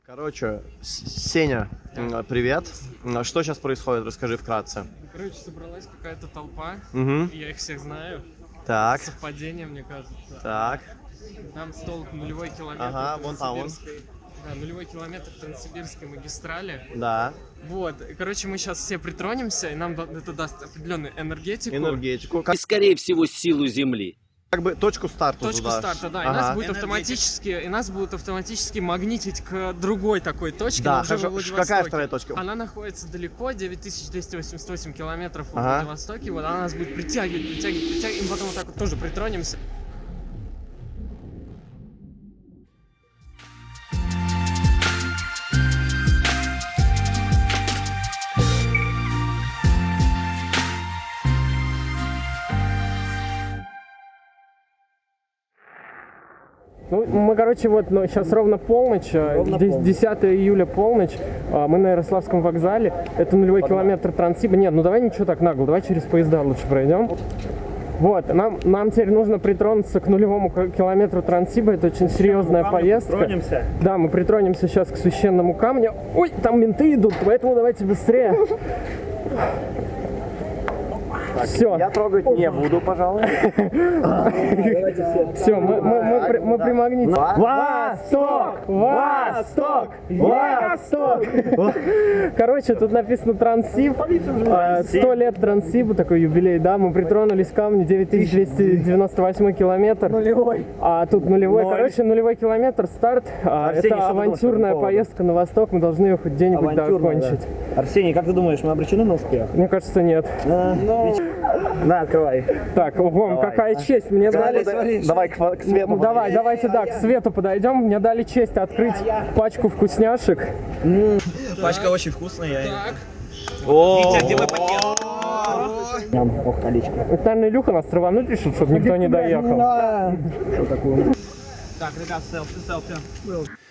Короче, Сеня, привет. Что сейчас происходит? Расскажи вкратце. Короче, собралась какая-то толпа, я их всех знаю. Так. Совпадение, мне кажется. Так. Там стол нулевой километр. Ага, вон там он. Да, нулевой километр Транссибирской магистрали. Да. Вот, короче, мы сейчас все притронемся, и нам это даст определенную энергетику. Энергетику. И, скорее всего, силу Земли. Как бы точку старта Точку туда. старта, да, Ага. и нас будет автоматически магнитить к другой такой точке. Да, но уже во какая Владивостоке. вторая точка? Она находится далеко, 9288 километров в Ага. Владивостоке. Вот она нас будет притягивать, и мы потом вот так вот тоже притронемся. Ну, мы, короче, вот сейчас ровно полночь, 10 июля полночь, мы на Ярославском вокзале, это нулевой километр Транссиба. Нет, ну давай ничего так нагло, давай через поезда лучше пройдем. Вот, нам теперь нужно притронуться к нулевому километру Транссиба, это очень серьезная поездка. Притронемся? Да, мы притронемся сейчас к священному камню. Ой, там менты идут, поэтому давайте быстрее. Все. Я трогать не буду, пожалуй. Все, мы примагнитим. Восток! Восток! Восток! Короче, тут написано Транссиб. 100 лет Транссибу, такой юбилей, да. Мы притронулись к камню, 9298 километр. Нулевой. А тут нулевой. Короче, нулевой километр, старт. Арсений, Это что авантюрная думаешь по этому поездка на восток. Мы должны ее хоть где-нибудь закончить. Да. Арсений, как ты думаешь, мы обречены на успех? Мне кажется, нет. На, открывай. Так, ого, какая честь. Мне дали... Давай к свету. Давайте, да, к свету подойдем. Мне дали честь открыть пачку вкусняшек. Пачка очень вкусная. Так. Витя, где мой пакет? Ох, колечко. Это, наверное, Илюха нас травануть решил, чтобы никто не доехал. Что такое? Так, ребят, селфи.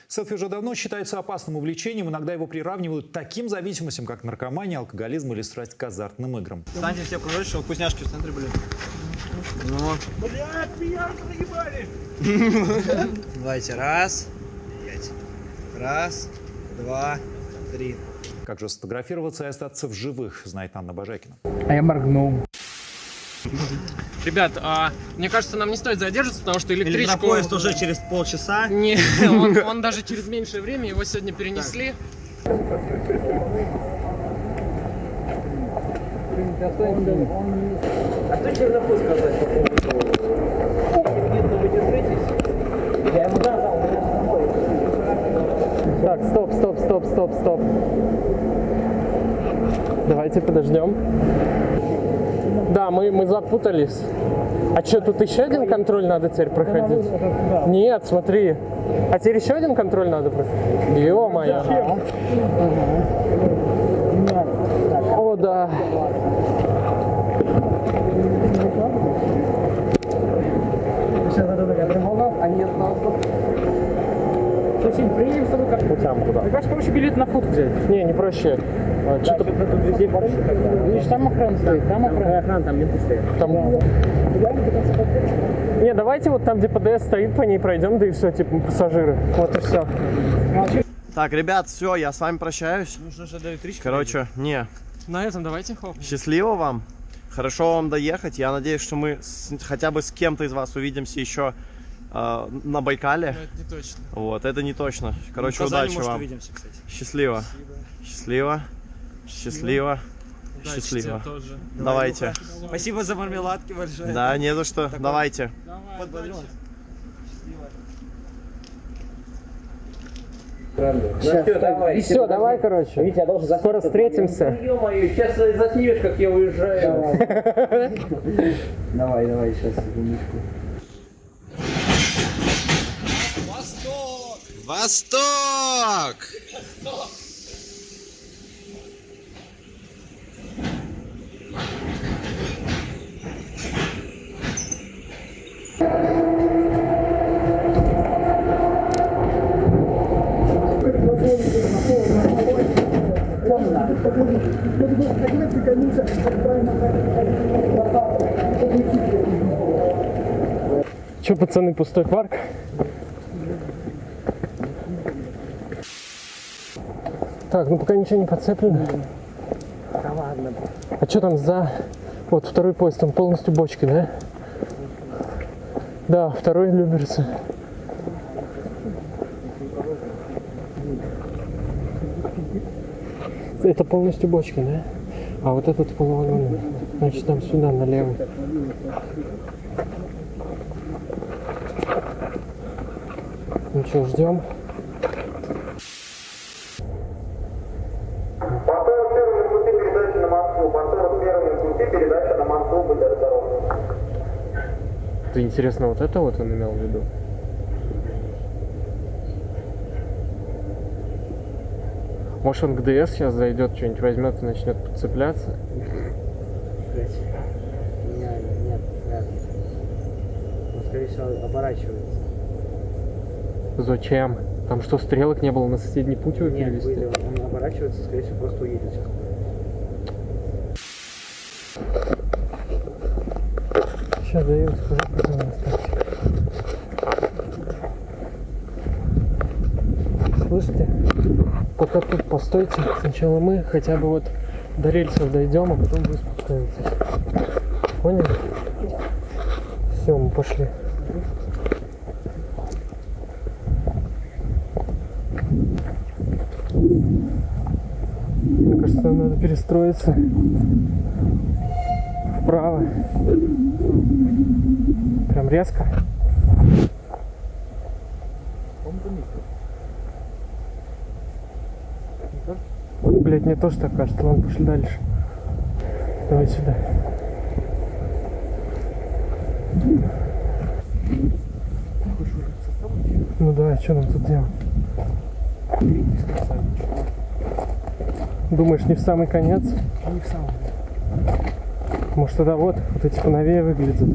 Селфи уже давно считается опасным увлечением, иногда его приравнивают к таким зависимостям, как наркомания, алкоголизм или страсть к азартным играм. Станьте все кружочек, чтобы вкусняшки в центре были. Блядь, меня проебали! Давайте, раз, пять. Раз, два, три. Как же сфотографироваться и остаться в живых, знает Анна Бажакина. А я моргнул. Ребят, мне кажется, нам не стоит задерживаться, потому что электричку... Электропоезд уже через полчаса. Не, он даже через меньшее время, его сегодня перенесли. А кто тебе забыл сказать по поводу... Я ему дал, Так, стоп. Давайте подождем. Да, мы запутались. А что, тут еще один контроль надо теперь проходить? Нет, смотри. А теперь еще один контроль надо проходить? Ё-моё. О, да. А нет, очень приедем с тобой как путям куда? Мне кажется, проще билет на фут взять. Не проще. Что-то тут везде больше. Видишь, там охрана стоит, там охрана, там менты стоят. Не, давайте вот там, где ПДС стоит, по ней пройдем, да и все, типа пассажиры. Вот и все. Так, ребят, все, я с вами прощаюсь. Нужно же до электрички. Короче, На этом давайте хоп. счастливо вам. Хорошо вам доехать. Я надеюсь, что мы хотя бы с кем-то из вас увидимся еще на Байкале. Но это не точно. Вот, это не точно. Короче, Казани, удачи может, вам. увидимся, кстати. Счастливо. Счастливо. Счастливо. Удачи Счастливо. тебе тоже. Давайте. Спасибо за мармеладки большое. Да, не за что. Давайте. Давай, удачи. Все, давай, короче. Витя, я должен Скоро встретимся. Ё-моё, сейчас заснимешь, как я уезжаю. Давай, сейчас, секундочку. Восток! Че, пацаны, пустой парк? Так, ну пока ничего не подцеплено. Да ладно. А что там за... Вот второй поезд, там полностью бочки, да? Да, второй Люберцы. Это полностью бочки, да? А вот этот полувагон, значит там сюда, налево. Ну что, ждем? По 41-му пути передачи на Москву. По 41-му пути передача на Москву, будь здоров. Это интересно, вот это вот он имел в виду? Может он к ДС сейчас зайдет, что-нибудь возьмет и начнет подцепляться? Нет, разницы. Он, скорее всего, оборачивается. Зачем? Там что, стрелок не было на соседний путь его Нет, перевести? были, он оборачивается, скорее всего, просто уедет сейчас. Сейчас даю, скажу, потом оставьте. Слышите? Пока тут постойте, сначала мы хотя бы вот до рельсов дойдем, а потом вы спускаетесь. Поняли? Все, мы пошли. Мне кажется, нам надо перестроиться вправо. Прям резко. Блять, мне тоже так кажется. Ладно, пошли дальше. Давай сюда. Ну давай, что нам тут делать? Думаешь, не в самый конец? Не в самом. Может тогда вот эти поновее выглядят.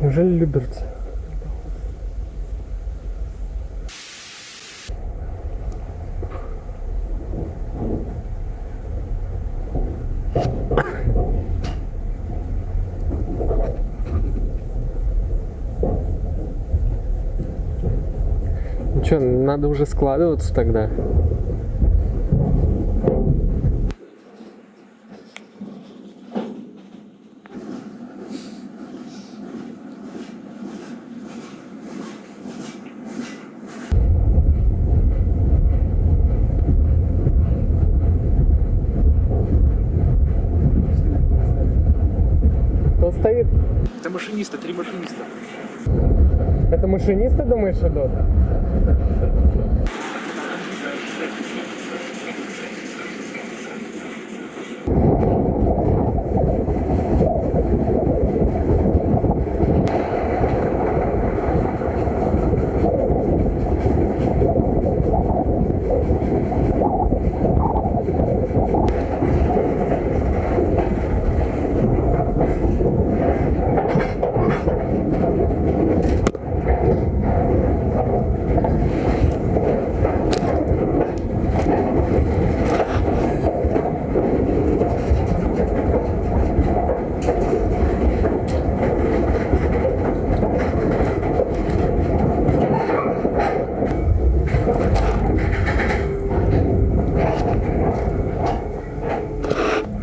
Неужели Люберцы? Ну что, надо уже складываться тогда. Кто стоит? Это машиниста, 3 машиниста. Это машинисты, думаешь, идут?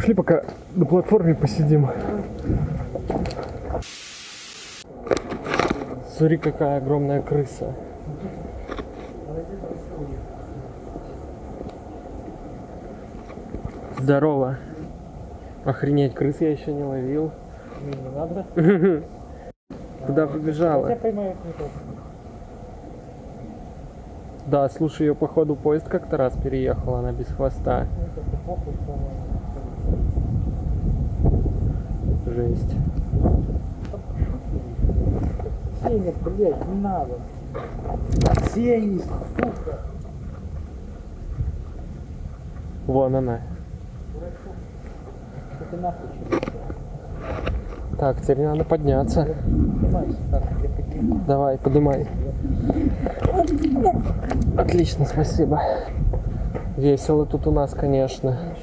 Пошли пока на платформе посидим. Смотри, какая огромная крыса. Здорово. Охренеть, крыс я еще не ловил. Не надо. Куда побежала? Я поймаю кнутов. Да, слушай, ее походу поезд как-то раз переехал, она без хвоста. Жесть. Сеня, блядь, не надо. Сеня, сука. Вон она. Что ты нахуй чё? Так, теперь надо подняться. Поднимайся, так, я подниму. Давай, поднимай. Отлично, спасибо. Весело тут у нас, конечно.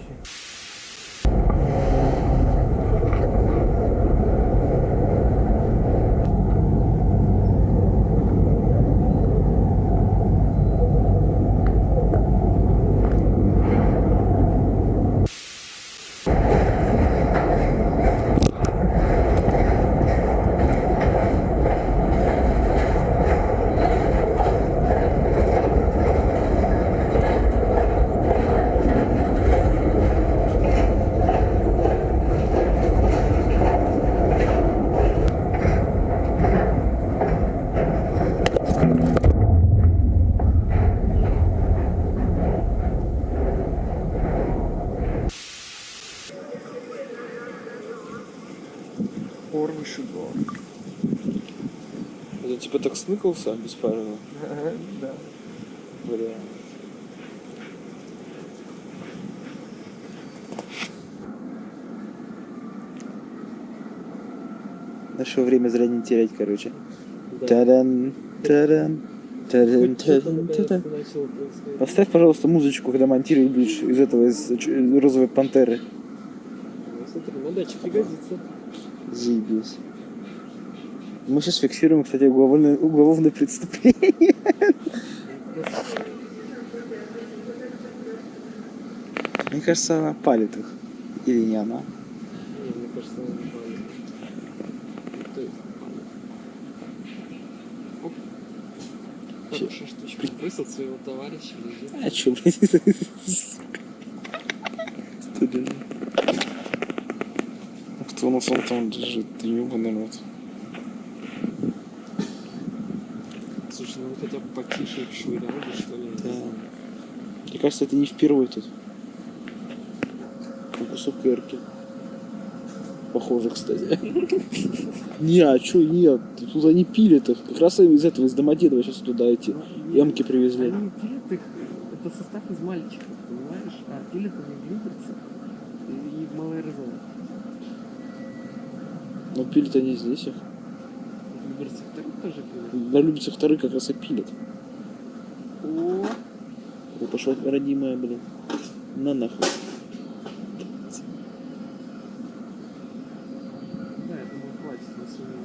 Вышибал. Я типа так сныкался без правила. Да. Бля. Наше время зря не терять, короче. Тадан, тадан, тадан, тадан, тадан. Поставь, пожалуйста, музычку, когда монтировать будешь из этого, из розовой пантеры. Смотри, на даче пригодится. Заебись. Мы сейчас фиксируем, кстати, уголовное преступление. Мне кажется, она палит их. Или не она? Не, мне кажется, она не палит. Оп. Хорошая штучка. Бросил своего товарища, лежит. А чё, блядь? Кто на сон там лежит? Ты ёбаный рот. Слушай, ну хотя бы потише швырял бы, что ли. Да. Мне кажется, это не впервые тут. Кусок эрки. Похоже, кстати. Не, а чё, нет. Тут они пилят их. Как раз из этого, из Домодедова сейчас туда эти ямки привезли. Они пилят их, это состав из мальчиков, понимаешь? А пилят они в Люберце и в Малой Розовой. Но пилят они здесь их. В Люберце вторых тоже пилят. На Люберце вторые как раз и пилят. О, О, пошла родимая, блин. На нахуй. да, я думаю, хватит на сегодня.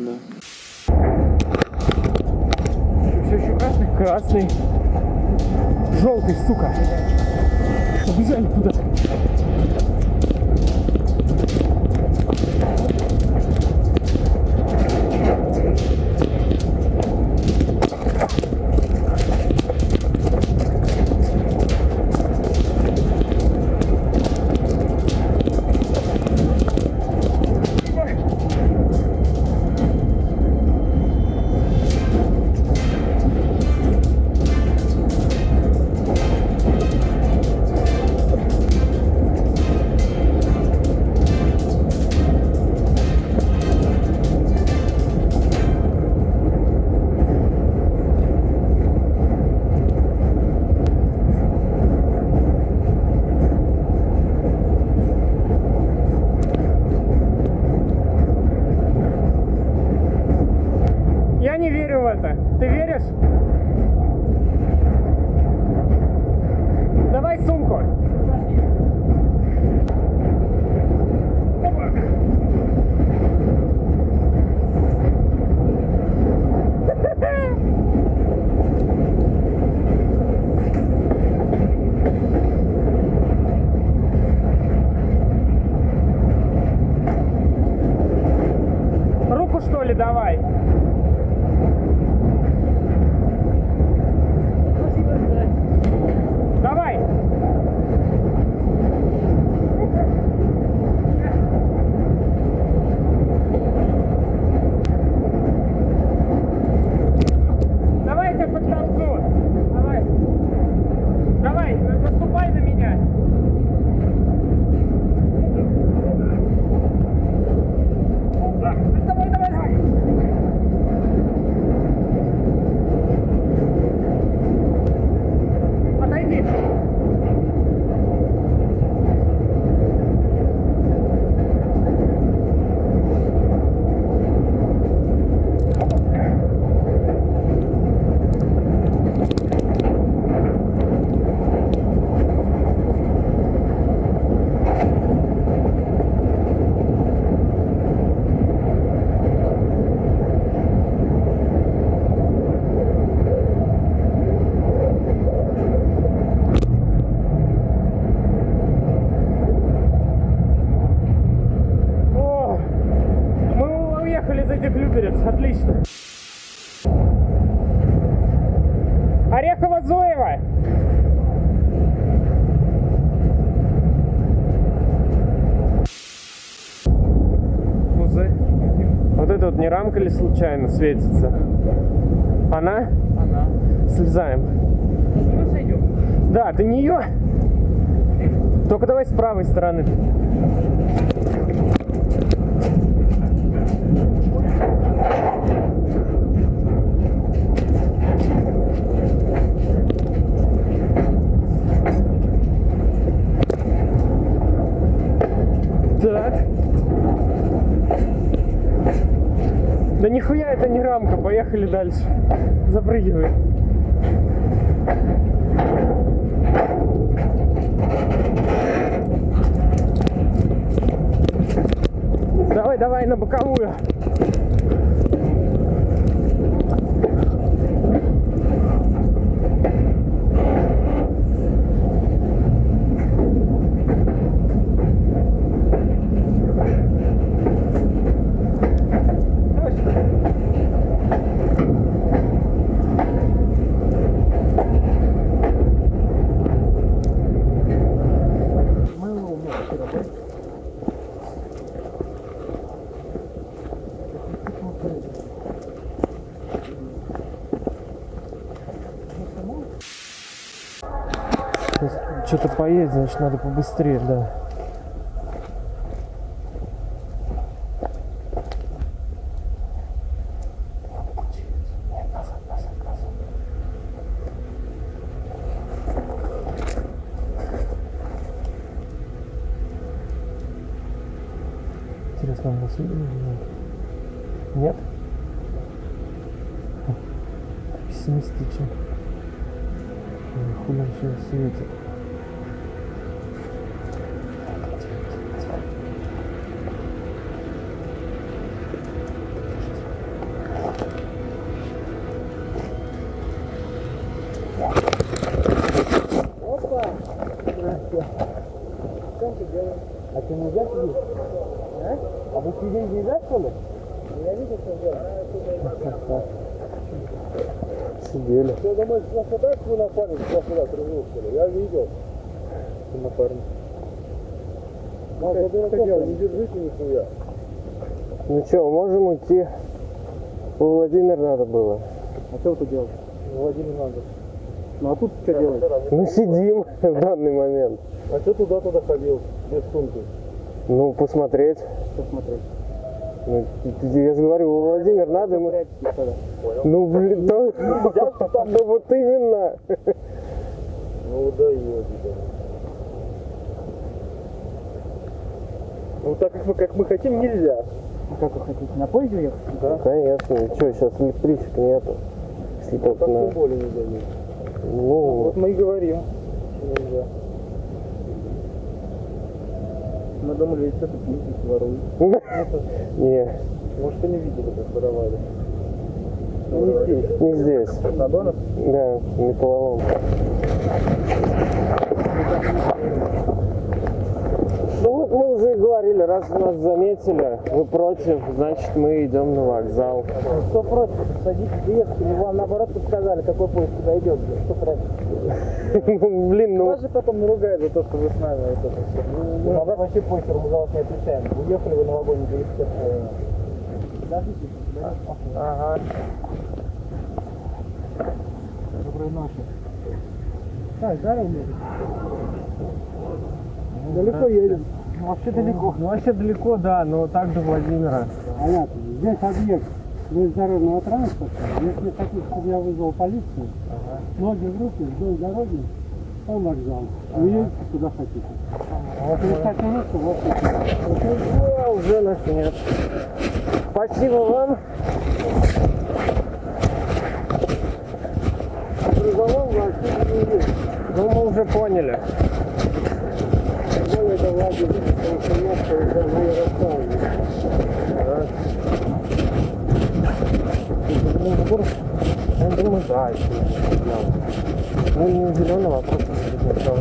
Да. Все еще красный? Красный. Желтый, сука. Побежали туда. Зуева! Вот это вот не рамка ли случайно светится? Она? Она. Слезаем. Ну, сойдем. Да, ты нее. Только давай с правой стороны. Так. Да нихуя это не рамка, поехали дальше. Запрыгивай. Давай, давай на боковую. Что-то поедет, значит, надо побыстрее, да. Интересно, он нас видел или нет? Нет? Пессимистично. Хули он все светит. А ты нельзя сидеть? А? А вы сидеть нельзя, что ли? Я видел, что делать. Сидели. Ты думаешь, что так свой напарник, что сюда кружил, что ли? Я видел. Напарник. Маша, ты что делаешь? Не держите нихуя. Ну что, можем уйти? У Владимир надо было. А что ты делаешь? Владимир надо. Ну а тут что делать? Ну сидим в данный момент. А что туда ходил без сумки? Ну, посмотреть. Посмотреть. Ну, я же говорю, у Владимир надо ему... Ну, блин, да, да вот именно. Ну да, ёбика. Ну так как мы хотим, нельзя. Как вы хотите, на поезде ехать? Да. Конечно, что, сейчас электричек нету. Если только на... Тем более нельзя ехать. Ну, Вот мы и говорим, что нельзя. Мы думали, что ты пиздишь, воруешь. не, Может, и не видели, как воровали. ну, не здесь. Не здесь. На Донах? Да, металлолом. Ну вот мы уже и говорили, раз нас заметили, вы против, значит мы идем на вокзал. Что против? Садитесь, приехали, вам наоборот подсказали, какой поезд куда идет. Что против? Ну, блин, ну... Вас же потом наругают за то, что вы с нами. Вот это все. Ну, а вообще похер, мы за вас не отвечаем. Уехали вы на вагоне, зависите. Подождите. Ага. Доброй ночи. Так, здорово, далеко едем. Вообще далеко. Ну вообще далеко, да, но так до Владимира. Понятно. Здесь объект железнодорожного транспорта. Если хотите, чтобы я вызвал полицию, ноги в руки, вдоль дороги, по вокзалу. Вы едете куда хотите. Если хотите место, вот это. Уже нас нет. Спасибо вам. Грузовом вообще не есть. Ну мы уже поняли. Это Владимир, потому что место уже на Ярославле. Я думаю, да, еще ну не зеленого, а просто сначала.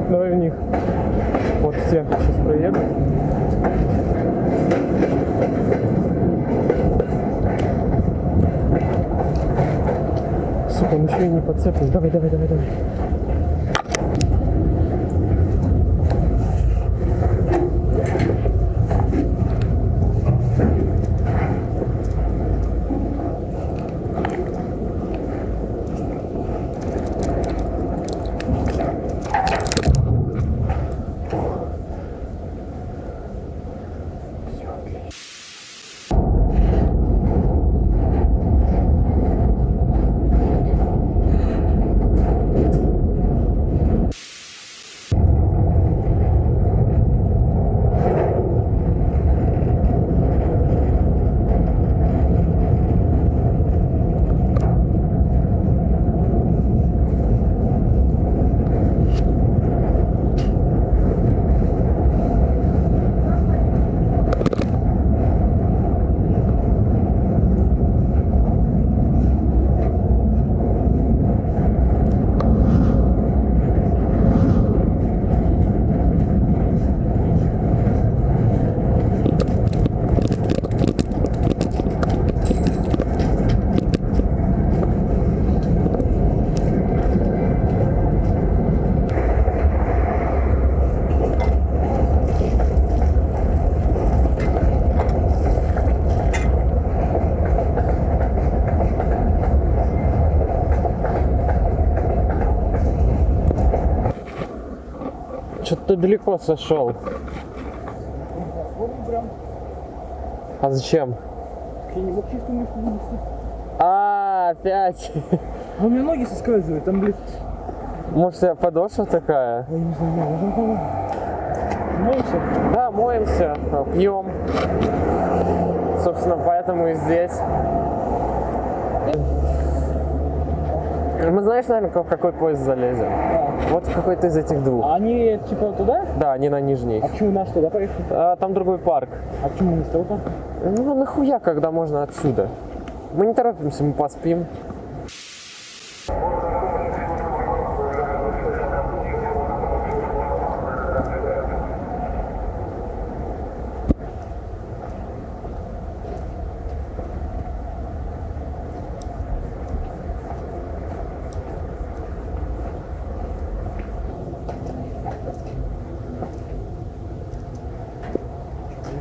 Давай в них. Вот все сейчас проедут. Сука, он еще и не подцеплен. Давай. Что-то ты далеко сошел. А зачем? Я не мог чисто мышку вынести. Опять. А у меня ноги соскальзывают, там, блядь. Может, у тебя подошва такая? Я не знаю, я там моемся. Да, моемся, пьем. Собственно, поэтому и здесь. Мы знаешь, наверное, в какой поезд залезем? Да. Вот в какой-то из этих двух. А они типа туда? Да, они на нижний. А почему наш туда поехали? Там другой парк. А почему не с того парка? Ну нахуя, когда можно отсюда? Мы не торопимся, мы поспим.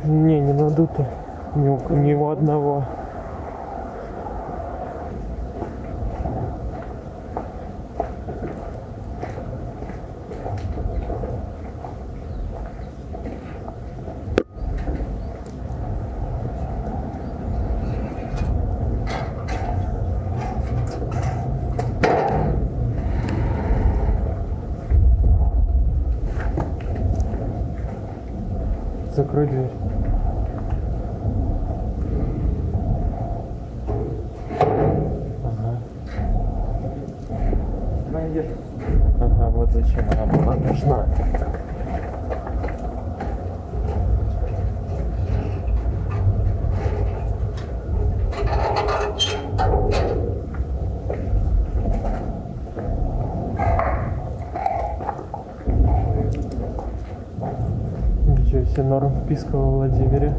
Не надуто. Ни у одного. Закрой дверь. Ага, вот зачем она была нужна. Ничего себе, норм вписка во Владимире.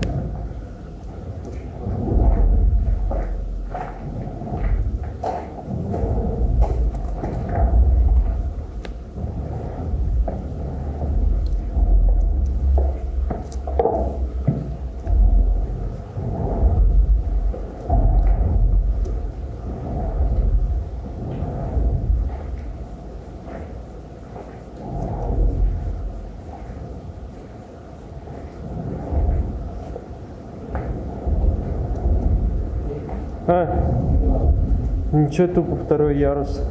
Ничего, тупо второй ярус.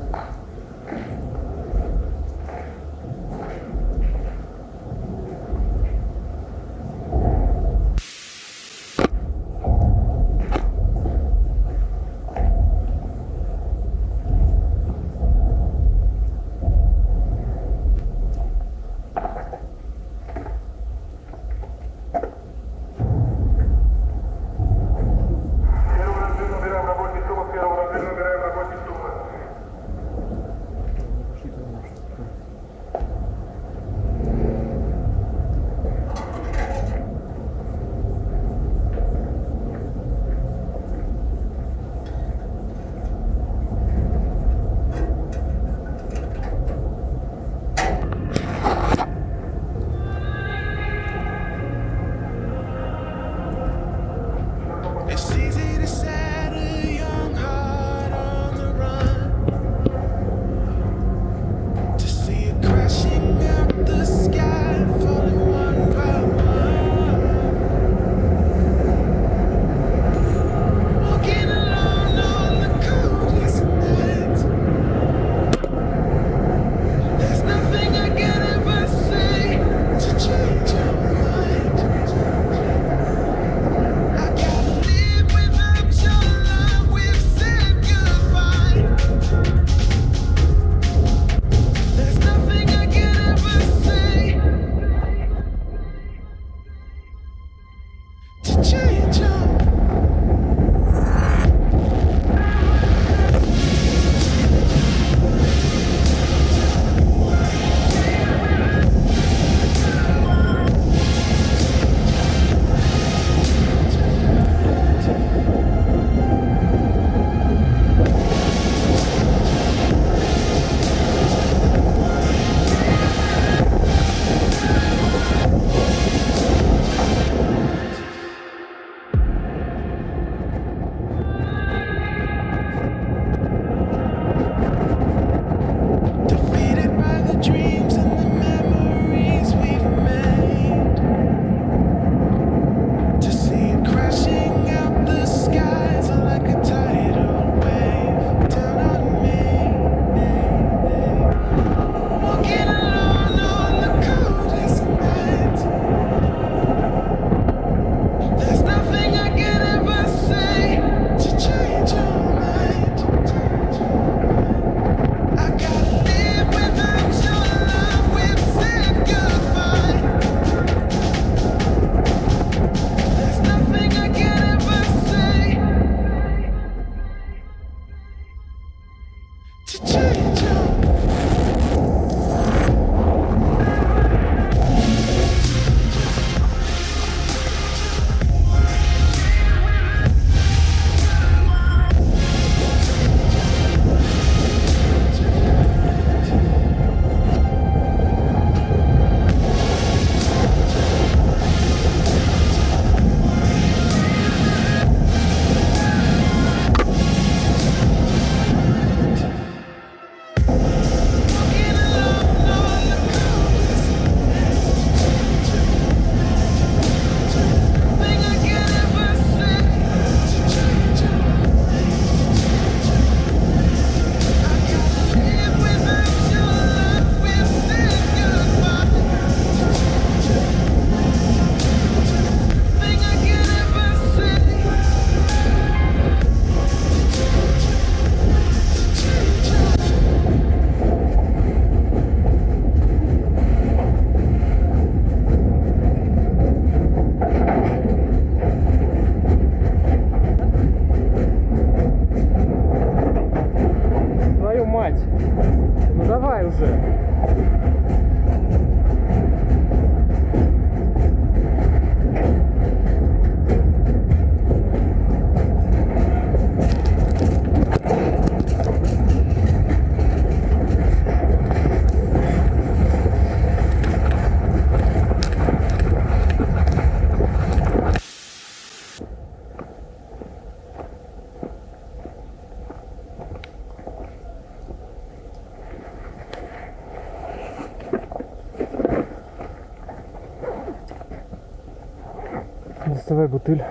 Доставай бутыль.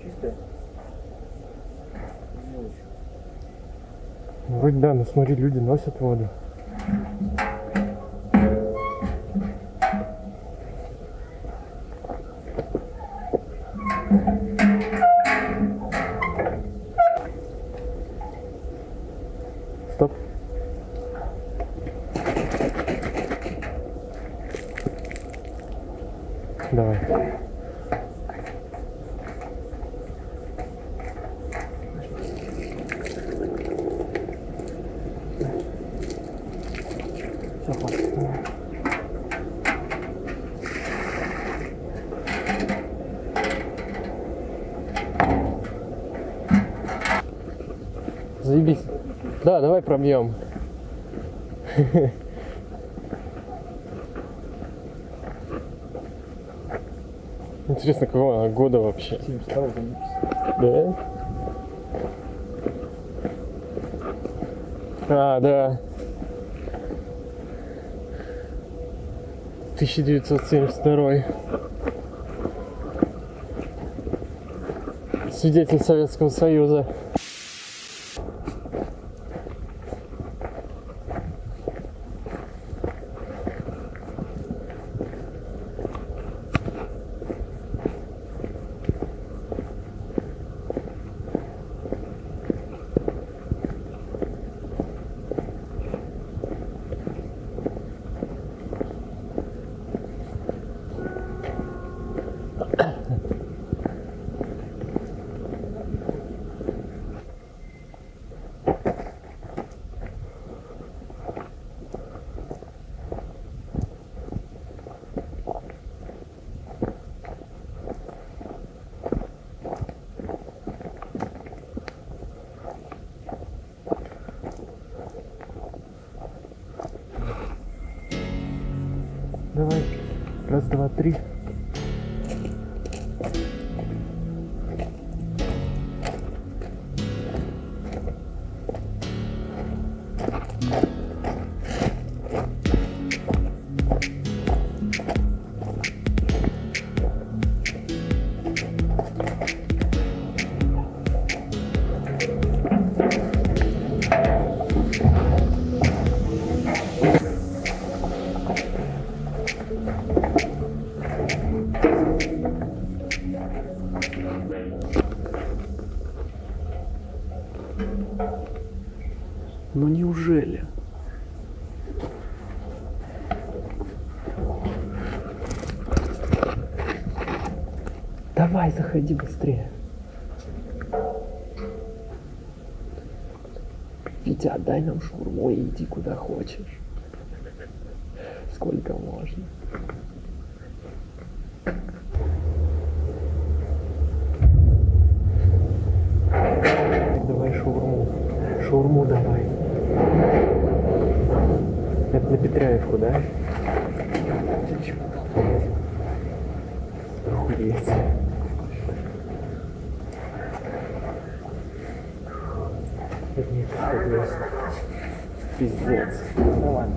Чистая? Вроде да, но смотри, люди носят воду. Стоп. Давай. Все, хватит. Заебись. Да, давай пробьем. Интересно, какого года вообще? 72-го. Да? А, да. 1972. Свидетель Советского Союза. Давай. Раз, два, три. Ну неужели? Давай, заходи быстрее. Витя, отдай нам шаурму и иди куда хочешь. Сколько можно. Давай шаурму. Шаурму давай. Это на Петряевку, да? Охуеть. Это не так. Пиздец. Нормально.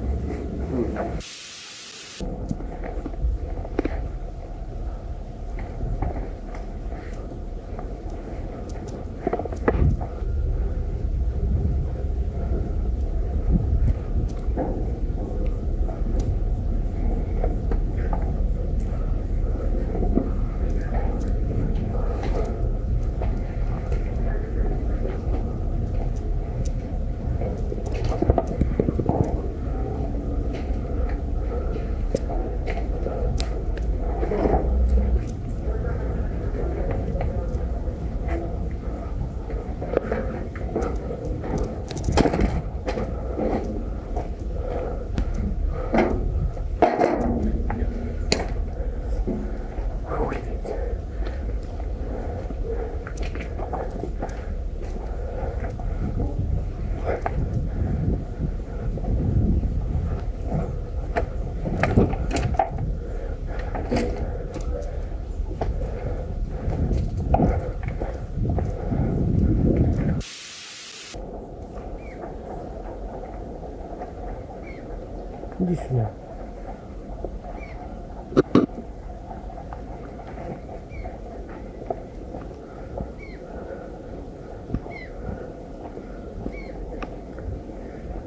Иди сюда.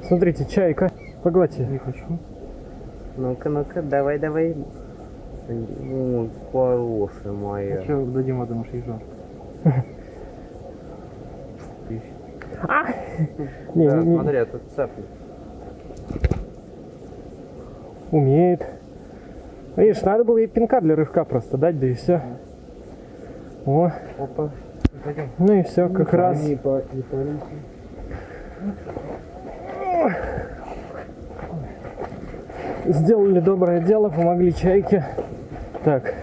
Смотрите, чайка. Погладьте. Не хочу. Ну-ка, ну-ка, давай, давай. Ну, хорошая моя. Что, дадим воды, может, и жарко. Да, смотри, это цапли. Умеет. Видишь, надо было ей пинка для рывка просто дать, да и все. О. Опа. Ну и все, как раз. Сделали доброе дело, помогли чайке. Так.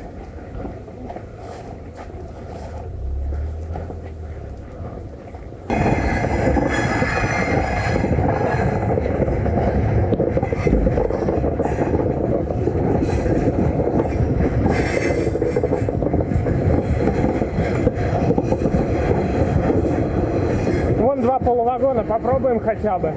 Вон 2 полувагона, попробуем хотя бы.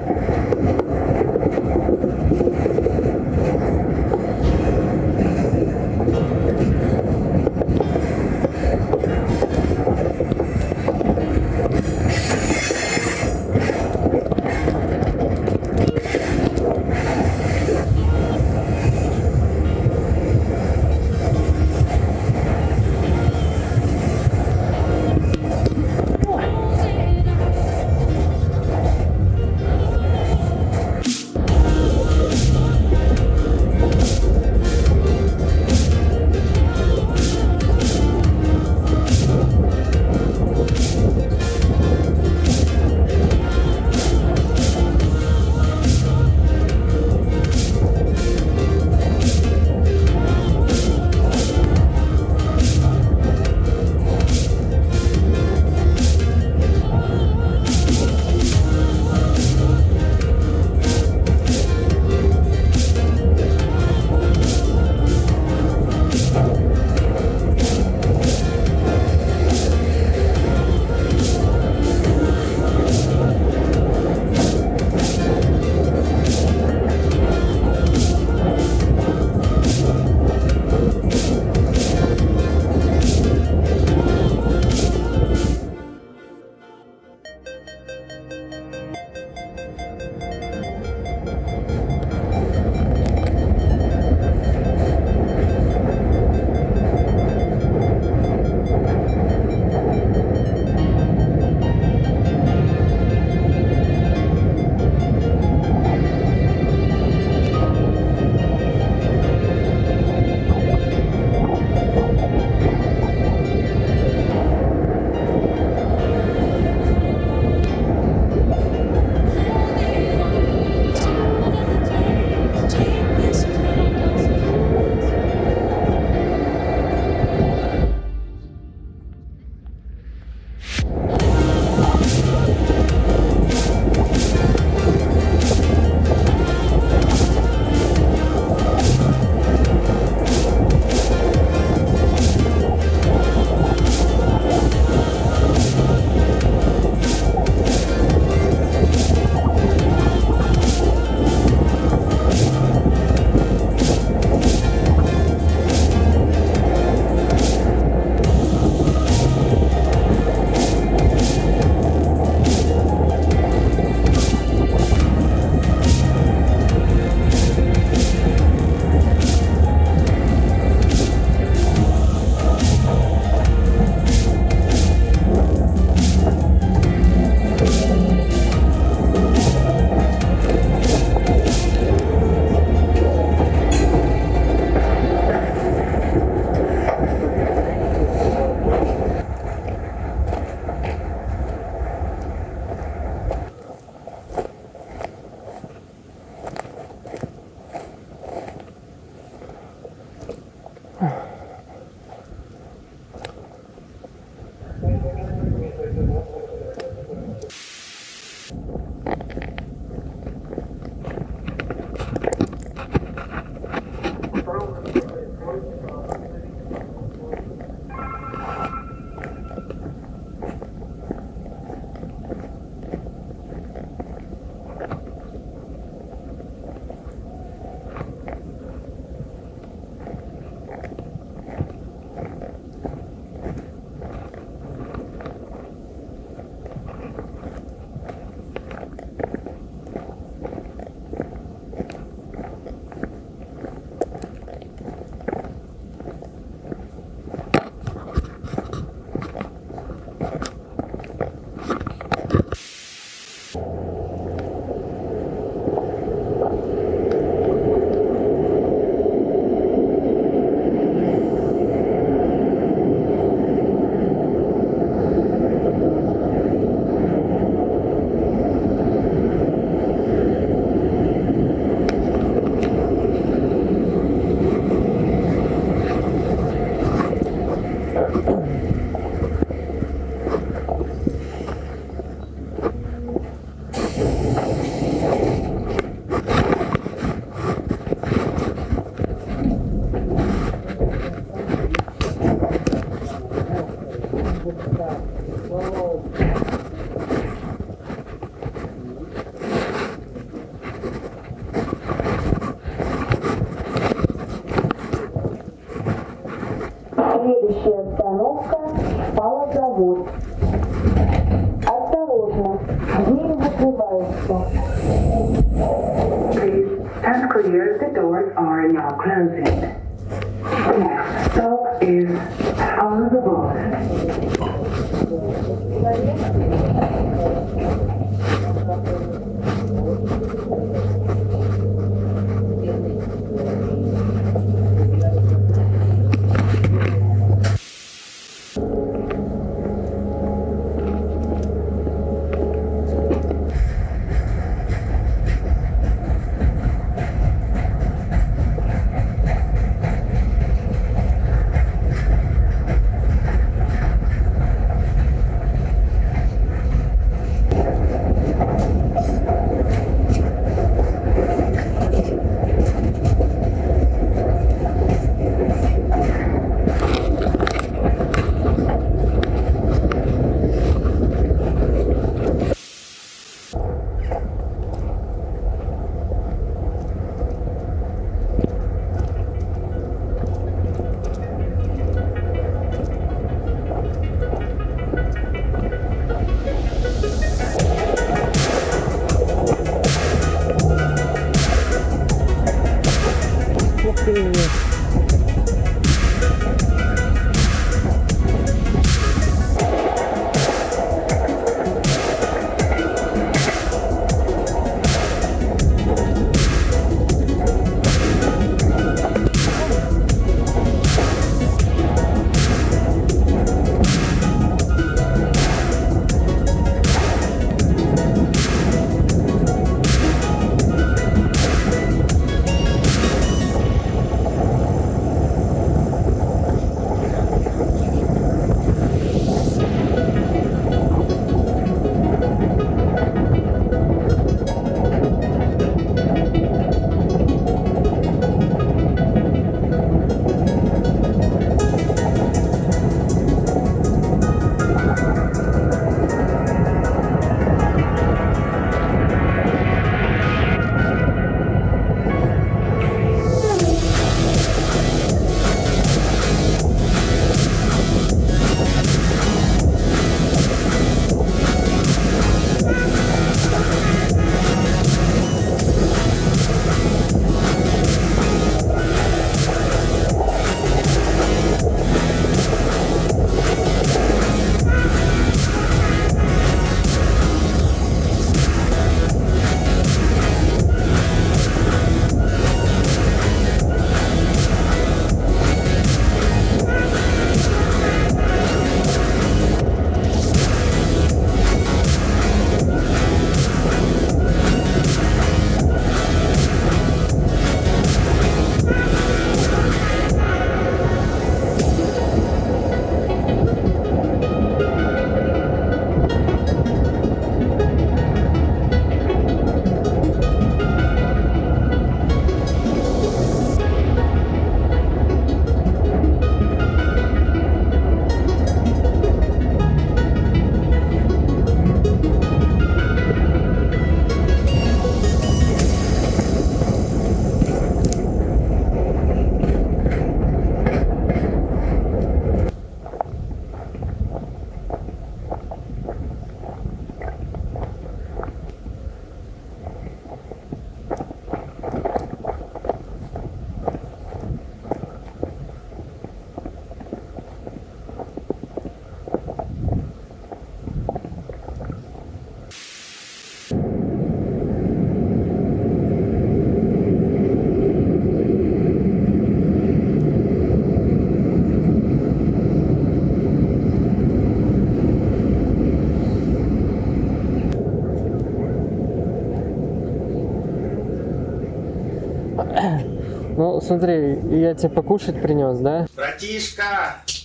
Ну, смотри, я тебе покушать принес, да? Братишка!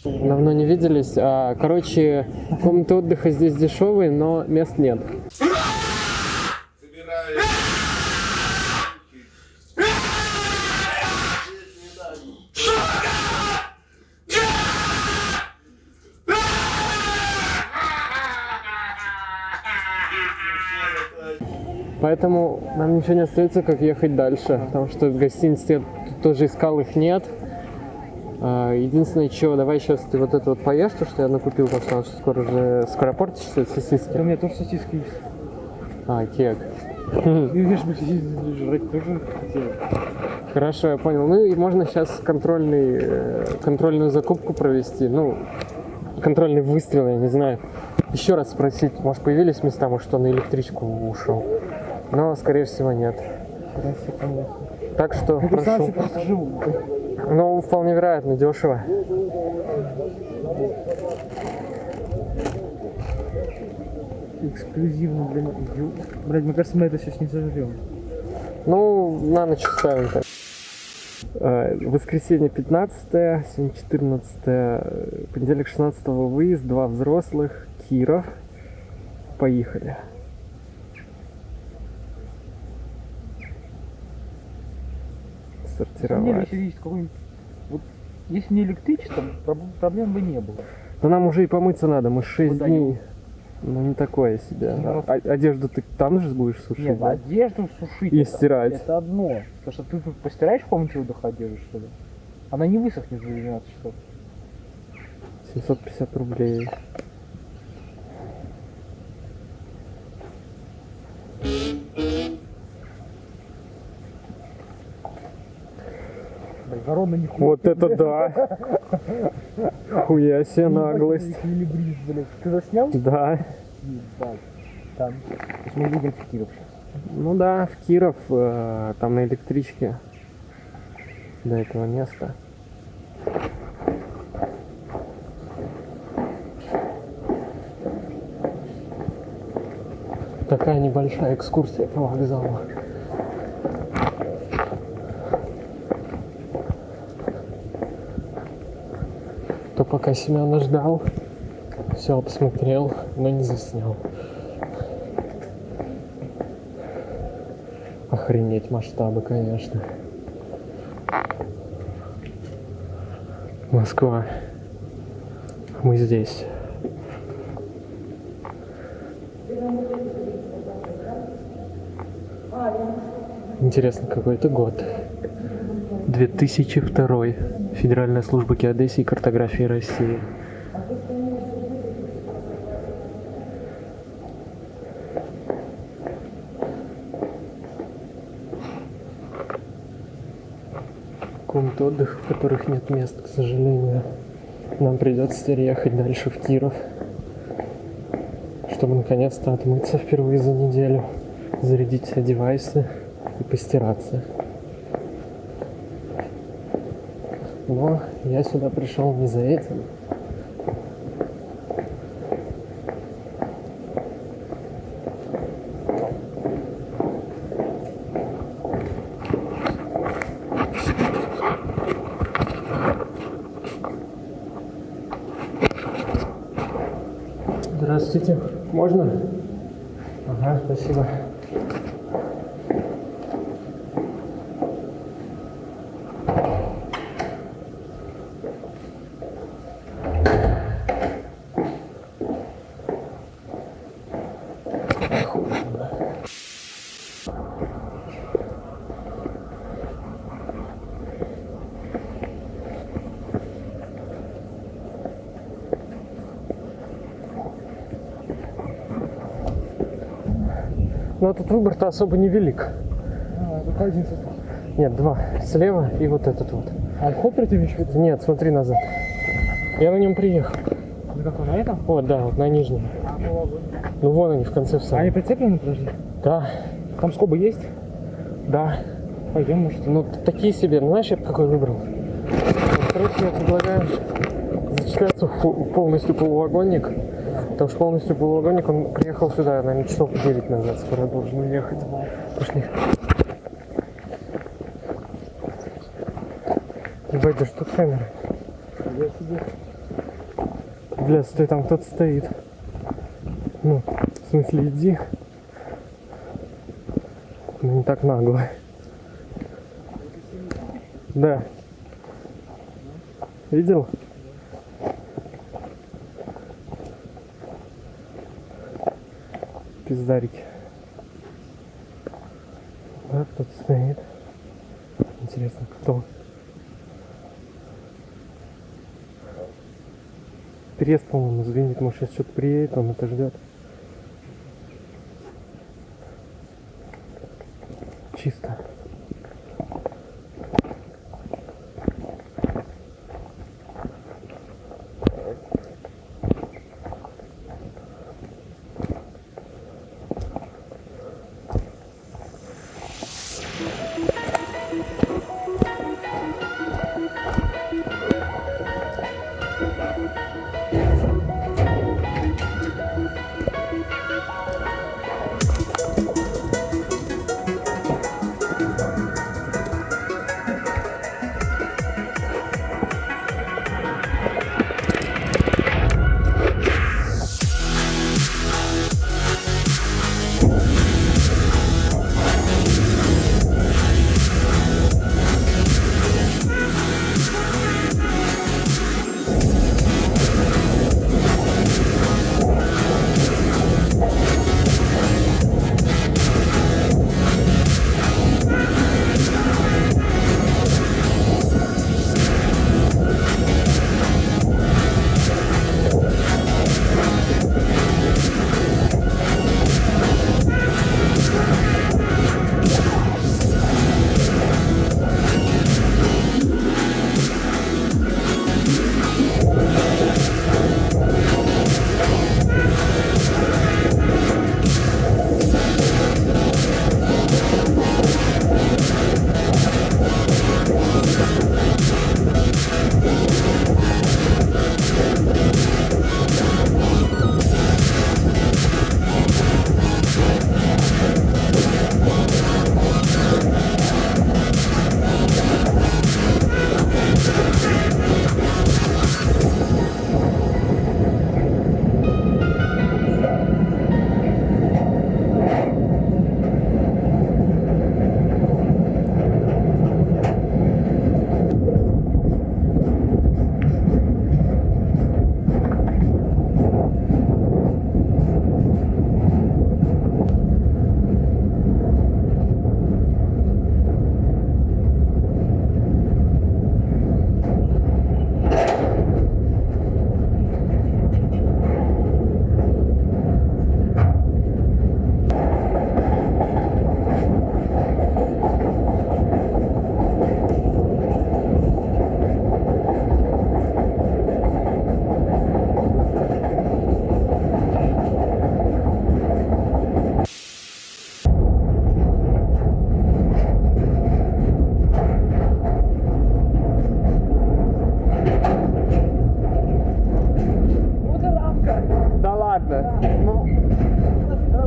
Давно не виделись. Короче, комнаты отдыха здесь дешевые, но мест нет. Поэтому нам ничего не остается, как ехать дальше, потому что гостиниц я тут тоже искал, их нет. Единственное, что, давай сейчас ты вот это вот поешь, то, что я накупил, потому что скоро портишься, сосиски. У меня тоже сосиски есть. Кек. Видишь, мы сосиски жрать тоже хотел. Хорошо, я понял. Ну и можно сейчас контрольную закупку провести, ну, контрольный выстрел, я не знаю. Еще раз спросить, может появились места, может он на электричку ушел. Но, скорее всего, нет. Так что, прошу. Просто живу. Ну, вполне вероятно, дешево. Эксклюзивно для меня. Блядь, мне кажется, мы это сейчас не заживем. Ну, на ночь ставим так. Воскресенье 15, сегодня 14, понедельник 16 выезд, 2 взрослых, Киров. Поехали. Сортировать. Если есть какой-нибудь... Вот, если не электричество, проблем бы не было. Но нам уже и помыться надо, мы 6 Куда дней. Ну, не такое себе. Одежду ты там же будешь сушить? Нет, да? одежду сушить И стирать. Это одно. Потому что ты тут постираешь в комнате отдыха одежду, что ли? Она не высохнет за 12 часов. 750 рублей. Блин. Ровно не Вот это да. Хуя себе наглость. Ты заснял? Да. Там. Мы едем в Киров. Ну да, в Киров, там на электричке до этого места. Такая небольшая экскурсия по вокзалу. То пока Семена ждал, все посмотрел, но не заснял. Охренеть масштабы, конечно. Москва. Мы здесь. Интересно, какой это год. 2002. Федеральная служба геодезии и картографии России. Комнаты отдыха, в которых нет мест, к сожалению. Нам придется теперь ехать дальше в Киров, чтобы наконец-то отмыться впервые за неделю, зарядить все девайсы и постираться. Но я сюда пришел не за этим. Здравствуйте. Можно? Ага, спасибо. Но тут выбор-то особо не велик. Только один состав. Нет, два. Слева и вот этот вот. А хоппер ты имеешь в виду? Нет, смотри назад. Я на нем приехал. На каком? На этом? Вот, да, вот на нижнем. Ну вон они в конце в самом. Они прицеплены, подожди? Да, Там скобы есть? да. Пойдем, может. Ну такие себе. Ну, знаешь, я бы какой выбрал? Вот, короче, я предлагаю зачитаться полностью полувагонник. Потому что полностью полувагонник, он приехал сюда, наверное, часов 9 назад, скоро должен уехать. Пошли. Ебать, да что камера? Бля, стой, там кто-то стоит. Ну, в смысле, иди. Ну, не так нагло. Да. Видел? Пиздарики. Да, кто-то стоит. Интересно, кто? Переезд, по-моему, звенит. Может, сейчас что-то приедет, он это ждет. Чисто.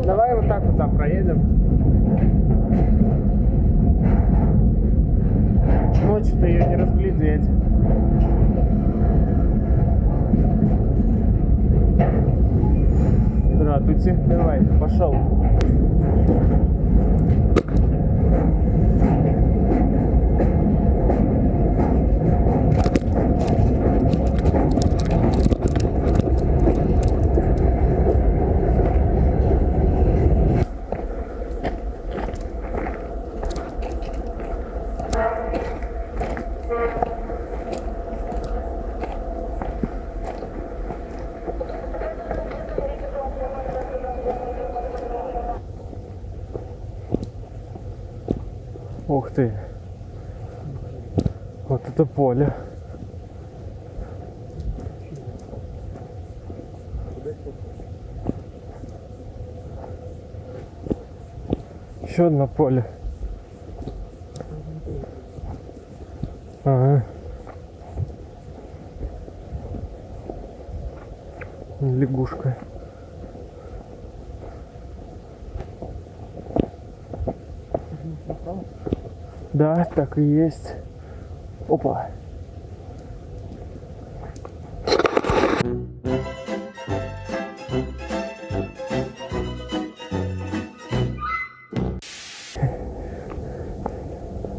Давай вот так вот там проедем. Ночью-то ее не разглядеть. Здравствуйте. Давай, пошел. Ух ты. Вот это поле. Еще одно поле. Ага. Лягушка. Да, так и есть. Опа.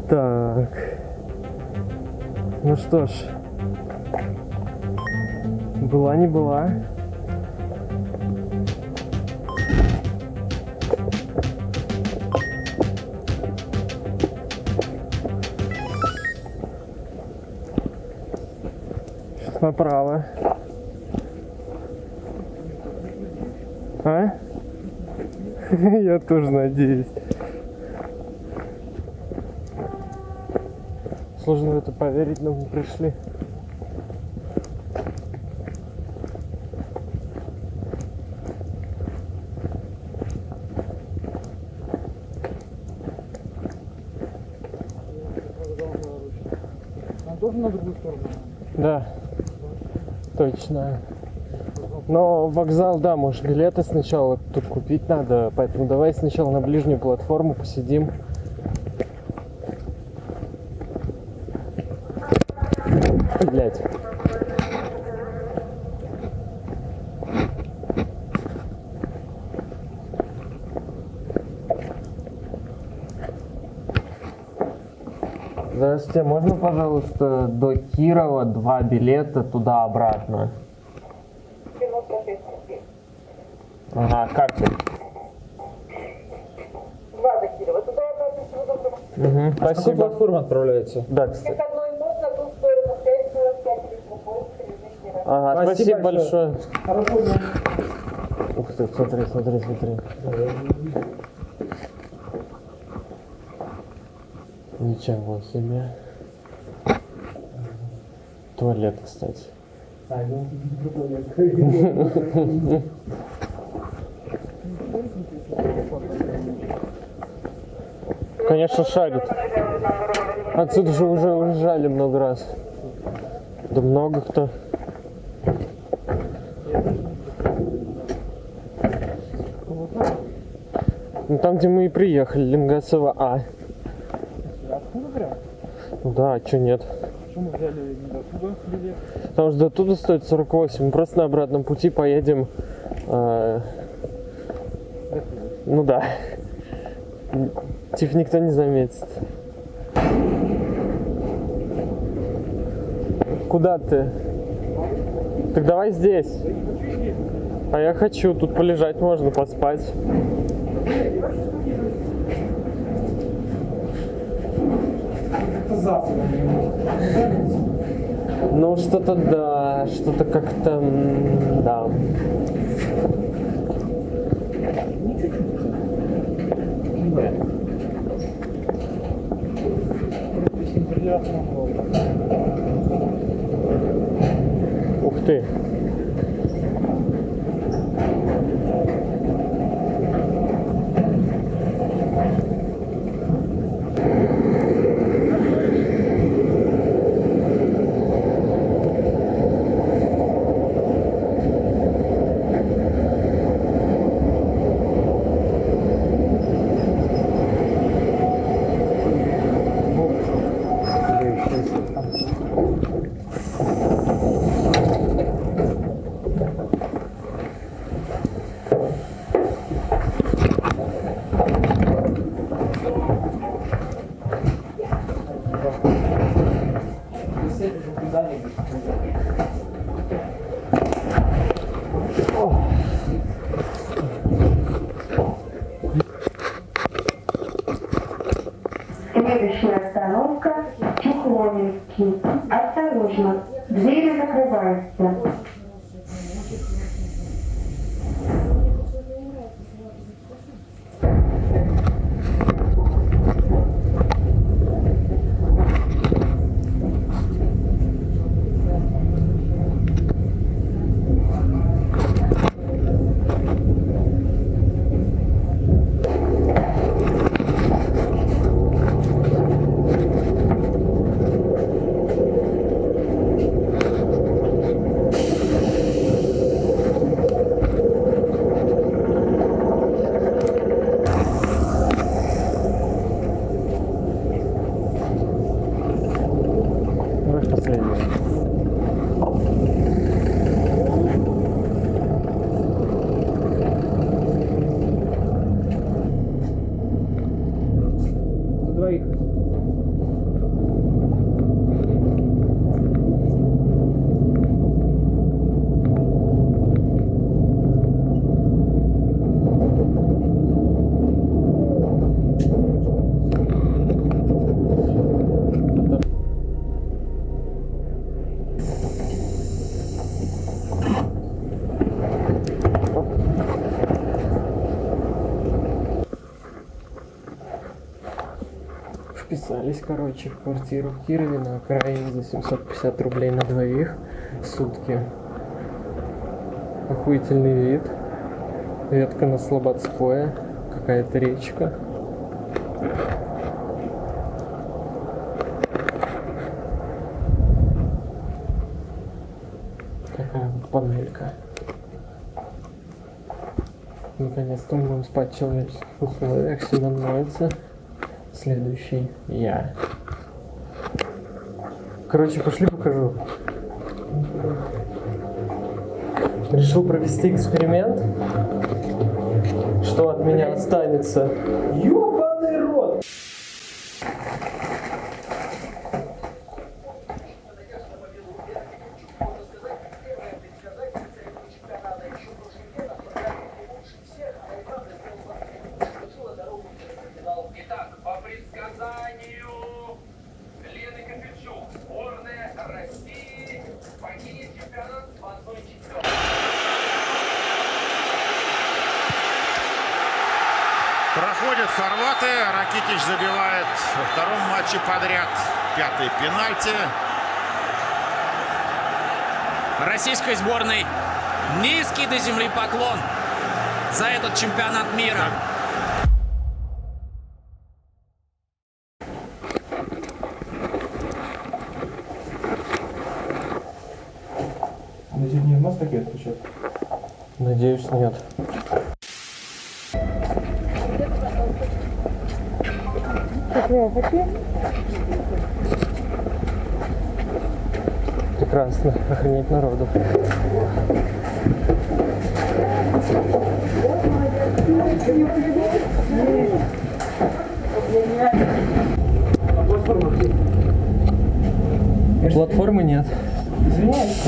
Так. Ну что ж. Была не была. Направо. А? Я тоже надеюсь. Сложно в это поверить, но мы пришли. Нам тоже на другую сторону? Да. Точно. Но вокзал, да, может, билеты сначала тут купить надо, поэтому давай сначала на ближнюю платформу посидим. Блять. Здравствуйте, можно, пожалуйста, до Кирова 2 билета туда-обратно? Ага, карты. 2 до Кирова. Туда и обратно всего доброго. Угу, спасибо. Платформа отправляется. Да, кстати. К одной можно, ту сторону 5:45 лишний раз. Ага, спасибо большое. Хорошо, да. Ух ты, смотри, смотри, смотри. Ничего себе. Туалет, кстати. Конечно, шарит. Отсюда же уже уезжали много раз. Да много кто. Ну там, где мы и приехали, Ленгасово А. Откуда прям? Ну да, а чё нет? Почему взяли не до туда билет? Потому что до туда стоит 48. Мы просто на обратном пути поедем. Ну да. Типа никто не заметит. Куда ты? Так давай здесь. А я хочу. Тут полежать можно, поспать. Ну что-то да, что-то как-то да. Ух ты. Следующая остановка Чухловинский. Осторожно, двери закрываются. Вписались, короче, в квартиру в Кирове на окраине за 750 рублей на двоих в сутки. Охуительный вид. Ветка на Слободское. Какая-то речка. Такая вот панелька. Наконец-то мы будем спать в человеческих условиях. Семен моется. Следующий я. Короче, пошли покажу. Решил провести эксперимент. Что от меня останется? Ёбаный рот! Проходят хорваты, Ракитич забивает во втором матче подряд 5-й пенальти. Российской сборной низкий до земли поклон за этот чемпионат мира. Надеюсь, не в нас такие отпечатки? Надеюсь, нет. Прекрасно, охренеть народу. Платформы нет. Извиняюсь.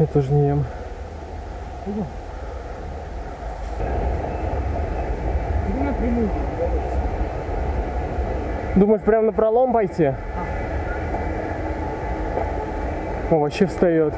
Я тоже не ем. Думаешь, прям на пролом пойти? О, вообще встает.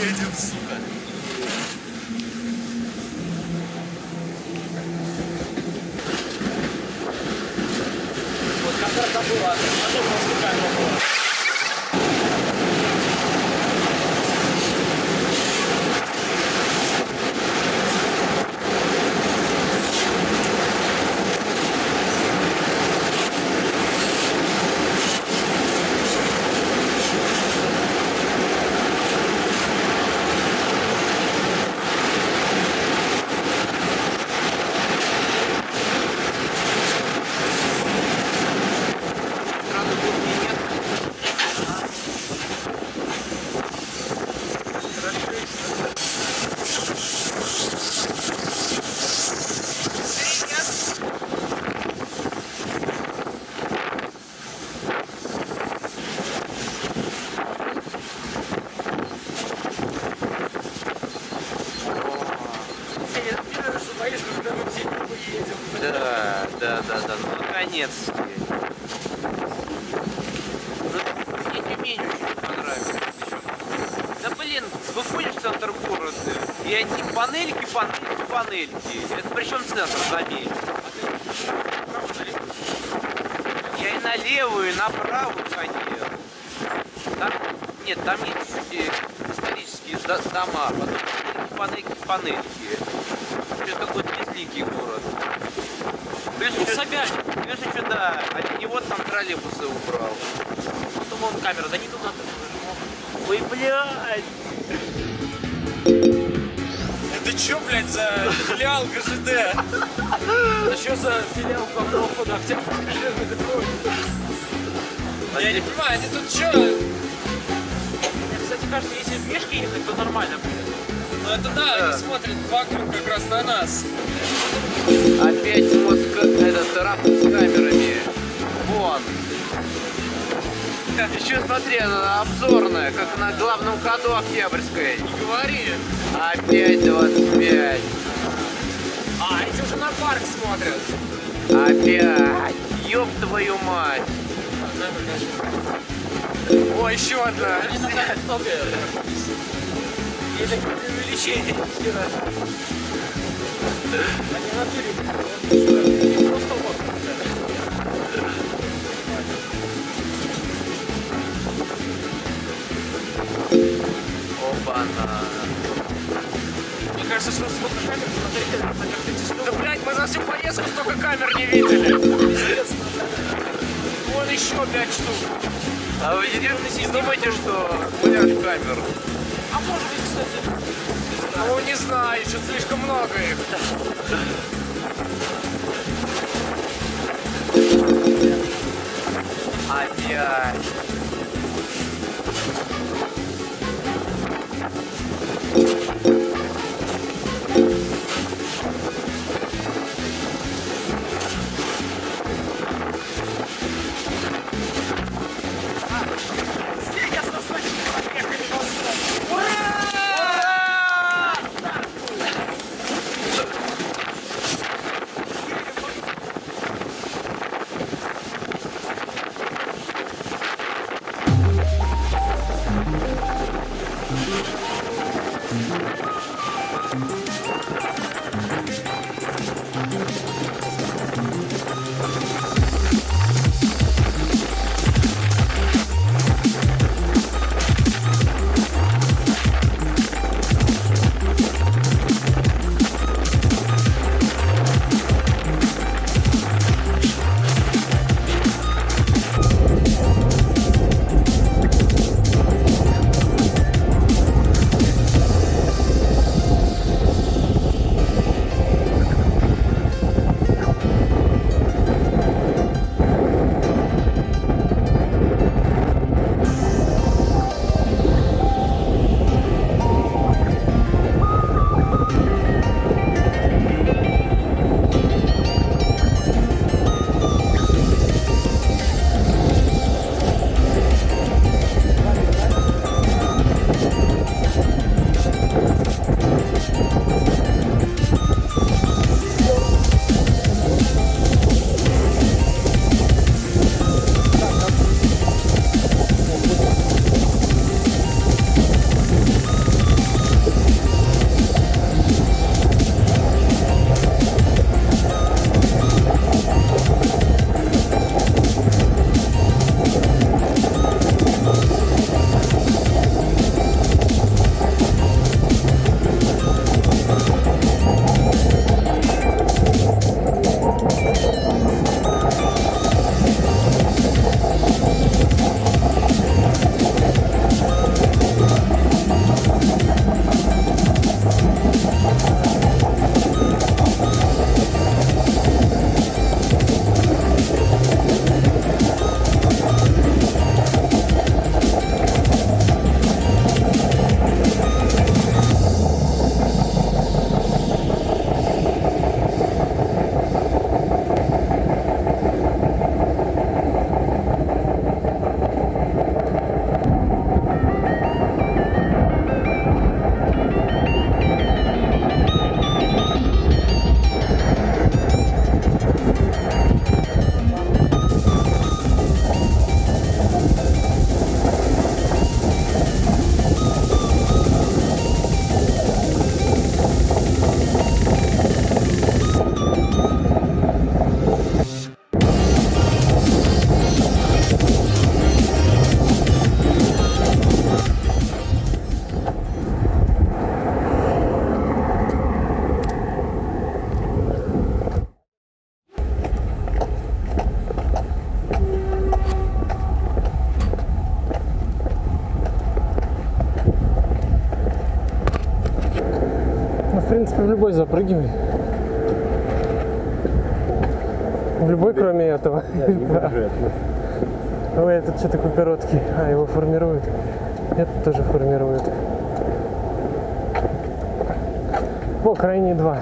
Едем, сука. Вот как была, а то просто камера была. Да, ну наконец-таки. панельки. Это причем центр, заметь. Я и на левую, и на правую ходил. Там, нет, там есть исторические дома, потом панельки. Что такой безликий город. Плюс еще, да, от него там троллейбусы убрал. Потом он камера, да не туда. Ой, блядь. Это чё, блядь, за филиал ГЖД? Это что за филиал главного входа Октябрьской железной дороги? Я не понимаю, они тут чё? Мне, кстати, кажется, если в пешке ехать, то нормально будет. Ну это да, они смотрят вокруг как раз на нас. Опять мозг, этот рапорт с камерами. Вон. Еще смотри, она обзорная, как на главном ходу Октябрьской. Не говори. Опять 25. А, эти уже на парк смотрят. Опять. Ёб твою мать. О, еще одна. Они на столбе. Это увеличение. Они на просто вот. Опа-на. Мне кажется, что столько камер смотрели. Да, блядь, мы за всю поездку столько камер не видели. Вон еще 5 штук. А вы не думаете, что муляж камер? А может быть, кстати... Ну, не знаю, что слишком много их. Опять. принципе, в любой запрыгивай. В любой, кроме этого. Ой, этот что такой короткий. А, его формируют. Этот тоже формирует. О, крайние два.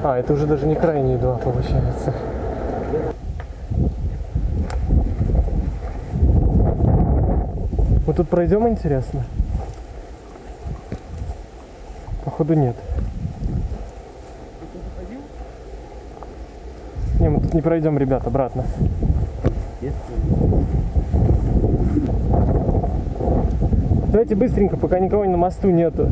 А, это уже даже не крайние два, получается. Мы тут пройдем, интересно? Походу нет. Не, мы тут не пройдем, ребят, обратно. Давайте быстренько, пока никого на мосту нету.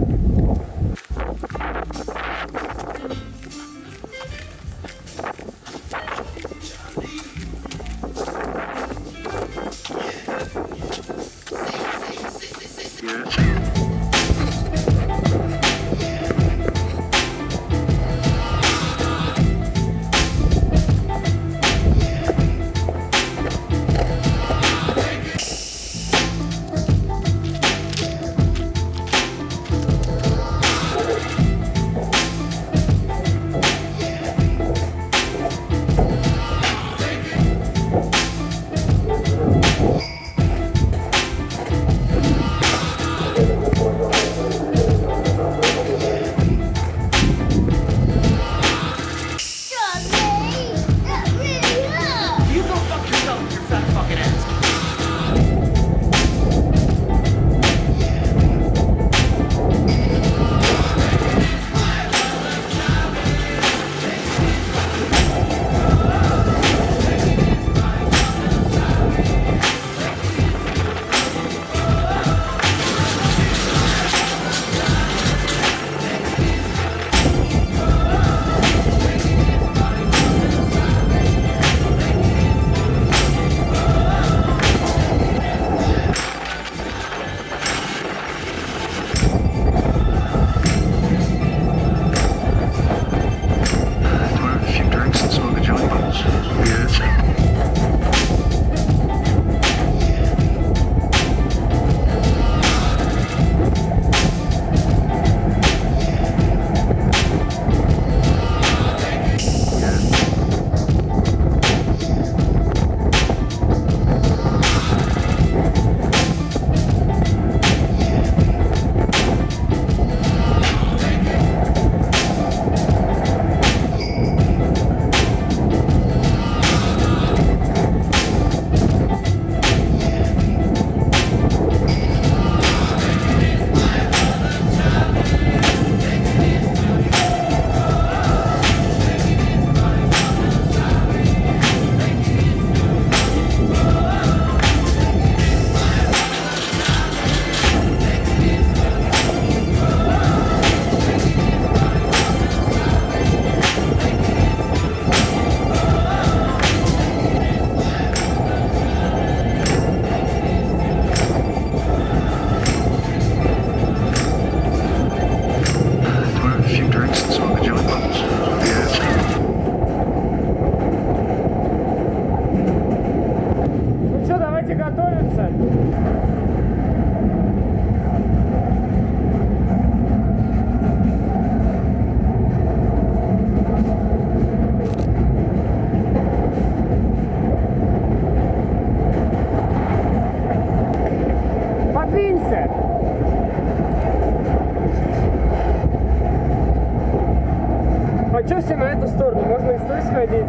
А что все на эту сторону? Можно и с той сходить.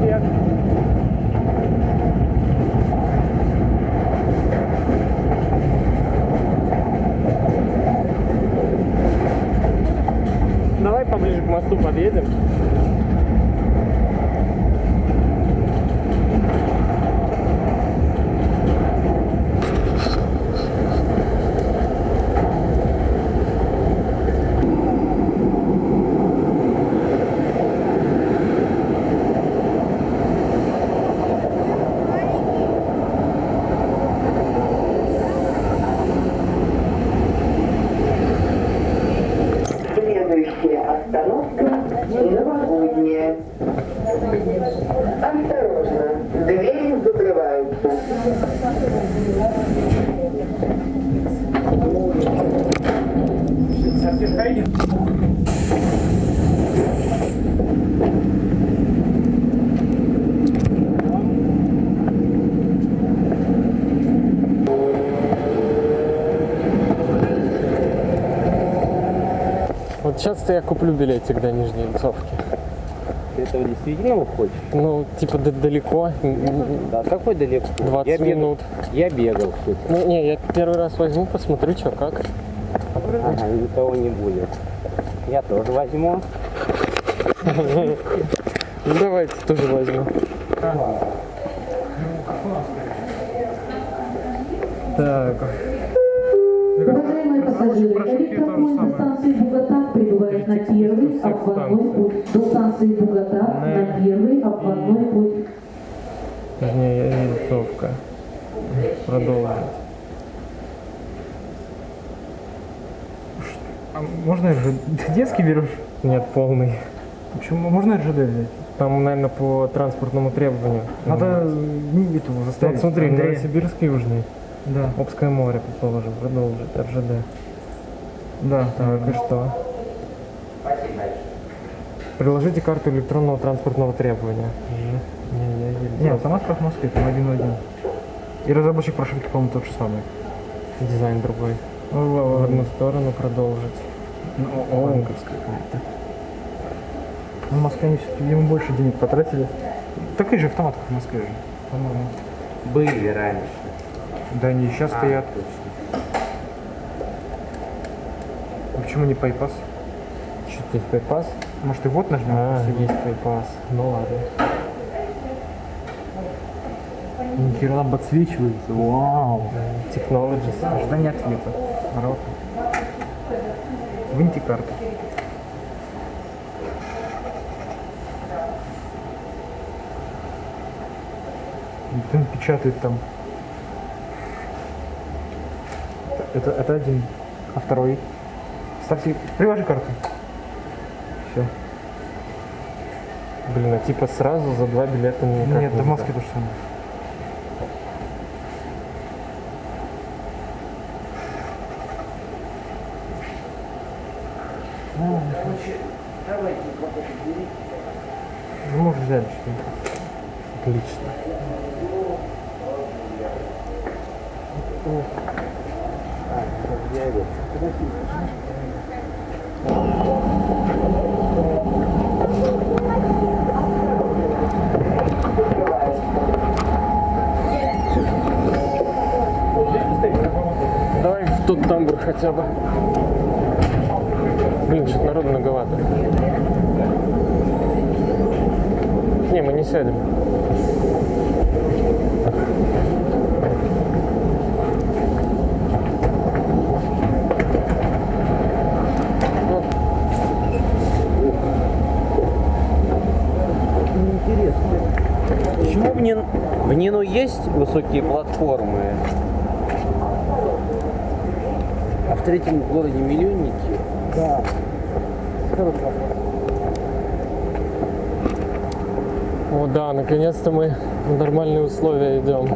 Нет. Давай поближе к мосту подъедем. Следующая остановка — Новогодняя. Осторожно, двери закрываются. Вот сейчас-то я куплю билетик до Нижнеинцовки. Ты этого действительно хочешь? Ну, типа далеко. Да, какой далеко? 20 минут. Я бегал что-то. Ну, не, я первый раз возьму, посмотрю, что как. Ага, никого не будет. Я тоже возьму. Ну, давайте тоже возьму. Так. Уважаемые пассажиры, электропоезд до станции Бугатак прибывает на первый обводной путь. До станции Бугатак на первый обводной путь. Нижнеинцовка. Продолжить. А можно детский берешь? Нет, полный. Почему? Можно РЖД взять? Там, наверное, по транспортному требованию. Надо этого заставить. Вот смотри, Андрея. Новосибирск южный. Да. Обское море, предположим, продолжить, РЖД. Да. Так, и что? Приложите карту электронного транспортного требования. Нет, сама справка в Москве, там 1-1. И разработчик прошивки, по-моему, тот же самый. Дизайн другой. В одну сторону продолжить. Банковская карта. В Москве они все-таки, видимо, больше денег потратили. Такие же автоматы, как в Москве же, по-моему. Были раньше. Да, они и сейчас стоят. Точно. А почему не PayPass? Что здесь PayPass? Может и вот нажмем? Есть PayPass. Ну ладно. Ни хера подсвечивается. Вау. Technologies. Ожидание ответа. Работа. Выньте карту. Он печатает там. Это один. А второй? Ставьте. Приложи карту. Все. Блин, а типа сразу за 2 билета никак Нет, нельзя. в Москве то же самое. Давайте вот это берите. Ну, может, взяли что-нибудь. Отлично. Давай в тот тамбур хотя бы. Блин, что-то народу многовато. Не, мы не сядем. Почему в Нину есть высокие платформы, а в третьем городе миллионники? Да. О, да, наконец-то мы в нормальные условия идем.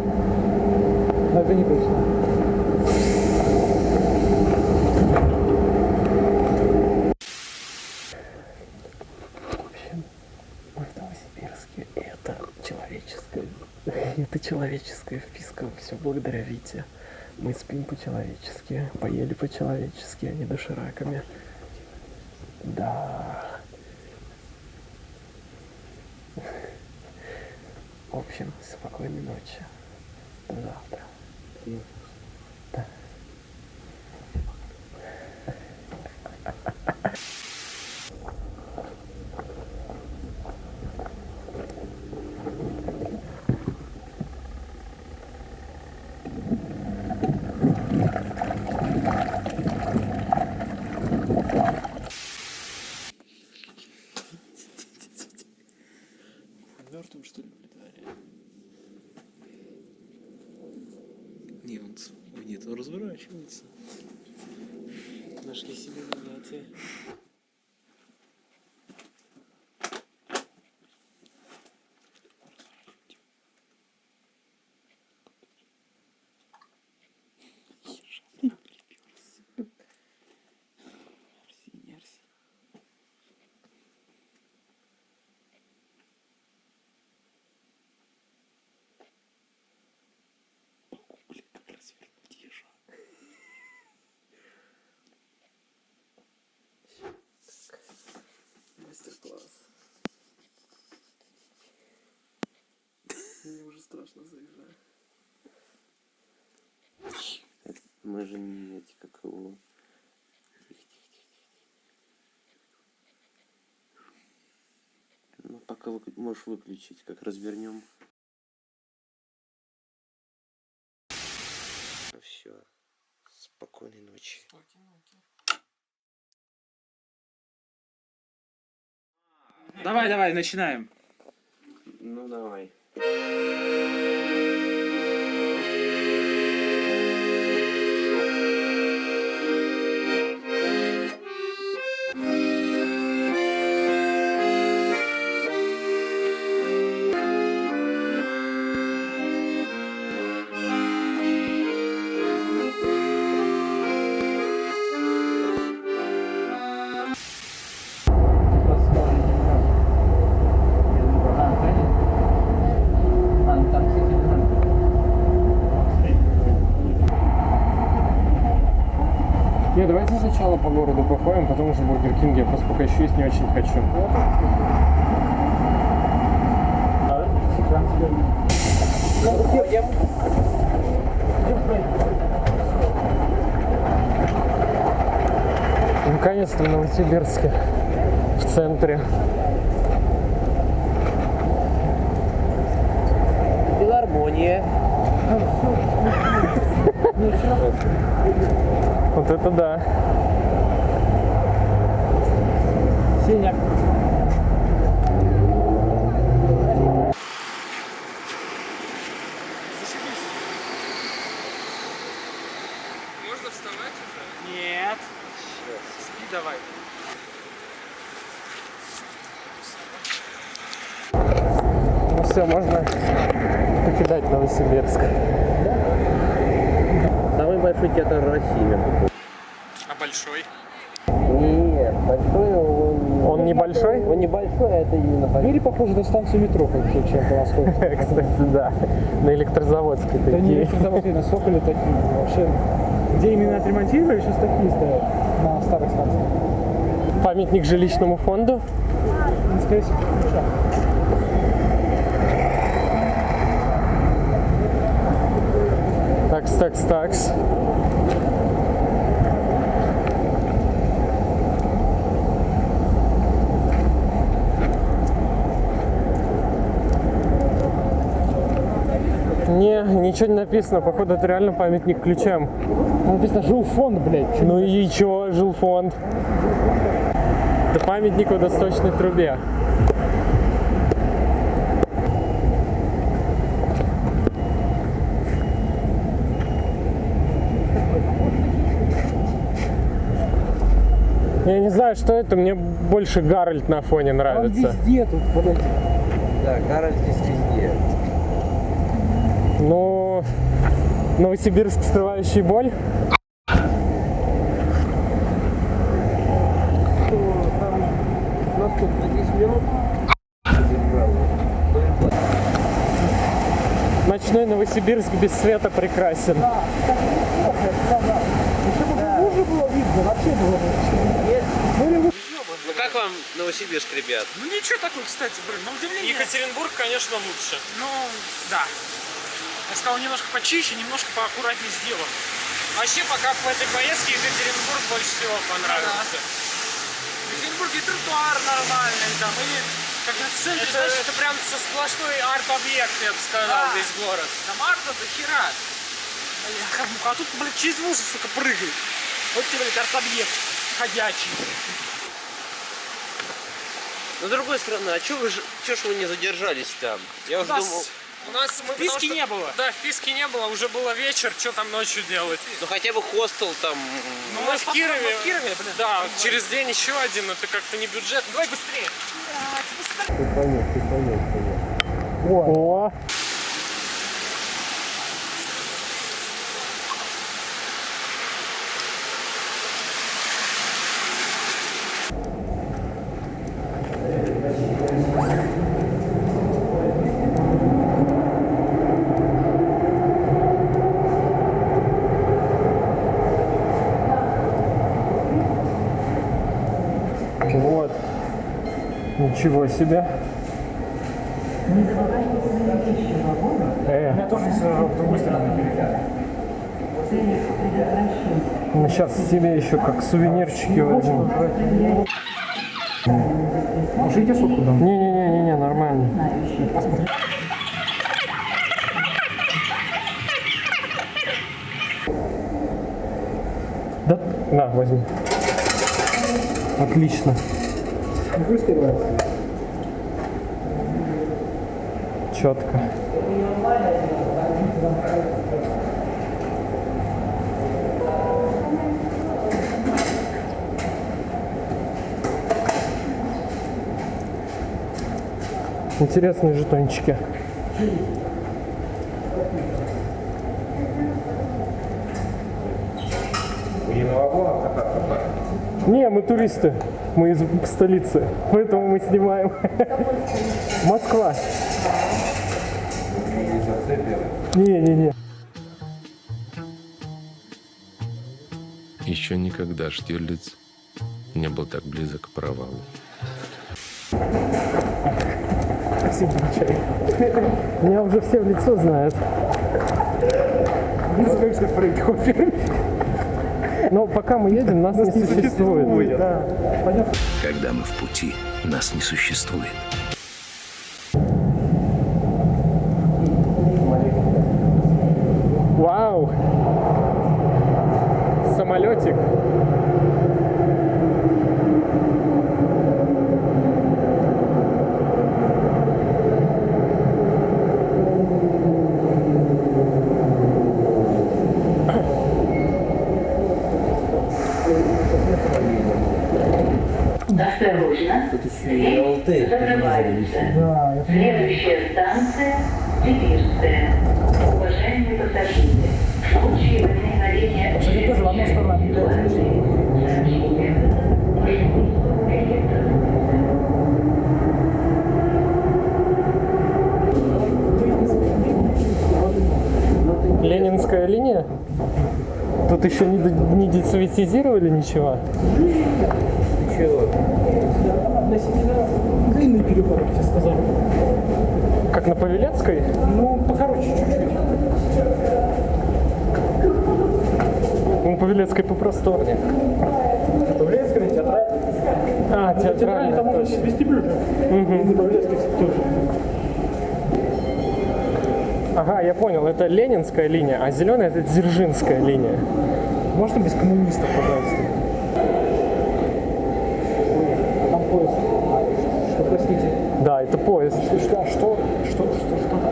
Но это не точно. Мы в Новосибирске, и это человеческая вписка, все благодаря Вите. Мы спим по-человечески, поели по-человечески, а не дошираками. Да. В общем, спокойной ночи. До завтра. Да. Мертвым, что ли, притворяет? Нет, он разворачивается. Нашли себе занятие. Мы же не эти, как его... Ну, пока можешь выключить, как развернем. Ну все. Спокойной ночи. Давай, начинаем. Ну давай. Не, давайте сначала по городу походим, потом уже в Бургер Кинге. Я просто пока еще есть не очень хочу. Наконец-то в Новосибирске, в центре. Филармония. Вот это да. Синяк. Можно вставать уже? Нет. Спи давай. Ну все, можно покидать Новосибирск. Самый большой театр России. А большой? Нет, большой Он небольшой? Он небольшой, а это именно большой. Или похоже на станцию метро, чем по Московской. Кстати, да. На Электрозаводской Да не такие. электрозаводские, на Соколе такие. Вообще, где именно отремонтировали, сейчас такие стоят на старых станциях. Памятник жилищному фонду. Скорее всего, Такс. Не, ничего не написано. Походу, это реально памятник ключам. написано жилфонд, блядь. Ну и чё, жилфонд? Это памятник водосточной трубе. Я не знаю, что это, мне больше Гарольд на фоне нравится. Он везде тут, блядь. Да, Гарольд здесь везде. Ну, Новосибирск, скрывающий боль. У нас тут на 10 минут. Ночной Новосибирск без света прекрасен. Еще бы хуже было видно, вообще было бы. Ну как вам Новосибирск, ребят? Ну ничего такой, кстати, блин, на удивление. Екатеринбург, конечно, лучше. Ну, да. Я сказал, немножко почище, немножко поаккуратнее сделан. Вообще, пока по этой поездке Екатеринбург больше всего понравился. В Екатеринбурге тротуар нормальный, там, и как бы в центре, это прям сплошной арт-объект, я бы сказал, весь город. Там арта до хера. А тут, блядь, через мусор, сука, прыгает. Вот тебе, блядь, арт-объект ходячий. Но с другой стороны, а чё ж вы не задержались там? Я уже думал... У нас в списке не было. Да, в списке не было, уже было вечер, что там ночью делать? Ну хотя бы хостел там... Ну мы в Кирове, блин. Да, через день еще один, это как-то не бюджет. Давай быстрее. Ты понял. О! Вот. Ничего себе. У меня тоже с другой стороны. Мы сейчас себе еще как сувенирчики возьмем. Можете сотку дам? Не-не-не, нормально. Да, на, возьми. Отлично. Четко. Интересные жетончики. Не, мы туристы. Мы из столицы. Поэтому мы снимаем. Москва. Не. Еще никогда Штирлиц не был так близок к провалу. Спасибо, чай. Меня уже все в лицо знают. Но пока мы едем, нас не существует. Да. Когда мы в пути, нас не существует. Вау! Самолетик. Осторожно, дверь закрывается. Следующая станция – Сибирская. Уважаемые пассажиры, в случае возникновения... Тоже в одну сторону. Ленинская линия? Тут еще не децветизировали ничего? Чего? Длинный переход, я тебе сказал. Как на Павелецкой? Ну, покороче чуть-чуть. На Павелецкой попросторнее. Павелецкая, театральная. А, театральная, там точно. Вестибюль. На Павелецкой тоже. Ага, я понял, это Ленинская линия, а зеленая это Дзержинская линия. Можно без коммунистов, пожалуйста? Там поезд. Что, простите? Да, это поезд. Что-то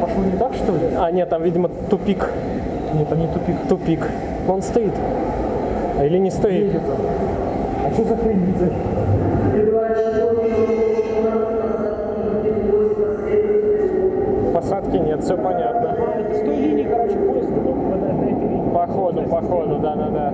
пошло не так, что ли? А, нет, там, видимо, тупик. Нет, там не тупик. Тупик. Он стоит. Или не стоит? Едет. А что за хрень видит? Посадки нет, все понятно. С той линии, короче, поезд, который попадает на эту линию. Походу, да.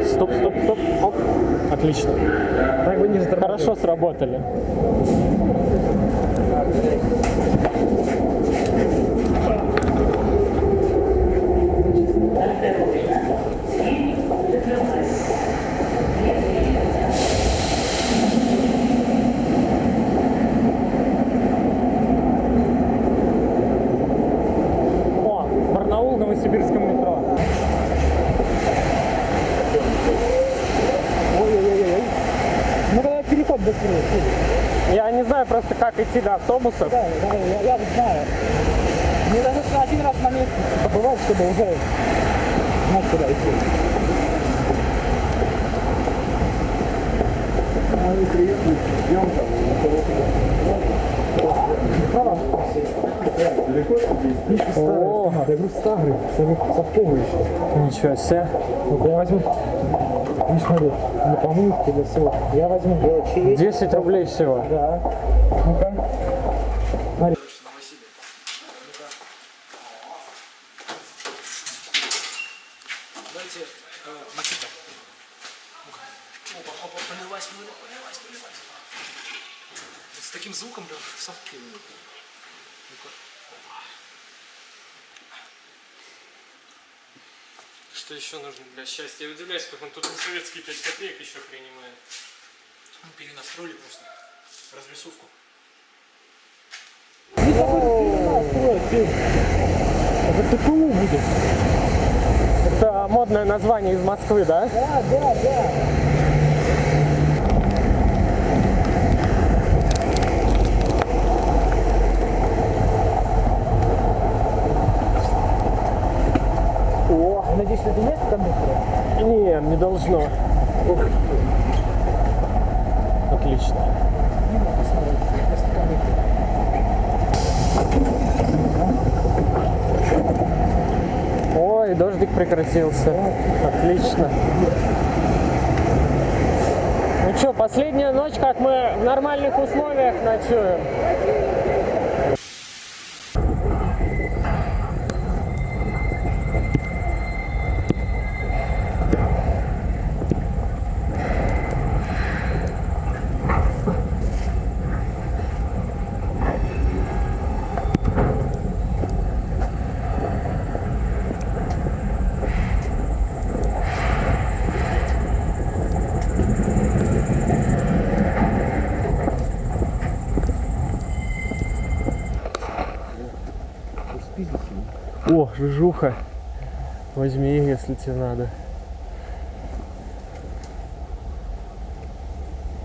Стоп. Оп. Отлично. Так вы не Хорошо сработали. О, Барнаул в Новосибирском метро. Ой-ой-ой. Ну, когда переход быстрее. Я не знаю просто, как идти до автобусов. Да, я знаю. Мне даже один раз на месте побывать, чтобы уже знать, куда идти. Приятно. Съемка. О, я говорю, старый, совковый еще. Ничего себе. Ну-ка, я возьму. Не смотри, на помылке для всего. Я возьму 10 рублей всего. Да. Ну-ка. Смотри. Давайте, Макита. Опа, полилась. С таким звуком, прям, совки. Что еще нужно для счастья? Я удивляюсь, как он тут на советские 5 копеек еще принимает. Мы перенастроили просто развесовку. Это ТПУ будет. Это модное название из Москвы, да? Да. О, надеюсь, это есть кондуктора? Нет, не должно. Ух. Отлично. Ой, дождик прекратился. Отлично. Ну что, последняя ночь, как мы в нормальных условиях ночуем. О, жужуха. Возьми, если тебе надо.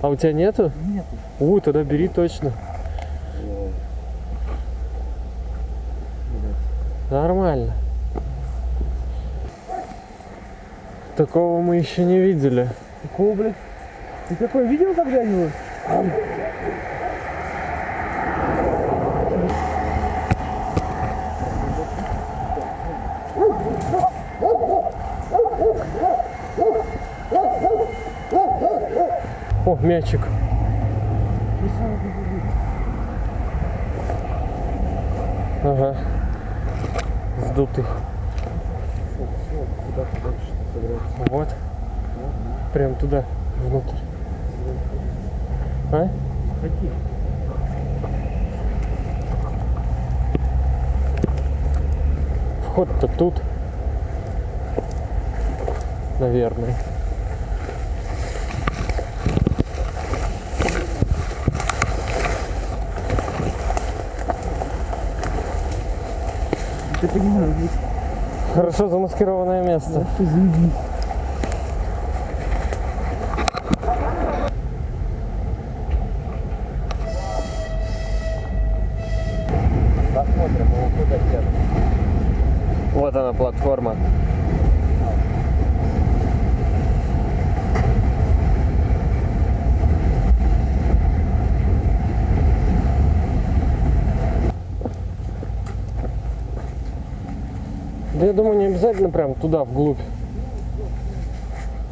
А у тебя нету? Нету. Тогда бери точно. Нормально. Такого мы еще не видели. Такого, блядь? Ты такое видел когда-нибудь? О, мячик. Ага. Сдутый. Вот. Прям туда, внутрь. А? Ходи. Вход-то тут. Наверное. Я понимаю, здесь хорошо замаскированное место. Посмотрим, его куда держит. Вот она, платформа. Да я думаю, не обязательно прям туда, вглубь.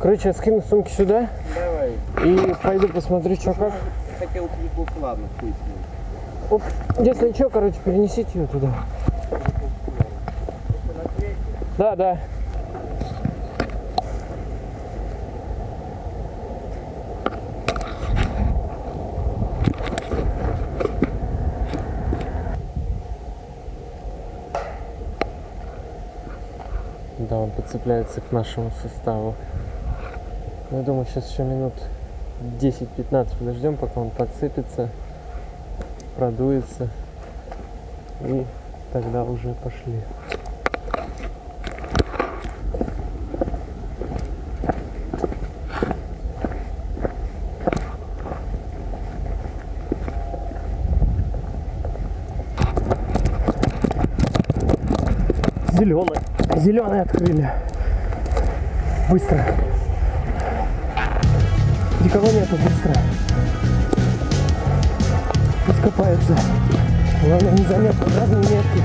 Короче, я скину сумки сюда. Давай. И пойду посмотрю, что как. Хотел клику, ладно, хуй с ним. Оп. Если что, короче, перенесите ее туда. Да, да. Да, он подцепляется к нашему составу. Ну, я думаю, сейчас еще минут 10-15 подождем, пока он подцепится, продуется. И тогда уже пошли. Зеленый. Зеленый открыли. Быстро. Никого нету, быстро. Пусть копается. Главное, незаметно, разные метки.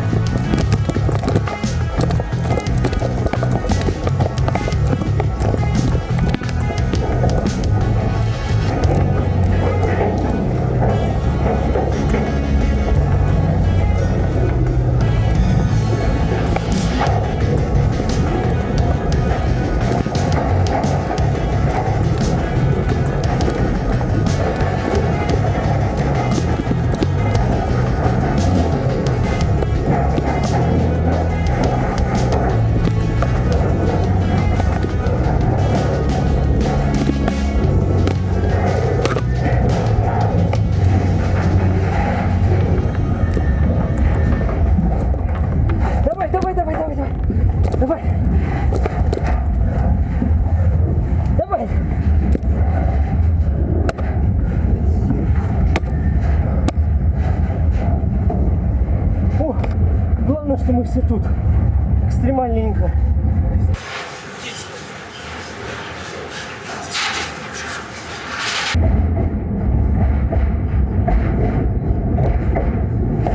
видно, что мы все тут. Экстремальненько.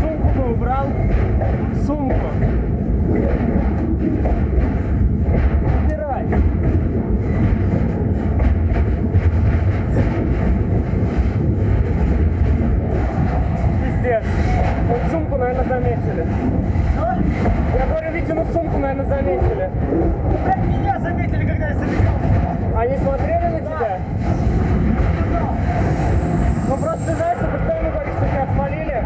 Сумку бы убрал. Сумку. Убирай. Пиздец. Вот сумку, наверное, заметили. Я говорю, Витину сумку, наверное, заметили. Блядь, меня заметили, когда я забегал. Они смотрели на тебя? Ну просто ты знаешь, ты постоянно говоришь, что тебя спалили,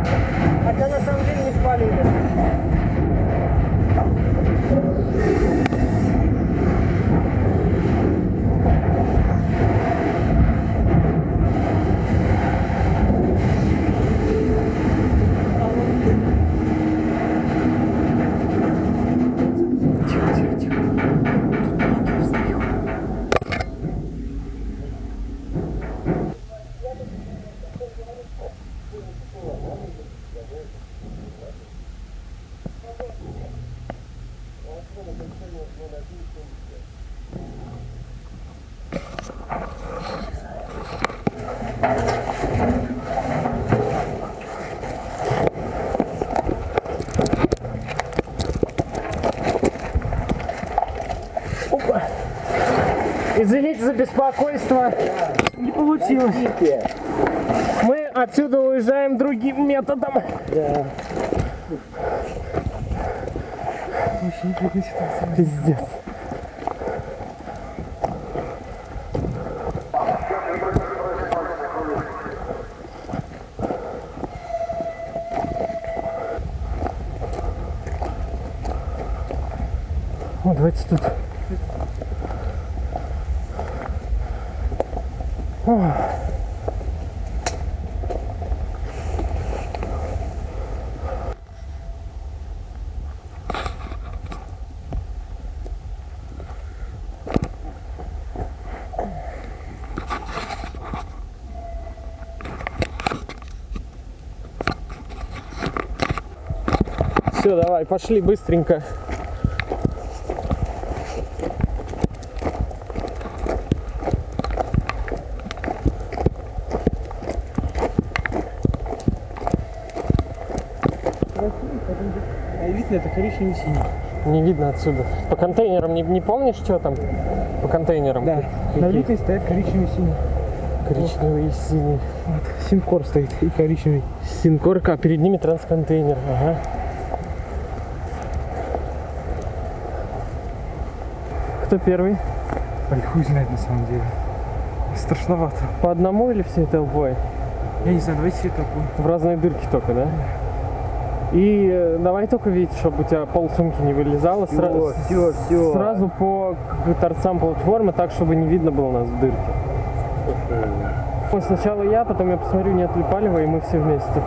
а тебя на самом деле не спалили. Опа. Извините за беспокойство. Не получилось. Мы отсюда уезжаем другим методом. Да. Очень трудная ситуация. Пиздец. О, давайте тут. О. Все, давай, пошли быстренько. А видно, это коричневый синий. Не видно отсюда. По контейнерам не помнишь, что там? По контейнерам? Да. На Вите стоят коричневый синий. Коричневый и синий. Вот. Синкор стоит и коричневый. Синкорка, а перед ними трансконтейнер. Ага. Кто первый? Ой, хуй знает на самом деле. Страшновато. По одному или всей толпой? Я не знаю, давайте всей толпой. В разные дырки только, да? И давай только видеть, чтобы у тебя полсумки не вылезало. Все. Сразу по торцам платформы, так, чтобы не видно было нас в дырке. Сначала я, потом я посмотрю, нет ли палева, и мы все вместе.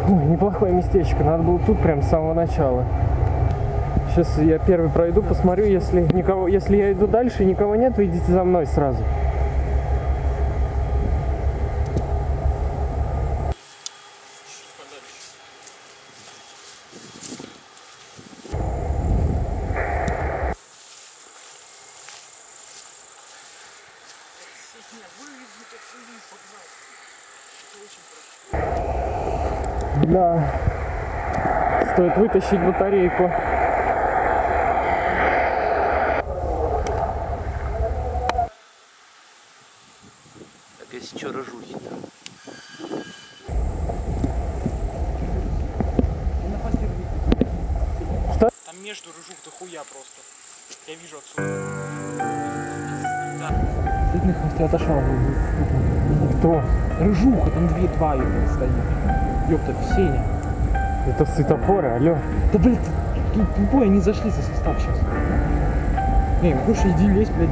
Ой, неплохое местечко, надо было тут прям с самого начала. Сейчас я первый пройду, посмотрю, если я иду дальше и никого нет, вы идите за мной сразу. Да, стоит вытащить батарейку. Так, если что, рожухи там. Что? Там между рыжух до хуя просто. Я вижу отсюда. Да. Ты на хвосте отошел. Кто? Рыжуха, там два стоит. Ёпта, Сеня. Это светофоры, алло. Да блин, тут тупой, они зашли за состав сейчас. Не, Гоша, иди лезь, блядь.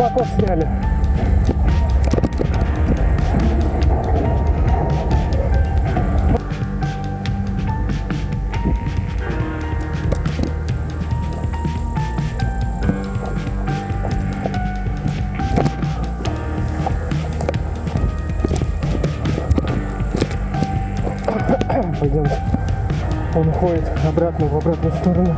Флакон сняли. Пойдем. Он уходит обратно, в обратную сторону.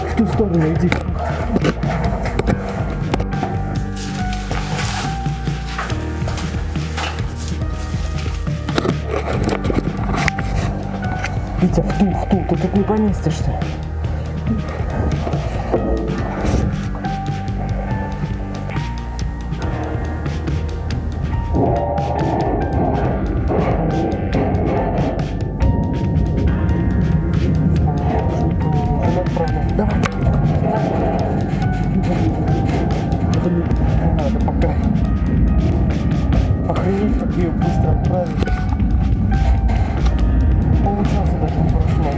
В ту сторону иди. Витя, в ту, ты тут не поместишься. Давай. Не надо пока. Охренеть, как ее быстро отправить. Получался даже не прошло.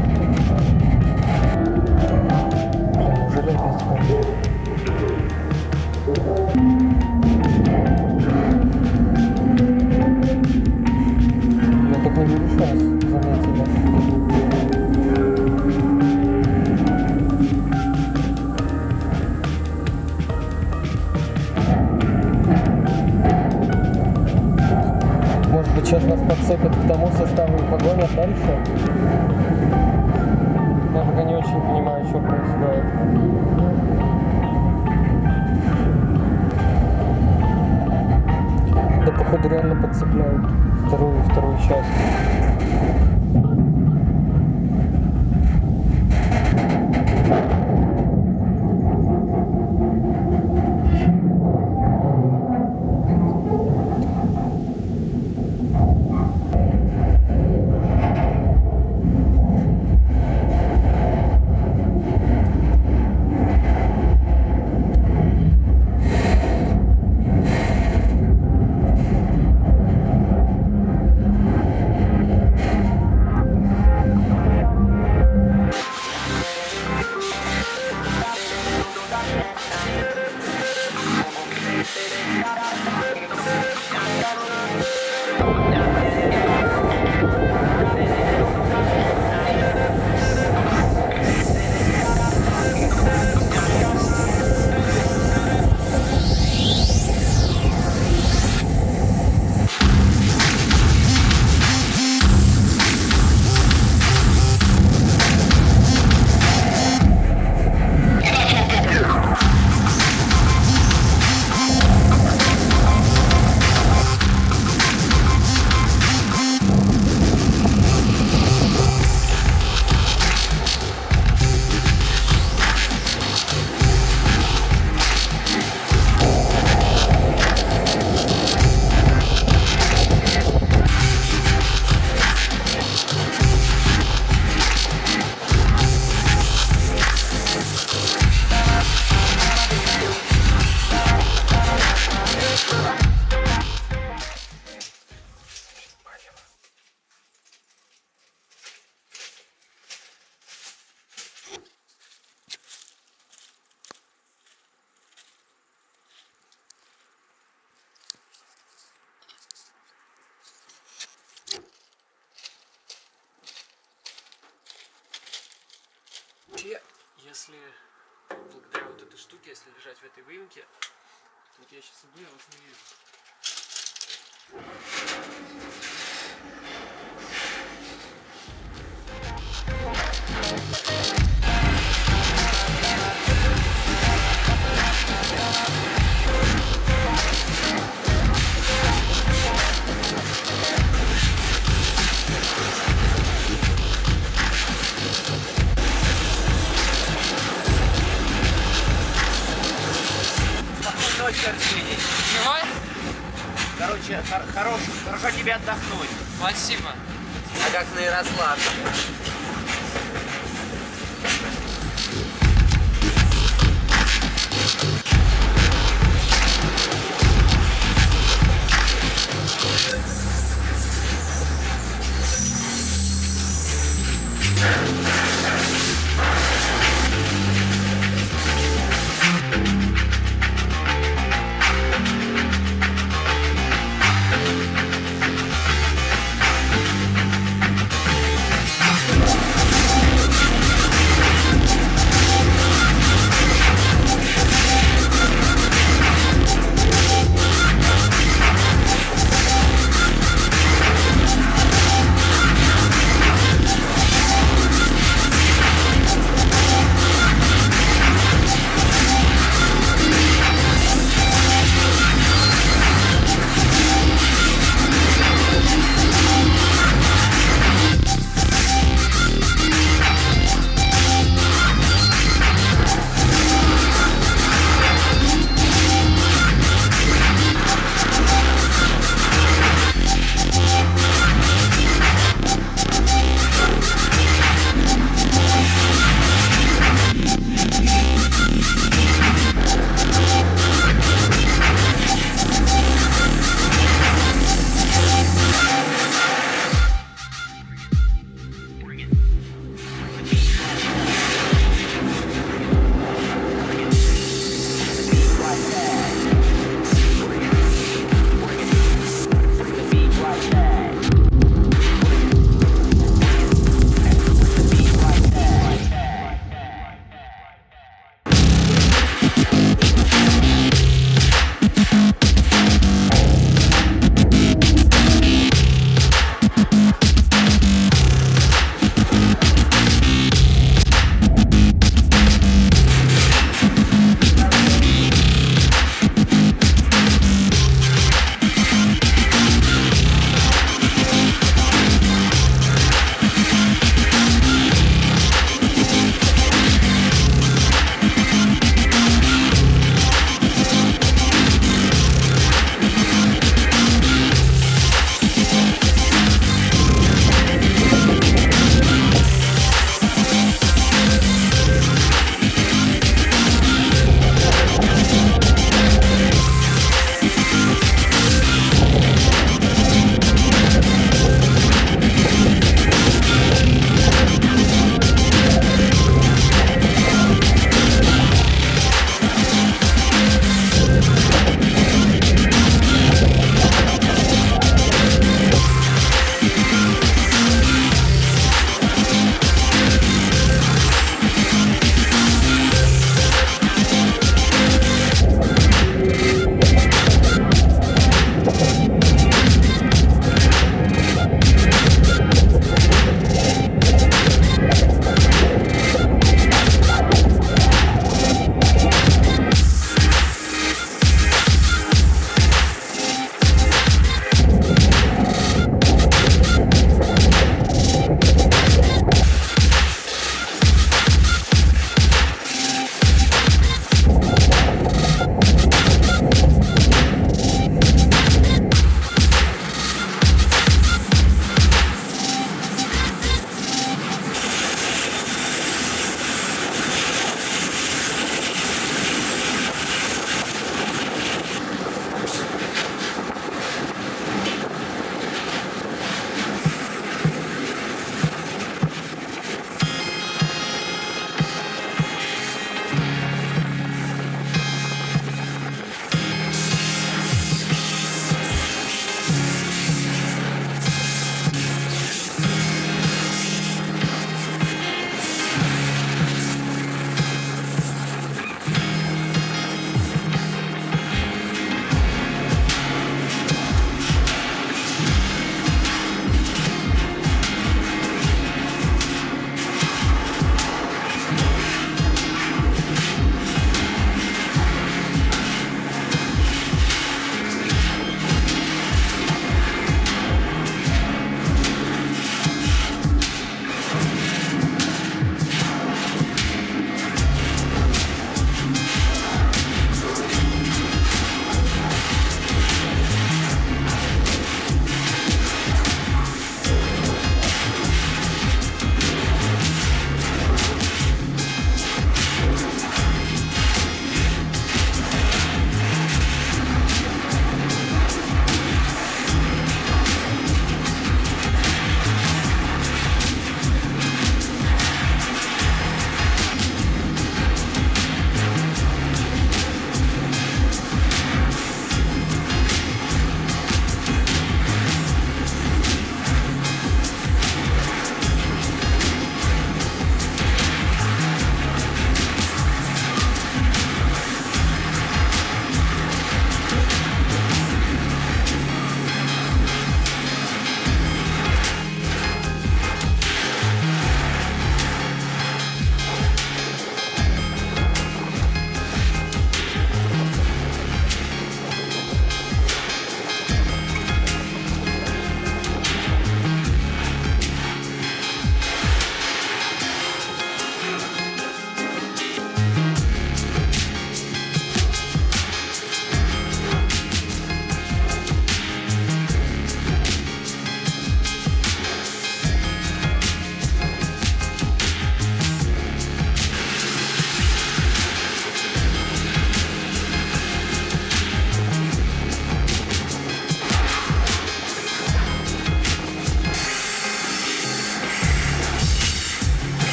Неужели опять спали? Я так не говорю, что нас заметили. Может быть, сейчас нас подцепят к тому составу и погонят дальше? Я пока не очень понимаю, что происходит. Да, походу, реально подцепляют вторую часть. вообще, если благодаря вот этой штуке, если лежать в этой выемке, вот я сейчас иду, я вас не вижу. Спокойной ночи, Арсений. Давай. Короче, хорошо тебе отдохнуть. Спасибо. А как на Ярославе?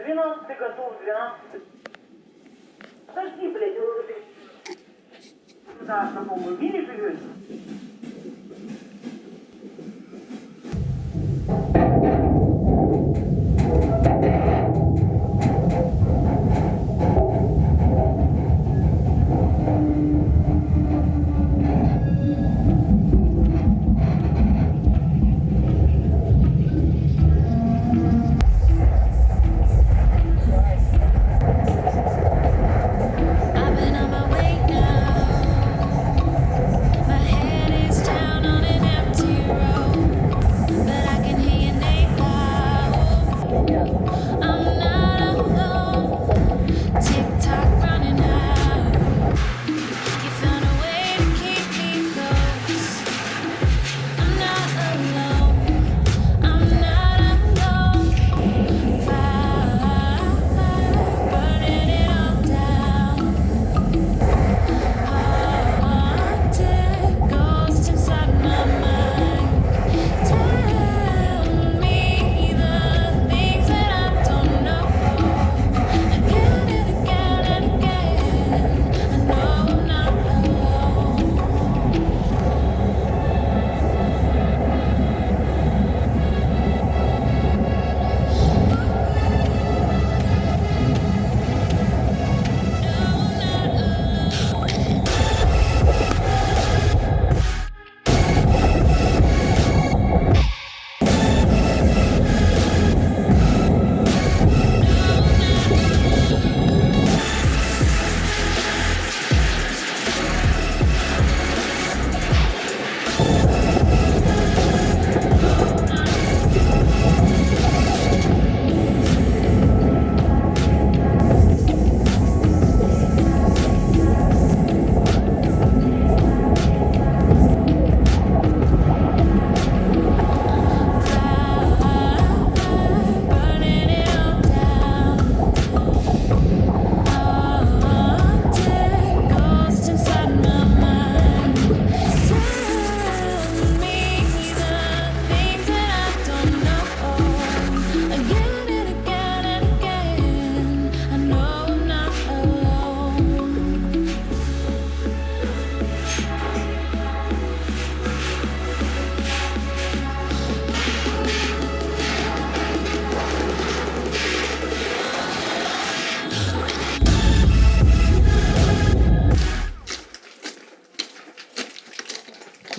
12 готов, 12. Подожди, блядь, да, знакомый, в мире живете?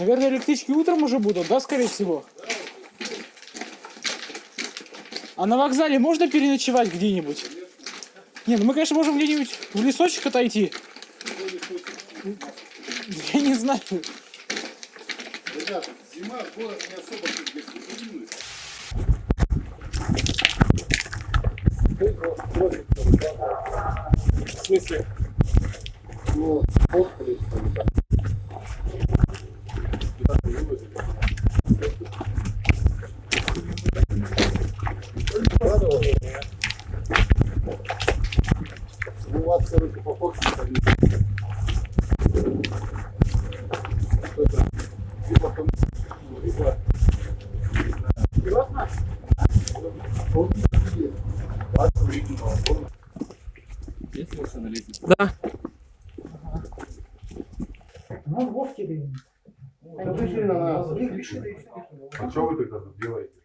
Наверное, электрички утром уже будут, да, скорее всего? А на вокзале можно переночевать где-нибудь? Не, ну мы, конечно, можем где-нибудь в лесочек отойти. Я не знаю. Ребята, зима, город не особо гостеприимный. В смысле? Ну, у вас, короче, по фото Есть машина лестница? Да. Ну, Вовки, блин. Да вышли на нас. А что вы вы тогда тут делаете?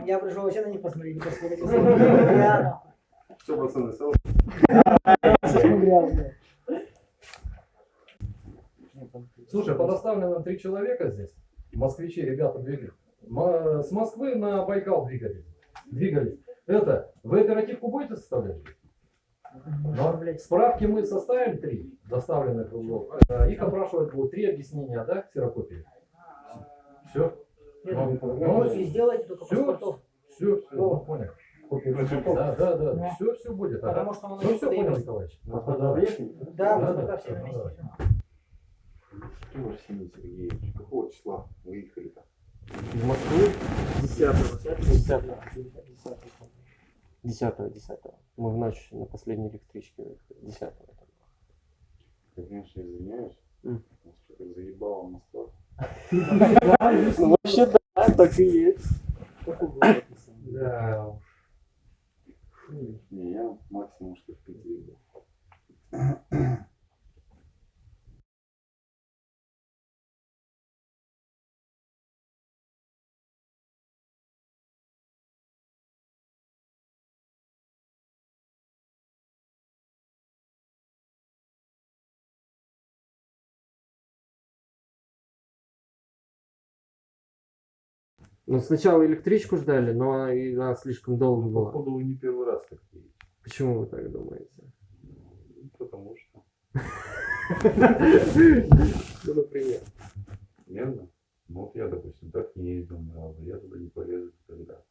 Я пришел вообще на них посмотреть, не посмотреть. Я Что, пацаны, грязные. Слушай, подоставлено 3 человека здесь. Москвичи, ребята, двигались. С Москвы на Байкал двигались. Это, вы оперативку будете составлять? Да? Справки мы составим 3 доставленных рублев. Их опрашивать будут 3 объяснения, да, ксерокопии? Все? Копии сделайте, только паспортов. Все, понял. Да, все будет. Потому что он ну все понял, Николаевич. Да, пока все на месте. Арсений Сергеевич, какого числа выехали-то? Из Москвы 10-го. Мы в ночь на последней электричке выехали. 10-го. Я, конечно, извиняюсь. Что-то заебала Москва. Ну вообще да, так и есть. Да. Не, я максимум что в Питере был. Ну, сначала электричку ждали, но она слишком долго была. Походу, вы не первый раз так едете. Почему вы так думаете? Потому что. Ну, например. Верно? Ну, вот я, допустим, так не ездил ни разу. Я туда не полезу никогда.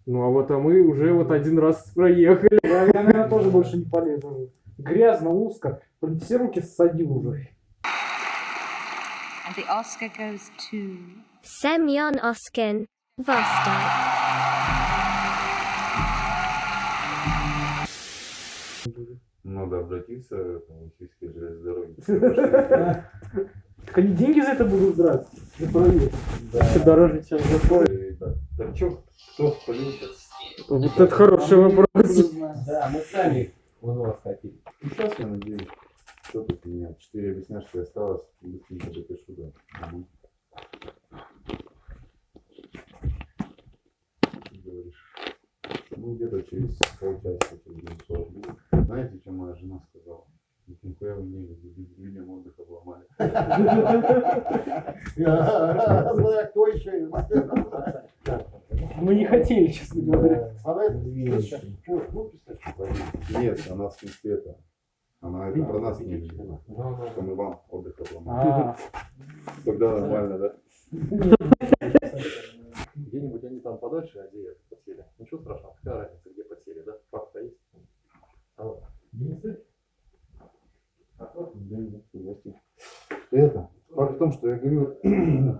Ну, а мы уже вот один раз проехали. Я, наверное, тоже больше не полезу. Грязно, узко. Все руки ссадил уже. And the Oscar goes to Semyon Oskin, Vostok. Надо обратиться в российские железные дороги. Так они деньги за это будут брать? За проезд. Еще дороже, чем за поезд. Да чё, кто спалил сейчас? Вот это хороший вопрос. Да, мы сами у вас хотели. Ну, сейчас я надеюсь, что тут у меня 4 объясняшки осталось, быстренько допишу, да. Говоришь. Ну, где-то через полчаса, через 40 будет. Знаете, что моя жена сказала? Нихуя вы не людям отдых обломали. Кто еще? Мы не хотели, честно говоря. Нет, она в смысле это. Она это про нас не видела. Что мы вам отдых обломали. Тогда нормально, да? Где-нибудь они там подальше, а где подсели. Ничего страшного, какая разница, где подсели, да? Факт-то есть. Это. Факт в том, что я говорю,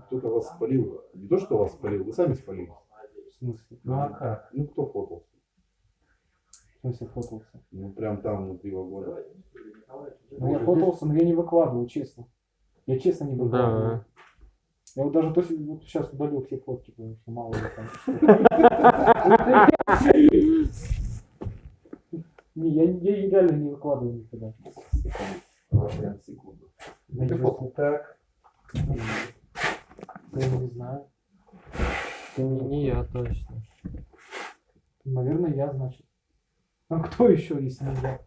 кто-то вас спалил. Не то, что вас спалил, вы сами спалили. В смысле? Ну а как? Ну кто фотался? В смысле фотался? Ну прям там внутри вагона. Ну я фотался, но я не выкладывал, честно. Я честно не выкладывал. Да. Я вот даже вот сейчас удалил все фотки, потому что мало ли там. Не, я реально не выкладываю никогда. Прям секунду. Так. Я не знаю. Не я точно. Наверное, я, значит. А кто еще, если не я?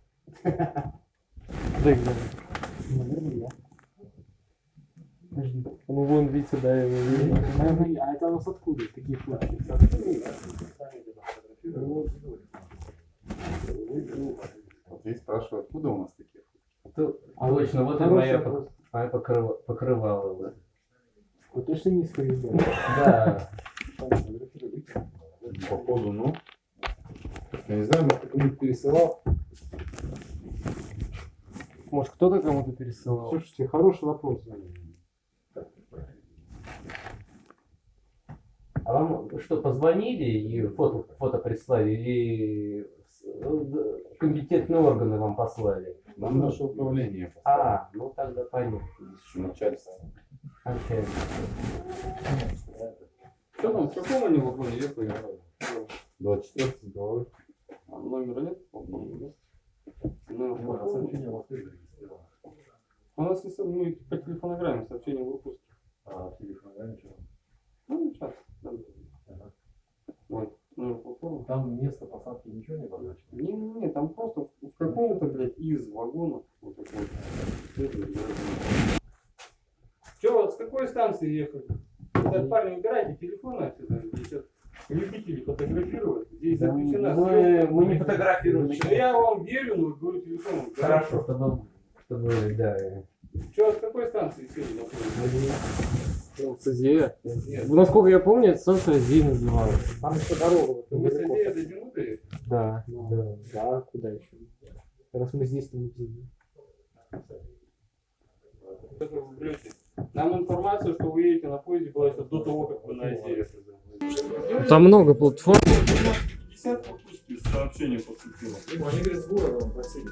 Наверное, я. Подожди. Ну, вон, видите, да, я его видел. Наверное, я. А это у нас откуда? Такие фотки. Вот здесь спрашивают, откуда у нас такие фотки? Точно, вот и моя покрывала. Вот точно не скрывал. Да. Походу, ну. Я не знаю, может, кому-то пересылал. Может, кто-то кому-то пересылал? Слушайте, хороший вопрос. А вам что, позвонили и фото прислали, или компетентные органы вам послали? Нам наше управление послали. А, ну тогда понятно. Начальство. Что там, в каком они вагоне ехали? 24 с головой. А номера нет? Ну, сообщение у вас зарегистрировано. У нас мы по телефонограмме сообщение в выпуске. А в телефонограмме что? Ну, сейчас. Вот. Там место посадки ничего не было? Не, там просто в каком-то, блядь, из вагонов. Вот такой. Че, с какой станции ехали? Так, парни, убирайте телефоны отсюда. Здесь любители фотографировать. Здесь запрещено. Мы не фотографируем. Я вам верю, но говорю телефон. Хорошо, чтобы, да. Че, с какой станции сели? Станция насколько я помню, это станция Зи называлась. Там еще дорога. Вы с Зи до Димуты? Да. Да, куда еще? Раз мы здесь, то не пиздим. Нам информацию, что вы едете на поезде, была еще до того, как вы на Азире. Там много платформ. 50 сообщений поступило. Они говорят, с городом просили.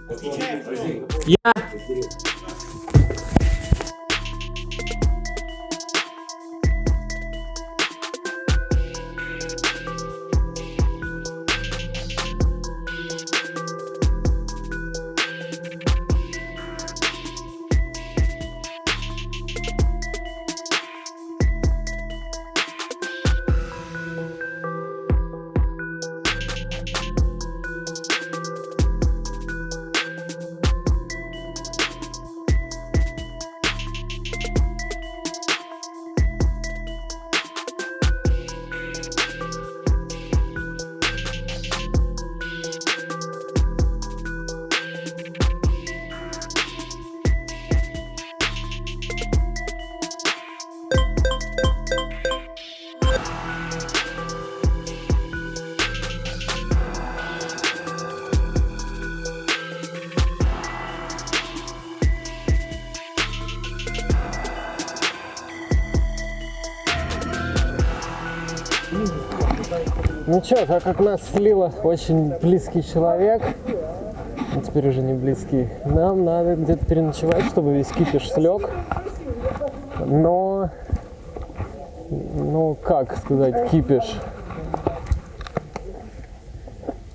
Ну чё, так как нас слило очень близкий человек, ну, теперь уже не близкий, нам надо где-то переночевать, чтобы весь кипиш слег. Но, ну как сказать, кипиш?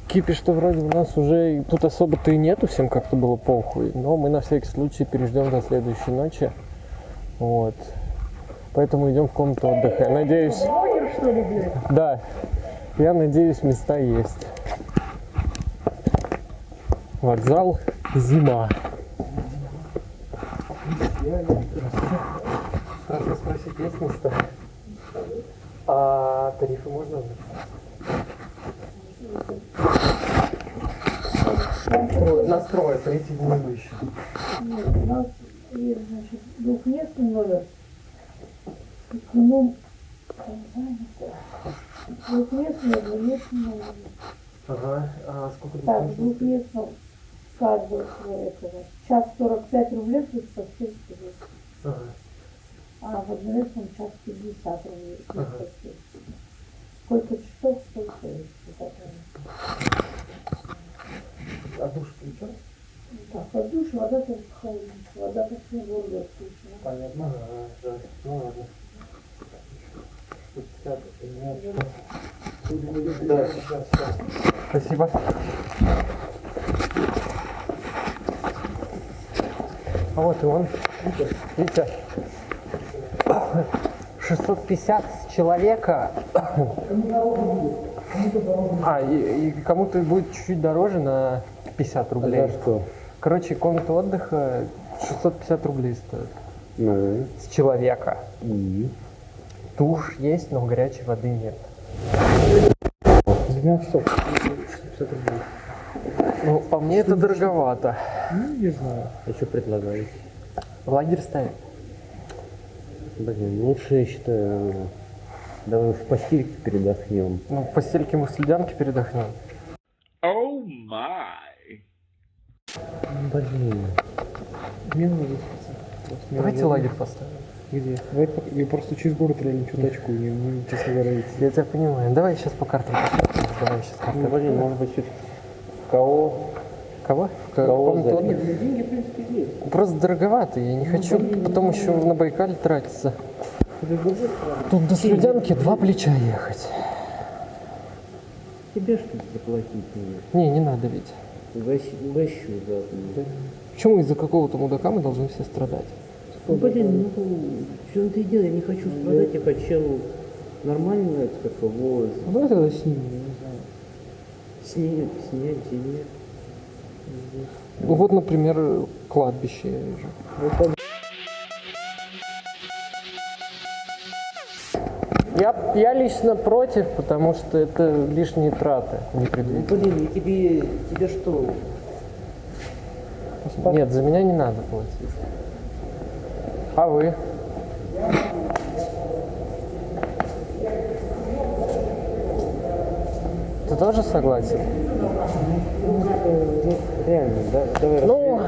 Кипиш-то вроде у нас уже тут особо-то и нету, всем как-то было похуй. Но мы на всякий случай переждем до следующей ночи. Вот. Поэтому идем в комнату отдыха. Я надеюсь... Да. Я надеюсь, места есть. Вокзал, зима. Страшно спросить, есть места? А тарифы можно узнать? Настрой, третий день выше. Нет, у нас есть, значит, двухместный номер. Ну, двухместный, двухместный номер. Ага, а сколько так, в двухместном каждого этого. Час 45 рублей плюс постель. Ага. А в одноместном час 50 рублей плюс Ага. постель. Сколько часов, столько и А душ включен? так, под душ, вода только холодная. Вода как не гордая включена. Понятно. Ага, да. Ну ладно. Да, сейчас. Спасибо. А вот и он. Видите? 650 с человека. А, и кому-то будет чуть-чуть дороже на 50 рублей. За что? Короче, комната отдыха 650 рублей стоит. С человека. Душ есть, но горячей воды нет. 12 часов. 650 рублей. Ну, по мне это дороговато. Ну, не знаю. А что предлагаете? Лагерь ставить. Блин, лучше, я считаю, давай в постельке передохнем. Ну, в постельке мы с ледянки передохнем. Оу май. Блин. Мне надо давайте лагерь поставим. Где? Я просто через город реально чуточку, не честно говоря. Я тебя понимаю. Давай сейчас по картам посмотрим. Давай сейчас картам. Ну, блин, может быть, кого? Кого? Кого за Деньги, в принципе, есть. Просто дороговато. Я не хочу потом еще на Байкале тратиться. Тут до Слюдянки 2 плеча ехать. Тебе что ли заплатить Не надо ведь. Вообще, да. Почему из-за какого-то мудака мы должны все страдать? Ну, блин, в чем-то и дело, я не хочу страдать, я хочу Нормально нравится, как волосы. Ну, давай тогда снимем, я не знаю. Снять, где? Ну, вот, например, кладбище я вижу. Я лично против, потому что это лишние траты непредвиденные. Блин, и тебе что? Нет, за меня не надо платить. А вы? Ты тоже согласен? Реально, да? Давай Ну,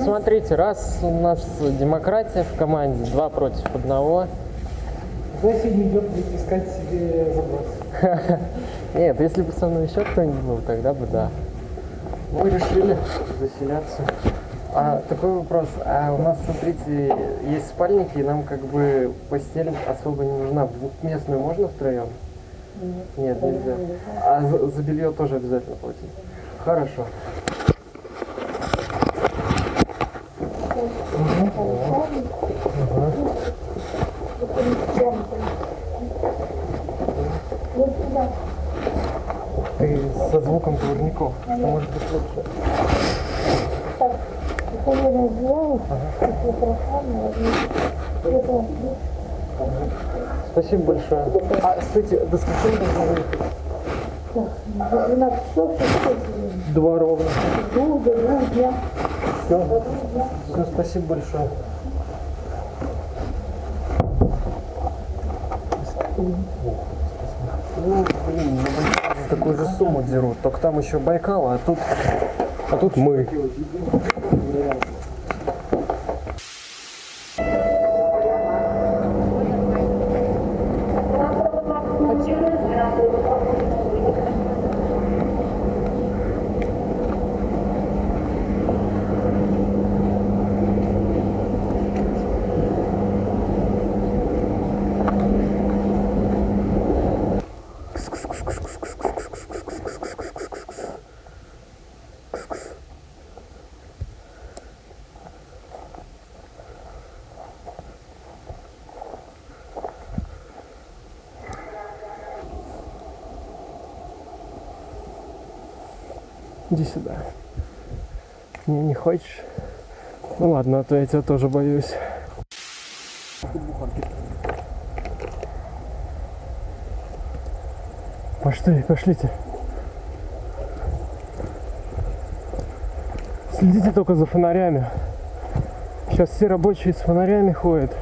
смотрите, раз у нас демократия в команде, 2 против 1. Значит, не идет искать себе заброс. Нет, если бы со мной еще кто-нибудь был, тогда бы да. Мы решили заселяться. А такой вопрос. А у нас, смотрите, есть спальники, и нам как бы постель особо не нужна. Двухместную можно втроем? Нет, нельзя. А за белье тоже обязательно платить. Хорошо. Ты со звуком дворников, что может быть лучше? Спасибо большое. А, кстати, до скольки мы должны выехать? 12 часов, 2 ровно. до 2 дня. Все, спасибо большое. Ну, блин, за такую же сумму дерут. Только там еще Байкал, а тут мы. Иди сюда. Не хочешь? Ну ладно, а то я тебя тоже боюсь. Пошлите. Следите только за фонарями. Сейчас все рабочие с фонарями ходят.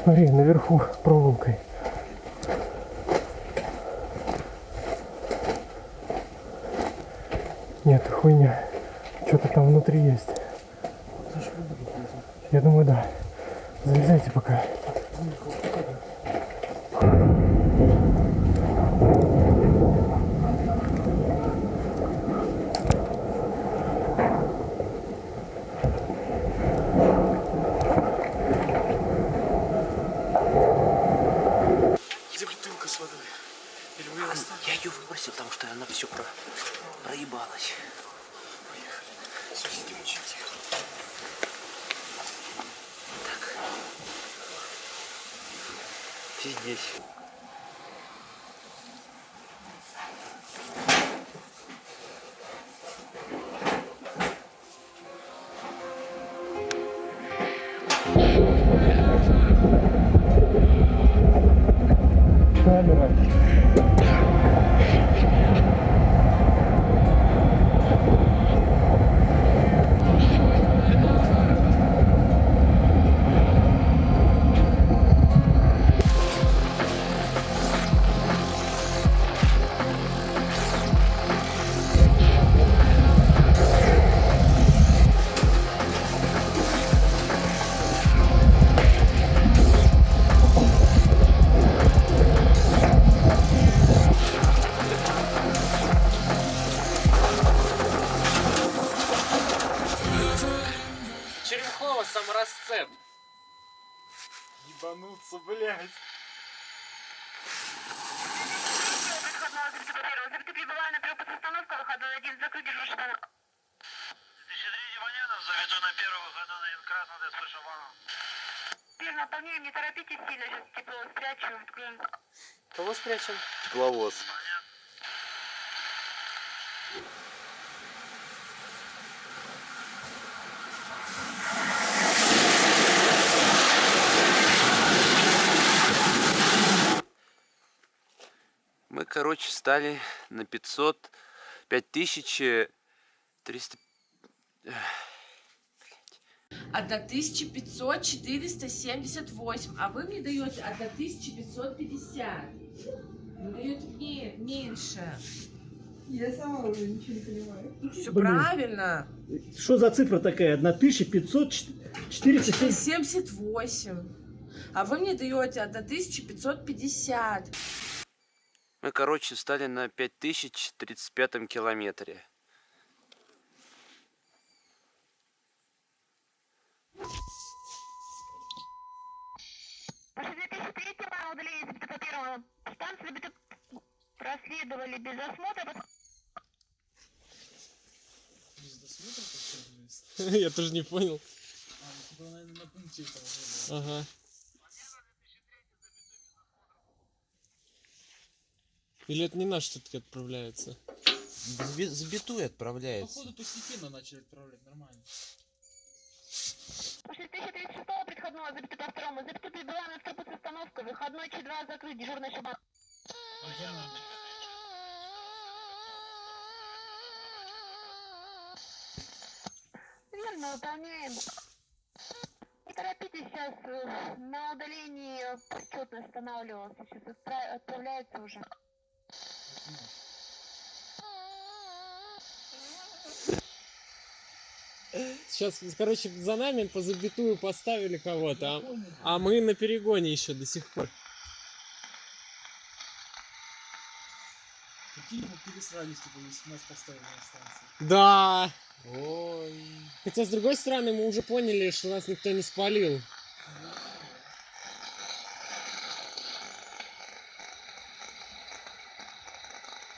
Смотри, наверху проволокой. Нет, хуйня. Что-то там внутри есть. Я думаю, да. Залезайте пока. Где бутылка с водой? Или вы ее оставили? Я ее выбросил, потому что она все проебалась. Поехали. Все, сидим очень тихо. Так. Ты здесь. задумался, блядь. Наполняем, не торопитесь сильно, сейчас тепло спрячу, откроем. Кого спрячем? Тепловоз. Мы, короче, стали на 5300... 1500 478, а вы мне даете 1550. Вы даете мне меньше. Я сама уже ничего не понимаю. Все правильно. Что за цифра такая? 1500 478. А вы мне даете 1550. Мы, короче, стали на 5035 километре. После 2003 удаления по первому станцию проследовали без осмотра. Без досмотра проследовали? Я тоже не понял. Типа, наверное, на пункте этого. Ага. Или это не наш все-таки отправляется? Сбитую отправляется. Походу постепенно начали отправлять, нормально. После 1036 предходного запятый по второму запятый прибыла на автобус остановка, выходной Ч2 закрыть, дежурная шаба. Верно, выполняем. Не торопитесь, сейчас на удалении счетно останавливался, сейчас отправляется уже. Сейчас, короче, за нами по запятую поставили кого-то, а мы на перегоне еще до сих пор. Какие мы пересрались, типа, если нас поставили на станции. Да. Ой. Хотя, с другой стороны, мы уже поняли, что нас никто не спалил.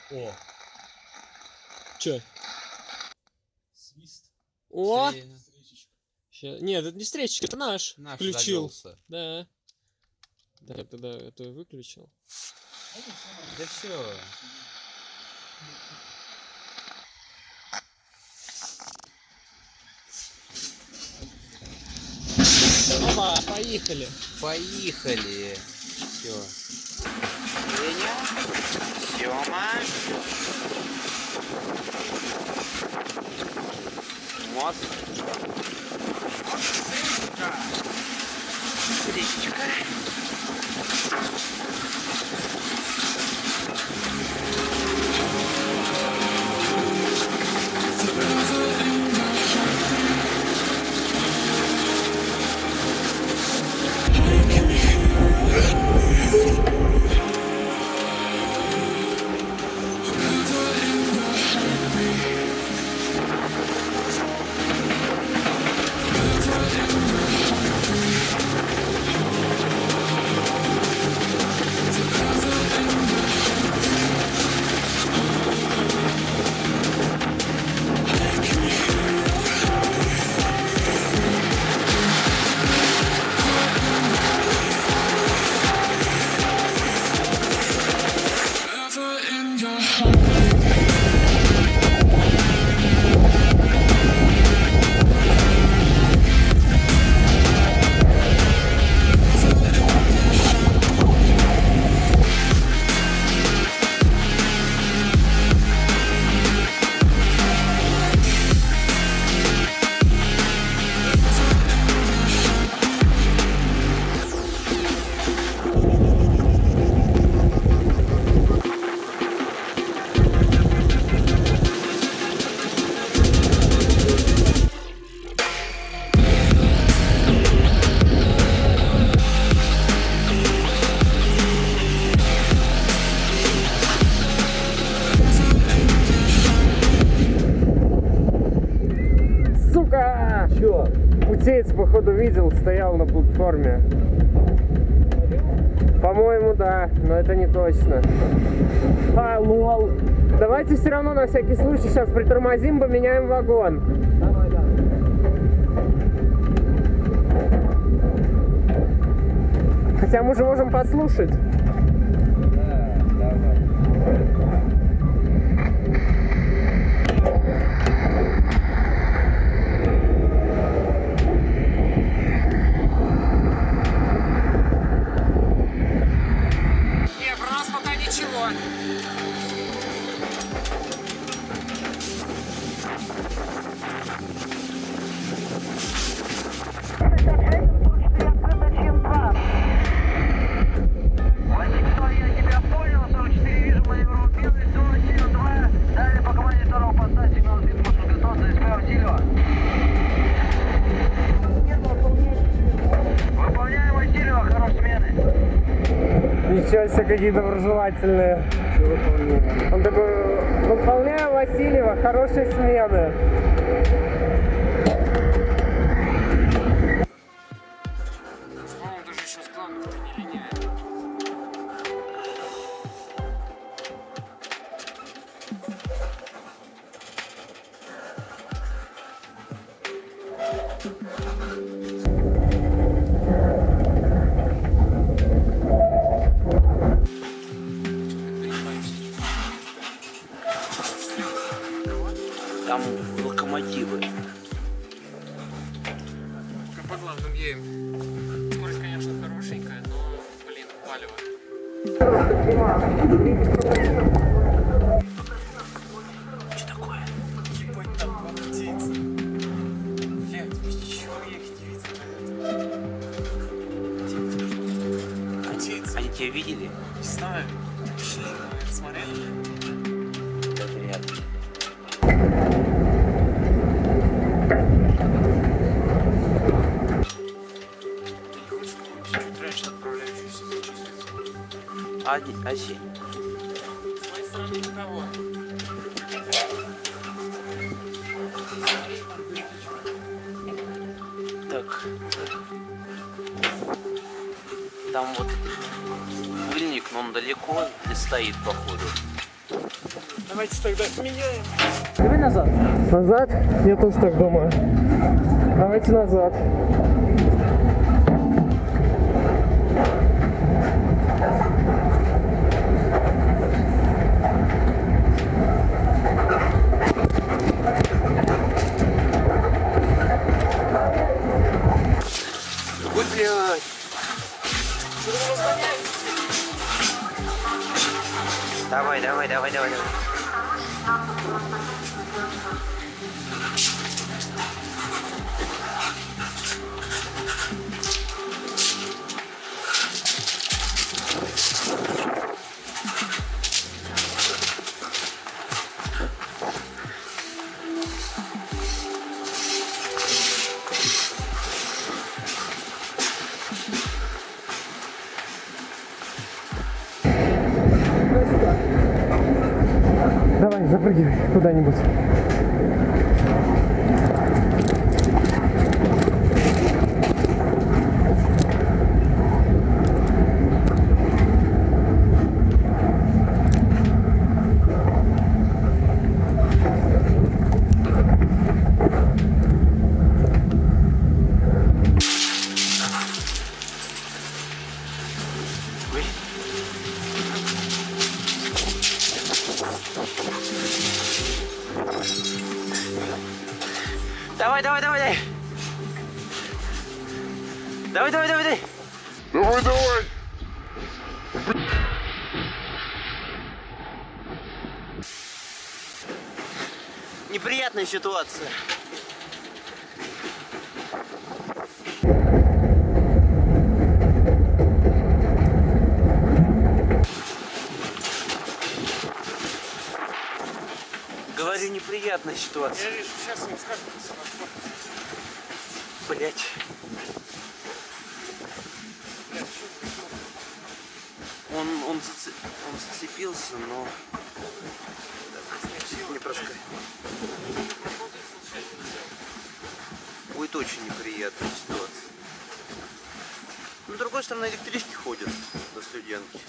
О. Чё? Свист. О! Ща... Нет, это не встречечка, это наш. Включил. Завелся. Да. Да, я тогда это выключил. Да все. Опа, поехали. Поехали. Все. Леня, Сёма. Мост. Речечка. Сука! Чё? Путеец, походу, видел, стоял на платформе. По-моему, да, но это не точно. А, лол. Давайте все равно на всякий случай сейчас притормозим, поменяем вагон. Давай, да. Хотя мы же можем подслушать. Да, давай. Не, про нас пока ничего. Ничего себе, какие доброжелательные. Он такой, выполняю Васильева, хорошей смены. По-моему, даже еще с главных-то не линяет. Там локомотивы. По главным едем. Скорость, конечно, хорошенькая, но, блин, палево. Что такое? Ебать, там птица. Блядь, вы чего ехать не видите? Они тебя видели? Не знаю. Шли, смотрели. Это рядом. Чуть раньше отправляющийся зачислиться. Осень. С моей стороны никого. Так. Там вот пыльник, но он далеко не стоит, походу. Давайте тогда меняем. Давай назад. Назад? Я тоже так думаю. Давайте назад. Ой, блядь. Давай. Давай, запрыгивай куда-нибудь. Давай. Давай. Неприятная ситуация. Говорю, неприятная ситуация. Я вижу, сейчас он скатится. Блять. Он зацепился, но не проскочил. Будет очень неприятная ситуация. с другой стороны, электрички ходят до Студенки.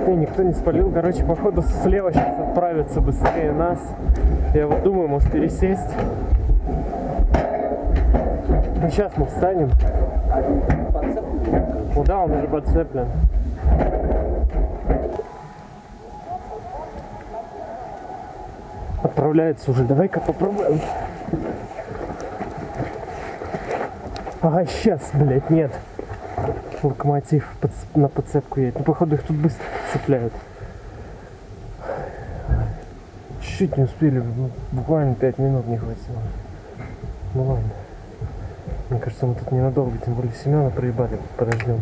Никто не спалил. Короче, походу слева сейчас отправится быстрее нас. Я вот думаю, может пересесть. Ну сейчас мы встанем. Ну да, он уже подцеплен. Отправляется уже. Давай-ка попробуем. Ага, сейчас, блядь, нет. Локомотив на подцепку едет. Ну, походу, их тут быстро цепляют. Чуть-чуть не успели, ну, буквально 5 минут не хватило. Ну ладно. Мне кажется, мы тут ненадолго, тем более Семена проебали, подождем.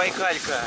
Байкалька.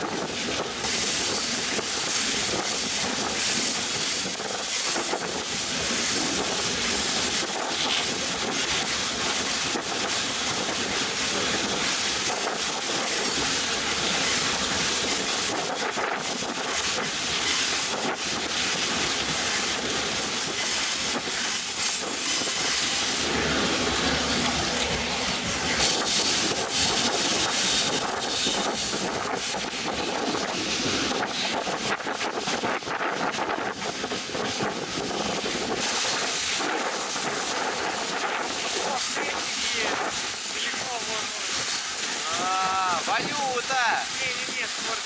Валюта! Не, спорт.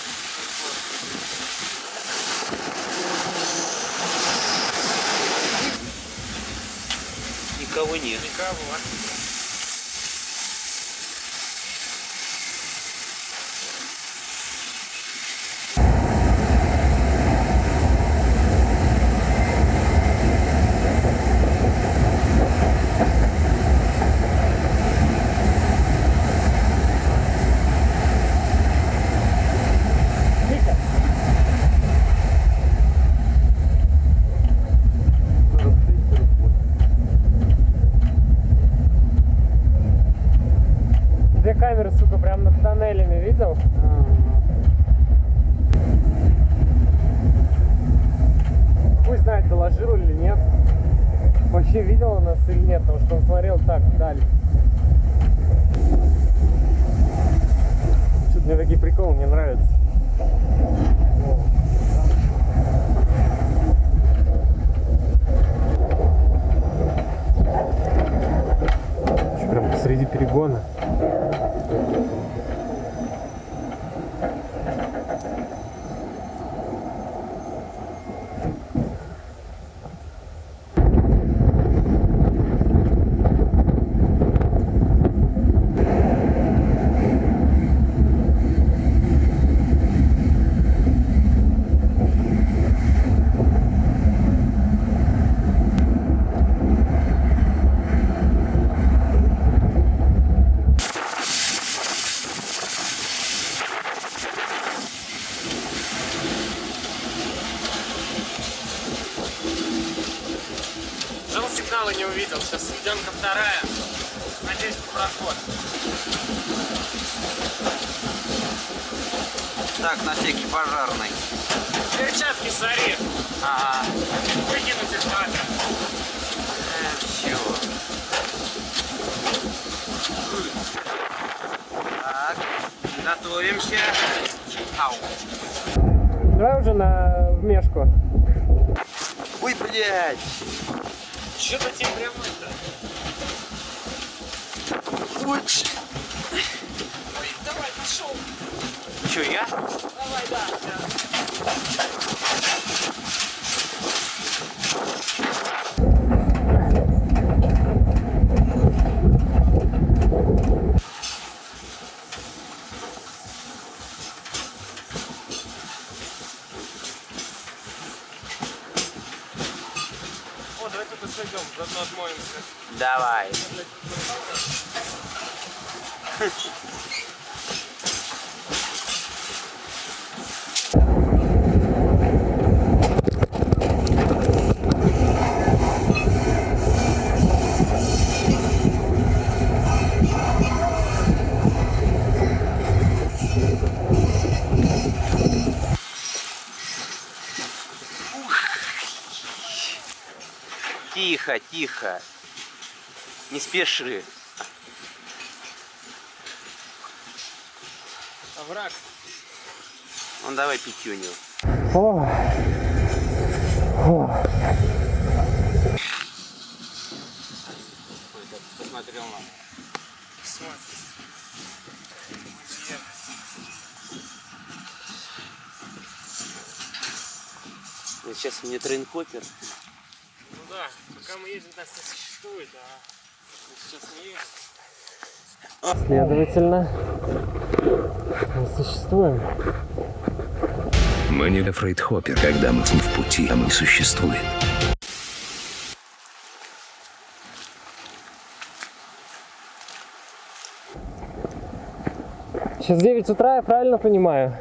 Никого нет. Никого. Две камеры, сука, прям над тоннелями, видел? Пусть знает, доложил или нет. Вообще видел он нас или нет, потому что он смотрел так вдаль. Что-то мне такие приколы не нравятся. Что, прям посреди перегона. Жал сигнала не увидел. Сейчас сведенка вторая. Надеюсь, проход. Так, на всякий пожарный. Перчатки сори. Ага. Выкинуть их надо. Все. Так, готовимся. Ау. Давай уже в мешку. Ой, блядь. Что-то тебе прямо это... Ой. Ой, давай, пошел. Че, я? Давай, да. О, давай тут сойдем, заодно отмоемся. Давай. Тихо, тихо. Не спеши. Овраг. Ну давай пятюню. О. О. Посмотрел на. Смотри. Сейчас мне трейнхоппер. Ну да, пока мы едем, нас не существует, а мы сейчас не едем. Следовательно, мы существуем. Мы не фрейдхоппер, когда мы в пути, а мы существуем. Сейчас 9 утра, я правильно понимаю?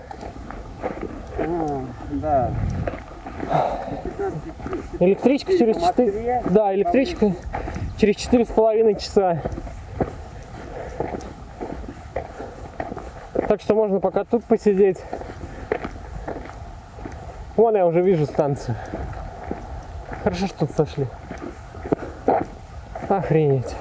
Да. Электричка через 4... Да, электричка через 4,5 часа. Так что можно пока тут посидеть. Вон я уже вижу станцию. Хорошо, что тут сошли. Охренеть.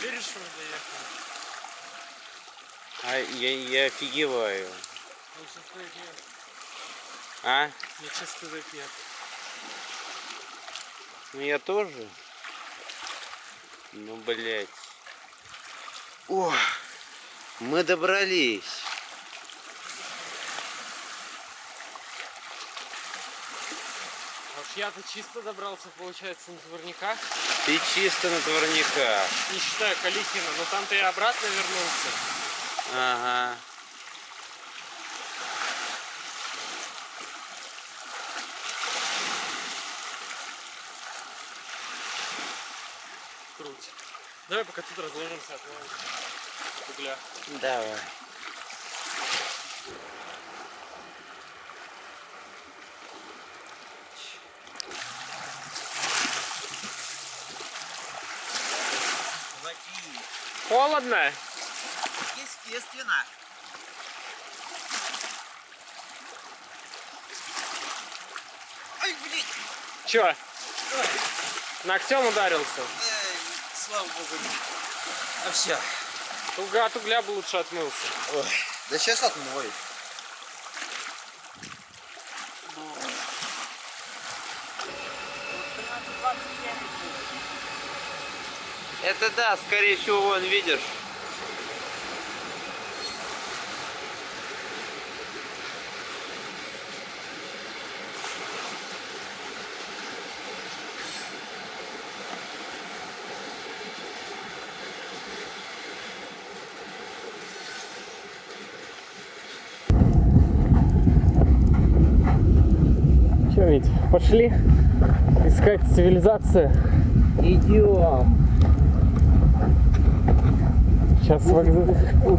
Веришь, что мы доехали? Я офигеваю. Ну, сейчас сказать нет. А? Мне сейчас сказать нет. Ну я тоже. Ну, блядь. О, мы добрались. Вот я-то чисто добрался, получается, на Творняках. Ты чисто на Творняках. Не считаю Калихина, но там-то я обратно вернулся. Ага. Круть. Давай пока тут разложимся, отложим угля. Давай. Холодно? Естественно. Ай, блин. Чё? Ногтем ударился? Слава богу. А все. От угля бы лучше отмылся. Ой, да сейчас отмою. Это да, скорее всего, вон, видишь. Че, ведь пошли искать цивилизацию? Идем. Сейчас вокзал...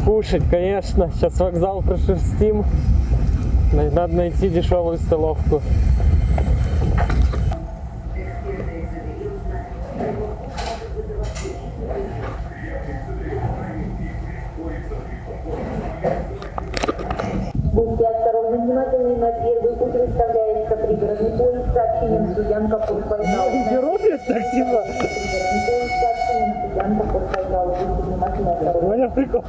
Кушать, конечно. Сейчас вокзал прошерстим. Надо найти дешевую столовку. Будьте осторожны, внимательны, на первый путь выставляется пригородный поезд с сообщением Студянка Портвокзал. Роблят так типа? Пригородный поезд с сообщением Студянка Портвокзал. Будьте внимательны, осторожны. Понял прикол?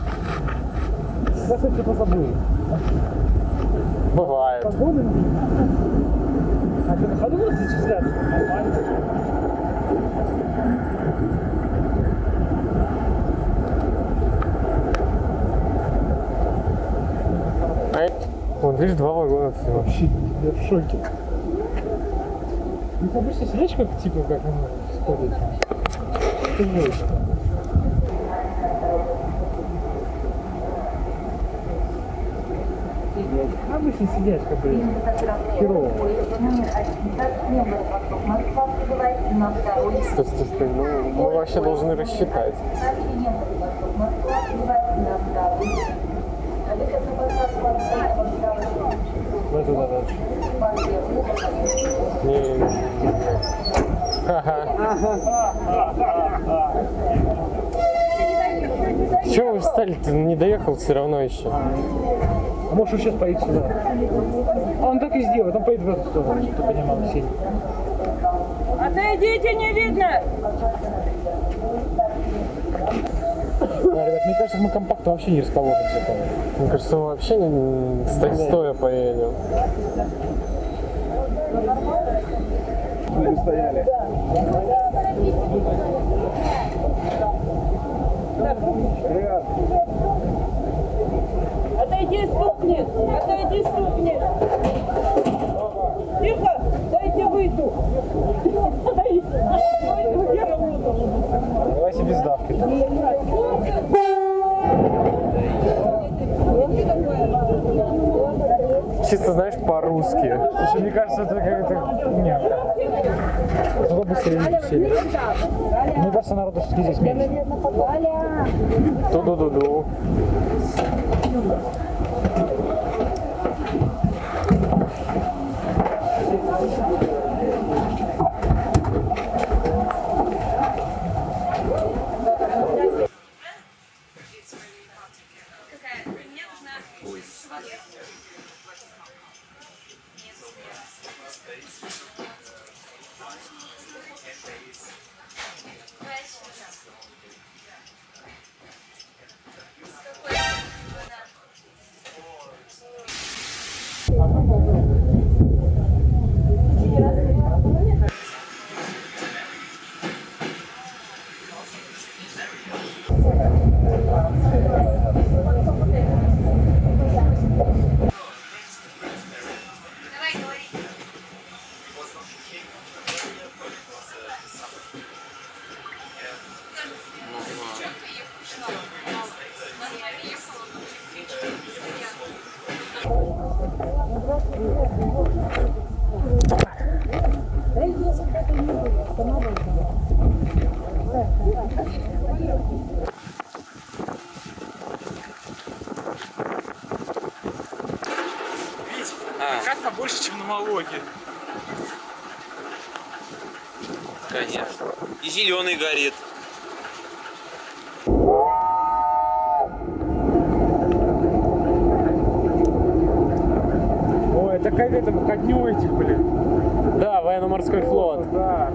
Я что типа забыл. Бывает. Погода? А ты на ходу будешь зачисляться? Нормально. Вот видишь, 2 вагона всего. Вообще, я в шоке. Ну ты обычно сидишь как типа как оно сходит. Ты жесть. Обычно сидишь как бы херово. Стой, ну мы вообще должны рассчитать. Ну туда дальше. Не. Чего вы встали-то? Не доехал все равно еще. А может он сейчас поедет сюда? А он так и сделает, он поедет в эту сторону, чтобы ты понимал сильно. Отойдите, не видно! Ребят, мне кажется, мы компактно вообще не расположимся там. Мне кажется, мы вообще не стоя поедем. Мы не стояли. Отойди, стукнет! Отойди, стукнет! Тихо! Дайте выйду! Давайте без давки. Чисто, знаешь, по-русски. Слушай, мне кажется, это как-то... Нет. Туда быстрее не сели. Мне кажется, народу все-таки здесь меньше. Ту-ду-ду-ду. Прокат побольше, чем на Малоге. Конечно. И зеленый горит. Ой, это как это ко дню этих, блин. Да, военно-морской флот. Да.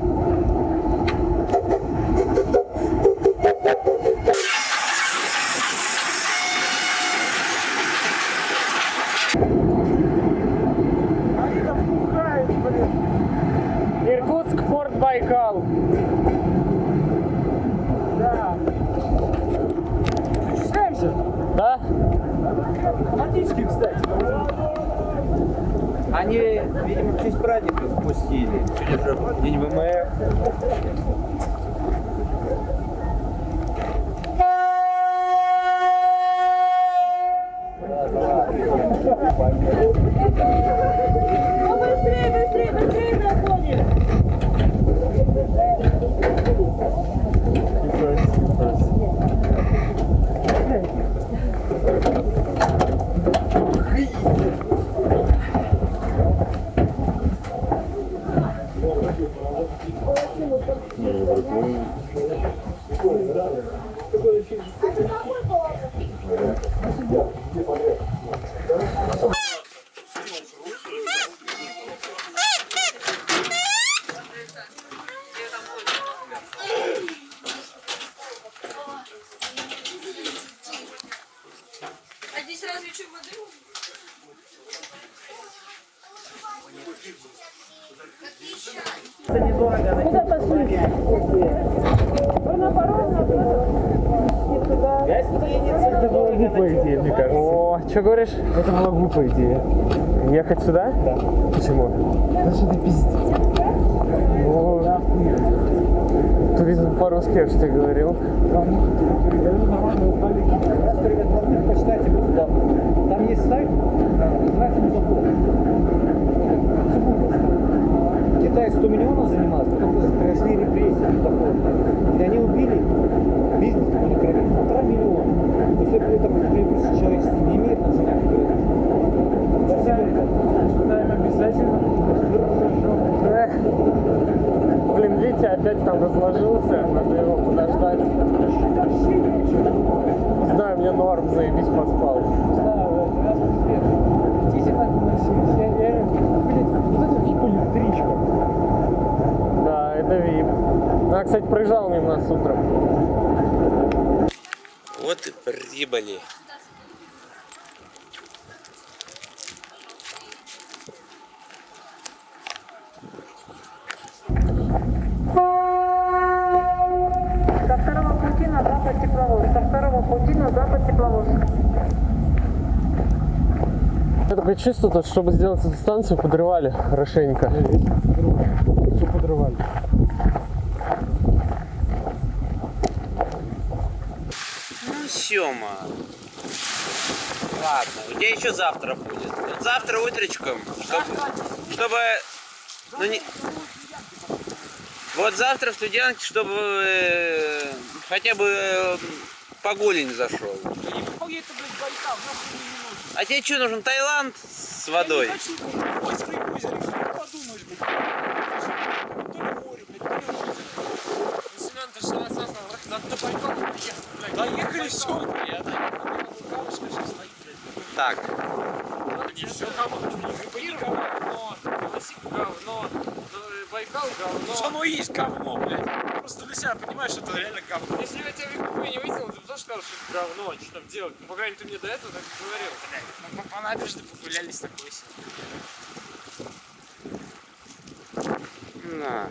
Они там пухают, блин. Иркутск, порт Байкал. Да. Причисляемся? Да? Автоматически, кстати. Они, видимо, в честь праздника спустили. Сегодня же день ВМФ. Ну быстрее, быстрее, быстрее проходим! А здесь разве что воды? Куда пошли? Вы на паром, Это была глупая идея, мне кажется. О, что говоришь? Это была глупая идея. Ехать сюда? Да. Почему? Да что ты пиздец. Ну, туризм по-русски, я же тебе говорил. Почитайте, там есть сайт, называется Мегафон. Китай 100 миллионов занимался, потом произошли репрессии Мегафона. И они убили бизнес на крови 1,5 миллиона. Если это человечество не имеет национального. Читаем обязательно. Блин, Витя опять там разложился, надо его подождать. Не знаю, мне норм, заебись, поспал. Да, это VIP. Она, кстати, проезжал мимо нас утром. Вот и прибыли. Со второго пути на запад тепловоз. Со второго пути на запад тепловоз. Я такое чувство, что, чтобы сделать эту станцию, подрывали хорошенько. Все подрывали. Ну, Сёма. Ладно, у тебя еще завтра будет. Вот завтра утречком, чтобы ну, не... Вот завтра в Студянке, чтобы хотя бы по голени зашел. А тебе что, нужен Таиланд с водой? Доехали, все. Так. Все говно. Говно. Байкал говно. Ну, оно и есть говно, блядь. Просто для себя понимаешь, что это реально говно. Если я тебя в не вытянул, ты тоже скажешь, что это говно, что там делать. Ну, по крайней мере, ты мне до этого так говорил. Блядь, мы по набережной погулялись такой себе. На.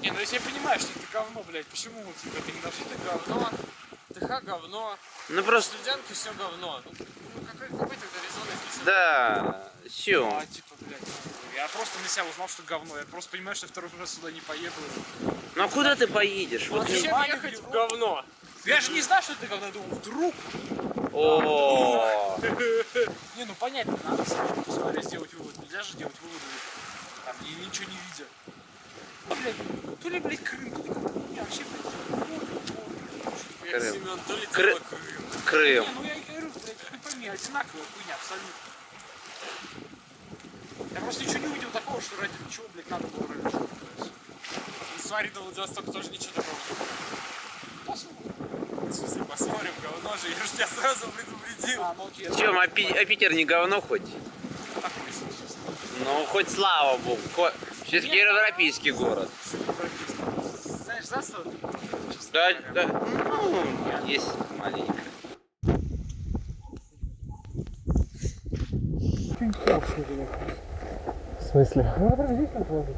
Не, ну если я понимаю, что это говно, блядь, почему типа ты не должен это говно? ТХ говно. Ну просто. Студентки все говно. Ну какой тогда резон здесь? Да, все. А, типа, блядь, я просто на себя узнал, что говно. Я просто понимаю, что я второй раз сюда не поеду. Ну а куда ты поедешь? Вот зачем ехать в говно? Я же не знаю, что это говно, я думал, вдруг. О. Не, ну понятно, надо посмотреть, сделать вывод. Нельзя же делать выводы, там, ничего не видя. То ли, блядь, Крым, то ли как-то, не, вообще, блядь, Семен, то ли Крым. Крым. Не, ну я и говорю, блядь, пойми, одинаковая хуйня, абсолютно. Я просто ничего не увидел такого, что ради чего, блядь, надо было раньше. Смотри, до Владивостока тоже ничего такого не было. Посмотрим. В смысле, посмотрим, говно же, я же тебя сразу предупредил. Чем, а Питер не говно хоть? Ну, хоть слава богу. Все-таки европейский город. Знаешь, засада? Да, да. Ну, есть маленько. В смысле? Ну, например, здесь надо положить.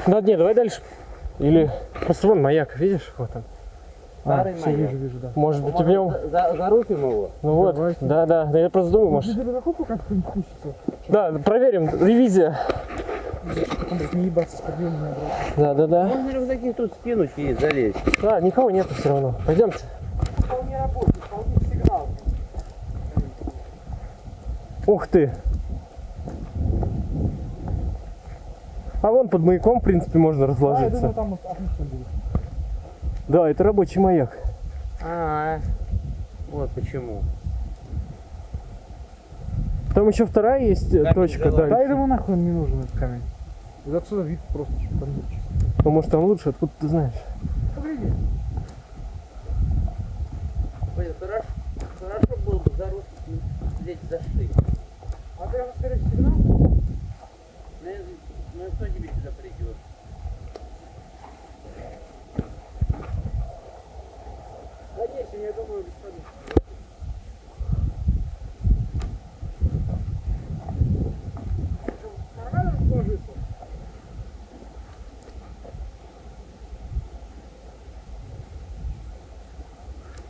Да нет, давай дальше. Или просто вон маяк, видишь? Вот он. Старый маяк. Вижу, да. Может быть, в нем. Зарубим его? Ну вот, да. Я просто думаю, может. Да, проверим. Ревизия. Не ебаться с подъемами обратно. Да. Можно рюкзаки тут скинуть и залезть. Да, никого нету все равно. Пойдемте. Вполне работает, вполне сигнал. Ух ты. А вон под маяком, в принципе, можно разложиться. Да, я думаю, там вот отлично будет. Да, это рабочий маяк. Вот почему. Там еще вторая есть точка дальше. Да, я думаю, нахуй он не нужен этот камень. Из отсюда вид просто что-то. Ну, может, там лучше, откуда ты знаешь? Погляди. Хорошо было бы зарубить здесь зашли. А ты расскажешь сигнал? Ну, кто тебе сюда придет? Конечно, я думаю, господин. Нормально расположиться?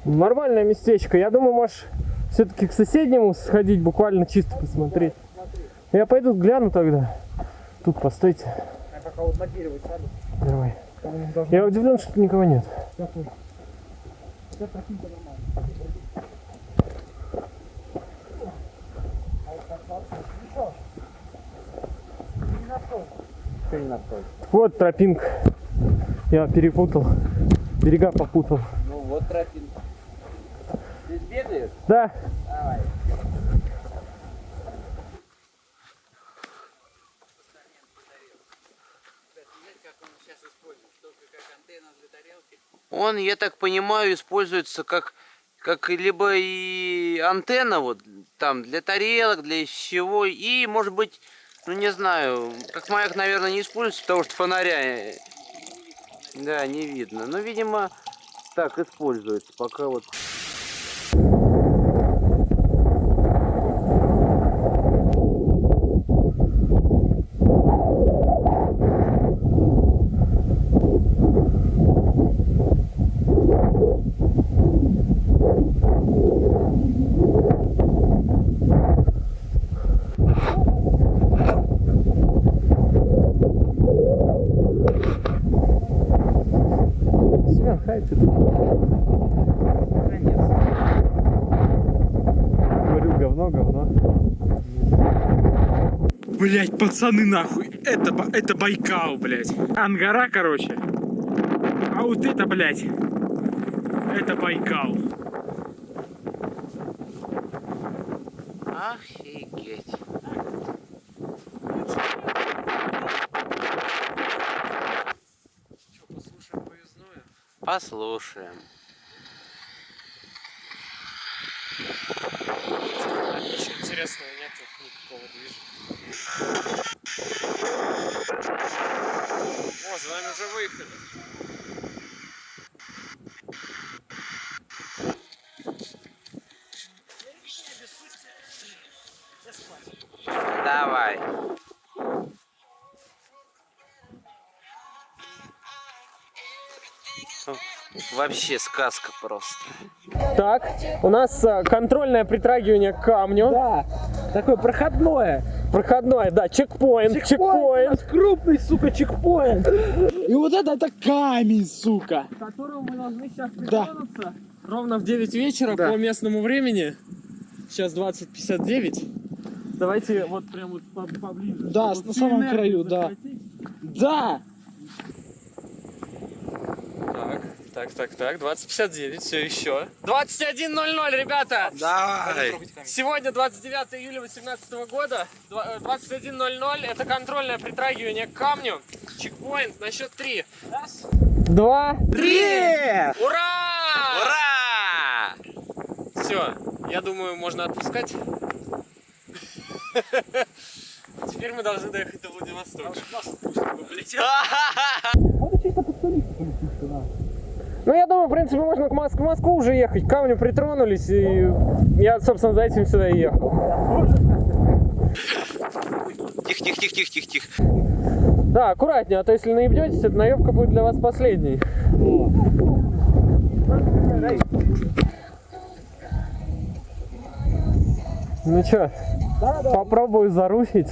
Нормальное местечко. Я думаю, можешь все-таки к соседнему сходить, буквально чисто посмотреть. Я пойду гляну тогда. Тут постойте. Я пока вот на дерево сяду. Давай. Я удивлен, что никого нет. Вся тропинка нормально. Что не нашел? Вот тропинка. Я перепутал. Берега попутал. Ну вот тропинка. Ты бегаешь? Да. Давай. Он, я так понимаю, используется как либо и антенна вот там для тарелок, для всего, и может быть, ну не знаю, как маяк, наверное, не используется, потому что фонаря, да, не видно. Но, видимо, так используется, пока вот отдыхаете? Говорил говно. Блять, пацаны, нахуй. Это Байкал, блять. Ангара, короче. А вот это, блять, это Байкал. Офигеть. Что, послушаем поездное? Послушаем. Ничего интересного нет, никакого движения. О, за нами уже выехали. Давай. Вообще сказка просто. Так, у нас контрольное притрагивание к камню. Да, такое проходное. Проходное, да, чекпоинт. Чекпоинт. Крупный, сука, чекпоинт. И вот это камень, сука. К которому мы должны сейчас притронуться. Ровно в 9 вечера по местному времени. Сейчас 20:59. Давайте вот прям вот поближе. Да, на самом краю, да. Да! Так, 20:59, все еще. 21:00, ребята! Давай! Сегодня 29 июля 2018 года, 21:00, это контрольное притрагивание к камню. Чекпоинт на счет 3. Раз, 2, 3! Ура! Ура! Все, я думаю, можно отпускать. Теперь мы должны доехать до Владивостока. Ну, я думаю, в принципе, можно к Москву уже ехать. К камню притронулись, и я, собственно, за этим сюда и ехал. Тихо. Да, аккуратнее, а то если наебнетесь, эта наебка будет для вас последней. Ну чё, попробую зарушить.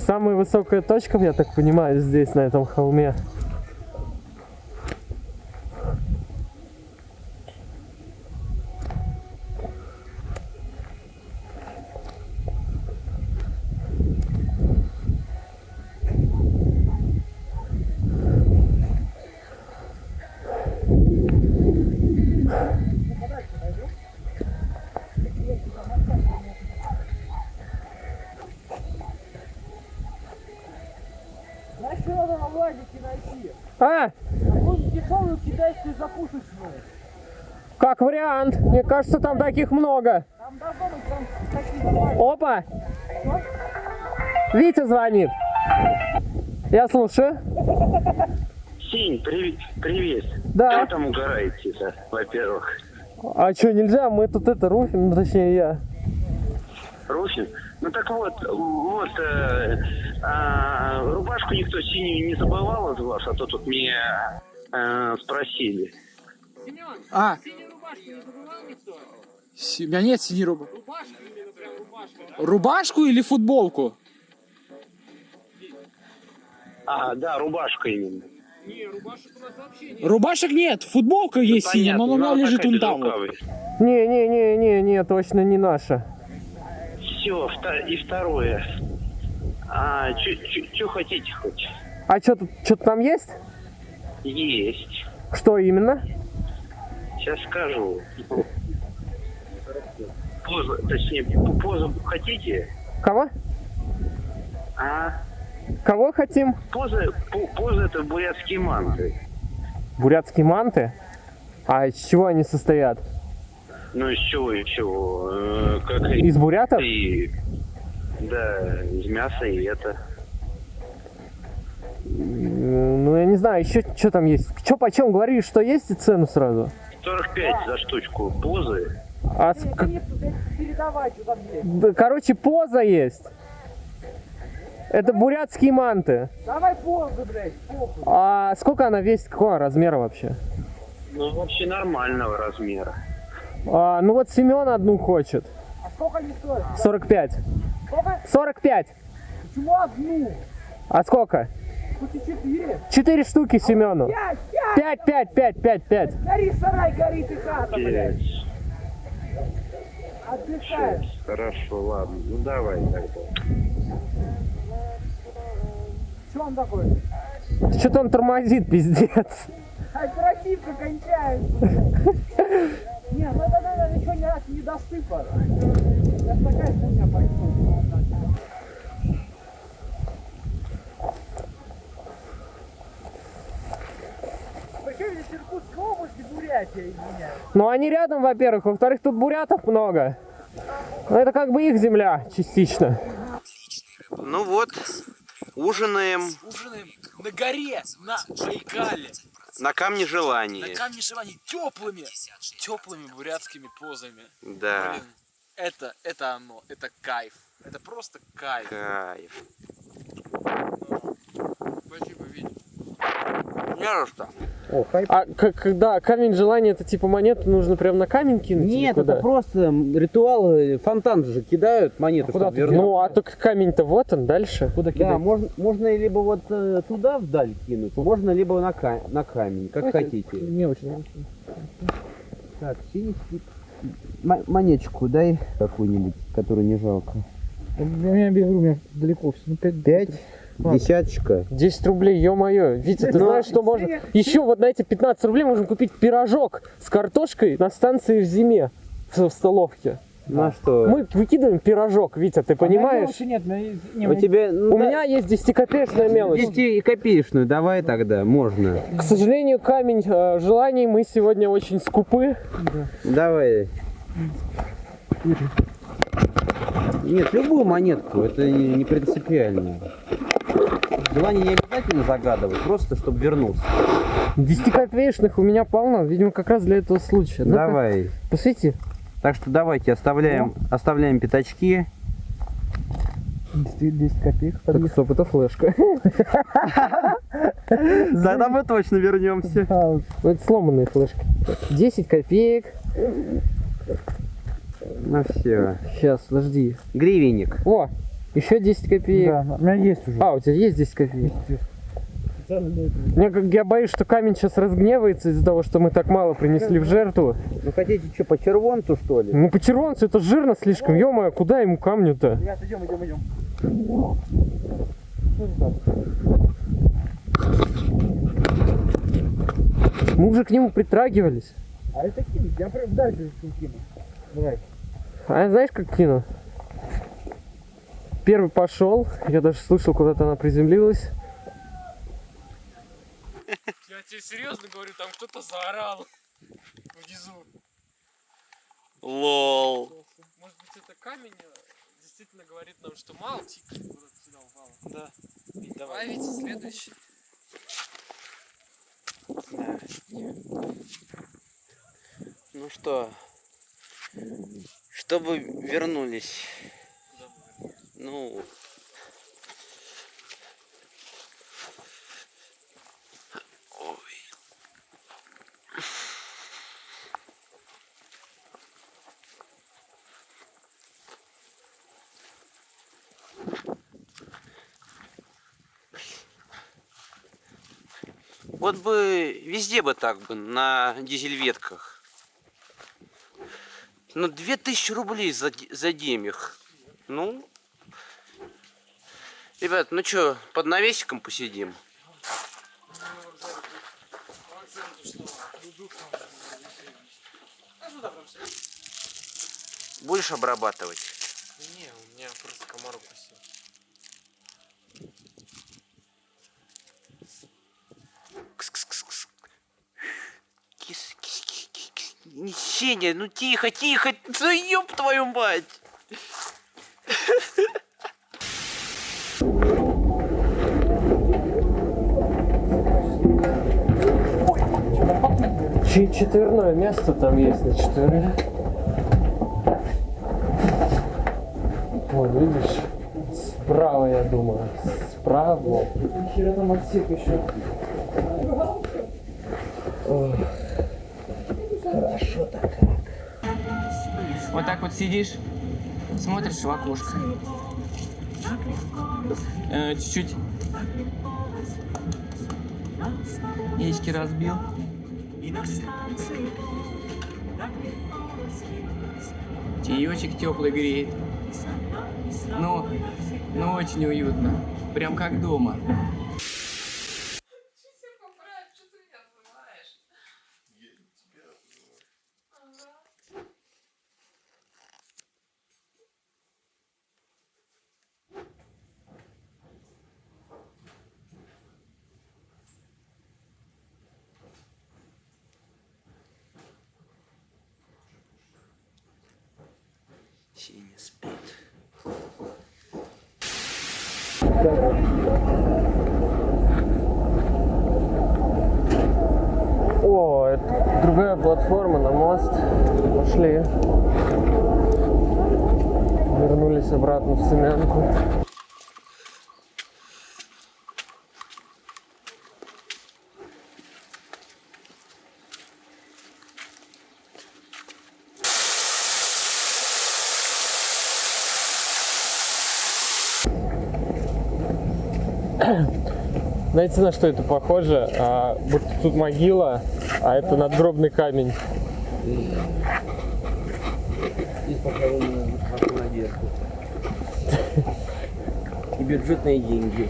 Самая высокая точка, я так понимаю, здесь, на этом холме. Дешевую китайскую запушечную. Как вариант. Мне кажется, там таких много. Там должно быть там такие. Опа! Витя звонит. Я слушаю. Синь, привет. Да. Кто там угораете-то, во-первых? А что, нельзя? Мы тут это руфим, ну, точнее я. Руфим? Ну так вот, рубашку никто синюю не забывал из вас, а то тут меня спросили. Семен, синюю рубашку не забывал никто? У меня нет синей рубашки. Рубашку именно прям рубашку, да? Рубашку или футболку? Да, рубашка именно. Не, рубашек у нас вообще нет. Рубашек нет, футболка есть синяя, но она лежит вон там. Не, точно не наша. Все, и второе. Что хотите хоть? А что-то там есть? Есть. Что именно? Сейчас скажу. Позу хотите? Кого? Кого хотим? Поза это бурятские манты. Бурятские манты? А из чего они состоят? Ну из чего? Из бурятов? Да, из мяса и это. Ну я не знаю, еще что там есть. Что почем говоришь, что есть, и цену сразу? 45 за штучку позы. Передавай, что там есть. Короче, поза есть. Это бурятские манты. Давай позу, блядь, похуй. А сколько она весит, какого размера вообще? Ну вообще нормального размера. Ну вот Семен одну хочет. А сколько они стоят? 45. Сколько? 45. Почему одну? А сколько? 4 штуки Семену. 5. Гори сарай, горит и хата, блядь. Отдыхаешь. Хорошо, ладно. Ну давай тогда. Что он такой? Что-то он тормозит, пиздец. Оперативка кончается. Не, ну это надо ничего не досыпать. Сейчас такая хуйня происходит. Причем здесь Иркутская область и Бурятия, извиняюсь. Ну они рядом, во-первых. Во-вторых, тут бурятов много. Но это как бы их земля, частично. Ну вот, ужинаем Ужинаем на горе, на Байкале. на камне желания. На камне желаний теплыми бурятскими позами. Да. Блин, это оно, это кайф. Это просто кайф. Кайф. Спасибо, Витя. Не за что. А когда камень желания, это типа монету нужно прям на камень кинуть? Нет, это просто ритуал, фонтан же кидают монету. Куда ты? Ну, а только камень-то вот он, дальше. Куда кидать? Да, можно либо вот туда вдаль кинуть, можно либо на камень, как хотите. Мелочь. Так, синий монеточку дай какую-нибудь, которую не жалко. У меня далеко все. 5? Десяточка. 10 рублей, ё-моё. Витя, ты знаешь, что можно? Еще вот на эти 15 рублей можем купить пирожок с картошкой на станции в зиме в столовке. На что? Мы выкидываем пирожок, Витя, ты понимаешь? Нет, у тебя, у меня есть 10-копеечная мелочь. 10-копеечную, давай тогда, можно. К сожалению, камень желаний, мы сегодня очень скупы. Давай. Нет, любую монетку, это не принципиально. Желание не обязательно загадывать, просто чтобы вернулся. 10-копеечных у меня полно, видимо, как раз для этого случая. Давай. Посвети. Так что давайте оставляем пятачки. 10 копеек. Так, стоп, это флешка. Тогда мы точно вернемся. Это сломанные флешки. 10 копеек. Ну все. Сейчас, подожди. Гривенник. О, еще 10 копеек. Да, у меня есть уже. А, у тебя есть 10 копеек? Я боюсь, что камень сейчас разгневается из-за того, что мы так мало принесли в жертву. Ну хотите что, по червонцу что ли? Ну по червонцу это жирно слишком, ё-моё, куда ему камню-то? Идем. Мы уже к нему притрагивались. А это кинуть, я прям дальше кину. Давай. А знаешь, как кину? Первый пошел, я даже слышал, куда-то она приземлилась. Я тебе серьезно говорю, там кто-то заорал внизу. Лол. Может быть, это камень действительно говорит нам, что мало тикает куда-то сюда упало. Да. Давай, Витя, следующий. Ну что, чтобы вернулись. Ну, вот бы везде бы так бы, на дизель-ветках. Ну, 2000 рублей за демих. Ну, ребят, ну что, под навесиком посидим? Будешь обрабатывать? Не, у меня просто комар укусил. Не, Сеня, ну тихо, да ёб твою мать! Четверное место там есть на 4. Вон, видишь? Справа, я думаю. Справа. Хера там отсек еще. Хорошо так. Вот так вот сидишь, смотришь в окошко. Чуть-чуть Яички разбил. Чаечек теплый греет. Ну, очень уютно. Прям как дома. Синий спит. О, это другая платформа на мост. Пошли. Вернулись обратно в Семенку. Знаете, на что это похоже? Вот тут могила, а это надгробный камень. Здесь похоронена ваша надежда. И бюджетные деньги.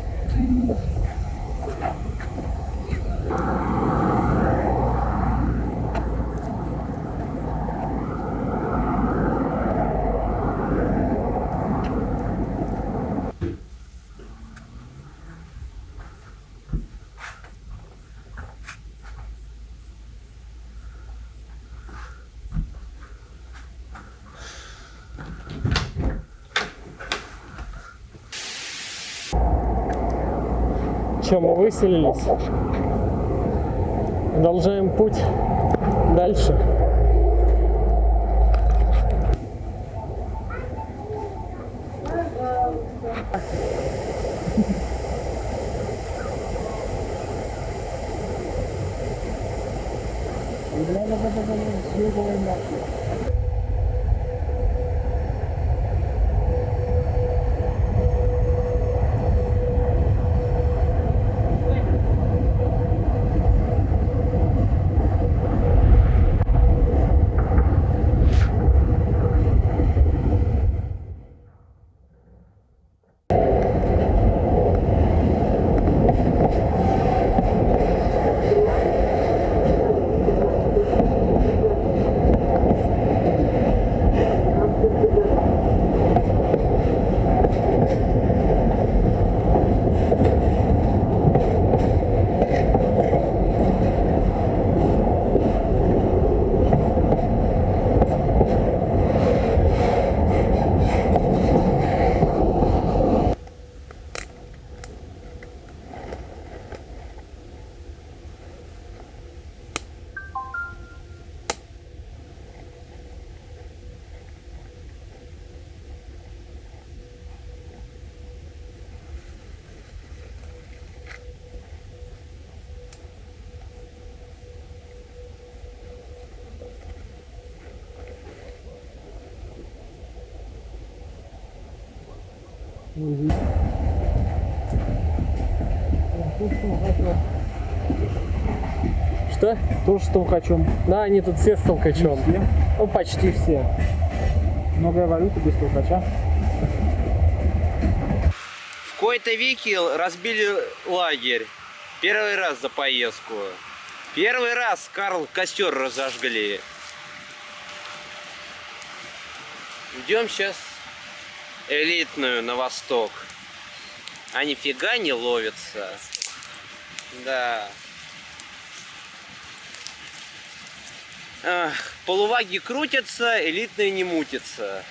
Че, мы выселились? Продолжаем путь дальше. Что? Тоже с толкачом. Да, они тут все с толкачом. Все? Ну, почти все. Многое валюта без толкача. В кои-то веки разбили лагерь. Первый раз за поездку. Первый раз Карл костер разожгли. Идем сейчас элитную на восток. А нифига не ловится. Да. Ах, полуваги крутятся, элитные не мутятся.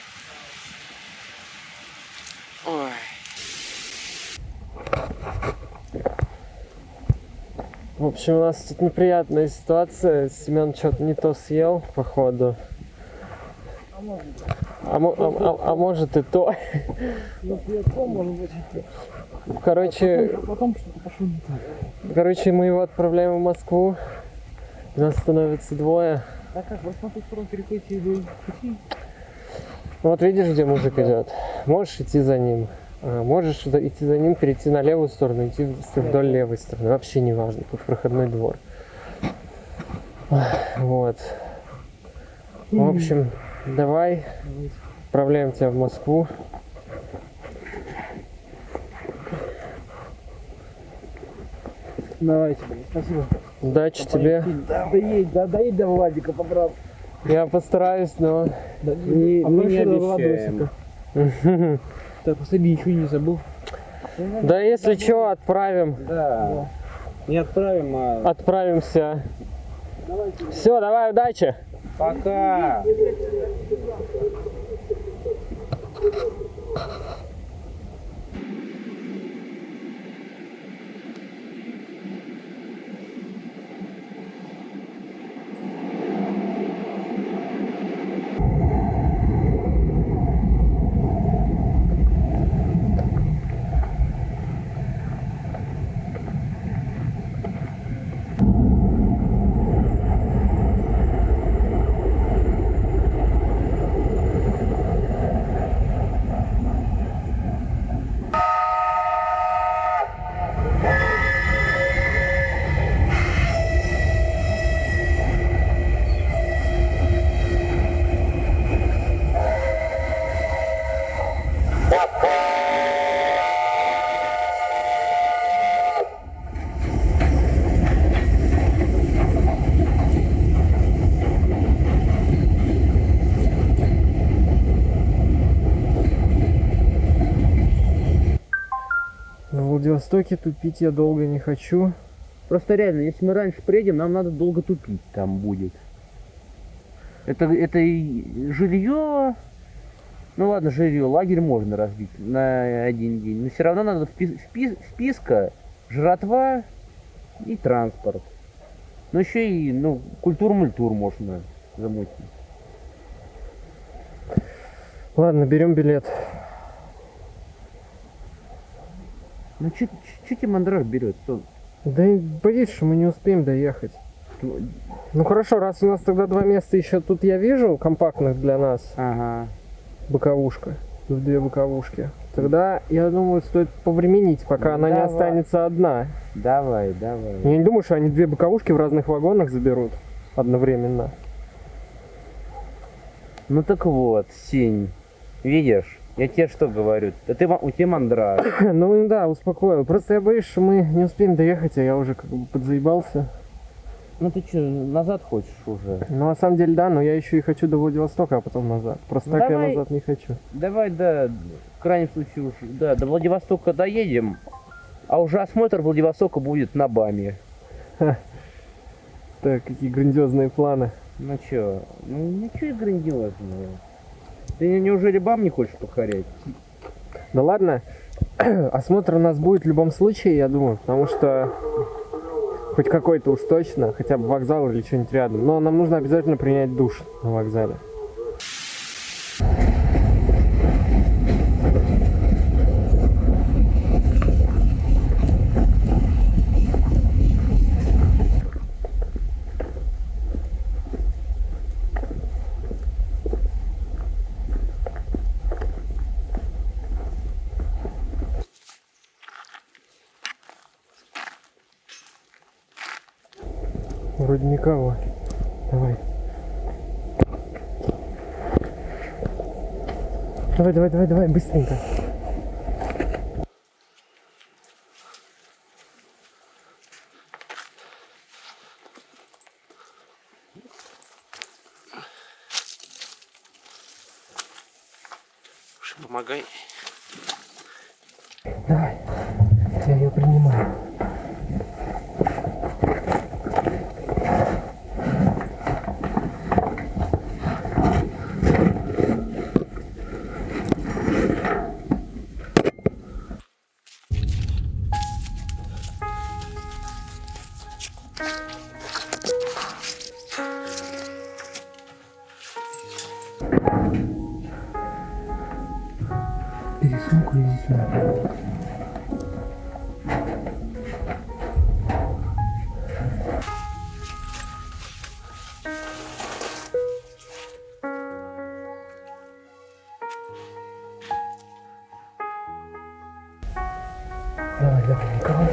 Ой. В общем, у нас тут неприятная ситуация. Семен что-то не то съел, походу. А может и то. Короче, мы его отправляем в Москву. Нас становится двое. Так как в ту сторону переходите или пути? Вот видишь, где мужик идет? Можешь идти за ним. Можешь идти за ним, перейти на левую сторону, идти вдоль левой стороны. Вообще не важно, тут проходной двор. Вот. В общем, давай отправляем тебя в Москву. Давайте, блин, спасибо. Удачи тебе. Доедь до Владика, побрал. Я постараюсь, но... Мы не обещаем. Так, посади, ничего не забыл. Да если что, отправим. Да. Не отправим, а... Отправимся. Все, давай, удачи. Пока. В Владивостоке тупить я долго не хочу. Просто реально, если мы раньше приедем, нам надо долго тупить там будет. Это и жилье. Ну ладно, жилье, лагерь можно разбить на один день. Но все равно надо списка, жратва и транспорт. Но еще и, ну, культур-мультур можно замутить. Ладно, берем билет. Ну че тебе мандраж берет? Что? Да боюсь, что мы не успеем доехать. Ну хорошо, раз у нас тогда два места еще тут я вижу, компактных для нас. Ага. Боковушка. Две боковушки. Тогда, я думаю, стоит повременить, пока она не останется одна. Давай. Я не думаю, что они две боковушки в разных вагонах заберут одновременно. Ну так вот, Сень, видишь? Я тебе что говорю? У тебя мандраж. Ну да, успокоил. Просто я боюсь, что мы не успеем доехать, а я уже как бы подзаебался. Ну ты что, назад хочешь уже? Ну на самом деле да, но я еще и хочу до Владивостока, а потом назад. Просто так я назад не хочу. Давай, да, в крайнем случае уж, да, до Владивостока доедем, а уже осмотр Владивостока будет на БАМе. Так, какие грандиозные планы. Ну чё, ну ничего и грандиозного. Ты неужели БАМ не хочешь покорять? Да ладно, осмотр у нас будет в любом случае, я думаю, потому что хоть какой-то уж точно, хотя бы вокзал или что-нибудь рядом. Но нам нужно обязательно принять душ на вокзале. Вроде никого. Давай. Давай, быстренько. Помогай. Давай. Я ее принимаю. Бери сумку и иди сюда. Давай, никого.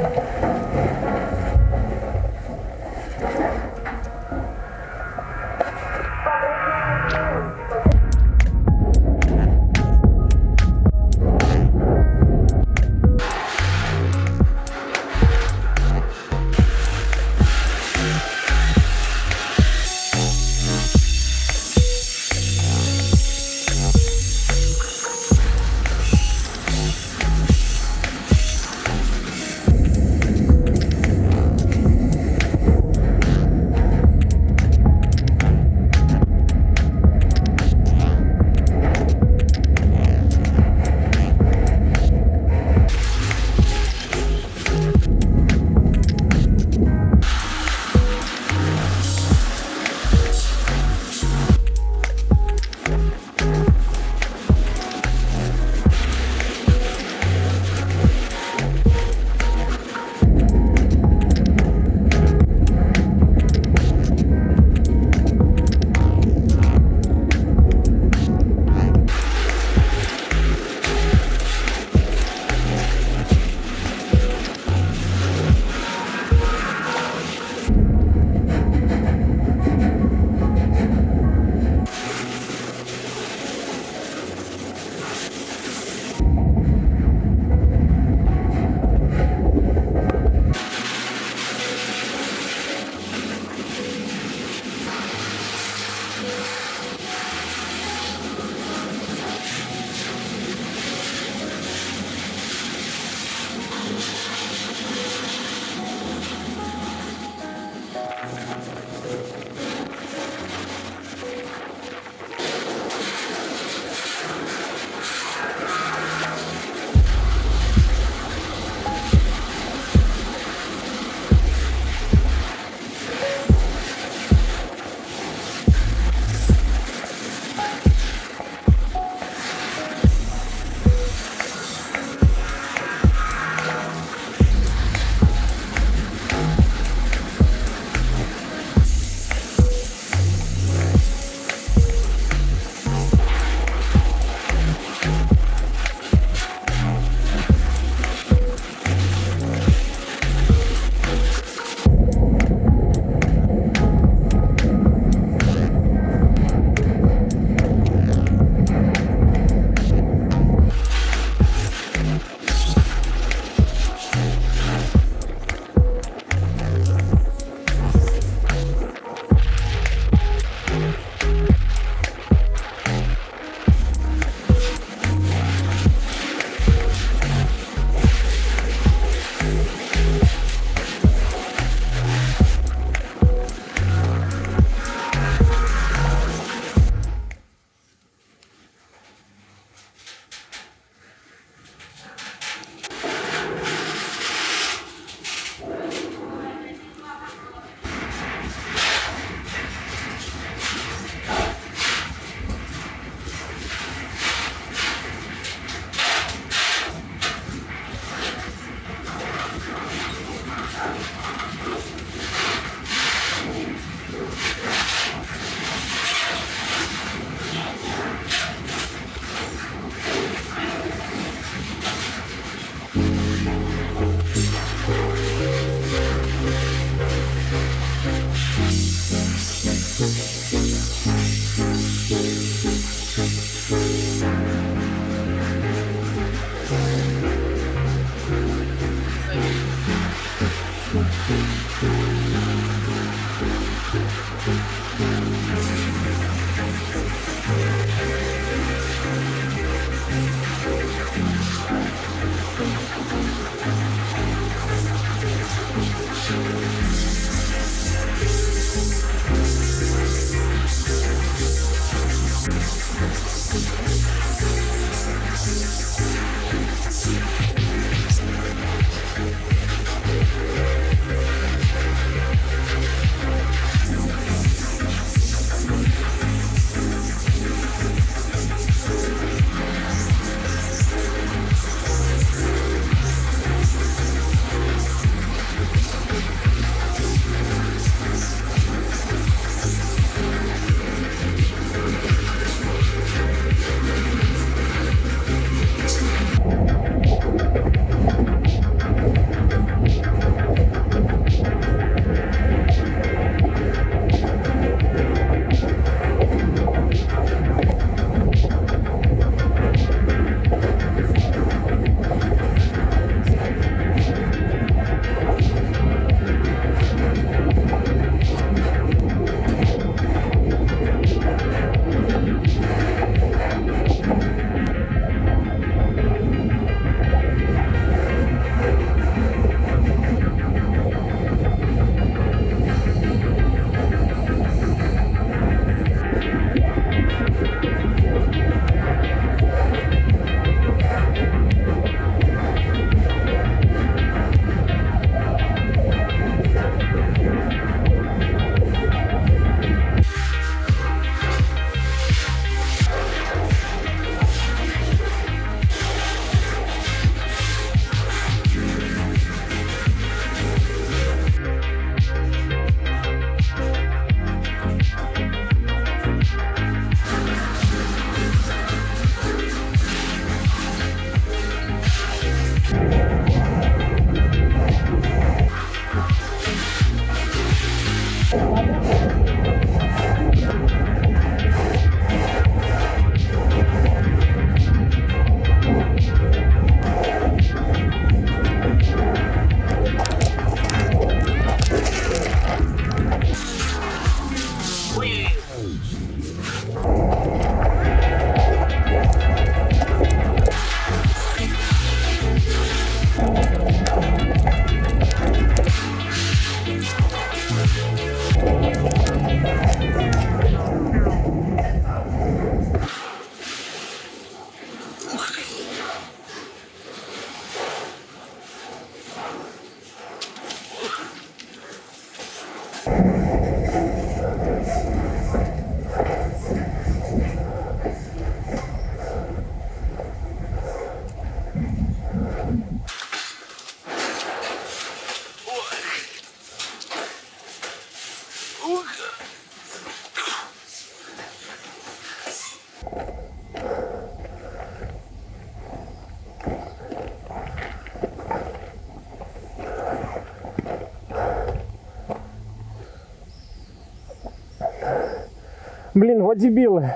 Блин, вот дебилы.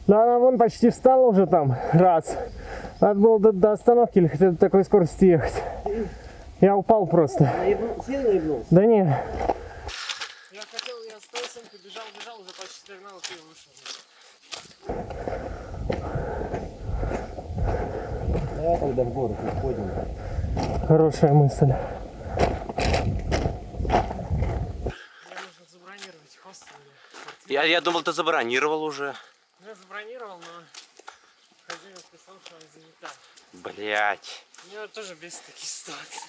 Да, она вон почти встала уже там. Раз. Надо было до остановки или хотя бы такой скорости ехать. Я упал просто. Сильно ебнулся? Да не. Я с той сумки бежал, уже почти догнал, и вышел. Давай тогда в город уходим. Хорошая мысль. Мне нужно забронировать хостел. Я думал, ты забронировал уже. Ну, я забронировал, но хозяин сказал, что она занята. Блять. Меня тоже бесит такие ситуации.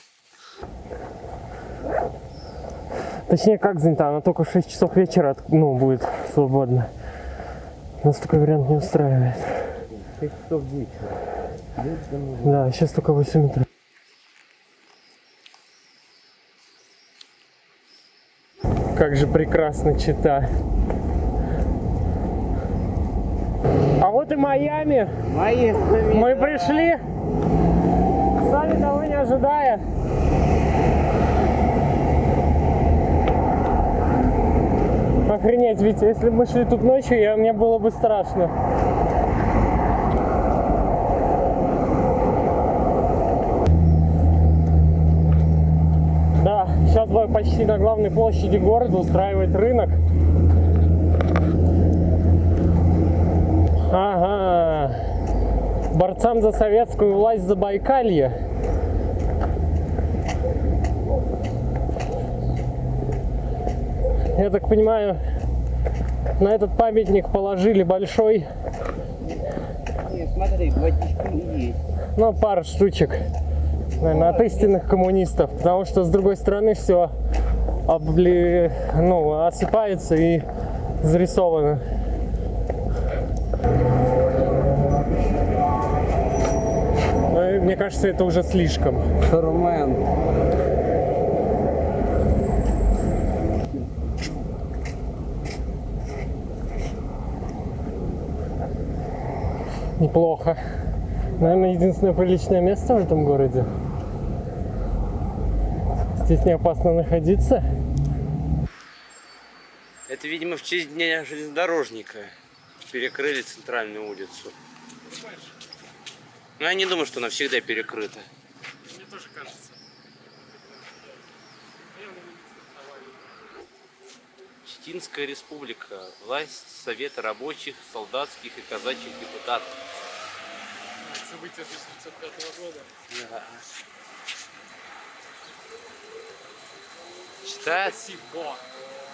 Точнее, как занята? Она только в 6 часов вечера будет свободна. Нас такой вариант не устраивает. 6 часов вечера. Да, сейчас только 8 утра. Как же прекрасно Чита. А вот и Майами. Мы пришли, сами того не ожидая. Охренеть, ведь если бы мы шли тут ночью, мне было бы страшно. Да, сейчас почти на главной площади города устраивает рынок. Ага. Борцам за советскую власть Забайкалья Я так понимаю, на этот памятник положили большой. Не, смотри, гвоздички есть. Ну, пару штучек, наверное, от истинных коммунистов, потому что с другой стороны все осыпается и зарисовано. Но, мне кажется, это уже слишком. Шармен. Неплохо. Наверное, единственное приличное место в этом городе. Здесь не опасно находиться. Это, видимо, в честь дня железнодорожника перекрыли центральную улицу. Но я не думаю, что она всегда перекрыта. Мне тоже кажется. Читинская республика. Власть Совета рабочих, солдатских и казачьих депутатов. События 1905 года. Да. Считает Спасибо.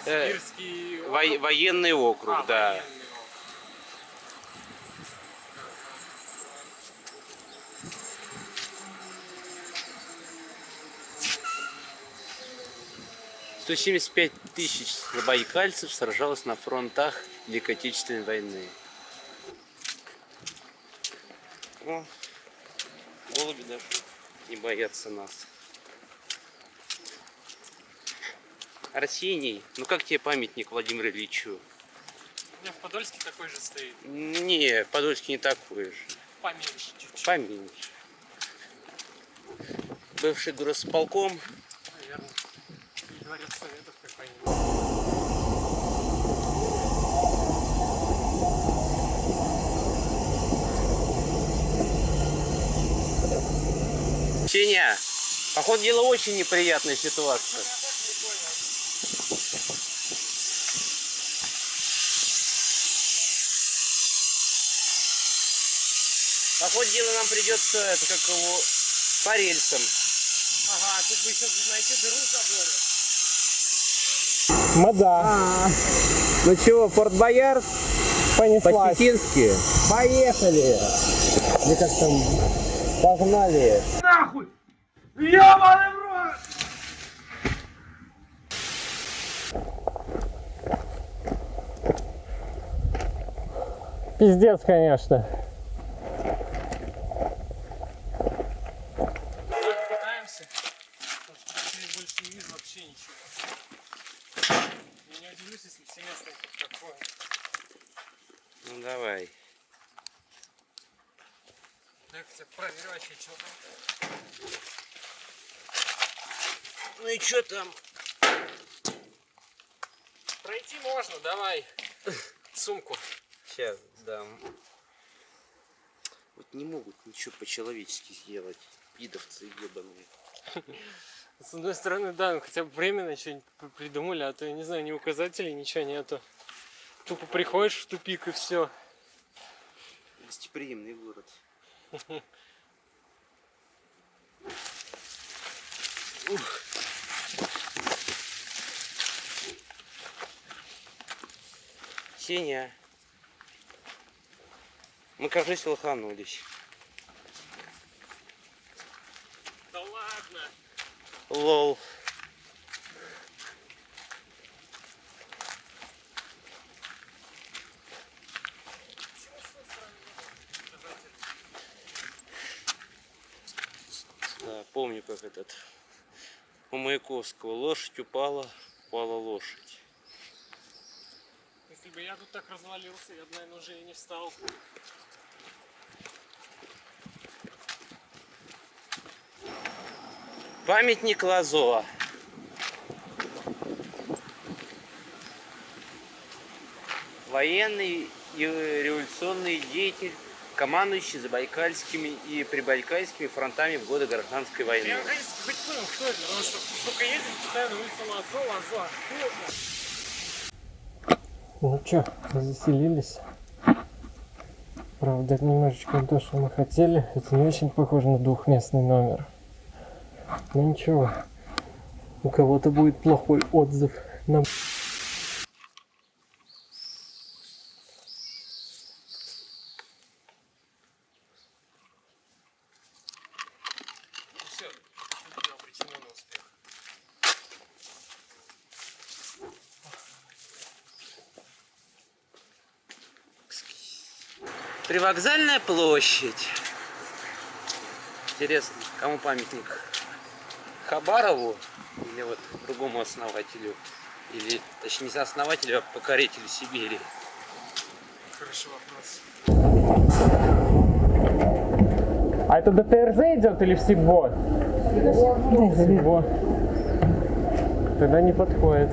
Сибирский военный округ, да. Военный. 175 тысяч забайкальцев сражалось на фронтах Великой Отечественной войны. О, голуби даже не боятся нас. Арсений, ну как тебе памятник Владимиру Ильичу? У меня в Подольске такой же стоит. Не, в Подольске не такой же. Поменьше чуть-чуть. Поменьше. Бывший горосполком. Наверное. Или дворец советов какой-нибудь. Сеня, походу дела очень неприятная ситуация. Походу дела нам придется, это как его, по рельсам. Ага, тут бы сейчас найти дыру в заборе. Мада. Ну чего, Форт Боярд? Понеслась. По-читински? Поехали! Мне как там... Погнали! Нахуй! Ёбаный в рот! Пиздец, конечно. Пытаемся. Я больше не вижу вообще ничего. Я не удивлюсь, если все место такое. Ну давай. Я хотя бы проверю вообще, что там. Ну и что там? Пройти можно, давай. Сумку. Сейчас дам. Вот не могут ничего по-человечески сделать. Пидовцы ебаные. С одной стороны, да, ну хотя бы временно что-нибудь придумали, а то, я не знаю, ни указателей, ничего нету. Тупо приходишь в тупик и все. Гостеприимный город. Ух. Сеня, мы, кажется, лоханулись. Да ладно. Лол. Да, помню, как этот у Маяковского. Лошадь упала, упала лошадь. Если бы я тут так развалился, я бы, наверное, уже и не встал. Памятник Лазо. Военный и революционный деятель, командующий Забайкальскими и Прибайкальскими фронтами в годы Гражданской войны. Я наконец хоть понял, кто это, потому что сколько ездит, постоянно улица Лазо. Ну чё, заселились. Правда, это немножечко не то, что мы хотели. Это не очень похоже на двухместный номер. Но ничего. У кого-то будет плохой отзыв. Нам Привокзальная площадь. Интересно, кому памятник? Хабарову или вот другому основателю? Или, точнее, не основателю, а покорителю Сибири? Хороший вопрос. А это до ТРЗ идет или в Сибо? Сибо. Тогда не подходит.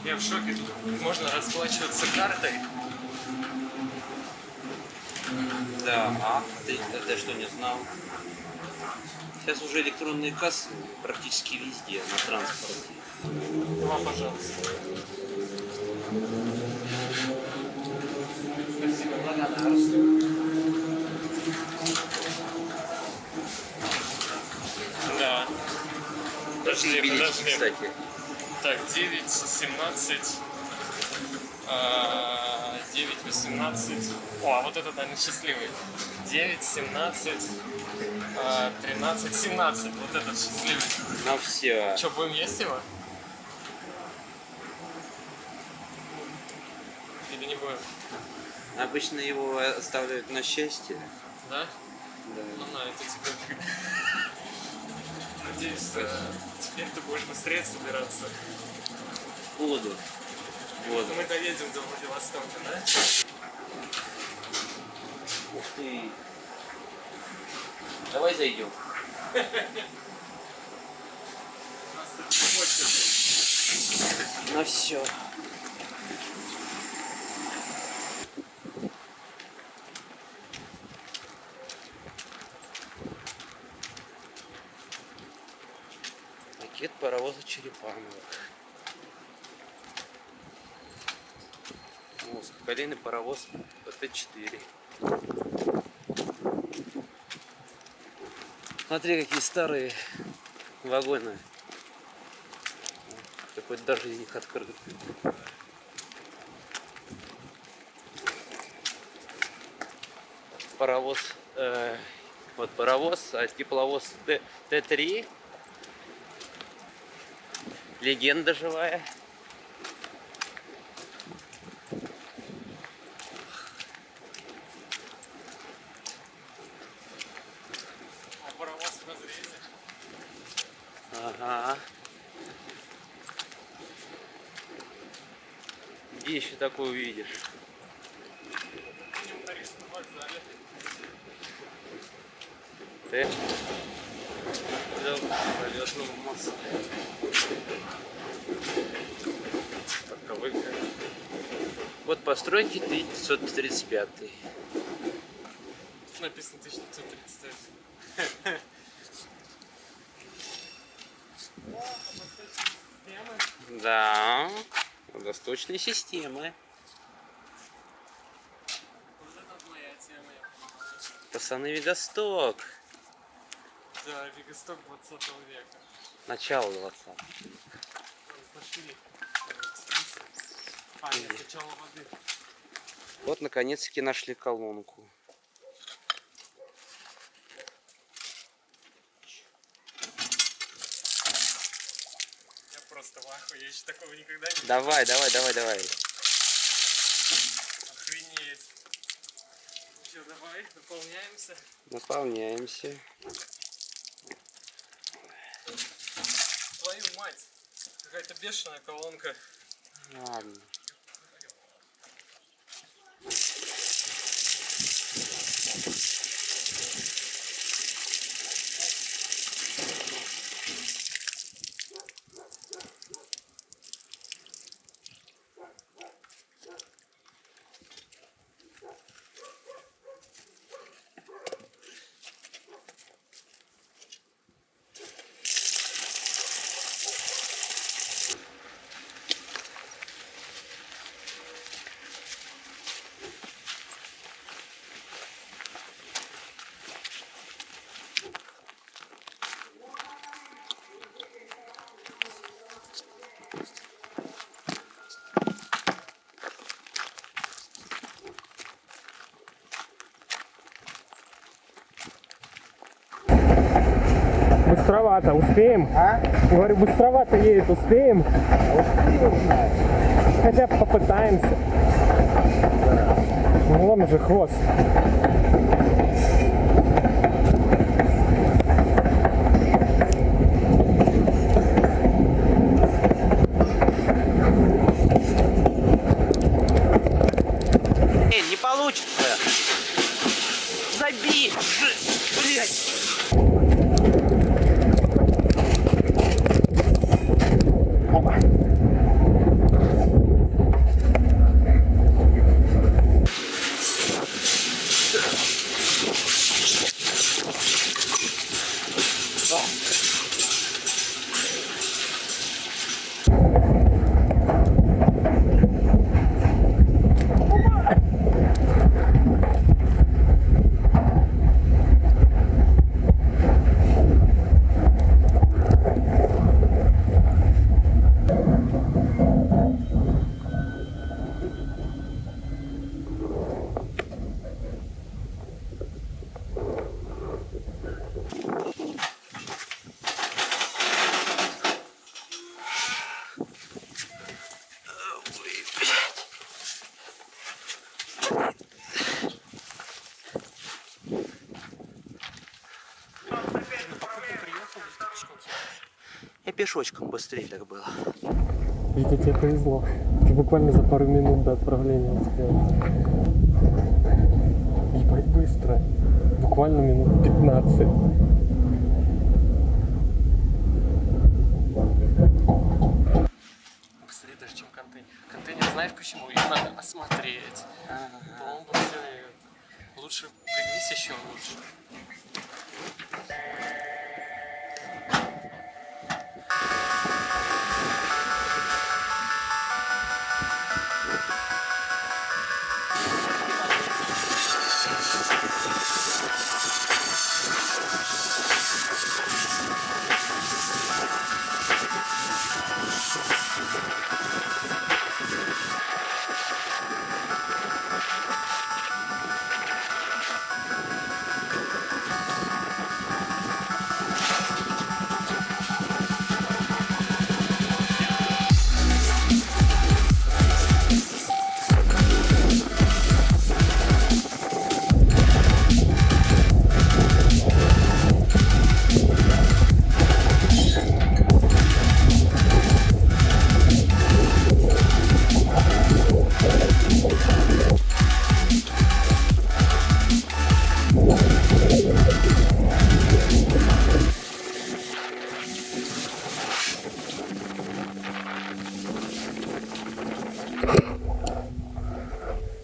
Я в шоке. Можно расплачиваться картой. Да, ты что, не знал? Сейчас уже электронные кассы практически везде на транспорте. Два, пожалуйста. Спасибо, благодарствую. Да. Подожди. Кстати. Так, 9, 17, 9, 18. О, а вот этот, наверное, счастливый. 9, 17, 13, 17. Вот этот счастливый. Ну все. Что, будем есть его? Или не будем? Обычно его оставляют на счастье. Да? Да. Ну на, это тебе... Надеюсь, теперь ты будешь быстрее собираться. Буду. Мы доедем до Владивостока, да? Ух ты. Давай зайдем. Ну все. Макет паровоза Черепановых. Узкоколейный паровоз ПТ-4. Смотри, какие старые вагоны. Какой-то даже из них открыт. Паровоз, вот паровоз, а тепловоз Т3. Легенда живая. А паровоз в разрезе. Ага. Где еще такое увидишь? На Рижском вокзале. Полетного моста. Парковыка. Вот постройки 1935. Написано 1935. Да, водосточные системы. Вот это моя тема. Пацаны, Вегосток. Да, Вегосток 20 века. Начало 20-го. Пошли. А, нет, сначала воды. Вот, наконец-таки нашли колонку. Я просто в ахуе, я еще такого никогда не видел. Давай. Охренеть. Все, давай, наполняемся. Наполняемся. Твою мать, какая-то бешеная колонка. Ладно. Быстровато, успеем? А? Говорю, быстровато едет, успеем? Хотя бы попытаемся. Ну, вон уже хвост. Не получится. Забей. Блять. Я пешочком быстрее так было. Витя, тебе повезло. Ты буквально за пару минут до отправления успел. Ебать быстро. Буквально минут 15. Быстрее даже, чем контейнер. Контейнер знаешь почему? Ее надо осмотреть. Бомбу все. Лучше пригнись еще лучше.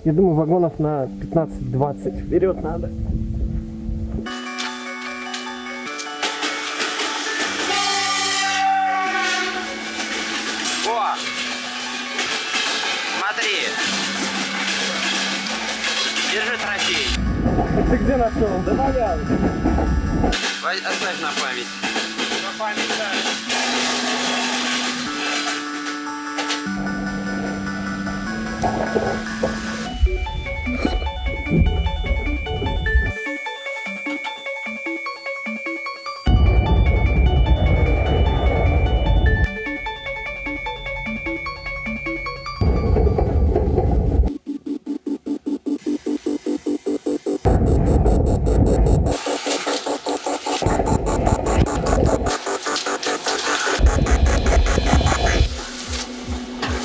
Я думаю, вагонов на 15-20 вперед надо. О! Смотри! Держи трофей. Ты где нашел? Да навязывай. Оставь на память. На память, да.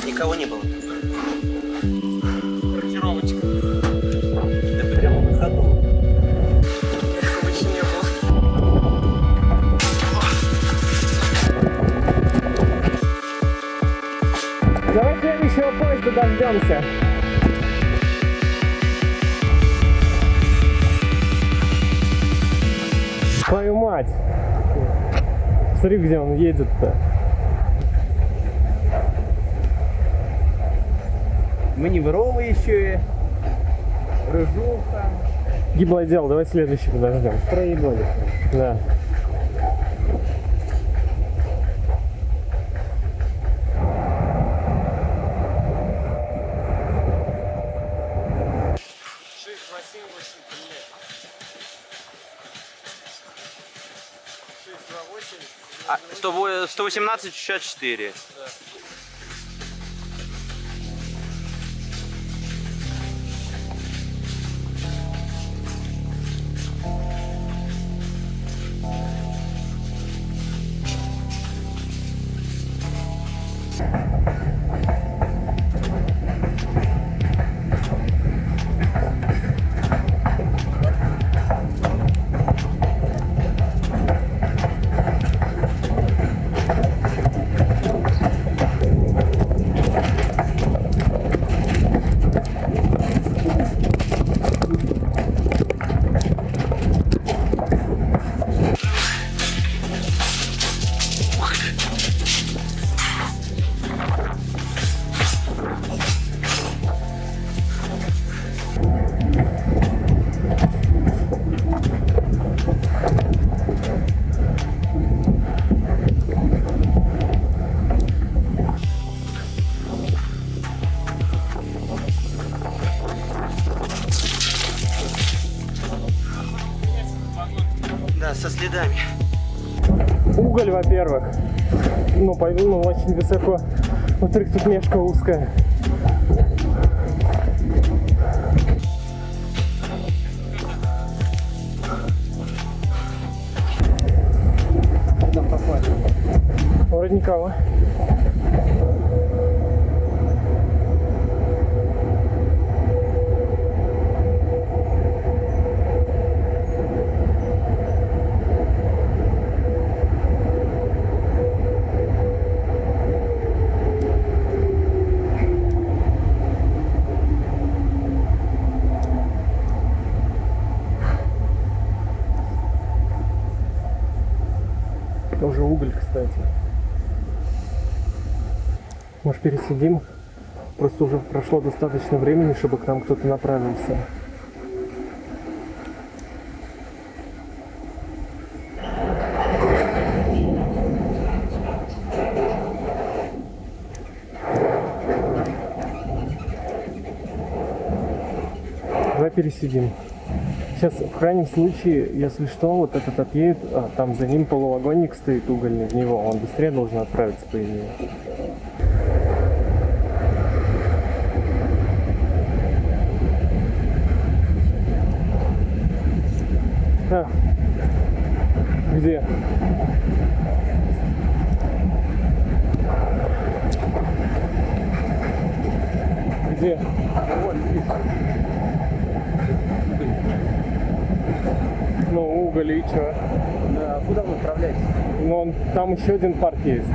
Никого не было. Маркировочка. Да прямо на ходу. Никого еще не было. Давай следующего поезда дождемся. Твою мать! Смотри, где он едет-то. Маневровывающие, рыжуха. Гиблое дело, давай следующий подождем. Проебали. Да. Шесть, два, восемь. 118,64. Да, со следами. Уголь, во-первых. Ну, очень высоко. Во-вторых, тут мешка узкая. Вроде никого. Тоже уголь, кстати. Может, пересидим? Просто уже прошло достаточно времени, чтобы к нам кто-то направился. Давай пересидим. Сейчас, в крайнем случае, если что, вот этот отъедет, а там за ним полувагонник стоит угольный, в него, он быстрее должен отправиться, по идее. А, где? Где? Вот, видишь. Ну, уголь и чё? Да, куда вы направляетесь? Ну, там еще один парк есть.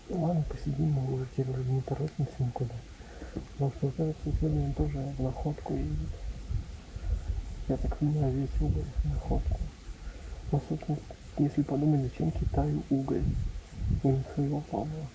Ладно, посидим, мы уже теперь уже не торопимся никуда. Потому что, кажется, сегодня он тоже в находку едет. Я так понимаю, весь уголь в находку. Но, собственно, если подумать, зачем Китаю уголь? У них своего полно.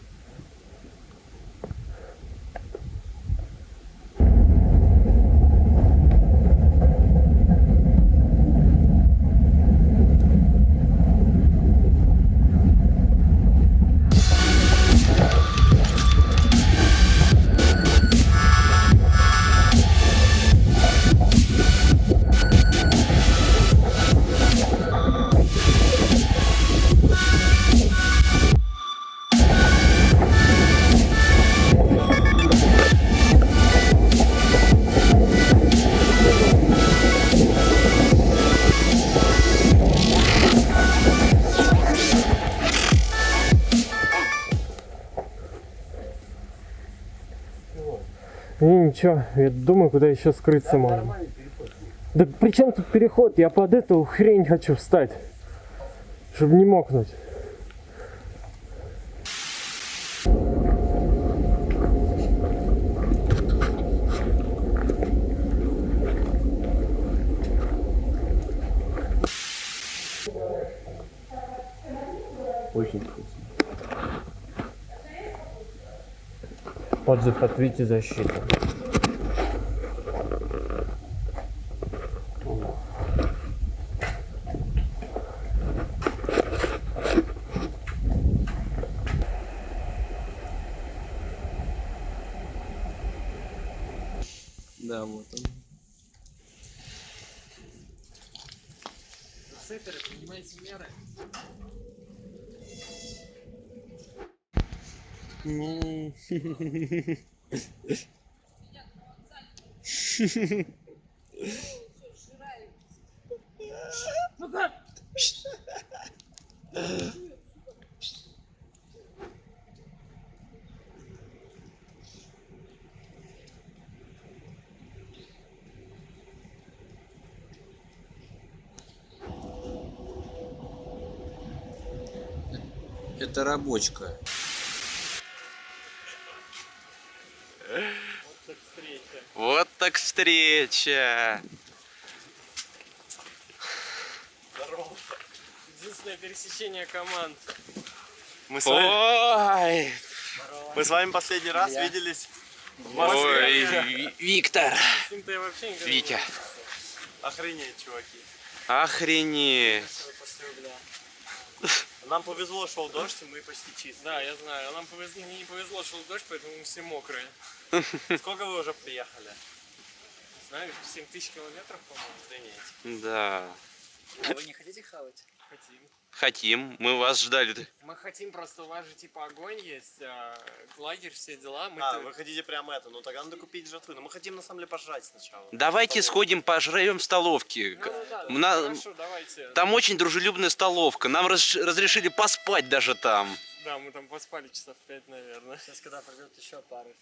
И ничего, я думаю, куда еще скрыться можно. Да при чем тут переход? Я под эту хрень хочу встать, чтобы не мокнуть. Очень вкусно. Отзыв от Вити защита. Да, вот он. Сеперы, принимайте меры. Это рабочка. Вот так встреча. Здорово. Единственное пересечение команд. Мы с вами... Мы с вами последний раз виделись в Москве. Ой, Виктор. Витя. Охренеть, чуваки. Охренеть. Нам повезло, шел дождь, и мы почти чистые. Да, я знаю. А нам не повезло, шел дождь, поэтому мы все мокрые. Сколько вы уже приехали? Знаю, 7000 километров, по-моему. Охренеть. Да. А вы не хотите хавать? Хотим. Хотим. Мы вас ждали. Мы хотим, просто у вас же типа огонь есть, лагерь, все дела. Вы хотите прямо это, ну тогда надо купить жратвы. Но мы хотим на самом деле пожрать сначала. Давайте сходим, пожрем в столовке. Хорошо, давайте. Там очень дружелюбная столовка. Нам разрешили поспать даже там. Да, мы там поспали часов 5, наверное. Сейчас, когда пройдет еще парочку.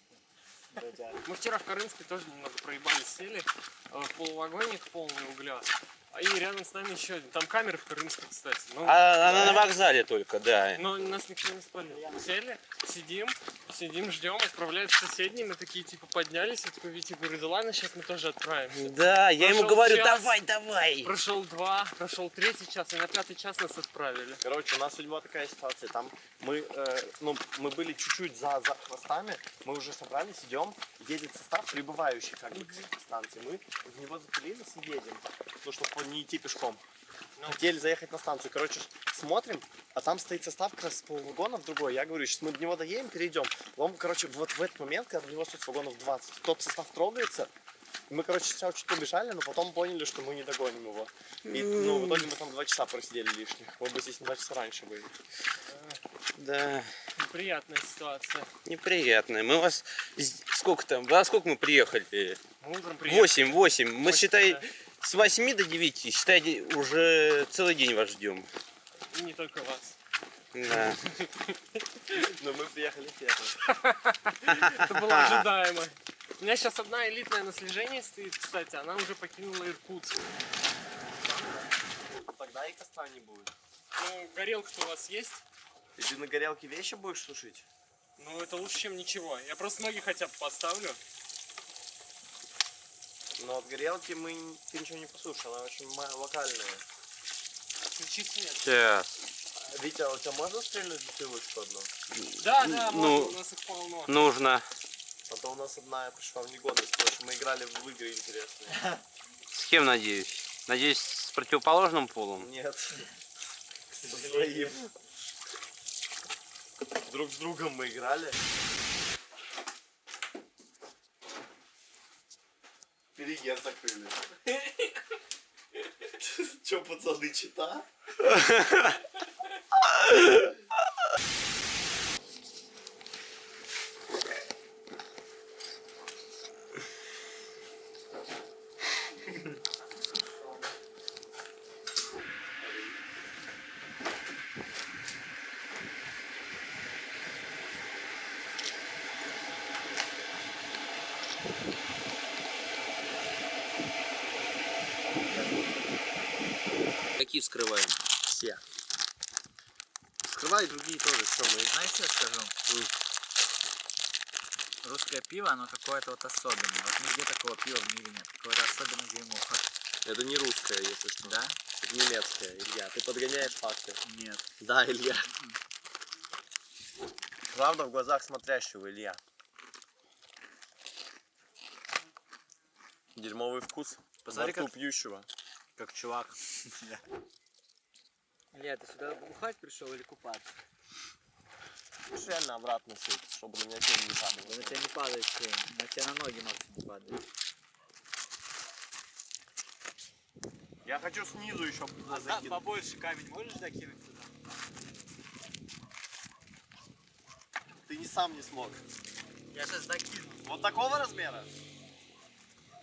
Мы вчера в Карынске тоже немного проебались, сели в полувагонник полный угля. И рядом с нами еще один. Там камеры в Крымске, кстати. Ну, Она на вокзале только, да. Но нас никто не спалил. Сели, сидим, ждем, отправляют соседние. Мы такие типа поднялись, я такой Витя говорю, да ладно, сейчас мы тоже отправимся. Да, я ему говорю, час, давай. Прошел 2, прошел 3 час, и на 5-й час нас отправили. Короче, у нас сегодня была такая ситуация. Там мы были чуть-чуть за хвостами, мы уже собрались, идем, едет состав прибывающий как бы к станции. Мы в него запилились и едем. Ну, чтобы не идти пешком. Хотели заехать на станцию. Короче, смотрим, а там стоит состав как раз с полвагонов другой. Я говорю, сейчас мы до него доедем, перейдем. Он, короче, вот в этот момент, когда до него стоит вагонов 20, тот состав трогается. И мы, короче, сначала чуть убежали, но потом поняли, что мы не догоним его. И, в итоге мы там 2 часа просидели лишних. Мы бы здесь на 2 часа раньше были. Да. Неприятная ситуация. Неприятная. Мы вас... Сколько там? Во сколько мы приехали? Мы утром приехали. 8. Мы, считай, с 8 до 9, считай, уже целый день вас ждем. И не только вас. Да. Но мы приехали первым. Это было ожидаемо. У меня сейчас одна элитная на слежении стоит, кстати, она уже покинула Иркутск. Тогда и костра не будет. Ну, горелка-то у вас есть? И ты на горелке вещи будешь сушить? Ну, это лучше, чем ничего. Я просто ноги хотя бы поставлю. Но от горелки ты ничего не посушишь, она очень локальная. Свечи нет. Сейчас. Витя, а у тебя можно стрельнуть бутылочку одну? Да, можно, у нас их полно. Нужно. А то у нас одна пришла в негодность, потому что мы играли в игры интересные. С кем, надеюсь? Надеюсь, с противоположным полом? Нет. Со своим. Друг с другом мы играли. Перегер закрыли. Че, пацаны, чита? Какие вскрываем? Все. Вскрывай другие тоже. Все, мы... Знаешь, что я скажу? Русское пиво, оно какое-то вот особенное. Вот нигде такого пива в мире нет. Какое-то особенно дерьмуха. Это не русское, если что. Да? Это немецкое, Илья. Ты подгоняешь факты. Нет. Да, Илья. Правда в глазах смотрящего, Илья. Дерьмовый вкус. Посмотри, во рту как... пьющего. Как чувак. Илья, ты сюда бухать пришел или купаться? Реально обратно сеть, чтобы на меня тень не падала. На тебя не падает тень, на тебя на ноги максимум не падает. Я хочу снизу еще закинуть. Побольше камень можешь закинуть туда? Ты не сам не смог. Я сейчас докину. Вот такого размера?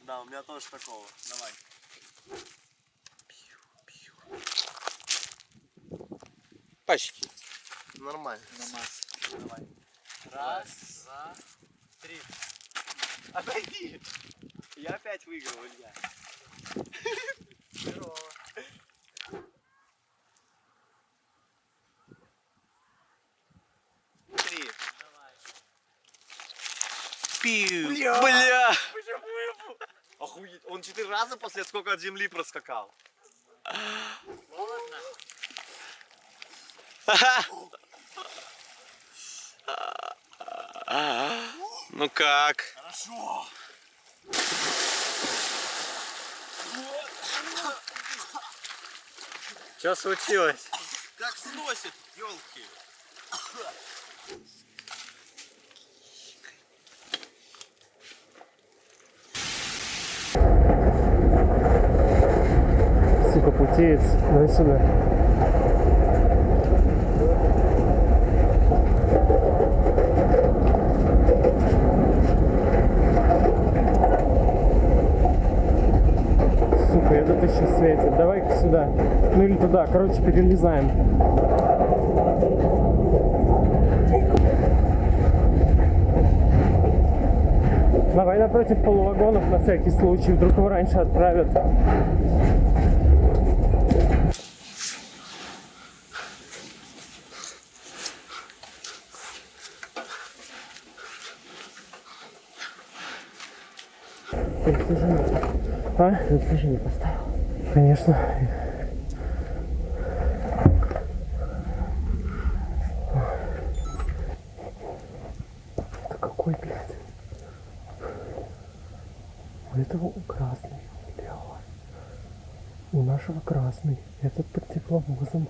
Да, у меня тоже такого. Давай. Почти. Нормально. Намаз. Давай. Раз, два, три. Отойди. Я опять выиграл, Илья. Здорово. Три. Пиу. Бля. Бля. Охуеть. Он 4 раза после сколько от земли проскакал. Холодно? Ну как? Хорошо. Что случилось? Как сносит, елки. Сука, путеец. Давай сюда. Сука, этот еще светит. Давай-ка сюда. Ну или туда. Короче, перелезаем. Давай напротив полувагонов на всякий случай. Вдруг его раньше отправят. А? Напряжение поставил. Конечно. Это какой, блядь? У этого красный, блядь. У нашего красный. Этот под тепловозом.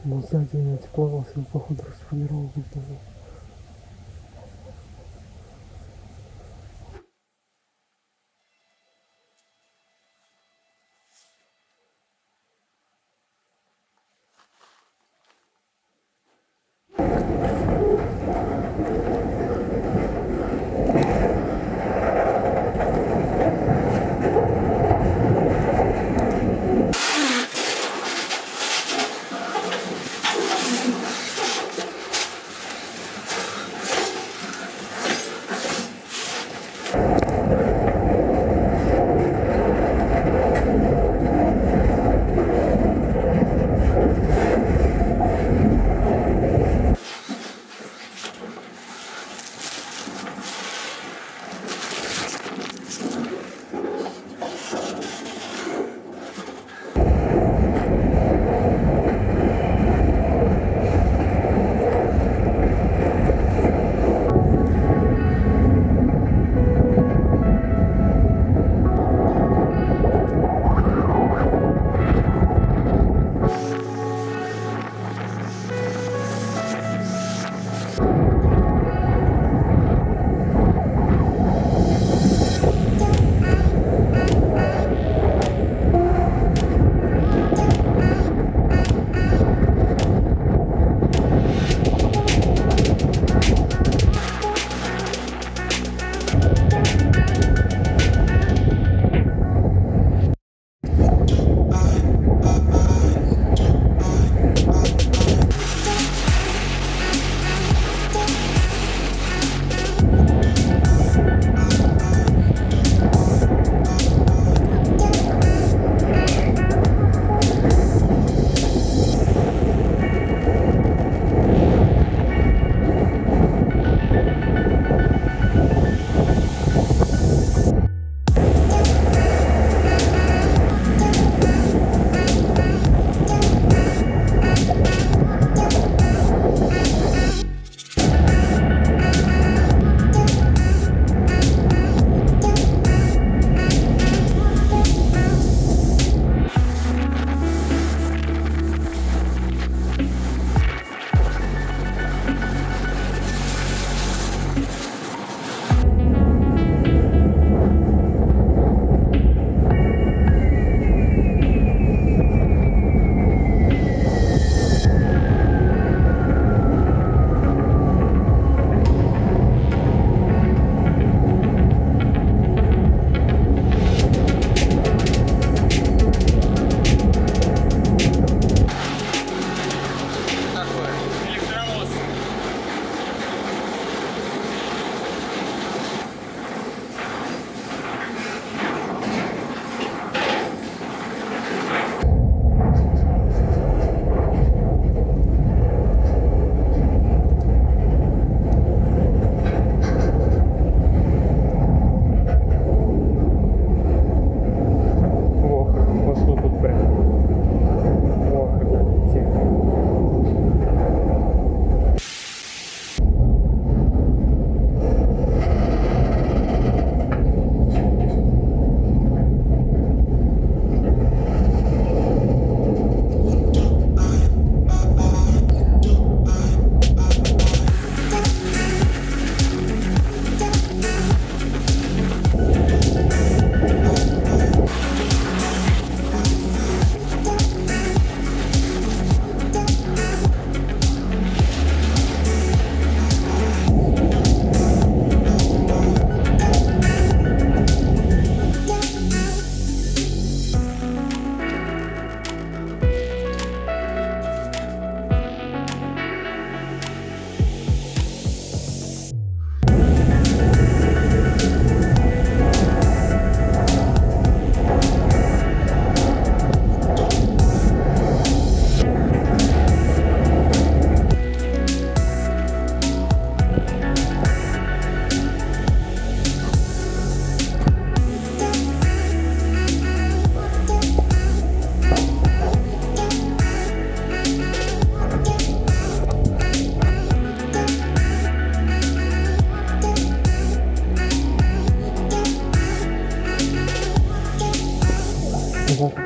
Но сзади у него тепловоз, его походу расформировал.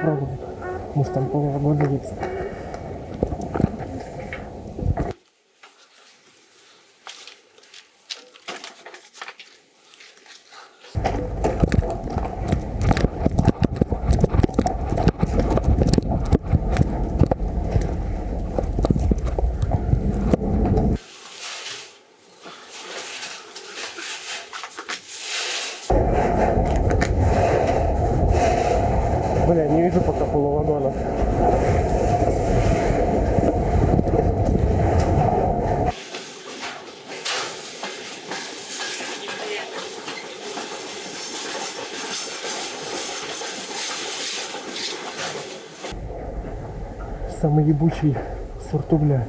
попробуем. Может там полного года есть. Бля, не вижу пока полувагона. Самый ебучий сорт угля.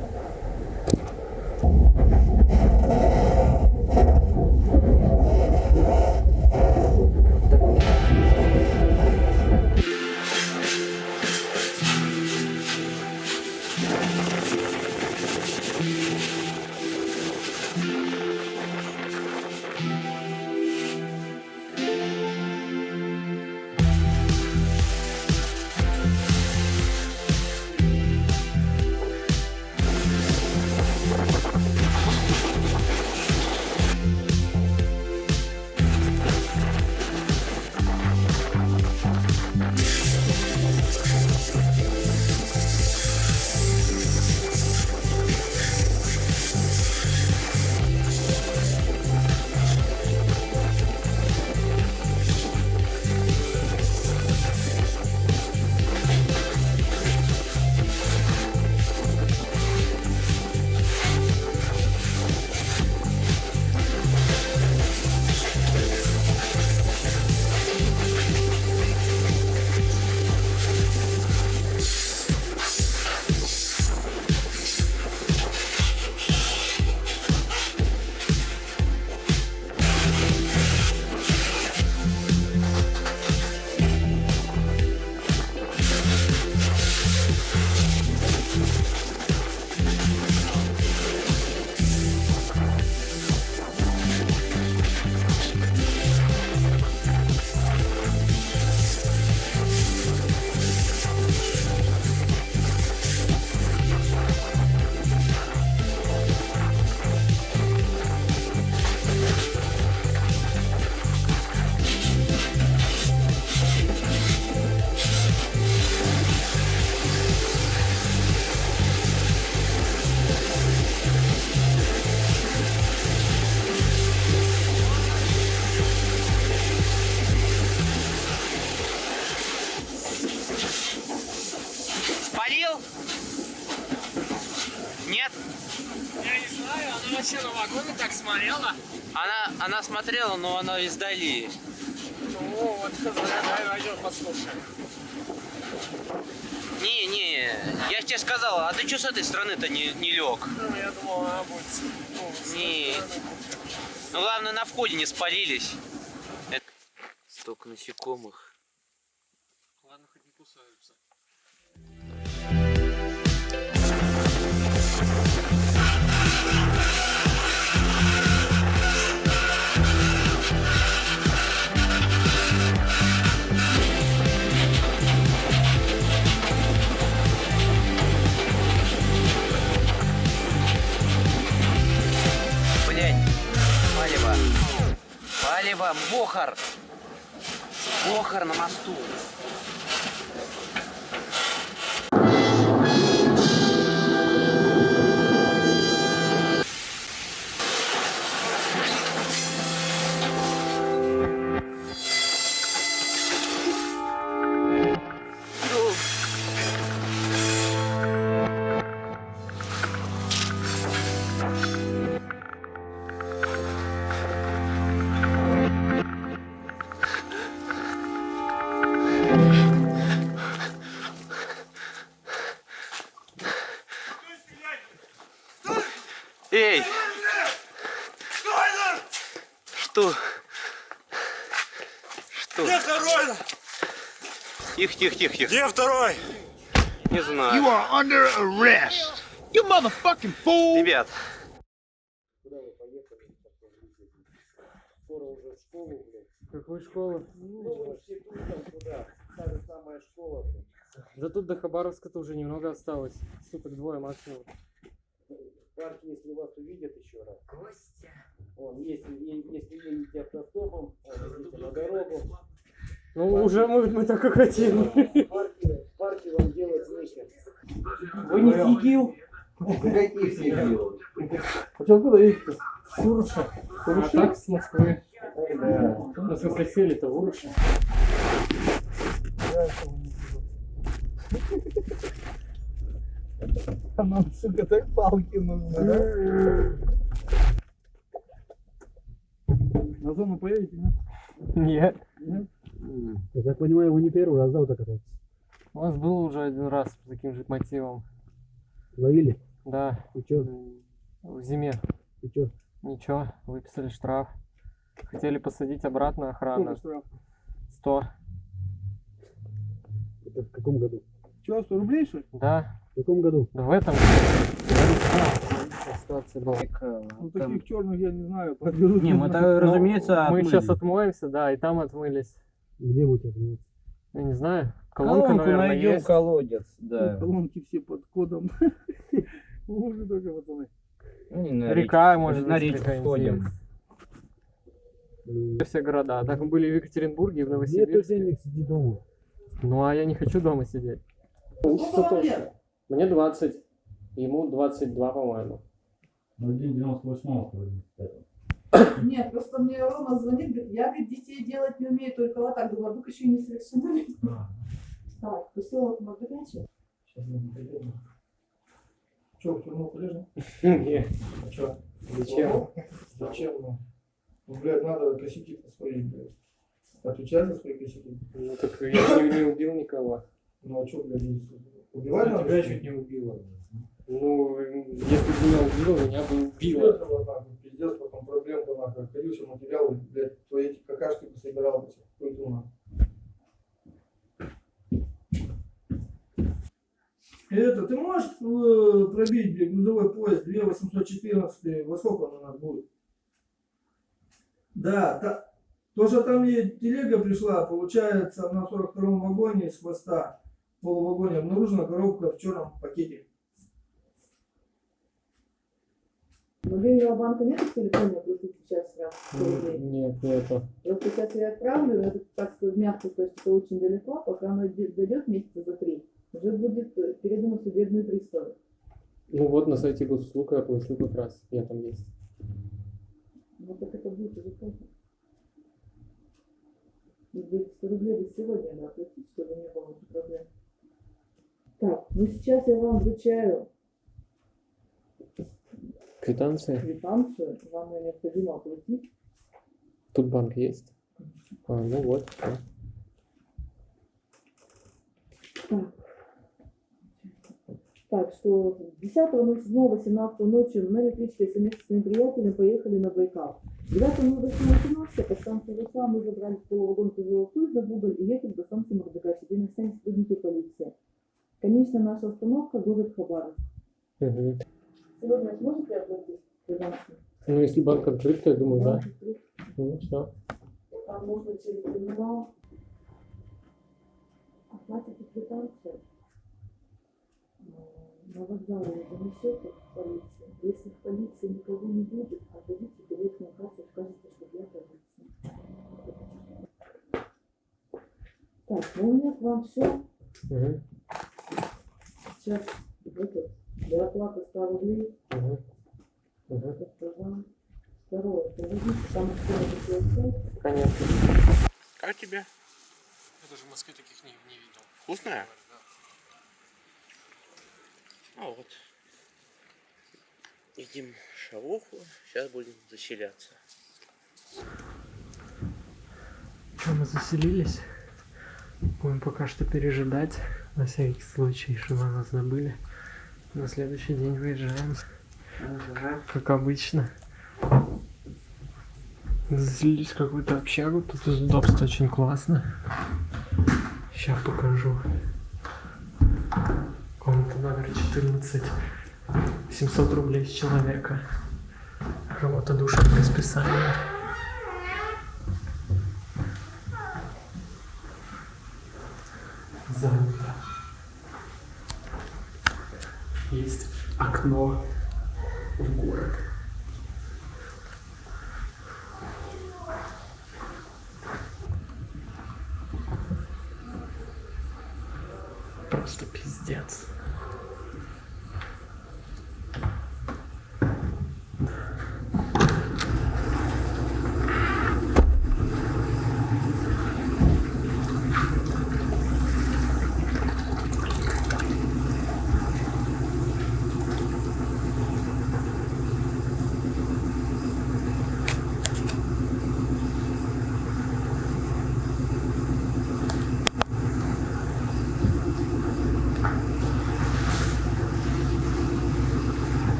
Спалил? Нет? Я не знаю, она вообще на вагоны так смотрела. Она смотрела, но она издали. Ну вот, давай радио послушаем. Не, я же тебе сказал, а ты что с этой стороны-то не лег? Ну, я думал, она будет... Не. Ну, главное, на входе не спалились. Столько насекомых. Ладно, хоть не кусаются. Блять, палево, Бохар на мосту. Эй! Что? Где второй? Тихо. Где второй? Не знаю. You are under arrest. You motherfucking fool. Ребят. Куда вы поехали? Скоро уже в школу, блядь. Какую школу? Ну, в институт там куда. та же самая школа. Да тут до Хабаровска-то уже немного осталось. Суток двое максимум. Парки, если вас увидят еще раз. Костя. Вон, если едете автостопом, идите на дорогу. Ну, уже мы так и хотим. Парки вам делать нечего. Вы не сидел? Какие сидел? Откуда едете? С Уруша. А так с Москвы. Да. Ну, в смысле, сели-то в Уруше. А нам, сука, так палки нужны, да? На зону поедете, нет? Нет. Нет? Я так понимаю, вы не первый раз, да, вот так катаетесь? У нас было уже один раз по таким же мотивам. Ловили? Да. И чё? В зиме. И чё? Ничего, выписали штраф. Хотели посадить обратно охрану. Сколько штраф? 100. Это в каком году? Чё, 100 рублей, что ли? Да. В каком году? Да в этом. Ситуация была. Ну, таких черных я не знаю, подберут. Не, мы-то, разумеется, мы отмылись. сейчас отмоемся, да, и там отмылись. Где будете отмыться? Я не знаю. Колонку наверное, найдем, есть. колодец, да. Колонки все под кодом. Лужи только, пацаны. Река, может на быть, речку какая-нибудь сходим. есть. Все города. Так мы были в Екатеринбурге и в Нету Новосибирске. денег, сиди дома. Ну, а я не хочу дома сидеть. Учиться точно. Мне 20. Ему 22, по-моему. Ну, день 98-го, Нет, просто мне Рома звонит, говорит, я, говорит, детей делать не умею, только вот так. Думаю, вдруг еще и несовершеннолетний. Так, поселок Мордовичи. Сейчас мы пойдем. Че, в тюрьму полежим? Нет. А че? Зачем? Зачем? Ну, блядь, надо косяки свои, блядь. Отвечать за свои косяки. Ну, так я не убил никого. Ну, а че, блядь, убивать надо? Тебя чуть не убило. Ну, если бы меня убило, меня бы убило. Пиздец, вот нахуй, пиздец, потом проблем бы нахуй. Ходил, что материалы, блядь, твои эти какашки бы собирал бы. Пойду нахуй. Это, ты можешь пробить, блядь, грузовой поезд 2814, во сколько он у нас будет? Да, тоже там и телега пришла, получается, на 42-м вагоне с хвоста, в полувагоне обнаружена коробка в черном пакете. Мобильного банка нет в телефоне, оплатить сейчас раз? Нет, это. Просто сейчас я отправлю, это, так сказать, мягко, то есть это очень далеко, пока оно дойдет месяца за 3, уже будет передано в судебные приставы. Ну вот на сайте госуслуг я оплатил как раз, я там есть. Ну так это будет уже поздно. Будет 100 рублей до сегодня надо оплатить, чтобы не было проблем. Так, ну сейчас я вам вручаю Квитанция? Квитанцию, вам ее необходимо оплатить. Тут банк есть? А, ну вот. Да. Так, что 10.07.18 ночью на электричке вместе с своим приятелем поехали на Байкал. 9.08.18 по станции Лоса мы забрали полувагон тяжелого поезда в Уголь и ехали до станции Мордовичи, где нас сняли сотрудники полиции. Конечная наша остановка — город Хабаровск. Угу. Сегодня сможете оплатить квитанцию? Ну если банк открыт, то я думаю, да. Ну все. Там можно через терминал оплатить квитанцию. На вокзале вы занесете в полицию. Если в полиции никого не будет, отдадите билет на кассу, скажите, что я полиция. Так, ну у меня к вам все. Угу. Сейчас для оплаты 100 рублей. Угу. Угу. Второе, возьмите там все. Конечно. Как тебе? Я даже в Москве таких не видел. Вкусная? А вот. Едим шавуху, сейчас будем заселяться. Что, мы заселились? Будем пока что пережидать, на всякий случай, чтобы о нас забыли. На следующий день выезжаем. Ага. Как обычно. Заселились в какую-то общагу, тут удобство очень классно. Сейчас покажу. Комната номер 14. 700 рублей с человека. Работа душа по расписанию. Просто пиздец.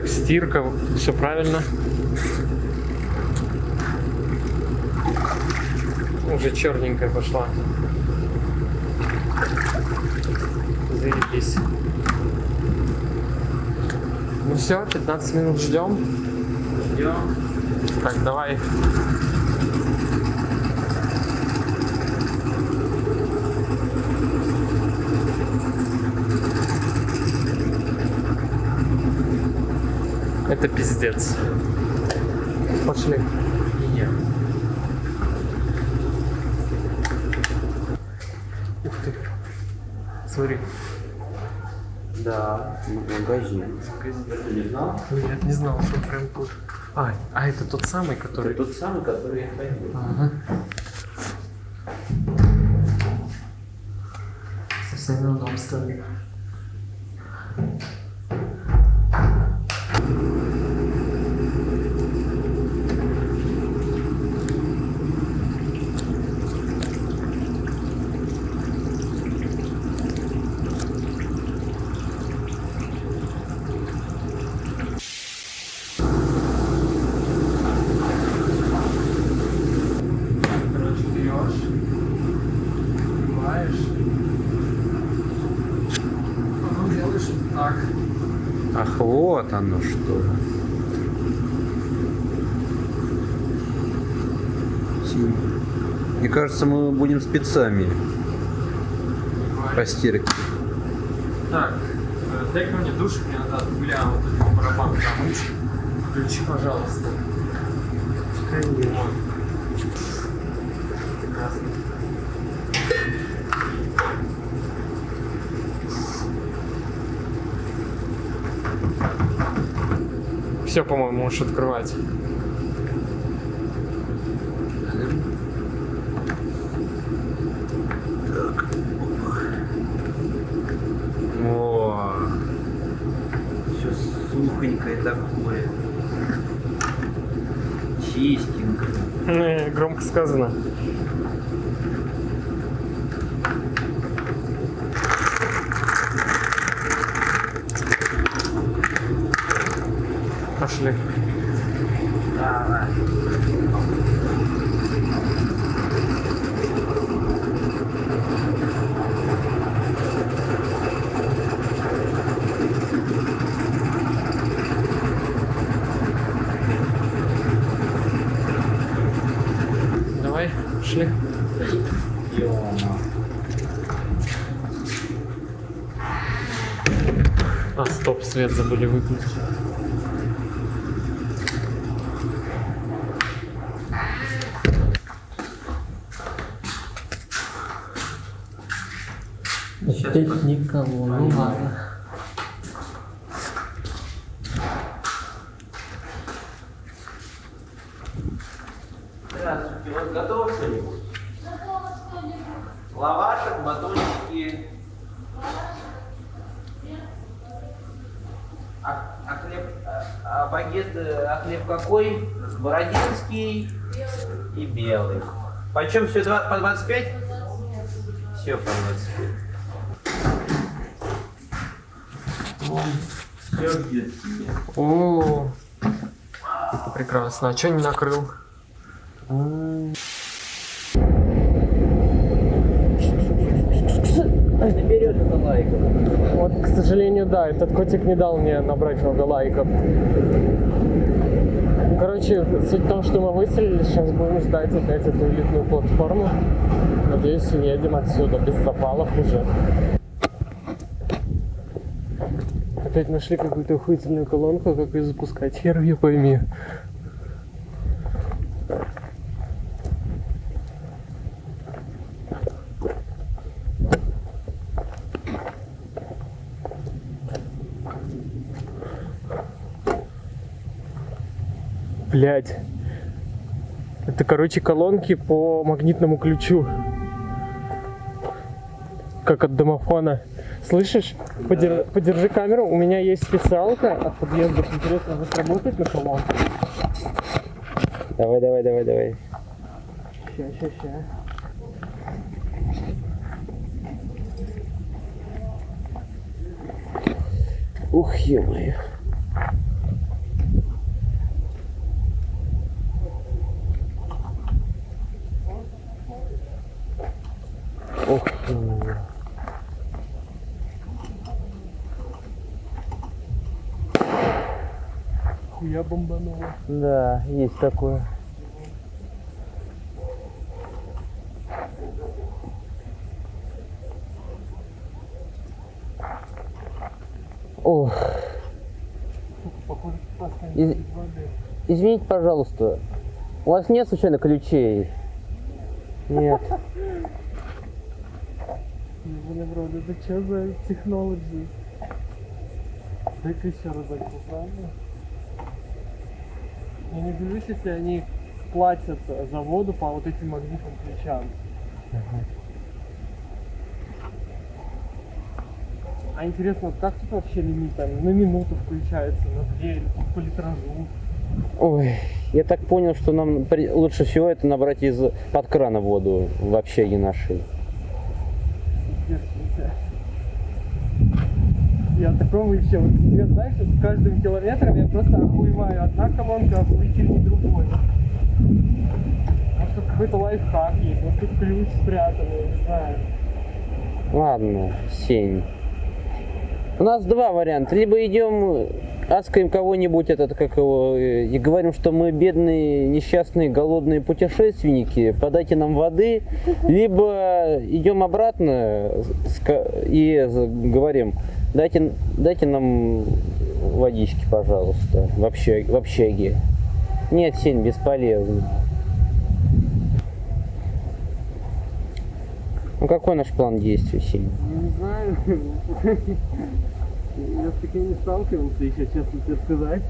Стирка, все правильно. Уже черненькая пошла. Заебись. Ну все, 15 минут ждем. Так, давай. Это пиздец. Пошли. Нет. Ух ты. Смотри. Да, магазин. Ты не знал? Нет, не знал, что прям тут. А это тот самый, который... Это тот самый, который я ходил. Ага. Со всеми удобствами. Ах, вот оно что. Мне кажется, мы будем спецами по стирке. Так, дай-ка мне душ, мне надо от гуля вот этот барабан помыть. Включи, пожалуйста. Конечно. Прекрасно. Все, по-моему, можешь открывать. Так. О, все сухонькое такое. Чистенькое. Громко сказано. Пошли. Давай. Давай, пошли. А, стоп, свет забыли выключить. Здесь никого, ну ладно. Здравствуйте, у вас готово что-нибудь? Лавашек, батончики. А хлеб, багет, хлеб какой? Бородинский и белый. Почем все по 25? Все по 25. Все где тебе. О, прекрасно. А что не накрыл? Наберет это лайков. Вот, к сожалению, да, этот котик не дал мне набрать много лайков. Короче, суть в том, что мы выселили, сейчас будем ждать опять эту элитную платформу. Надеюсь, уедем отсюда без запалов уже. опять нашли какую-то охуительную колонку, как ее запускать, хер ее пойми. Блять. Это, короче, колонки по магнитному ключу. Как от домофона. Слышишь? Да. Подержи камеру. У меня есть специалка от подъезда. Интересно, будет работать на колонку? Давай. Ща. Ух, ё-моё. Ух, ё-моё. Хуя бомбанула. Да, есть такое. Ох. Извините, пожалуйста, у вас нет случайно ключей? Нет. Вроде, это что за технологии? Дай-ка еще разок попробую. Я не удивлюсь, если они платят за воду по вот этим магнитным ключам. А интересно, как тут вообще лимит там на минуту включается, на 2 или по литражу? Ой, я так понял, что нам лучше всего это набрать из-под крана воду в общаге нашей. Я такого вообще, вот, я, знаешь, с каждым километром я просто охуеваю. Одна колонка охуительнее другой. Может, какой-то лайфхак есть, может, тут ключ спрятан, я не знаю. Ладно, 7. У нас два варианта. Либо идем, аскаем кого-нибудь, и говорим, что мы бедные, несчастные, голодные путешественники, подайте нам воды. Либо идем обратно и говорим, дайте нам водички, пожалуйста, в общаге. Нет, Сень, бесполезно. Ну какой наш план действий, Сень? Не знаю. Я с таким не сталкивался еще, честно тебе сказать.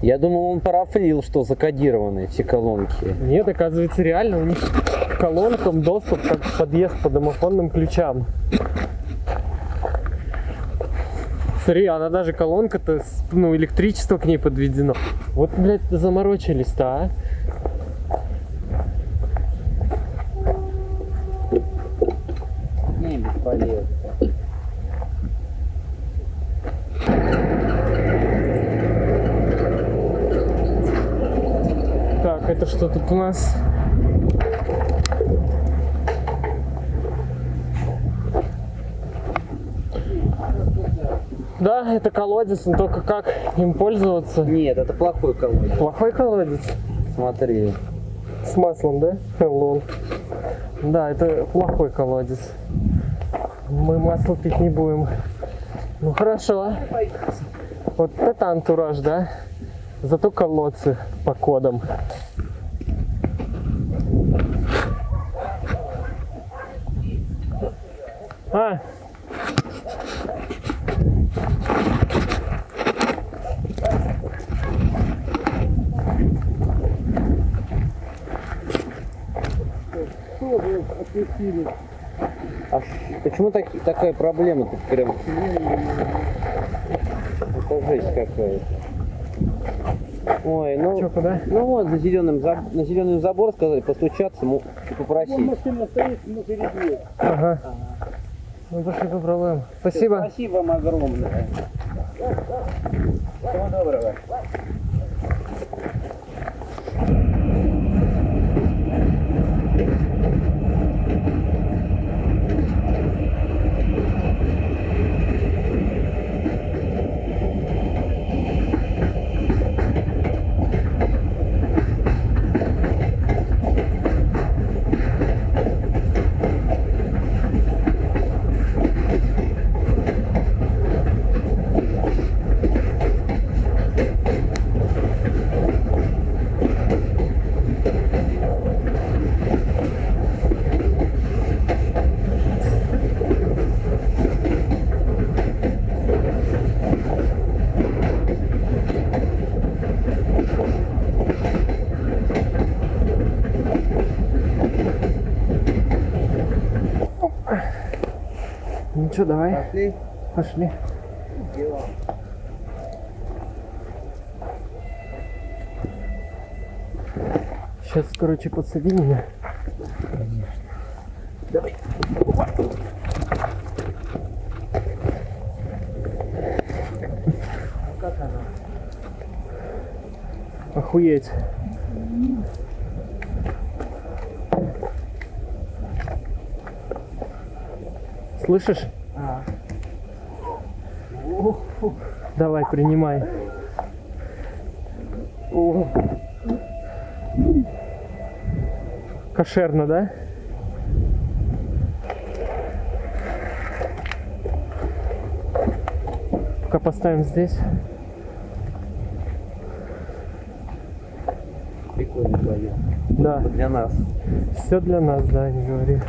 Я думал, он парафлил, что закодированы эти колонки. Нет, оказывается, реально у них к колонкам доступ как подъезд по домофонным ключам. Смотри, она даже колонка-то, ну, электричество к ней подведено. Вот, блядь, заморочились-то, а? Не, бесполезно. Так, это что тут у нас? Да, это колодец, но только как им пользоваться? Нет, это плохой колодец. Плохой колодец? Смотри. С маслом, да? Лол. Да, это плохой колодец. Мы масло пить не будем. Ну хорошо. Вот это антураж, да? Зато колодцы по кодам. А! А почему такая проблема-то прям? Это жесть какая-то. Ой, ну, чё, куда? Ну вот на зеленый забор сказали, постучаться и попросить. Машина стоит, ну перед. Ага. Ну пошли попробуем. Спасибо. Спасибо вам огромное. Всего доброго. что, давай? Пошли. Пошли. Дело. Сейчас, короче, подсади меня. Давай. Как она? Охуеть. Слышишь? А. Давай, принимай. О. Кошерно, да? Пока поставим здесь. Прикольно твоё. Да. Для нас. Все для нас, да, не говори.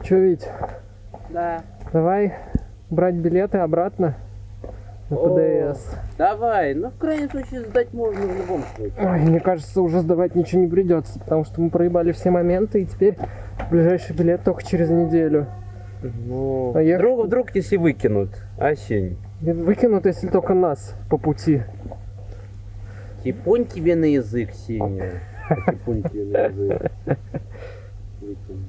Че, Вить? Да. Давай брать билеты обратно на ПДС. Давай, ну в крайнем случае сдать можно в любом случае. Ой, мне кажется, уже сдавать ничего не придется, потому что мы проебали все моменты, и теперь ближайший билет только через неделю. Ну, А я- вдруг если выкинут, Асень. Выкинут, если только нас по пути. Типун тебе на язык, Сеня. Типун тебе на язык. Выкинут.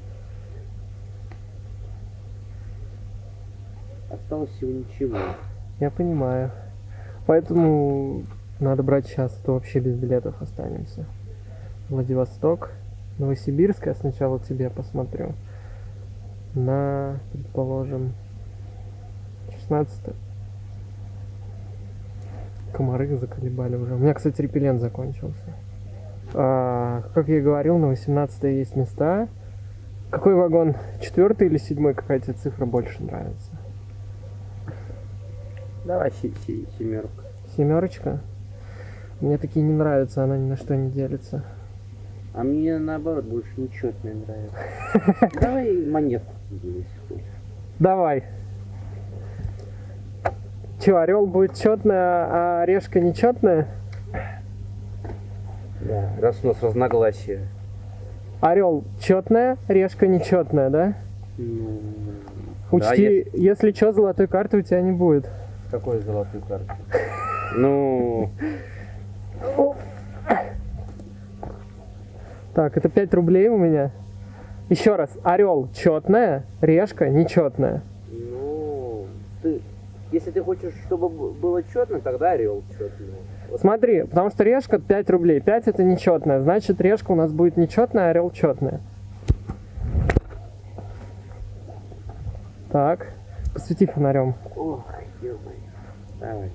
Осталось всего ничего. Я понимаю. Поэтому надо брать сейчас, а то вообще без билетов останемся. Владивосток, Новосибирск, я сначала тебе посмотрю. На, предположим, 16. Комары заколебали уже. У меня, кстати, репеллент закончился. Как я и говорил, на 18 есть места. Какой вагон? 4 или 7? Какая тебе цифра больше нравится? Давай семерку. 7? Мне такие не нравятся, она ни на что не делится. А мне наоборот больше нечетные нравится. Давай монетку тебе, если хочешь. Давай. Че, орел будет четная, а решка нечетная? Да, раз у нас разногласия. Орел четная, решка нечетная, да? Ну, Учти, если что, золотой карты у тебя не будет. Какой золотую карту? Ну... Так, это 5 рублей у меня. Еще раз, орел четная, решка нечетная. Ну, если ты хочешь, чтобы было четно, тогда орел четный. Смотри, потому что решка 5 рублей. 5 это нечетная, значит решка у нас будет нечетная, а орел четная. Так, посвети фонарем. Ох, ё-моё. Давай.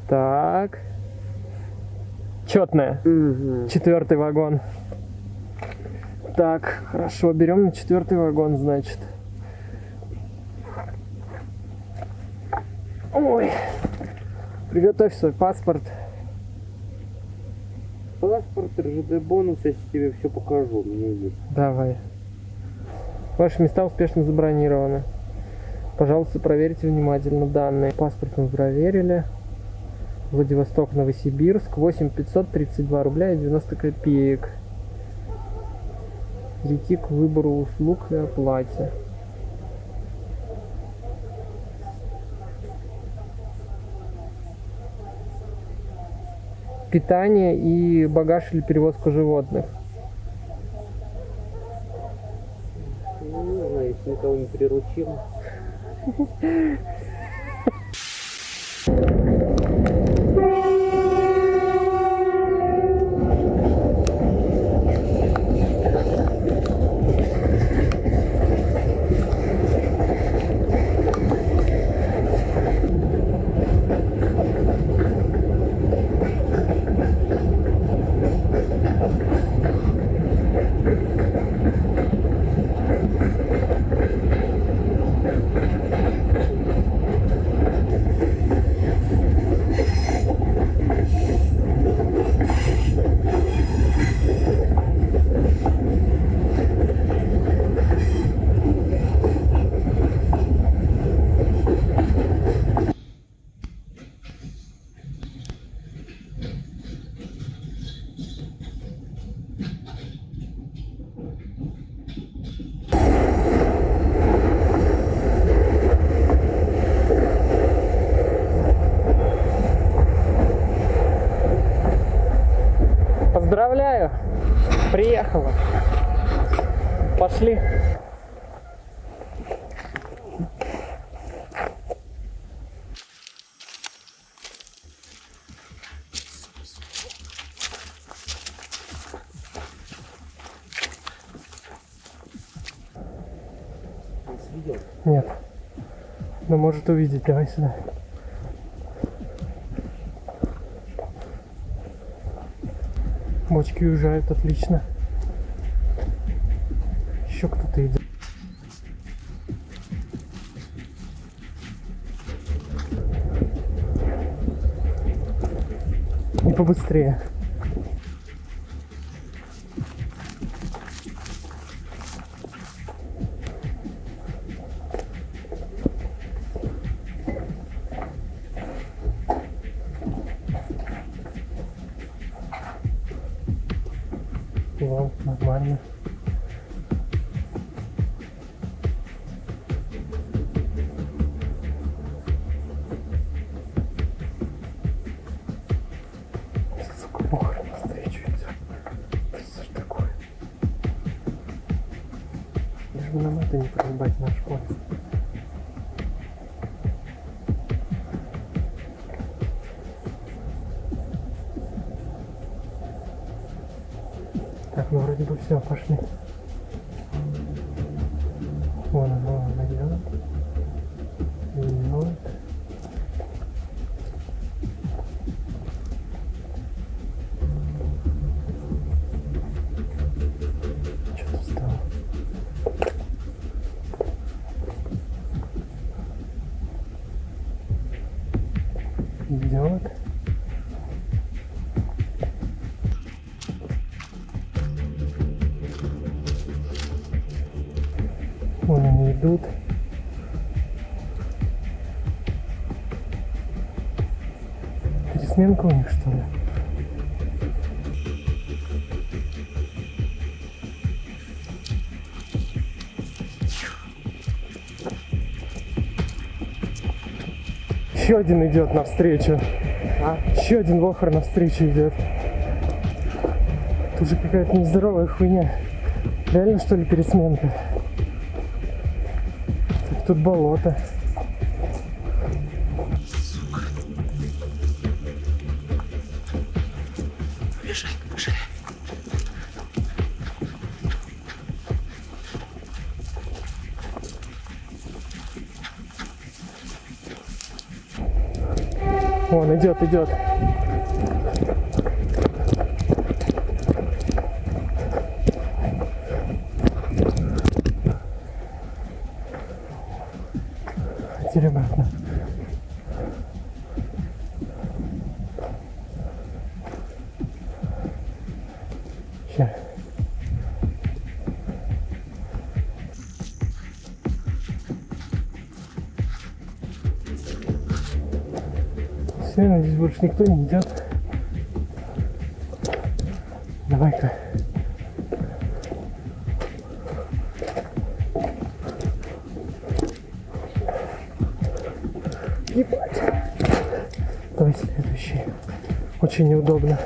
Так. Четная. Угу. 4 вагон. Так, хорошо, берем на 4 вагон, значит. Ой. Приготовь свой паспорт. Паспорт, РЖД бонус, я тебе все покажу, у меня есть. Давай. Ваши места успешно забронированы. Пожалуйста, проверьте внимательно данные. Паспорт мы проверили. Владивосток, Новосибирск. 8532 рубля и 90 копеек. Перейти к выбору услуг и оплате. Питание и багаж или перевозку животных. Ну, не знаю, если никого не приручил. поехала. Пошли. Нет. Но может увидеть. Давай сюда. Бочки уезжают, отлично. Еще кто-то идет. И побыстрее. Вау, нормально. Сука, похрен навстречу идет. Что ж такое? Лишь бы нам это не проебать наш поезд. Так, ну вроде бы все, пошли. Вон она идет. Идет. Что-то встало. Идет. Вон они идут. Пересменка у них, что ли? Еще один идет навстречу. Еще один лохар навстречу идет. Тут же какая-то нездоровая хуйня. Реально, что ли, пересменка? Тут болото. Бежай, бежай. Вон идет, идет. Теперь обратно. Сейчас. Все, здесь больше никто не идет. Давай-ка. Ебать. Давай следующий. Очень неудобно.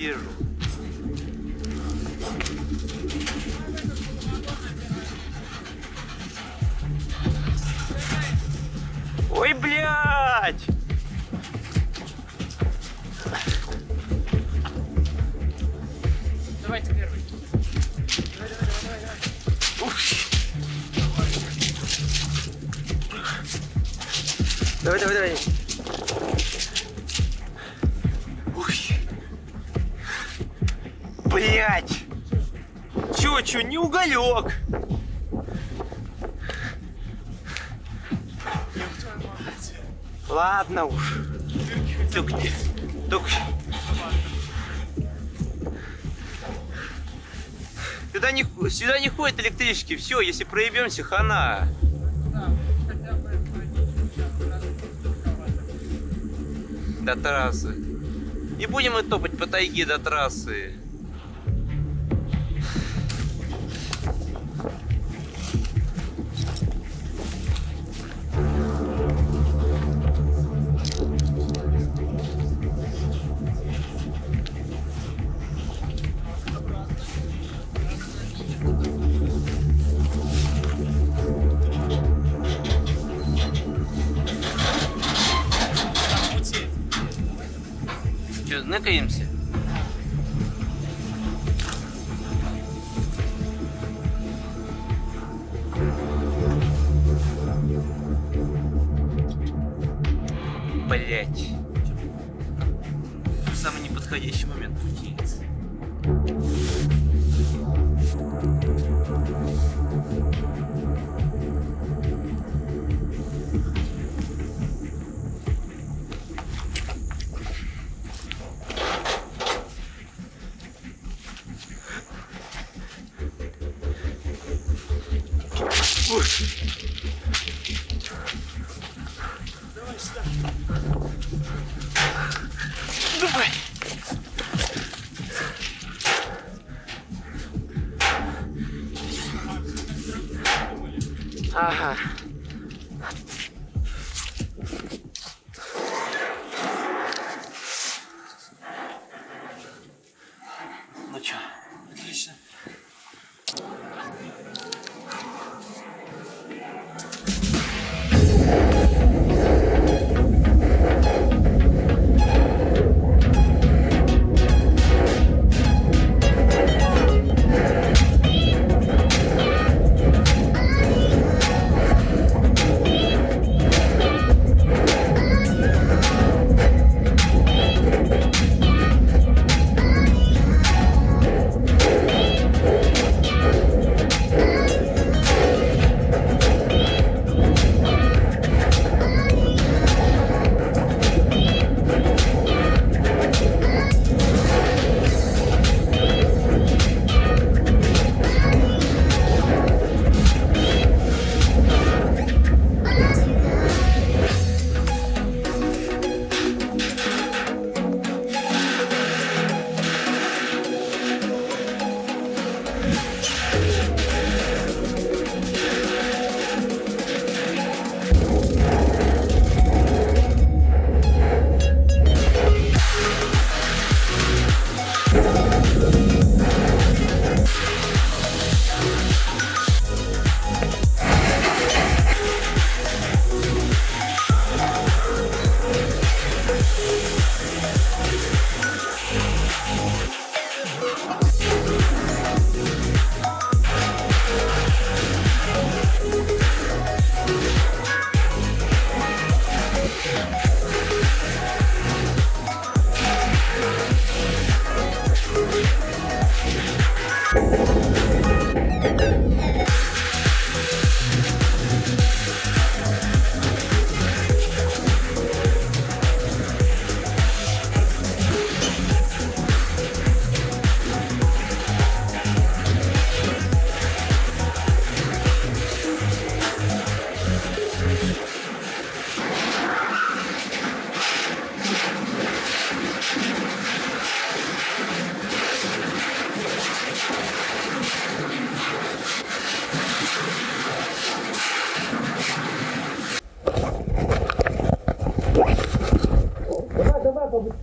вижу. Ой, блядь! Давайте первый. Давай, давай, давай. Блять! Чё, не уголек? Ладно уж. Только. Сюда не ходят электрички. Все, если проебемся, хана. До трассы. Не будем мы топать по тайге до трассы. Че, знакаемся? Блять. Самый неподходящий момент путинец. Давай сюда. Давай. Ага. Ну чё, отлично.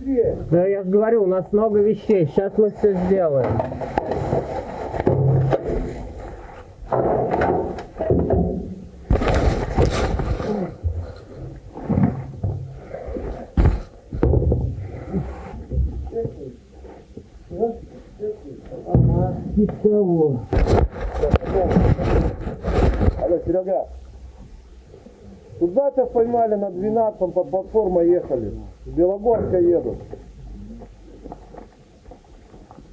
быстрее. Да я же говорю, у нас много вещей. Сейчас мы все сделаем. Никого. Алло, Серега. Туда-то поймали на 12-м, под платформой ехали. С Белогорска едут.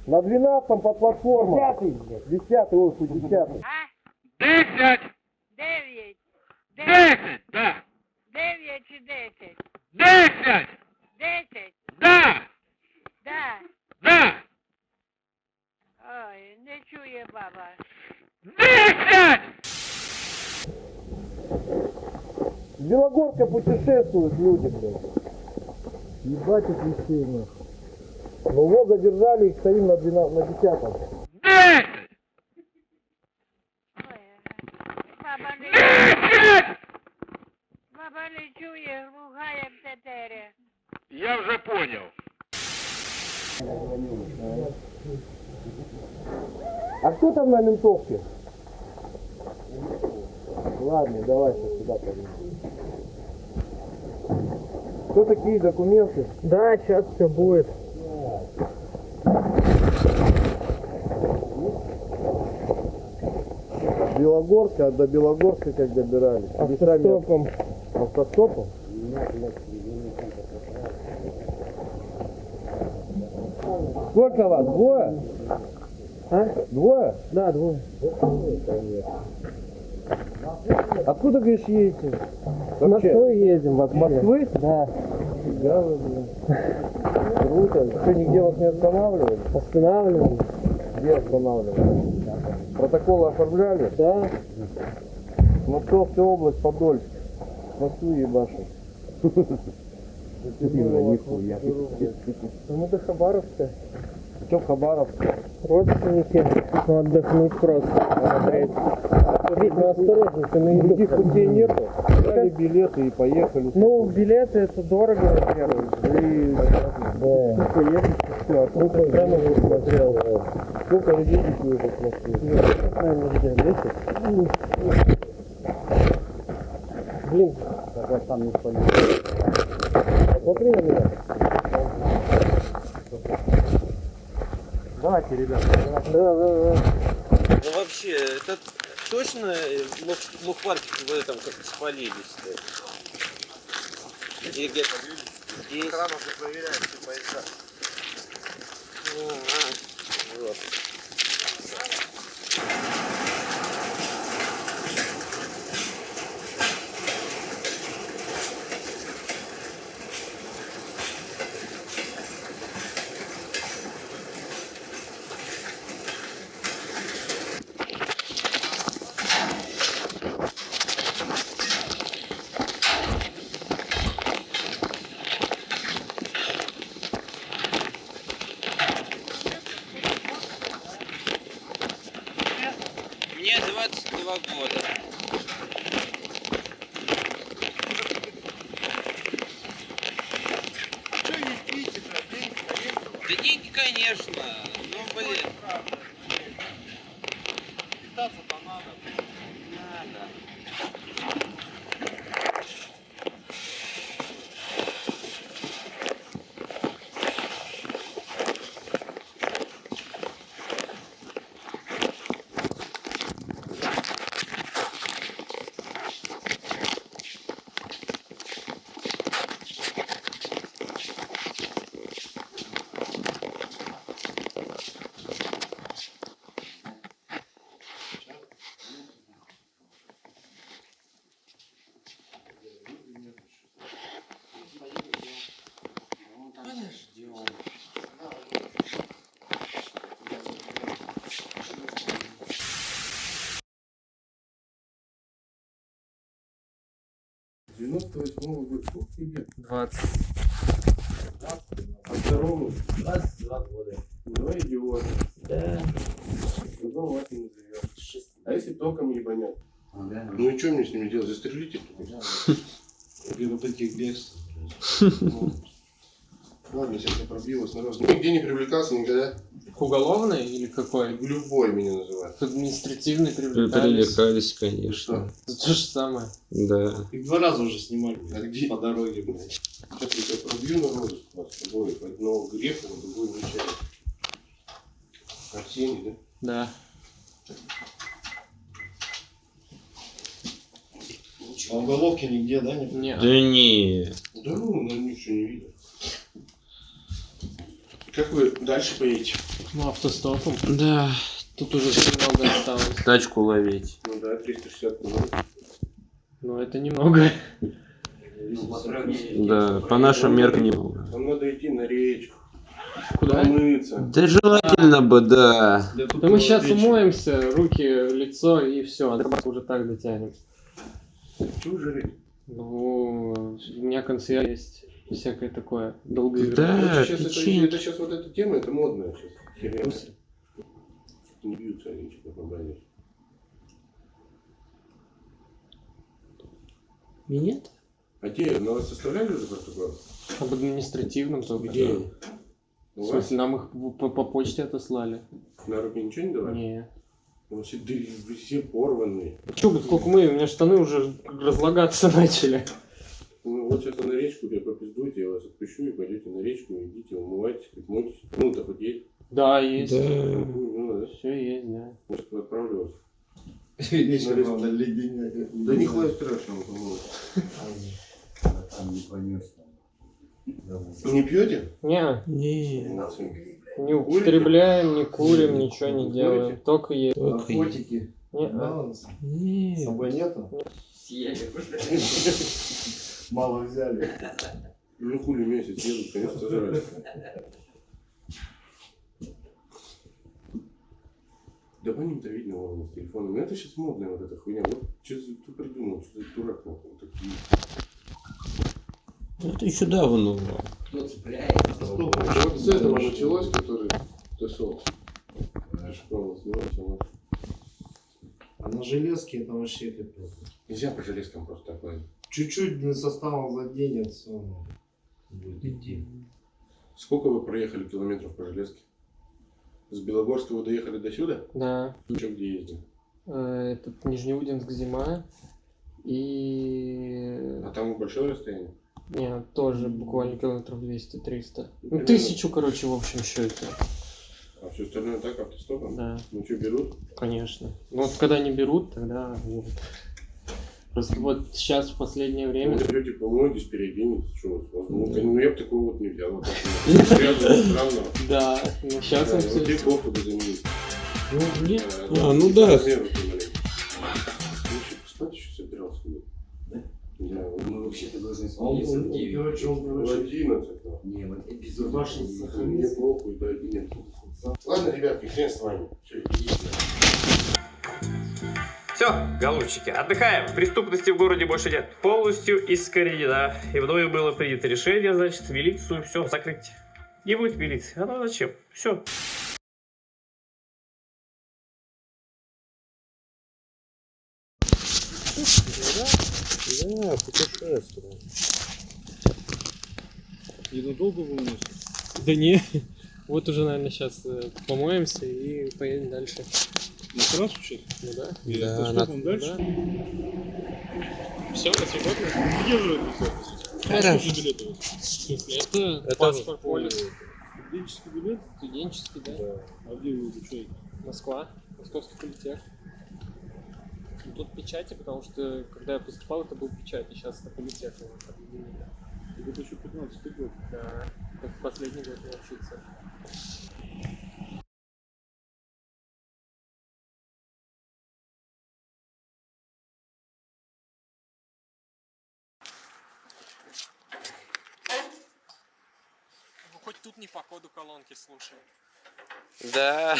На 12-м под платформой. 10-й, ой, хоть 10-й. 10! 9! 10, да. 9 чи 10? 10! 10? Да! Да. Да! Ой, не чує баба. 10! С Белогорска путешествуют люди, блядь. Ебать их вещей, нахуй. Но Волга держали, их стоим на 10-м. 10! Баба не... Баба не чує, ругає в тетері. Я уже понял. А кто там на ментовке? Ладно, давай сейчас сюда пойдем. Что такие документы? Да, сейчас все будет. Белогорска, а до Белогорска как добирались? Автостопом. Автостопом? Сколько вас? Двое? А? Двое? Да, двое. Откуда, говоришь, едете? В Москву едем вообще. Москвы? Да. Фига вы, блин. Круто. Что, нигде вас не останавливали? Останавливали. Где останавливали? Протоколы оформляли? Да. Московская область, Подольск. Москву ебашим. Нихуя. Мы до Хабаровска. Что в Хабаровске? Родственники. Ну, отдохнуть просто. Посмотреть. Вить, ну осторожно, ты на еду. Других путей нету? Взяли билеты и поехали. Ну, билеты это дорого, во-первых. И... Да. Поехали, все, а тут экраны не смотрел. Сколько людей вы уже в Москве? Наверное, где? 10? Блин. Так вас там не спалили. Смотри на меня. Давайте, ребята. Да. Ну вообще, это точно лухварки в этом как-то спалились-то? Или где-то здесь? Охрана же проверяет все поезда. Вот. Мне 22 года. Что есть, видите, деньги, конечно. Да деньги, конечно. Ну, блин. Питаться-то надо. Надо. Подождем. С 98-го года. Сколько тебе? 20. А здоровый? 22 года. Ну, идиот. Да. Другого лапи не живет. А если током ебанет? Да. Ну и что мне с ними делать? Застрелить их? Или вот этих бес? Ладно, сейчас я пробилась на рост. Нигде не привлекался никогда. Уголовный или какой? Любой меня называют. Административный привлекались. Привлекались, конечно. Это то же самое. Да. Их 2 раза уже снимали. А где? По дороге, блядь. Сейчас я тебя пробью на розыск вас с тобой. Одного греха, на другой ничего. Арсений, да? Да. А уголовки нигде, да? Нет. Да не. Да ну, ничего не видно. Как вы дальше поедете? Ну, автостопом. Да. Тут уже немного осталось. Тачку ловить. Ну да, 360 километров. Ну, это немного. Да, по нашим меркам немного. Нам надо идти на речку. Куда? Помыться. Да желательно бы, да. Да мы сейчас умоемся, руки, лицо и все. Уже так дотянем. Чего жарить? Ну, у меня консерв есть. Всякое такое. Долгоиграющее. Да, Это сейчас вот эта тема, это модная сейчас. Херня. Не бьются они, что-то побоялись. Нет? А те, на вас составляли уже протокол? Об административном только. Где? Да. В смысле, нам их по почте отослали. На руки ничего не давали? Не. Ну, все порванные. Чё, сколько мы? У меня штаны уже разлагаться начали. Ну, вот сейчас на речку, я попиздуйте, я вас отпущу и пойдете на речку, идите, умывайтесь, мойтесь. Ну-то хоть есть? Да, есть. Да. Ну, да. Все есть, да. Может, отправлю вас. Вечером на леденя. Да не хватит страшного, по-моему. Там не поймешь. Не пьете? Не. Не. Не употребляем, не курим, ничего не делаем. Только есть. Наркотики? Не. С собой нету? Съели уже. Мало взяли. Ну хули месяц едут, конечно, сажают. Да по ним-то видно ладно, с телефоном. Это сейчас модная вот эта хуйня. Вот что ты придумал, что за дурак нахуй такие. Это еще давно. Кто цепляет? Вот с этого началось, который тусовался. Школа снимать, А на железке это вообще капец. Нельзя по железкам просто так лазить. Чуть-чуть составом заденет, все будет идти. Сколько вы проехали километров по железке? С Белогорска вы доехали до сюда? Да. Что где ездили? Это Нижнеудинск зима. И... А там большое расстояние? Нет, тоже буквально километров 200-300. Ну, Примерно. 1000, короче, в общем счете. А все остальное так, автостопом? Да. Ну что, берут? Конечно. Ну вот когда не берут, тогда вот. Просто вот сейчас в последнее время... Ну, идете, помоетесь, переоденетесь, что вот. Ну, я бы такого вот не взял. Вот так, да, ну сейчас он все... Вот кофту бы заменить. Ну, нет. Ну да. Спать еще собирался. Да. Мы вообще-то должны смениться в 9. В 11. Не, вот без Мне похуй, до 11. Ладно, ребятки, хрен с вами. Все, голубчики, отдыхаем. Преступности в городе больше нет. Полностью искоренена. И мною было принято решение, значит, милицию все закрыть. Не будет милиции. А ну зачем? Все. Да, путешествие. И надолго вы уносите? Да не, вот уже, наверное, сейчас помоемся и поедем дальше. На трассу сейчас? Ну да. Или Да, автостопом дальше? Да. Все, на свободно? Где же это запись? Хорошо. А что за билеты? В смысле, это паспорт, полис. Студенческий билет? Студенческий, да. А где вы обучаете? Москва, Московский политех. Ну, тут печати, потому что когда я поступал, это был печать, и сейчас это политех. Это еще 15 год. Да, это последний год не учиться. Ну, хоть тут не по коду колонки слушаем. Да.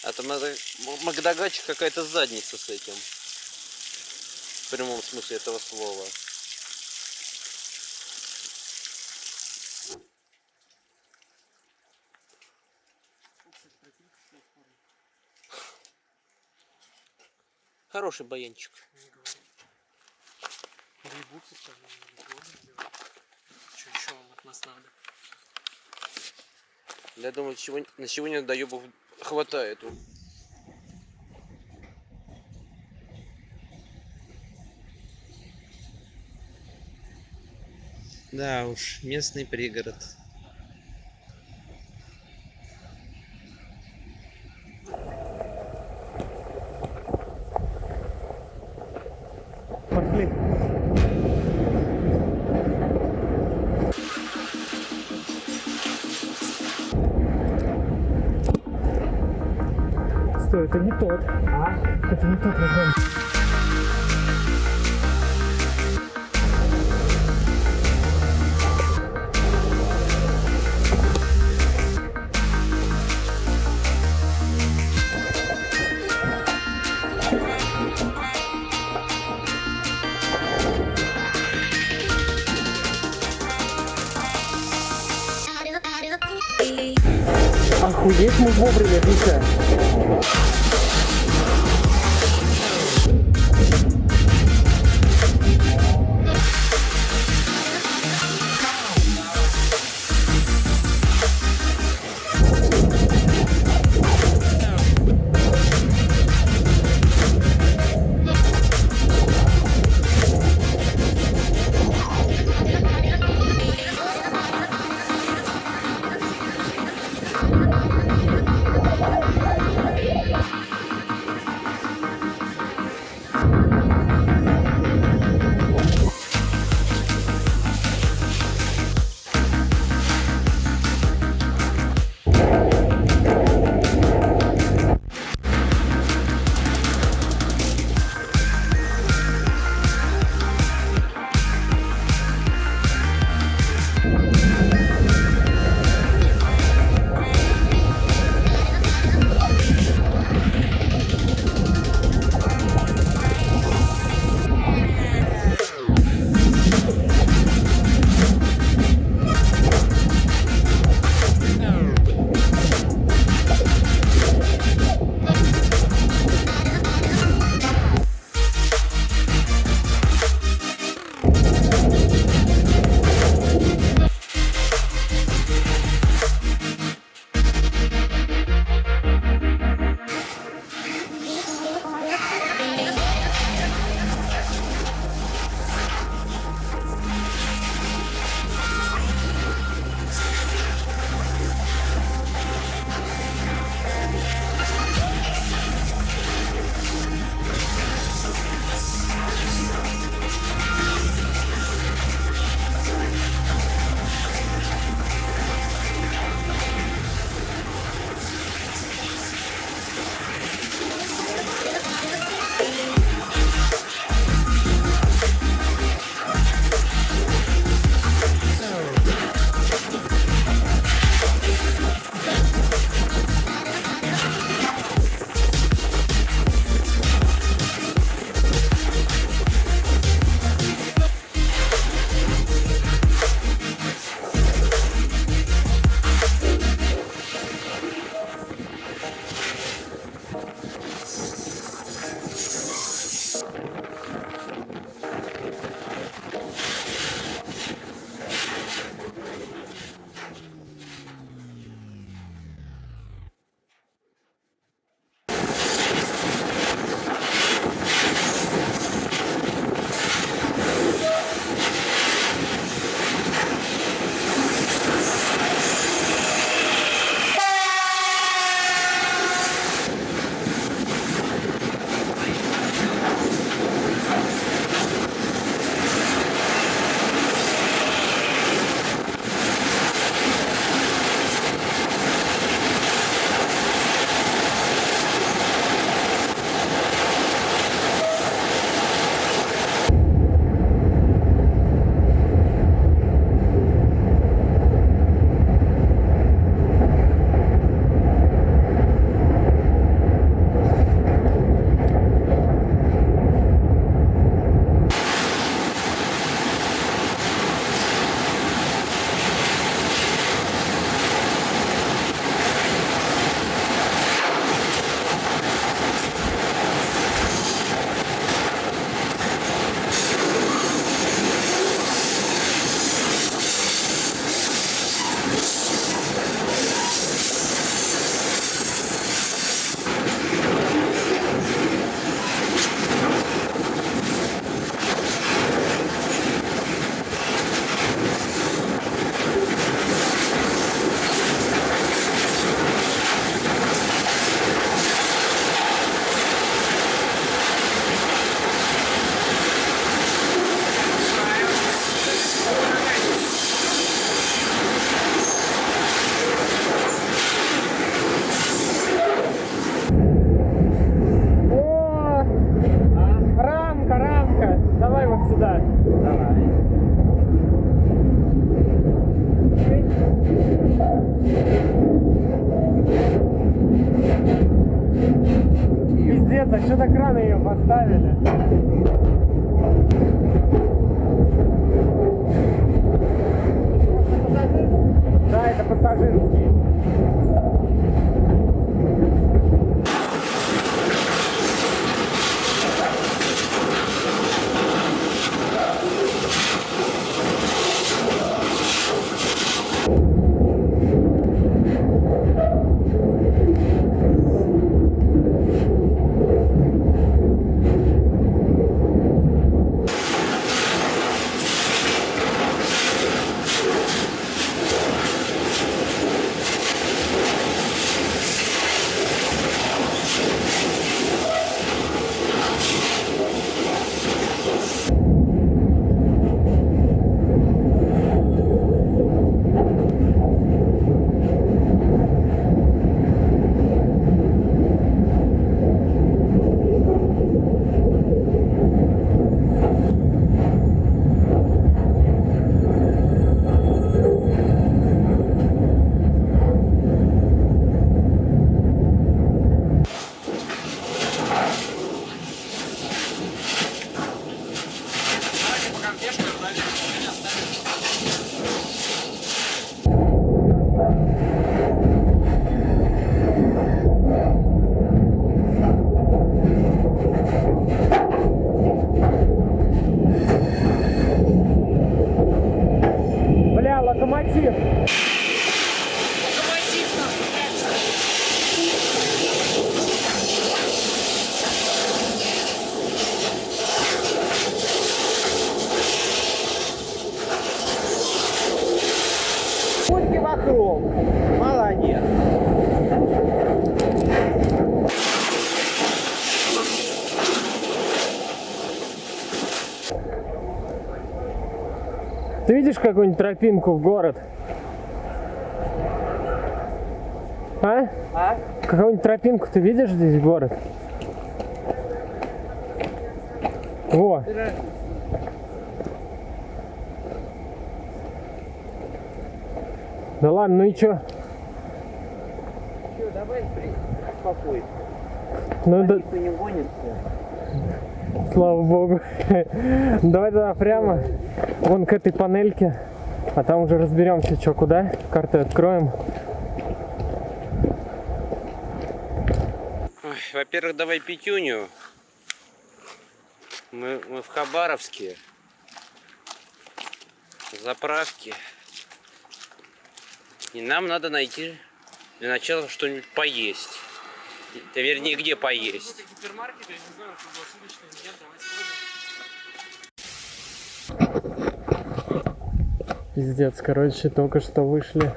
А там это Макдагачик какая-то задница с этим. В прямом смысле этого слова. Хороший баянчик. Ребутся, скажем, или годы, или... Что еще? нас надо. Я думаю, на сегодня доебов хватает. Да уж, местный пригород. Пошли. Стой, это не тот. Это не тот вагон. Охуеть, мы вовремя, Витя. сюда. Пиздец, а что так рано ее поставили? Да, это пассажирский. Локомотив. Путки вокруг. Молодец. Ты видишь какую-нибудь тропинку в город? А? А? Какую-нибудь тропинку ты видишь здесь в город? Во. Да ладно, ну и чё? Чё, давай спокойно. Ну да. Никто не гонится. Слава богу. Давай тогда прямо вон к этой панельке, а там уже разберемся, что куда. Карты откроем. Во-первых, давай пятюню. Мы в Хабаровске. Заправки. И нам надо найти для начала что-нибудь поесть. Вернее, где поесть. Пиздец, короче, только что вышли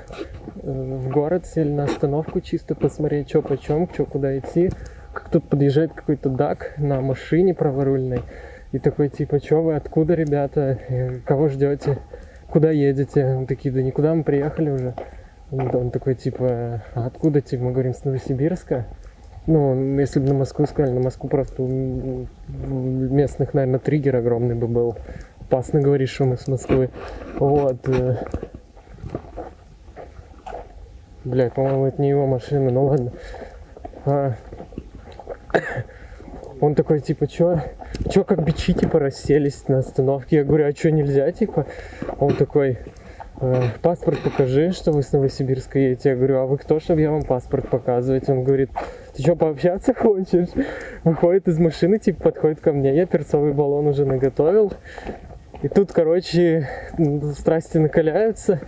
в город, сели на остановку чисто посмотреть, что почем, что куда идти. Как тут подъезжает какой-то дак на машине праворульной. И такой типа, что вы, откуда, ребята, кого ждете, куда едете? Мы такие, да никуда, мы приехали уже. Он такой типа, а откуда, типа, мы говорим, с Новосибирска. Ну, если бы на Москву сказали, на Москву просто у местных, наверное, триггер огромный бы был. Опасно говорить, что мы с Москвы. Вот. Бля, по-моему, это не его машина, ну ладно. Он такой, типа, чё как бичи, типа, расселись на остановке? Я говорю, а чё, нельзя, типа? Он такой, паспорт покажи, что вы с Новосибирска едете. Я говорю, а вы кто, чтобы я вам паспорт показывать? Он говорит, ты что, пообщаться хочешь? Выходит из машины, типа, подходит ко мне. Я перцовый баллон уже наготовил. И тут, короче, страсти накаляются.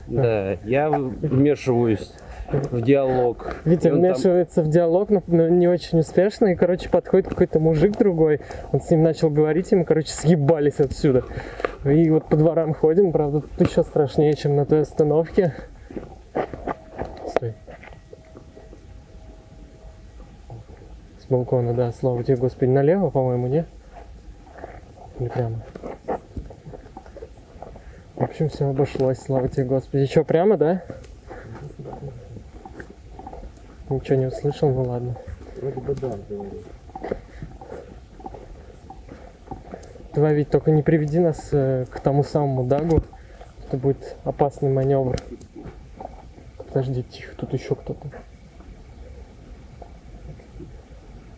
Да, я вмешиваюсь в диалог. Витя вмешивается в диалог, но не очень успешно. И, короче, подходит какой-то мужик другой. Он с ним начал говорить, и мы, короче, съебались отсюда. И вот по дворам ходим, правда, тут еще страшнее, чем на той остановке. Стой. С балкона, да, слава тебе, Господи. Налево, по-моему, не? Или прямо? В общем, все обошлось, слава тебе, Господи. Что, прямо, да? Ничего не услышал, ну ладно. Вроде бы да, говорю. остановить, только не приведи нас к тому самому Дагу. Это будет опасный маневр. Подожди, тихо, тут еще кто-то.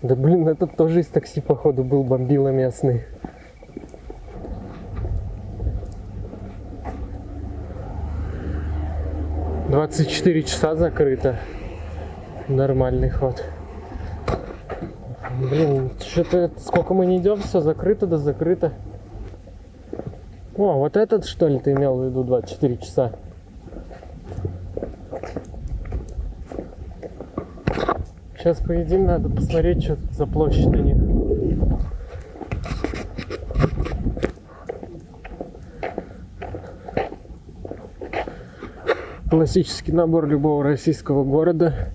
Да блин, этот тоже из такси, походу, был, бомбила местный. «24 часа закрыто». Нормальный ход. Блин, что-то сколько мы не идем, все закрыто да закрыто. О, вот этот, что ли, ты имел в виду 24 часа? Сейчас поедим, надо посмотреть, что тут за площадь у них. Классический набор любого российского города.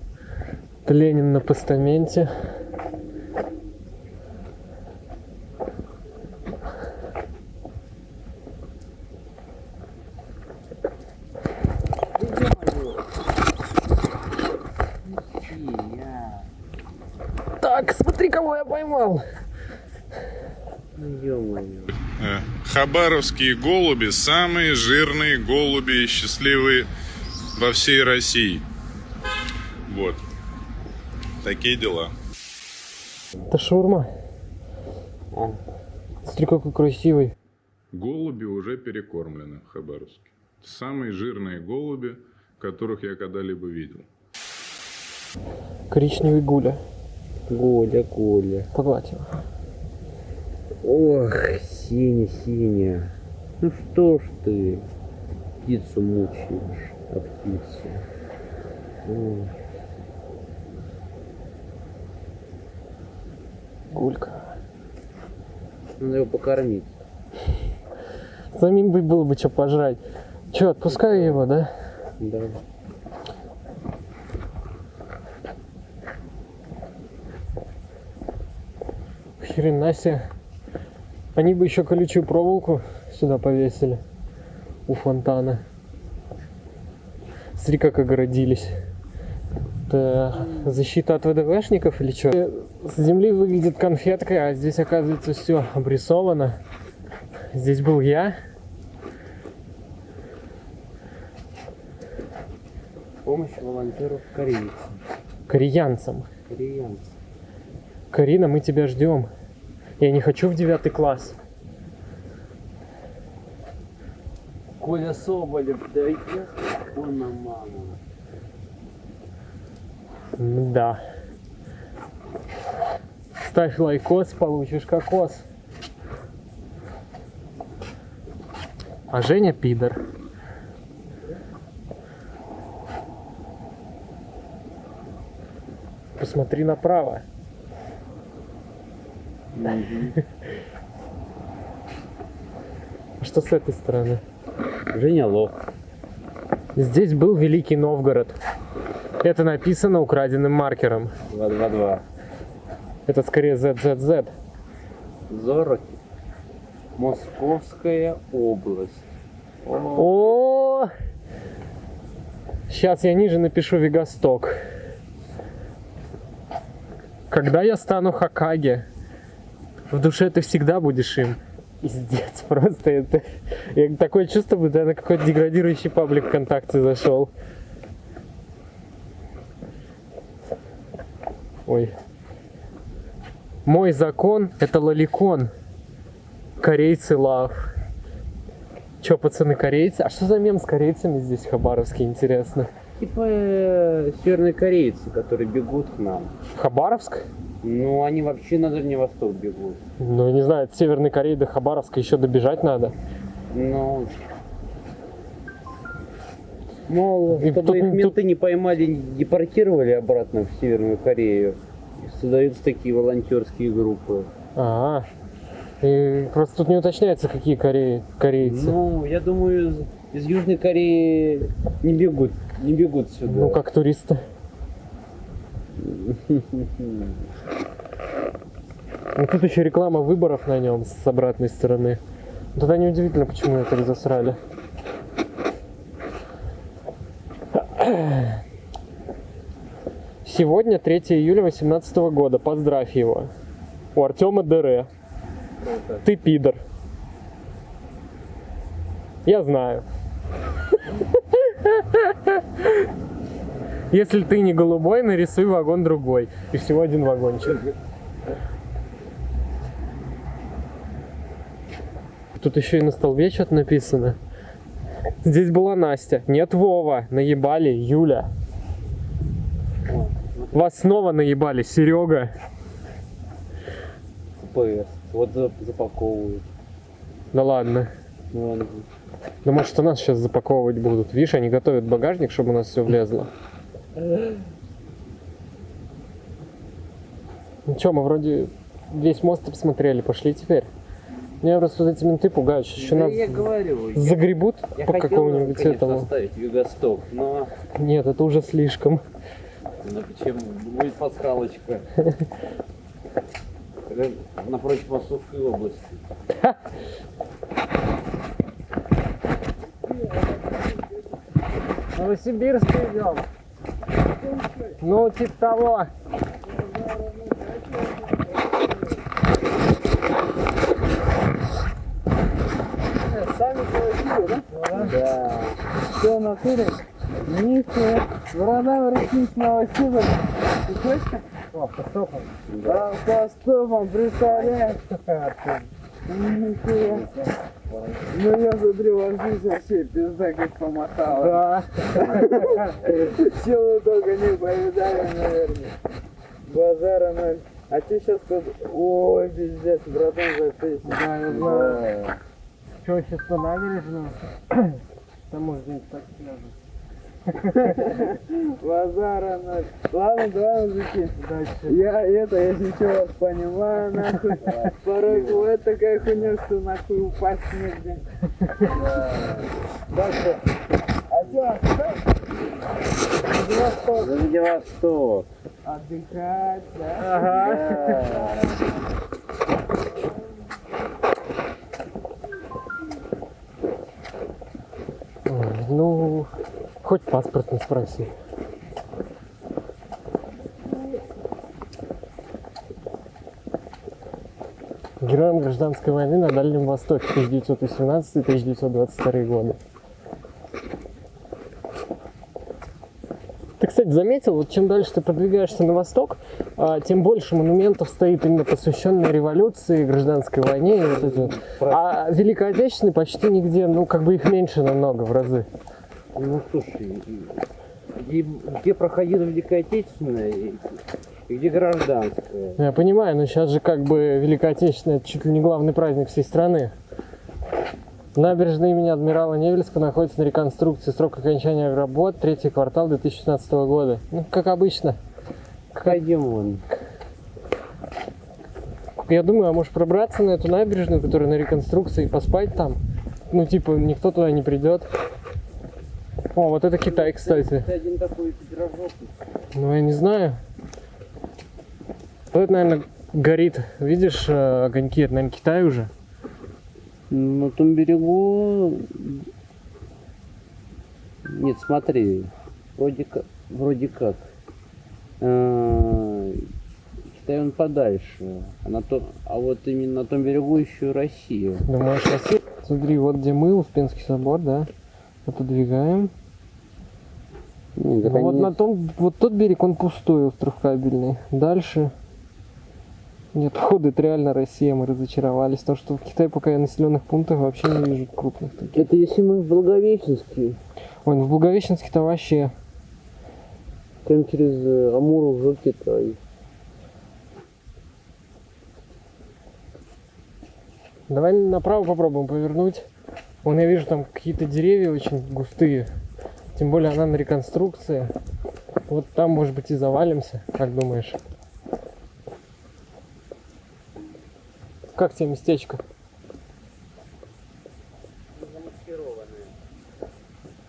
Ленин на постаменте. Так, смотри, кого я поймал. Хабаровские голуби — самые жирные голуби и счастливые во всей России. Вот. Такие дела. Это шаурма. Смотри, какой красивый. Голуби уже перекормлены в Хабаровске. Самые жирные голуби, которых я когда-либо видел. Коричневый Гуля. Гуля. Погладь его. Ох, Сеня. Ну что ж ты птицу мучаешь, а птицу. Ой. Гулька. Надо его покормить. Самим бы было бы что пожрать. Че, отпускаю его, да? Да. Хрена себе. Они бы еще колючую проволоку сюда повесили. У фонтана. Смотри, как огородились. Это защита от ВДВшников или что? С земли выглядит конфеткой, а здесь, оказывается, все обрисовано. Здесь был я. Помощь волонтеров корейцам. Кореянцам. Кореянцам. Карина, мы тебя ждем. Я не хочу в 9 класс. Коля Соболев, да я он на маму. Да. Ставь лайкос, получишь кокос. А Женя пидор. Посмотри направо. Что с этой стороны? Женя лох. Здесь был Великий Новгород. Это написано украденным маркером. 222. Это скорее ZZZ. Зороки. Московская область. О! Сейчас я ниже напишу Вегосток. Когда я стану Хокаге, в душе ты всегда будешь им. Пиздец, просто это... Такое чувство, будто я на какой-то деградирующий паблик ВКонтакте зашел. Ой. Мой закон — это лоликон. Корейцы лав. Че, пацаны, корейцы? А что за мем с корейцами здесь в Хабаровске, интересно? Типа северные корейцы, которые бегут к нам. Хабаровск? Ну, они вообще на Дальний Восток бегут. Ну, не знаю, от Северной Кореи до Хабаровска еще добежать надо. Ну, мол, чтобы их менты не поймали, не депортировали обратно в Северную Корею. Создаются такие волонтерские группы. Ага. И просто тут не уточняется, какие корейцы. Ну, я думаю, из Южной Кореи не бегут сюда. Ну, как туристы. Ну, тут еще реклама выборов на нем с обратной стороны. Тогда неудивительно, почему это засрали. Сегодня 3 июля 2018 года. Поздравь его. У Артема ДР. Ты пидор. Я знаю. Если ты не голубой, нарисуй вагон другой. И всего один вагончик. Тут еще и на столбе что-то написано. Здесь была Настя. Нет, Вова. Наебали. Юля. Вас снова наебали. Серега. ПС. Вот запаковывают. Да ладно. Вон. Да может, что нас сейчас запаковывать будут. Видишь, они готовят багажник, чтобы у нас все влезло. Ну что, мы вроде весь мост посмотрели. Пошли теперь. Меня просто вот эти менты пугают. Сейчас еще Да нас я говорю, загребут я по хотел, какому-нибудь конечно, этому. оставить Югосток, но... Нет, это уже слишком. Ну почему? Будет пасхалочка. Напротив Московской области. Новосибирск идем. Ну, типа того. Сами получили, да? Да. Все в натуре? Нихуя. Борода ручник с Новосибирска. Ты точно? О, автостопом. Да, автостопом, представляешь? Нихуя. Ну я смотрю, вас здесь вообще пизда как помотала. Да. Чего вы только не повидали, наверное. Базара ноль. А ты сейчас как... Ой, пиздец, братан, запись. Да, я знаю. Что, сейчас по набережной? Там может где-нибудь так пляжет. Базара ноль. Ладно, давай, мужики. Я если вас понимаю, нахуй. Порой бывает такая хуйня, что нахуй упасть негде. Дальше. А что? Владивосток. Отдыхать, да? Ага. Ну, хоть паспорт не спроси. Героям гражданской войны на Дальнем Востоке 1918-1922 годы. Ты, кстати, заметил, вот чем дальше ты продвигаешься на восток, тем больше монументов стоит именно посвященной революции, гражданской войне и вот эти вот. А Великой Отечественной почти нигде, ну как бы их меньше намного в разы. Ну слушай, где проходила Великая Отечественная и где гражданская? Я понимаю, но сейчас же как бы Великая Отечественная это чуть ли не главный праздник всей страны. Набережная имени адмирала Невельского находится на реконструкции. Срок окончания работ 3-й квартал 2016 года. Ну, как обычно. Пойдем вон. Я думаю, а может пробраться на эту набережную, которая на реконструкции, и поспать там? Ну, типа, никто туда не придет. О, вот это Китай, кстати. Один такой пирожок. Ну, я не знаю. Вот, наверное, горит. Видишь огоньки? Это, наверное, Китай уже. На том берегу... Нет, смотри. Вроде как. Китай он подальше. А вот именно на том берегу еще Россия. Думаешь, Россия? Смотри, вот где мы, Успенский собор, да? Отодвигаем. Ну, вот на том, вот тот берег, он пустой, остров Кабельный. Дальше... Нет, походу, это реально Россия, мы разочаровались. То, что в Китае пока я населенных пунктах вообще не вижу крупных таких. Это если мы в Благовещенске. Ой, ну в Благовещенске-то вообще. Прям через Амур уже Китай. Давай направо попробуем повернуть. Вон я вижу там какие-то деревья очень густые. Тем более она на реконструкции. Вот там, может быть, и завалимся, как думаешь? Как тебе местечко?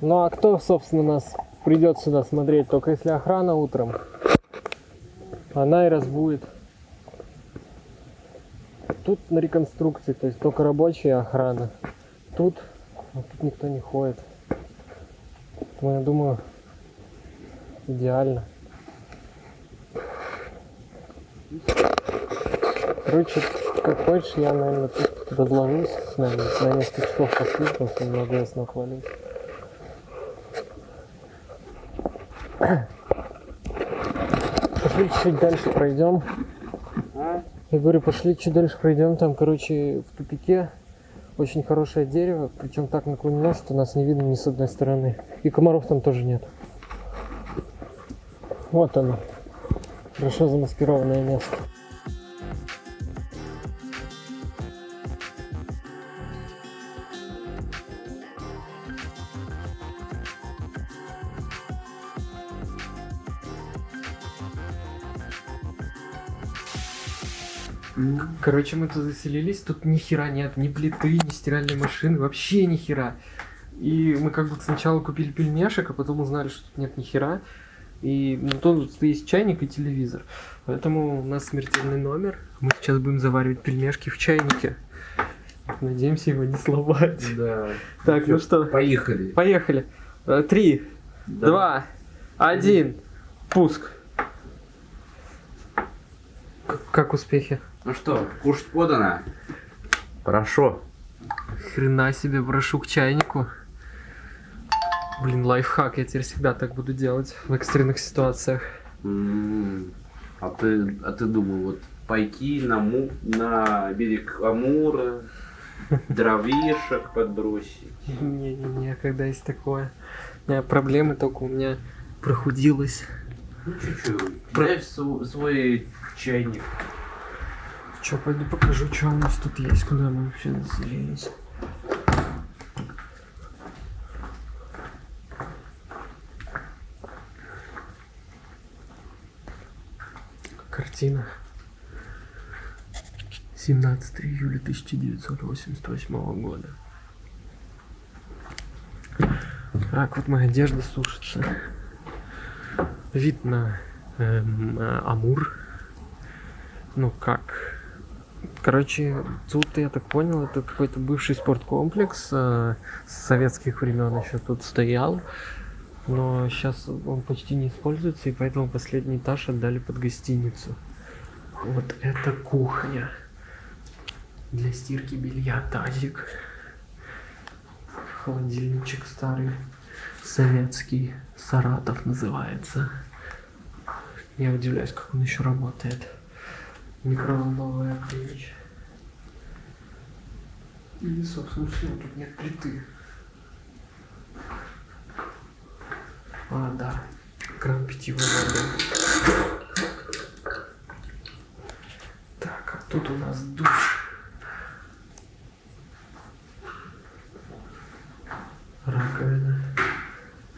Ну а кто, собственно, нас придет сюда смотреть? Только если охрана утром. Она и разбудит. Тут на реконструкции, то есть только рабочая охрана. Тут никто не ходит. Ну, я думаю, идеально. Короче, как хочешь, я, наверное, тут разложусь. больше, наверное, на несколько часов пошли, просто немного ясно хвалить. Пошли чуть дальше пройдем. Я говорю, пошли чуть дальше пройдем. Там, короче, в тупике очень хорошее дерево, причем так наклонено, что нас не видно ни с одной стороны. И комаров там тоже нет. Вот оно. Хорошо замаскированное место. Короче, мы тут заселились, тут ни хера нет, ни плиты, ни стиральной машины, вообще ни хера. И мы как бы сначала купили пельмешек, а потом узнали, что тут нет ни хера. И ну, тут есть чайник и телевизор. Поэтому у нас смертельный номер. Мы сейчас будем заваривать пельмешки в чайнике. Надеемся его не сломать. Да. Так, ну что? Поехали. Поехали. 3, 2, 1. Пуск. Как успехи? Ну что, кушать подано? Хорошо. Хрена себе, прошу к чайнику. Блин, лайфхак, я теперь всегда так буду делать в экстренных ситуациях. А ты думал, вот пойти на берег Амура, дровишек подбросить? Не-не-не, когда есть такое. У меня проблемы только у меня прохудилось. Ну чуть-чуть. Дай свой чайник. Че, пойду покажу, что у нас тут есть, куда мы вообще заселились. Картина. 17 июля 1988 года. Так, вот моя одежда сушится. Вид на Амур. Ну как? Короче, тут, я так понял, это какой-то бывший спорткомплекс с советских времен еще тут стоял. Но сейчас он почти не используется, и поэтому последний этаж отдали под гостиницу. Вот это кухня. Для стирки белья тазик. Холодильничек старый, советский, Саратов называется. Я удивляюсь, как он еще работает. Микроволновая печь. И, собственно, все, тут нет плиты. А, да, кран питьевой воды. Так, а тут у нас душ. Раковина.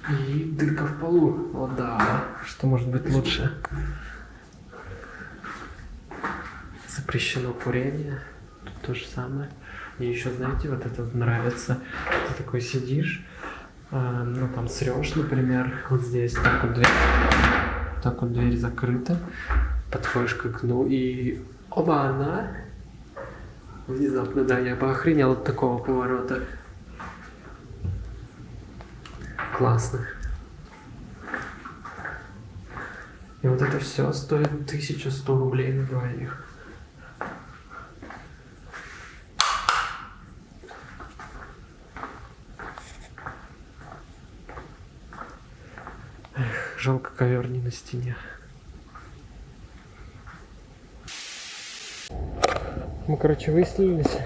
И дырка в полу. О, да, что может быть лучше? Запрещено курение. Тут то же самое. Мне еще, знаете, вот это вот нравится. Ты такой сидишь, ну там срешь, например, вот здесь так вот дверь закрыта, подходишь к окну и оба она. Внезапно, да, я поохренел от такого поворота. Классно. И вот это все стоит 1100 рублей на двоих. Эх, жалко, ковер не на стене. Мы, короче, выселились.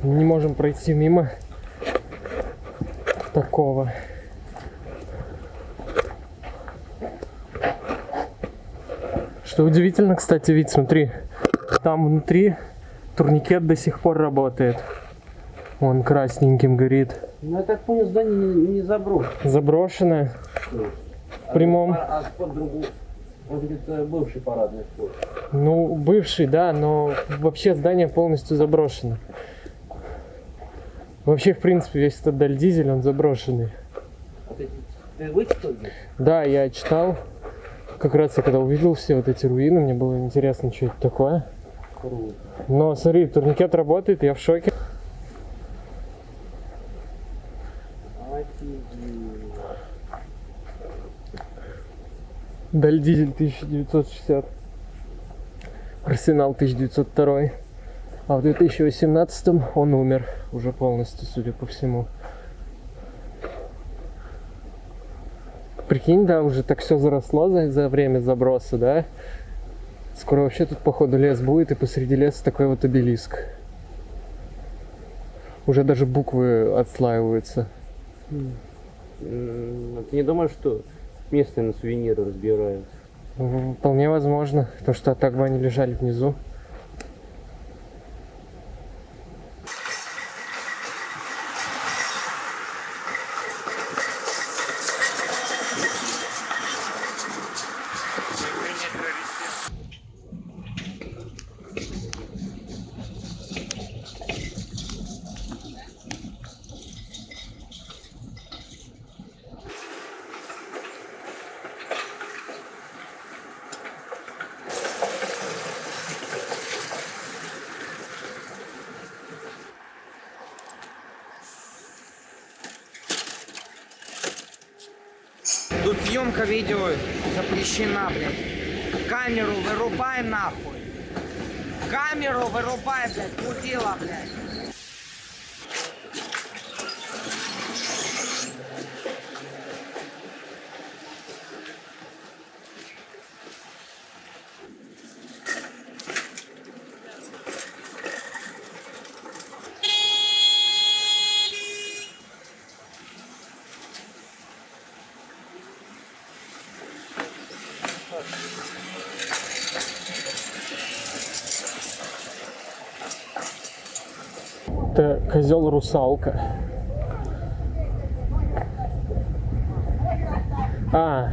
Не можем пройти мимо такого. Что удивительно, кстати, вид, смотри, там внутри турникет до сих пор работает. Он красненьким горит. Ну, я так понял, здание не заброшено. Заброшенное. В прямом. А вход другой. Вот это бывший парадный вход. Ну, бывший, да, но вообще здание полностью заброшено. Вообще, в принципе, весь этот Даль-Дизель, он заброшенный. А ты вычитал здесь? Да, я читал. Как раз я когда увидел все вот эти руины, мне было интересно, что это такое. Круто. Но смотри, турникет работает, я в шоке. Даль-Дизель 1960. Арсенал 1902. А в 2018 он умер уже полностью, судя по всему. Прикинь, да, уже так все заросло за время заброса, да? Скоро вообще тут, походу, лес будет, и посреди леса такой вот обелиск. Уже даже буквы отслаиваются. Ты не думаешь, что местные на сувениры разбирают? Вполне возможно, потому что так бы они лежали внизу. Тут съемка видео запрещена, блядь. Камеру вырубай нахуй. Камеру вырубай, блядь, мудила, блядь. Это козел-русалка. А,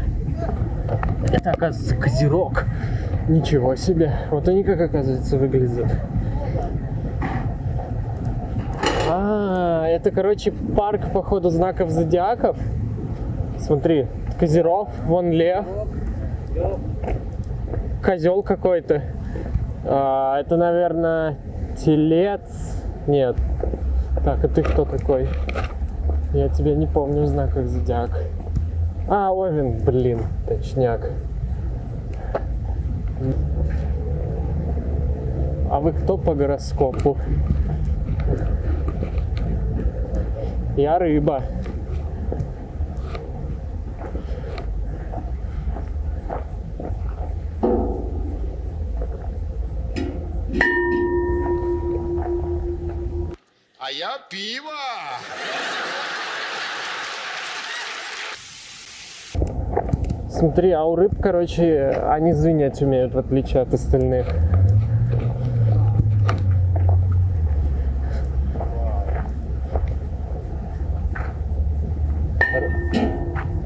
это, оказывается, козерог. Ничего себе. Вот они как, оказывается, выглядят. А, это, короче, парк, походу, знаков зодиаков. Смотри, козерог, вон лев. Козел какой-то. Это, наверное, телец. Нет. Так, а ты кто такой? Я тебя не помню в знаках зодиак. А, Овен, блин, точняк. А вы кто по гороскопу? Я рыба. А я пиво! Смотри, а у рыб, короче, они звенеть умеют, в отличие от остальных.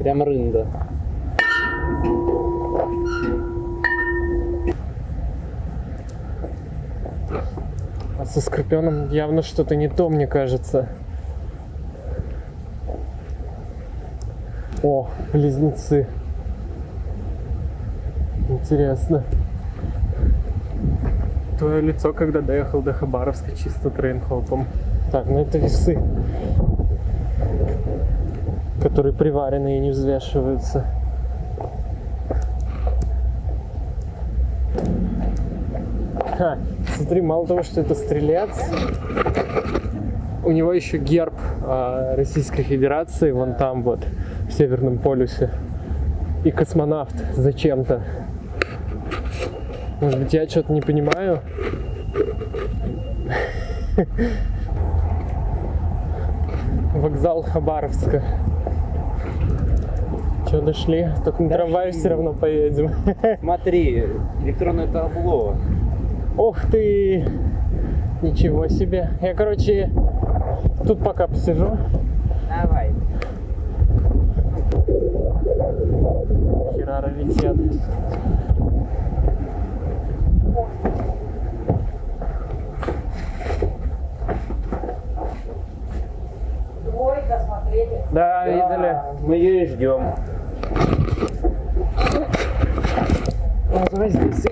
Прям рында. А со скорпионом явно что-то не то, мне кажется. О, близнецы. Интересно. Твое лицо, когда доехал до Хабаровска, чисто трейнхопом. Так, ну это весы, которые приварены и не взвешиваются. Ха, смотри, мало того, что это стрелец, у него еще герб Российской Федерации, вон там вот, в Северном полюсе. И космонавт зачем-то. Может быть, я что-то не понимаю? Вокзал Хабаровска. Че, дошли? Только на трамвае все равно поедем. Смотри, электронное табло. Ох ты! Ничего себе. Я, короче, тут пока посижу. Давай. Хера раритет. Двойка, смотрели? Да, видели. Мы ее и ждем. Вот здесь.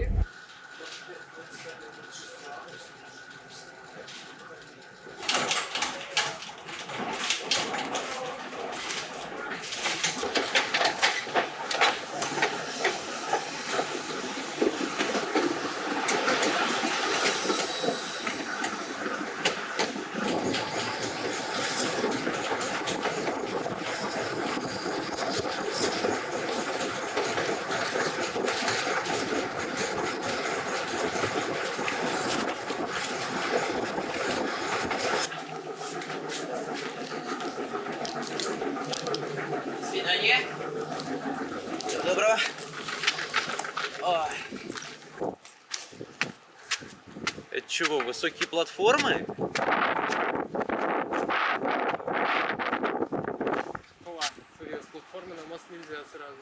чего? Высокие платформы? Ладно, с платформы на мост нельзя сразу.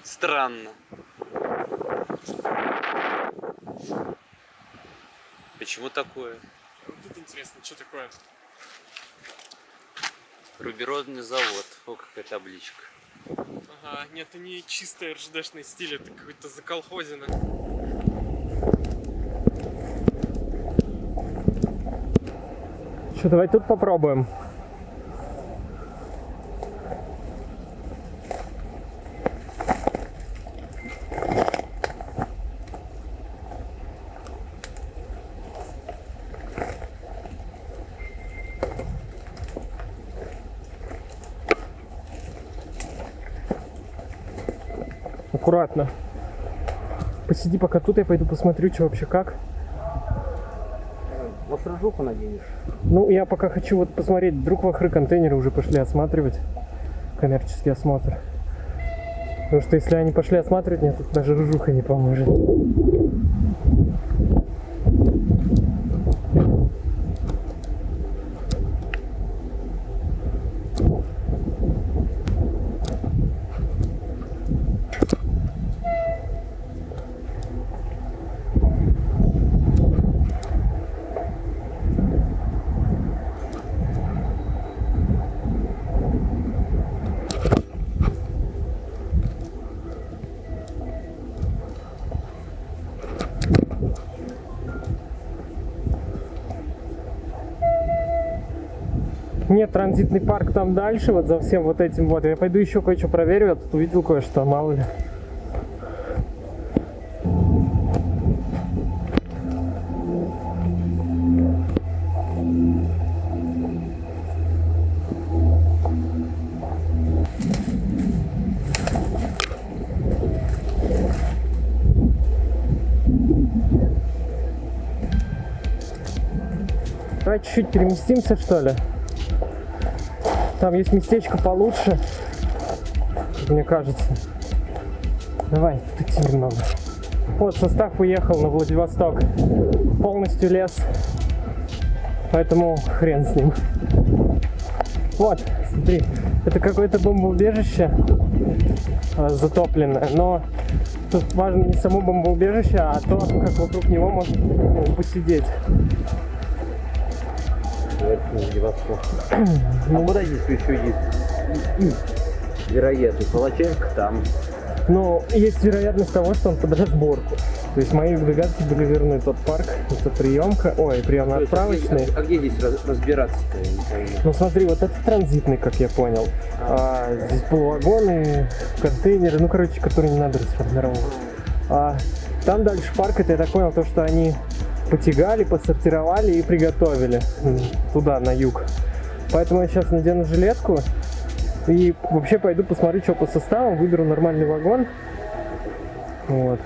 Странно. Почему такое? Вот тут интересно, что такое? Руберодный завод. О, какая табличка. Ага, нет, это не чистый РЖДшный стиль, это какой-то заколхозина. Что, давай тут попробуем. Аккуратно. Посиди пока тут, я пойду посмотрю, что вообще как. Может, ржуху наденешь? Ну, я пока хочу вот посмотреть, вдруг вахры контейнеры уже пошли осматривать. Коммерческий осмотр. Потому что если они пошли осматривать, мне тут даже ржуха не поможет. Нет, транзитный парк там дальше, вот за всем вот этим вот. Я пойду еще кое-что проверю, я тут увидел кое-что, мало ли. Давай чуть-чуть переместимся, что ли. Там есть местечко получше, мне кажется. Давай, идти немного. Вот, состав уехал на Владивосток. Полностью лес. Поэтому хрен с ним. Вот, смотри. Это какое-то бомбоубежище затопленное. Но тут важно не само бомбоубежище, а то, как вокруг него можно посидеть. Владивосток. А куда здесь еще есть вероятность? Волоченко там. Ну, есть вероятность того, что он под разборку. То есть мои догадки были верны. Тот парк, это приемка, ой, приемно-отправочный. А где здесь разбираться-то? Ну смотри, вот это транзитный, как я понял. Здесь полувагоны, контейнеры, ну короче, которые не надо расформировать. Там дальше парк, это я так понял, то, что они потягали, посортировали и приготовили туда, на юг. Поэтому я сейчас надену жилетку и вообще пойду посмотрю, что по составам, выберу нормальный вагон. Вот.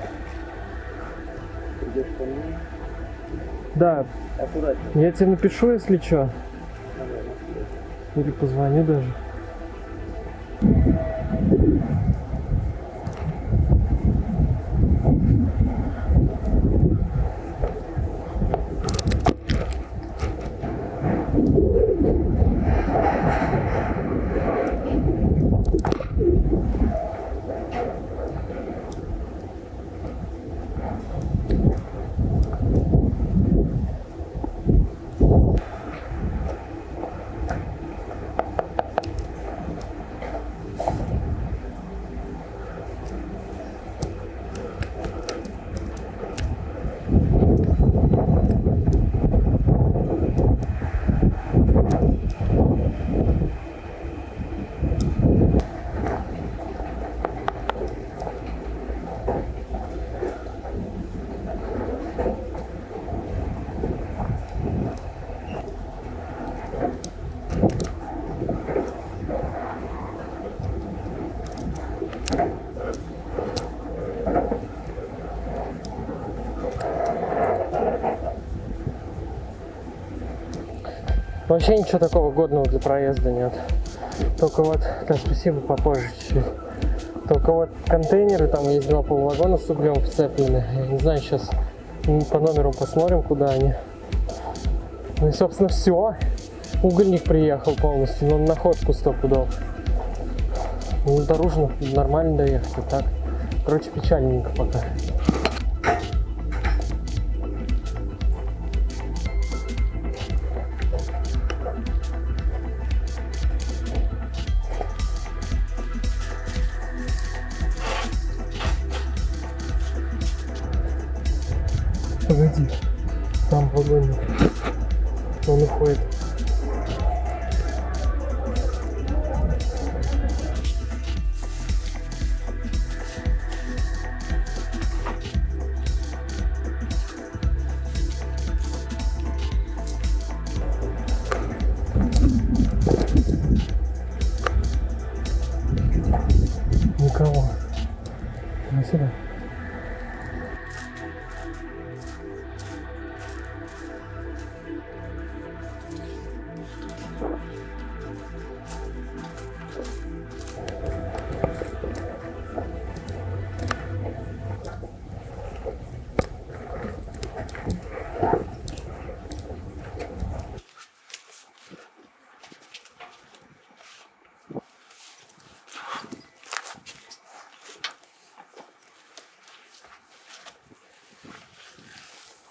Да. А куда? Я тебе напишу, если что. Или позвоню даже. Вообще ничего такого годного для проезда нет. Только вот, да, спасибо, попозже чуть-чуть. Только вот контейнеры, там есть 2 полувагона с углем вцеплены. Я не знаю сейчас, По номеру посмотрим, куда они. Ну и, собственно, все. Угольник приехал полностью, но на ходку 100 пудов. Ну, дорожно нормально доехать, а так. Короче, печальненько пока. Погоди, там вагонник. Он уходит. Никого. На сюда.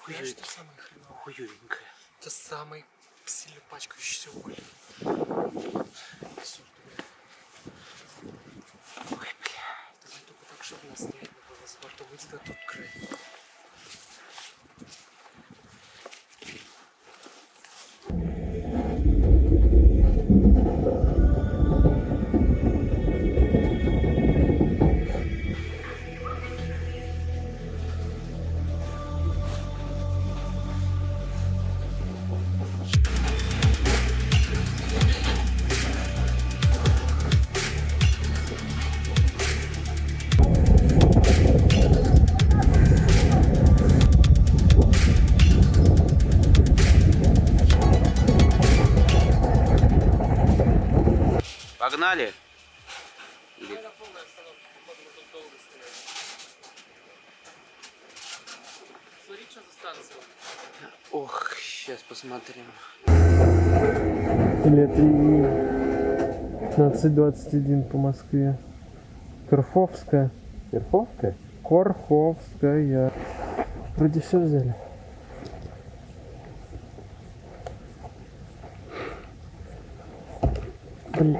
Знаешь, что самое хреновое? Хуёвенькое. Это самый сильно пачкающийся уголь. Ой, бля. Давай только так, чтобы нас не видно было с бортом. Иди на тот край. Погнали! Смотри, что за станция. Ох, сейчас посмотрим. Или это не 15:21 по Москве. Корфовская. Верховка? Корховская. Вроде все взяли. Блин.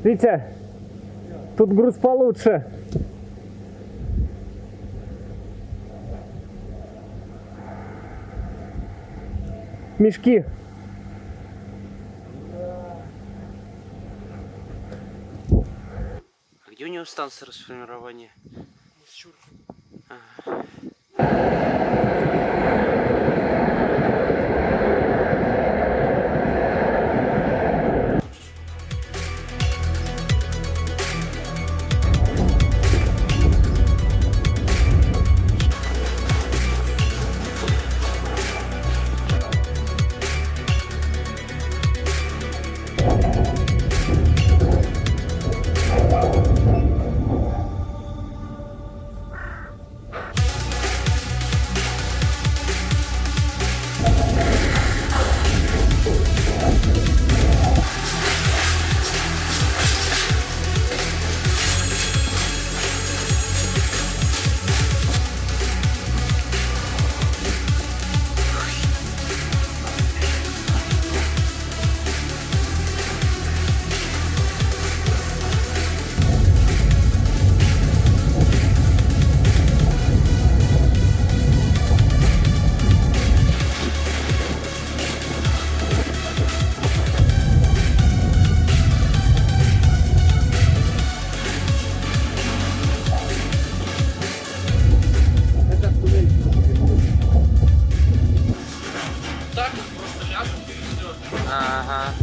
Витя, тут груз получше. Мешки. А где у него станция расформирования? Ага. Ага.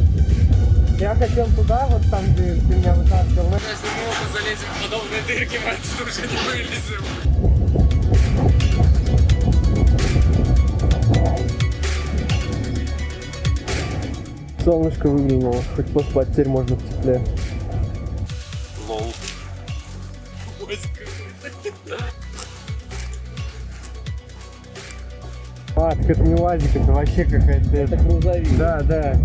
Я хотел туда, вот там, где ты меня вытаскивал. Если мы оба залезем в подобные дырки, мы отсюда уже не вылезем. Солнышко выглянуло, хоть после потерь можно в тепле. Лол. А, так это не УАЗик, это вообще какая-то... Это грузовик. Да, да.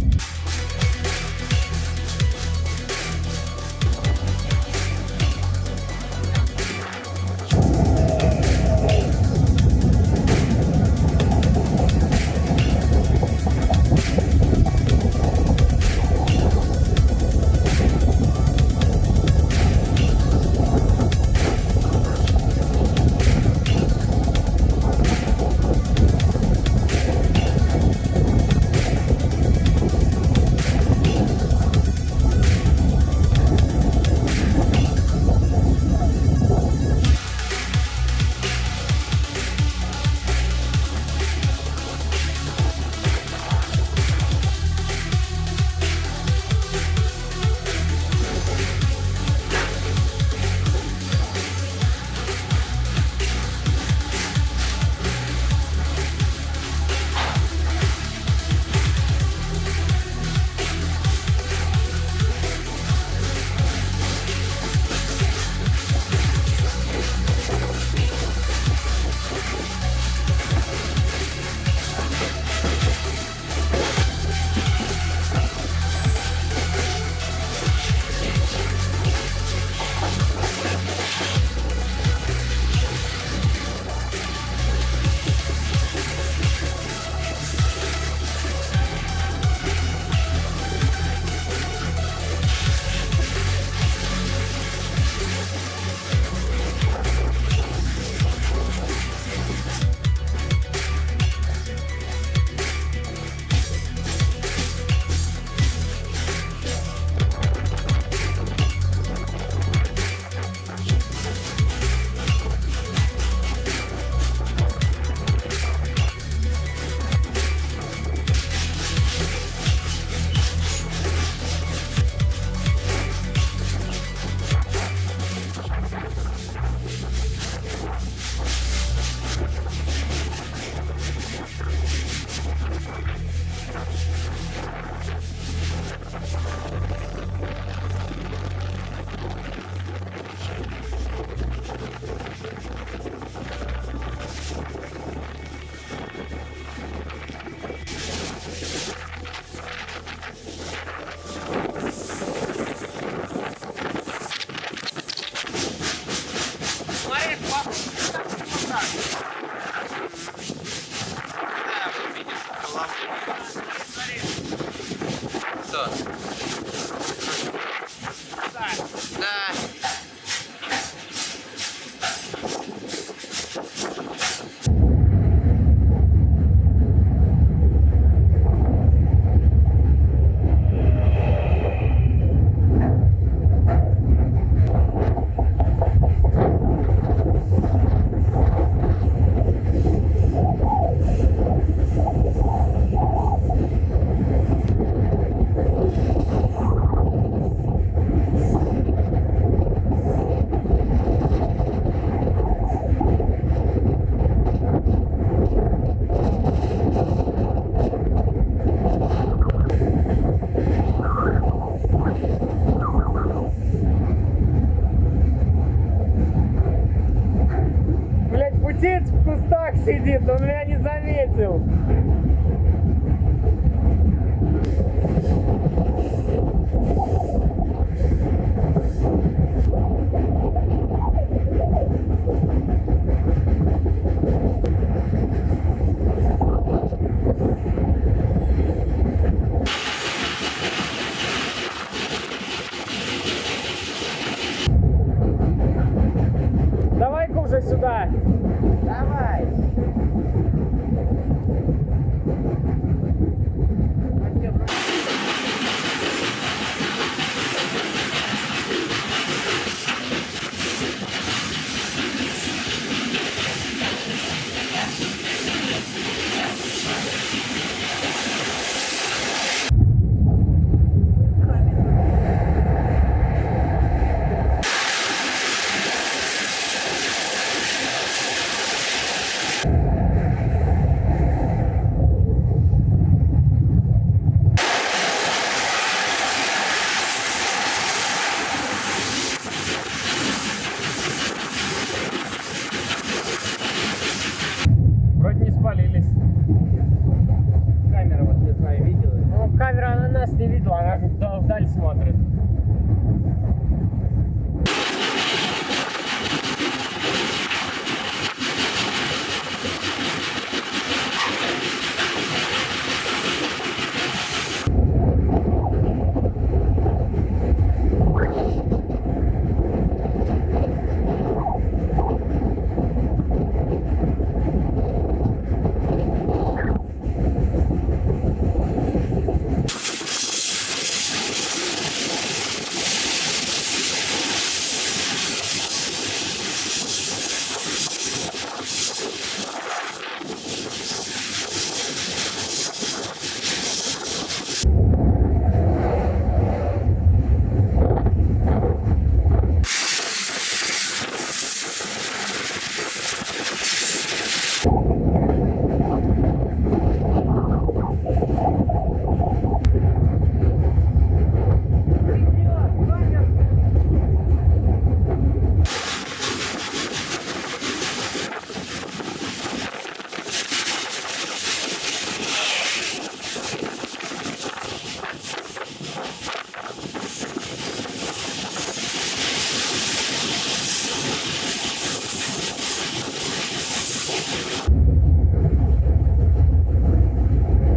нас не видела, она вдаль смотрит.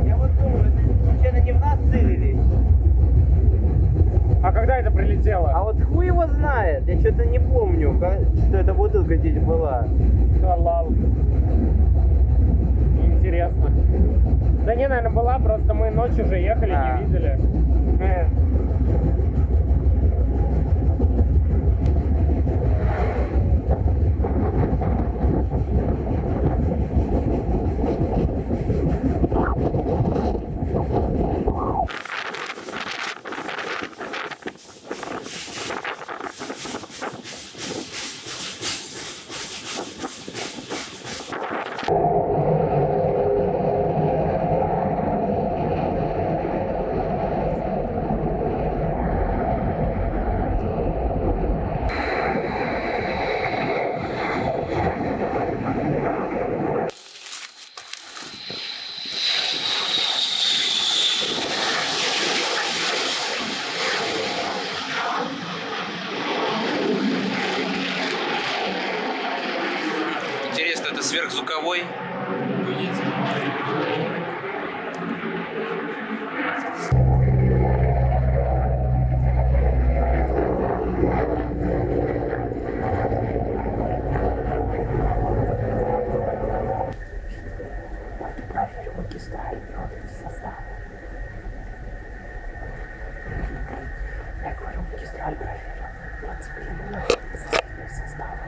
Я вот думаю, это случайно не в нас целились? А когда это прилетело? А вот хуй его знает, я что-то не помню, что эта бутылка здесь была. Халал. Интересно. Да не, наверное, была, просто мы ночью уже ехали, не видели. Интересно, это сверхзвуковой? Я говорю, магистраль проверил. 23 состава.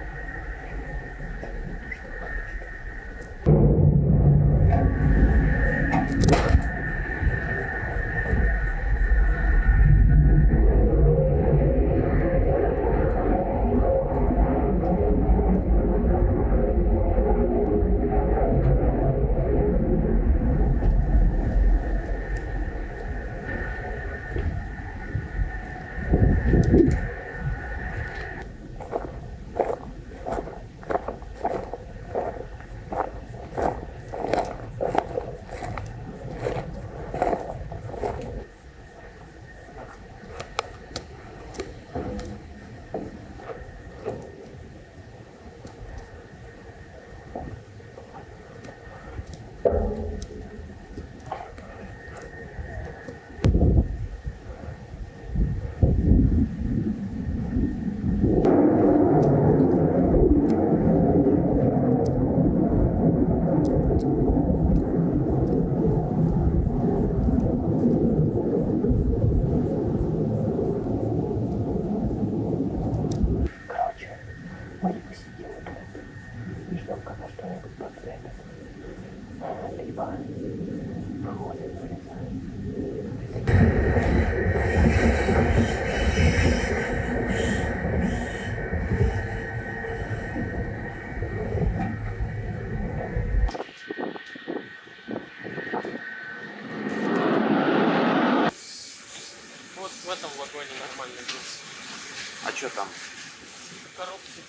Вот в этом вагоне нормально здесь. А что там? Коробки.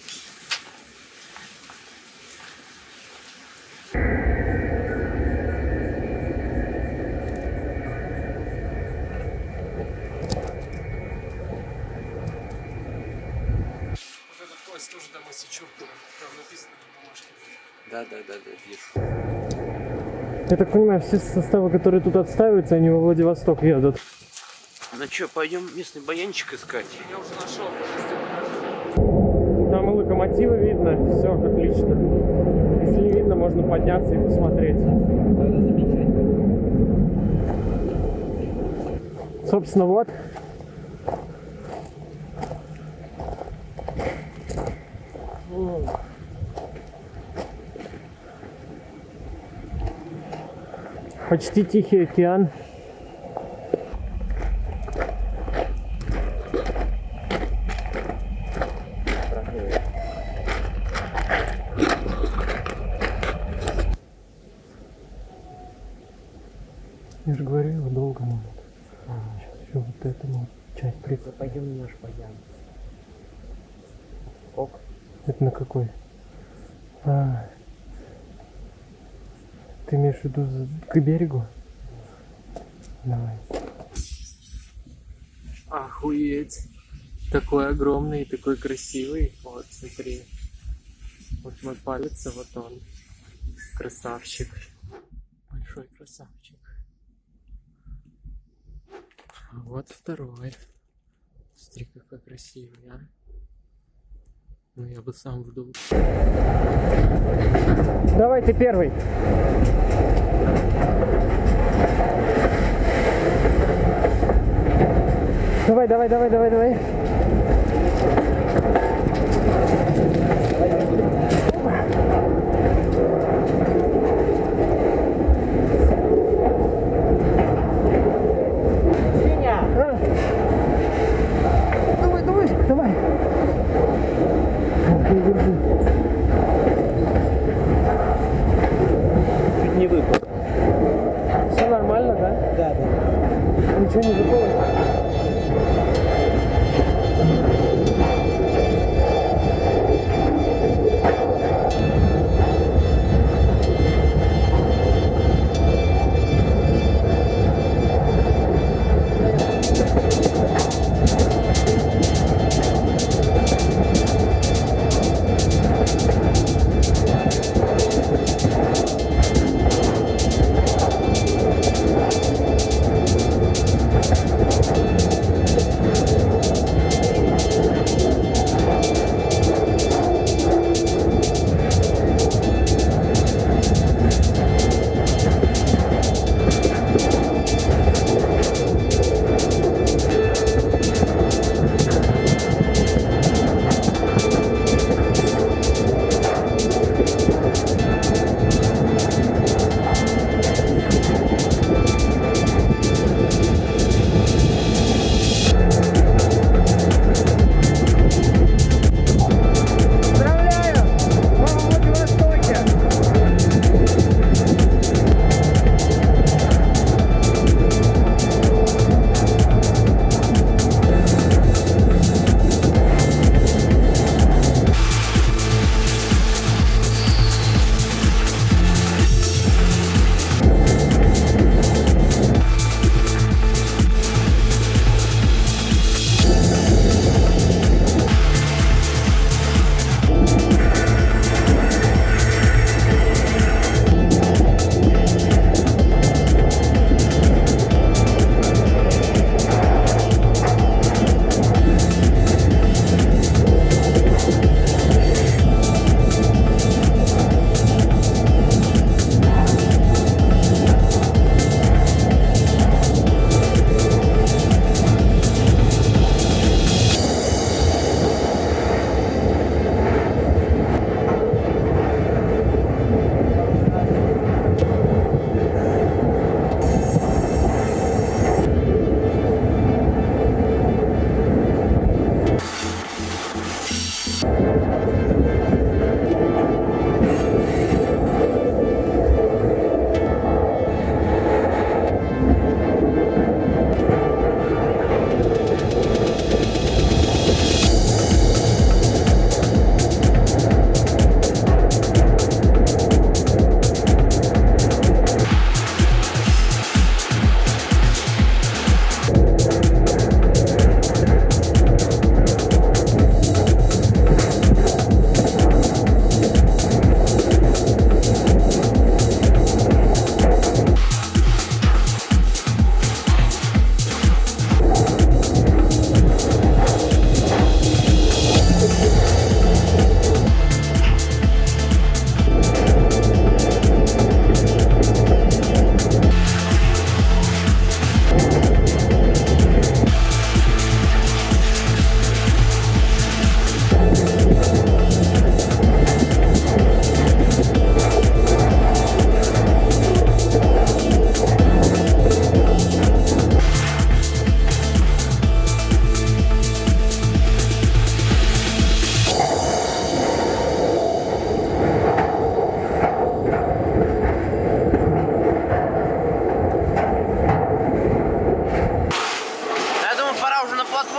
нас тоже дома с Сечевкой. Там написано на бумажке. Да, вижу. Я так понимаю, все составы, которые тут отстаиваются, они во Владивосток едут. Ну что, пойдем местный баянчик искать? Я уже нашел. Там и локомотивы видно, все отлично. Если не видно, можно подняться и посмотреть. Собственно, вот. Почти Тихий океан. Я же говорю, его долго могут. Сейчас еще вот этому часть прикольно. Пойдем наш баян. Ок. Это на какой? Ты имеешь в виду к берегу? Давай. Охуеть. Такой огромный и такой красивый. Вот, смотри. Вот мой палец, а вот он. Красавчик. Большой красавчик. А вот второй. Смотри, какой красивый, а. Ну, я бы сам вдул. Давай, ты первый. Давай. Давай. Чуть не выпал. Все нормально, да? Да. Ничего не выпало?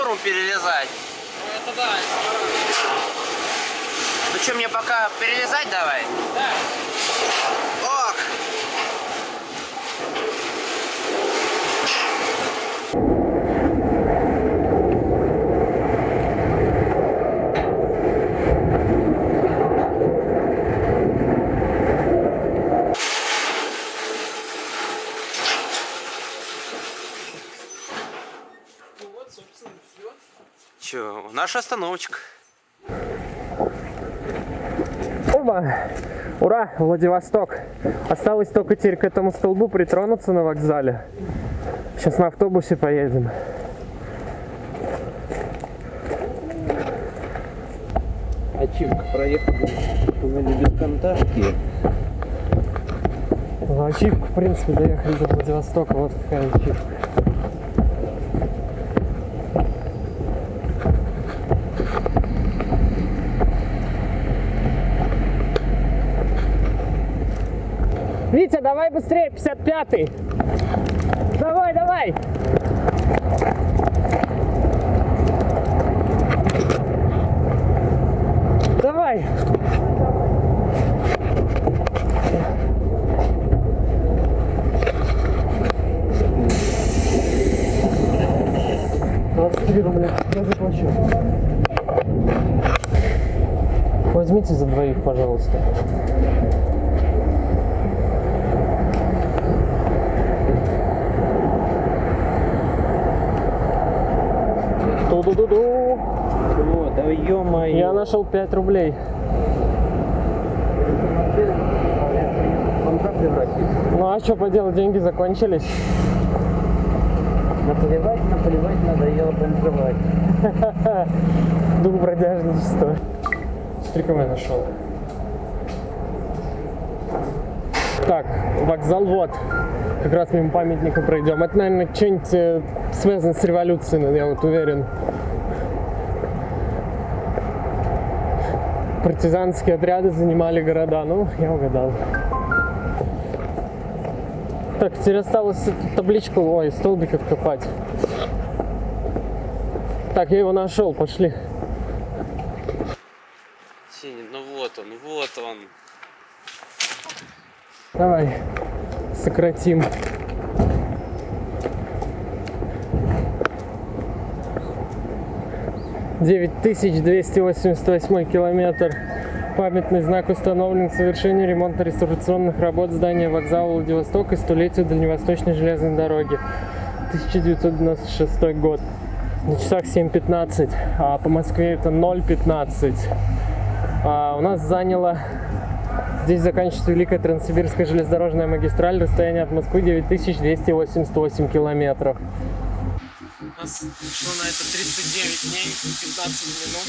платформу перелезать. Ну это да, это пора. Ну что, мне пока перелезать давай? Да. Ох! Ну вот, собственно, все. Че, наша остановочка. Оба! Ура, Владивосток! Осталось только теперь к этому столбу притронуться на вокзале. Сейчас на автобусе поедем. Ачивка проехали без контакта. Ачивка, в принципе, доехали до Владивостока. Вот такая ачивка. Витя, давай быстрее, 55-й. Давай, давай. Давай. Рубля. Я заплачу. Возьмите за двоих, пожалуйста. Ту-ду-ду-ду. О, да ё-моё. Я нашел 5 рублей. Ну а что поделать, деньги закончились. Наплевать надоело бомжевать. Дух бродяжничества. Смотри, кого я нашел. Так, вокзал вот. Как раз мимо памятника пройдем. Это, наверное, что-нибудь связано с революцией, я вот уверен. Партизанские отряды занимали города. Ну, я угадал. Так, теперь осталось эту табличку, ой, столбик откопать. Так, я его нашел, пошли. Сеня, ну вот он. Давай, сократим. «9288 километр. Памятный знак установлен к совершению ремонтно-реставрационных работ здания вокзала Владивосток и столетию Дальневосточной железной дороги. 1996 год. На часах 7:15, а по Москве это 0:15. У нас заняло... Здесь заканчивается Великая Транссибирская железнодорожная магистраль. Расстояние от Москвы 9288 километров. У нас ушло на это 39 дней, 15 минут.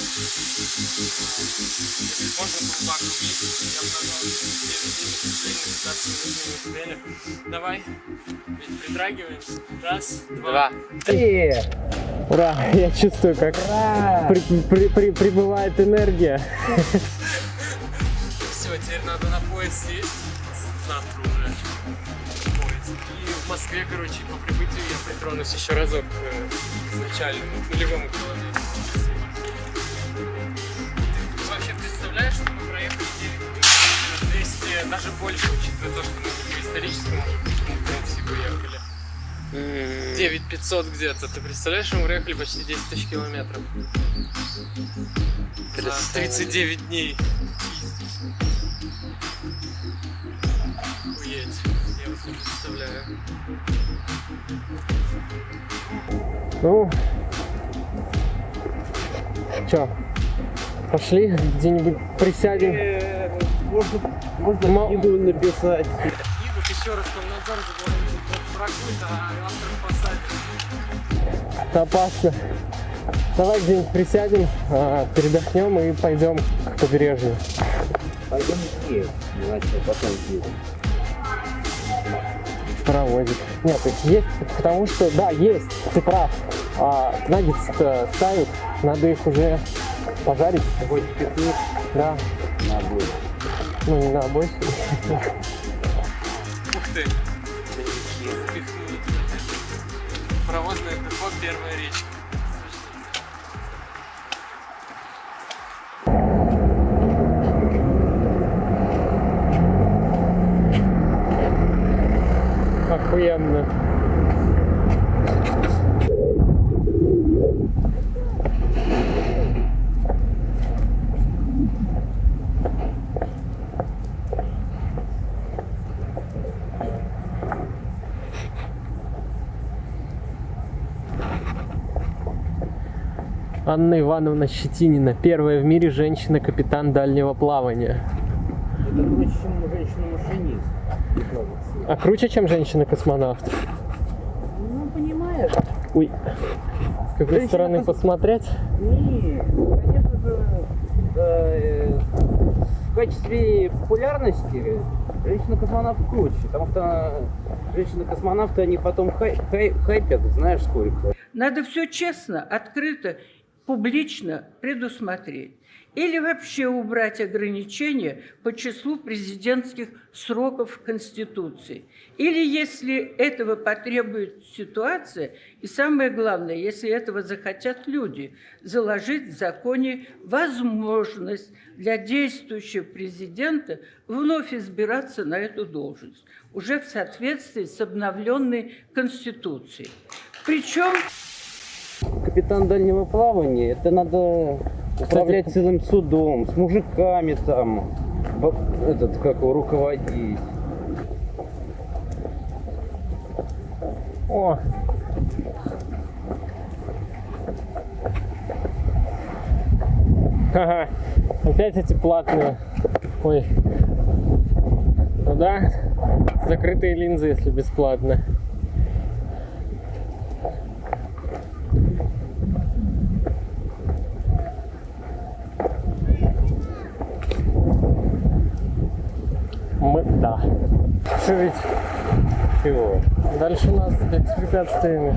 Можно было бы округлить, я бы назвал 39 дней, 15 минут не успели. Давай, ведь притрагиваемся. Раз, два, три. Ура! Я чувствую, как прибывает энергия. Все, теперь надо на поезд сесть. Завтра уже поезд. И в Москве, короче, по прибытию я притронусь еще разок к изначальному, к нулевому километру. Ты вообще представляешь, что мы проехали 200, даже больше, учитывая то, что мы по историческому уже в Сибу ехали. 9500 где-то. Ты представляешь, что мы проехали почти 10 тысяч километров? За 39 дней. Охуеть. Я вот не представляю. Ну, чё, пошли где-нибудь присядем. Можно книгу написать. Книгу еще раз Комнадзор забракует, а автор посадит. Это опасно. Давай где-нибудь присядем, передохнем и пойдем к побережью. Пойдем в Киев, потом в Киев. Паровозик. Нет, есть, потому что, да, есть, ты прав. Наггетсы ставят, надо их уже пожарить. Хоть пикник? Да. На обои. Ну, не на обои. Ух ты! Запихнули. Паровозное депо, первая речка. Анна Ивановна Щетинина, первая в мире женщина-капитан дальнего плавания. Это круче, чем женщина-машинист. А круче, чем женщина-космонавт? Ну, понимаешь. Ой, с какой стороны посмотреть? Нет, конечно же, в качестве популярности женщина-космонавт круче, потому что женщины-космонавты, они потом хайпят, знаешь сколько. Надо все честно, открыто, публично предусмотреть. Или вообще убрать ограничения по числу президентских сроков в Конституции. Или, если этого потребует ситуация, и самое главное, если этого захотят люди, заложить в законе возможность для действующего президента вновь избираться на эту должность, уже в соответствии с обновленной Конституцией. Причем... Капитан дальнего плавания, это надо управлять целым судом, с мужиками там, как его руководить. О! Ага, опять эти платные. Ой. Ну да, закрытые линзы, если бесплатно. Да. Что ведь? Чего? Дальше у нас с препятствиями.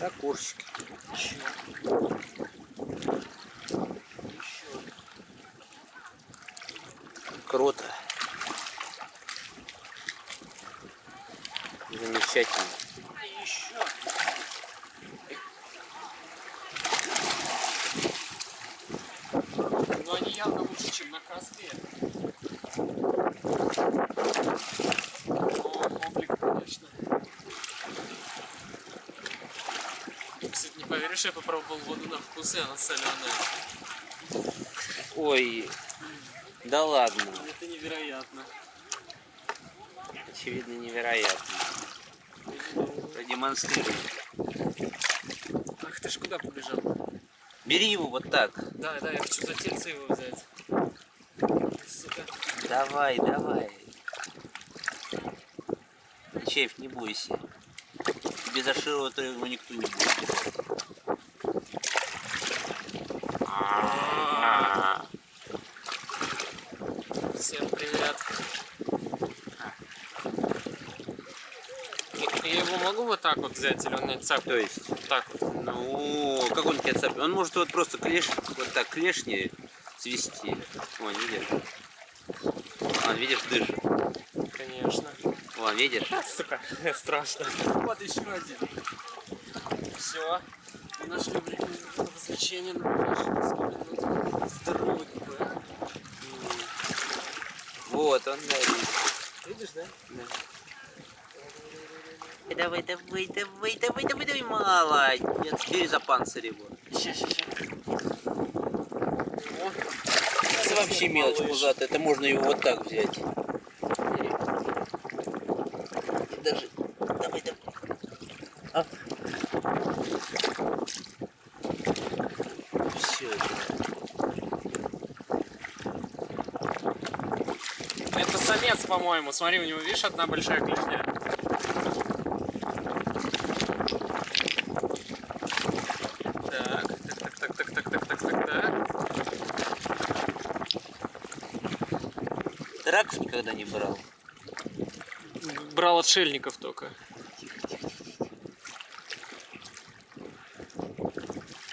Окошечки. Еще. Круто. Замечательно. Еще. Но они явно лучше, чем на Каспии. Но облик, конечно. Кстати, не поверишь, я попробовал воду на вкус, и она соленая. Ой, да ладно. Это невероятно. Очевидно, невероятно. Продемонстрируй. Ах, ты ж куда побежал? Бери его вот так. Да, я хочу за тельце его взять. Сука. Давай, давай. Чеф, не бойся. Тебе за широко его никто не будет. Всем привет. Я его могу вот так вот взять, или он меня цапнет? То есть? Так вот. Ну, как он тебя цапнет? Он может вот просто вот так клешни свести. Вон, видишь? Вон, видишь, дышит. Конечно. Вон, видишь? Сука, страшно. Вот еще один. Все. Мы нашли развлечение на несколько минут. Здоровый какой, а? Вот он, да, видишь. Видишь, да? Да. Давай, молодец. Теперь за панцирь его. Сейчас. Это вообще мелочь пузатая, это можно его вот так взять. Даже, давай. А? Все. Это самец, по-моему. Смотри, у него, видишь, одна большая клешня. Раков никогда не брал. Брал отшельников только.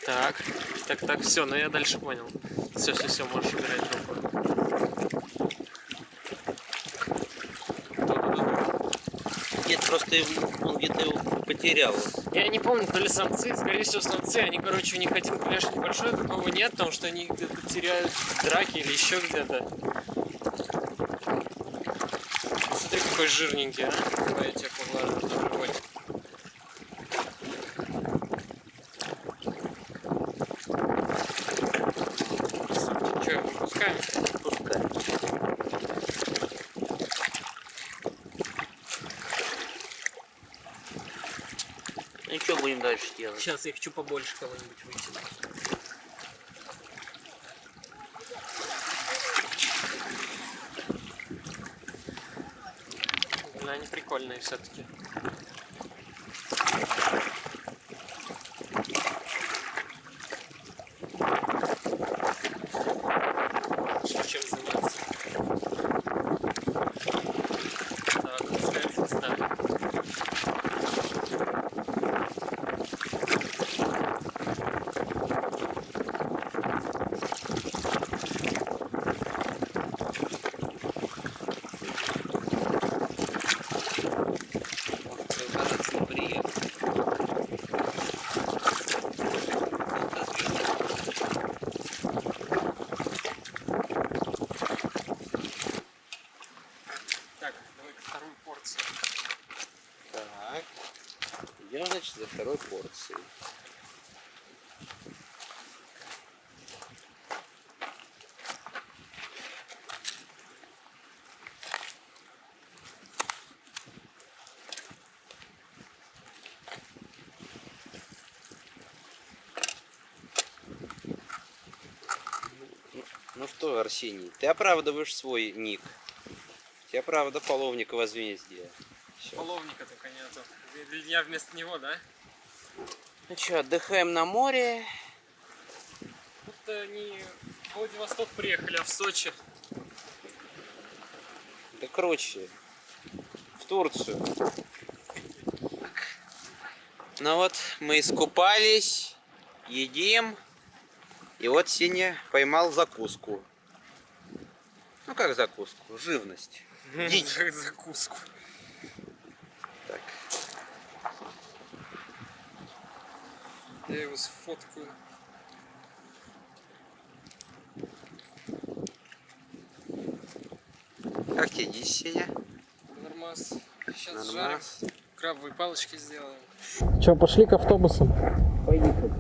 Так, все, но я дальше понял. Все, можешь убирать жопу. Нет, просто он где-то его потерял. Я не помню, то ли самцы, скорее всего самцы, они, короче, у них один клешень большой, другого нет, потому что они где-то теряют в драке или еще где-то. Смотри, какой жирненький, а? Давай я тебя поглажу на животик. Че, выпускаем? Пускай. что будем дальше делать? Сейчас я хочу побольше кого-нибудь вытянуть. Но они прикольные все-таки. Чем заниматься? Так, да. Так, идем, значит, за второй порцией. Ну что, Арсений, ты оправдываешь свой ник. Тебя, правда, половника возмездия. Половника только нету. Я вместо него, да? Ну что, отдыхаем на море. Будто не в Владивосток приехали, а в Сочи. Да короче, в Турцию. Ну вот, мы искупались, едим. И вот Сеня поймал закуску. Ну как закуску? Живность. Дичь. Как закуску. Так. Я его сфоткаю. Как тебе дичь, Сеня? Нормас. Сейчас Нормас. жарим. Крабовые палочки сделаем. Че, пошли к автобусу? Поехали.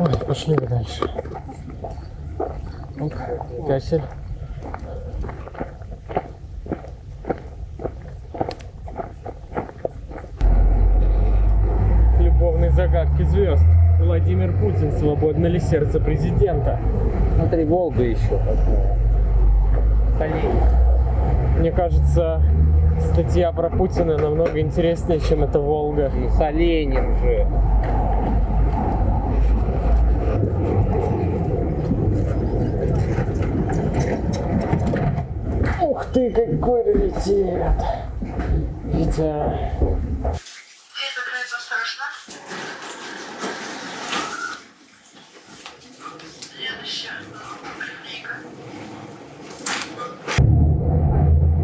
Ой, пошли дальше. Оп, кассель. Любовные загадки звезд. Владимир Путин, свободно ли сердце президента? Смотри, Волга еще такая. Мне кажется, статья про Путина намного интереснее, чем эта Волга. Ну, с оленем же. Ух ты, какой раритет! Витя.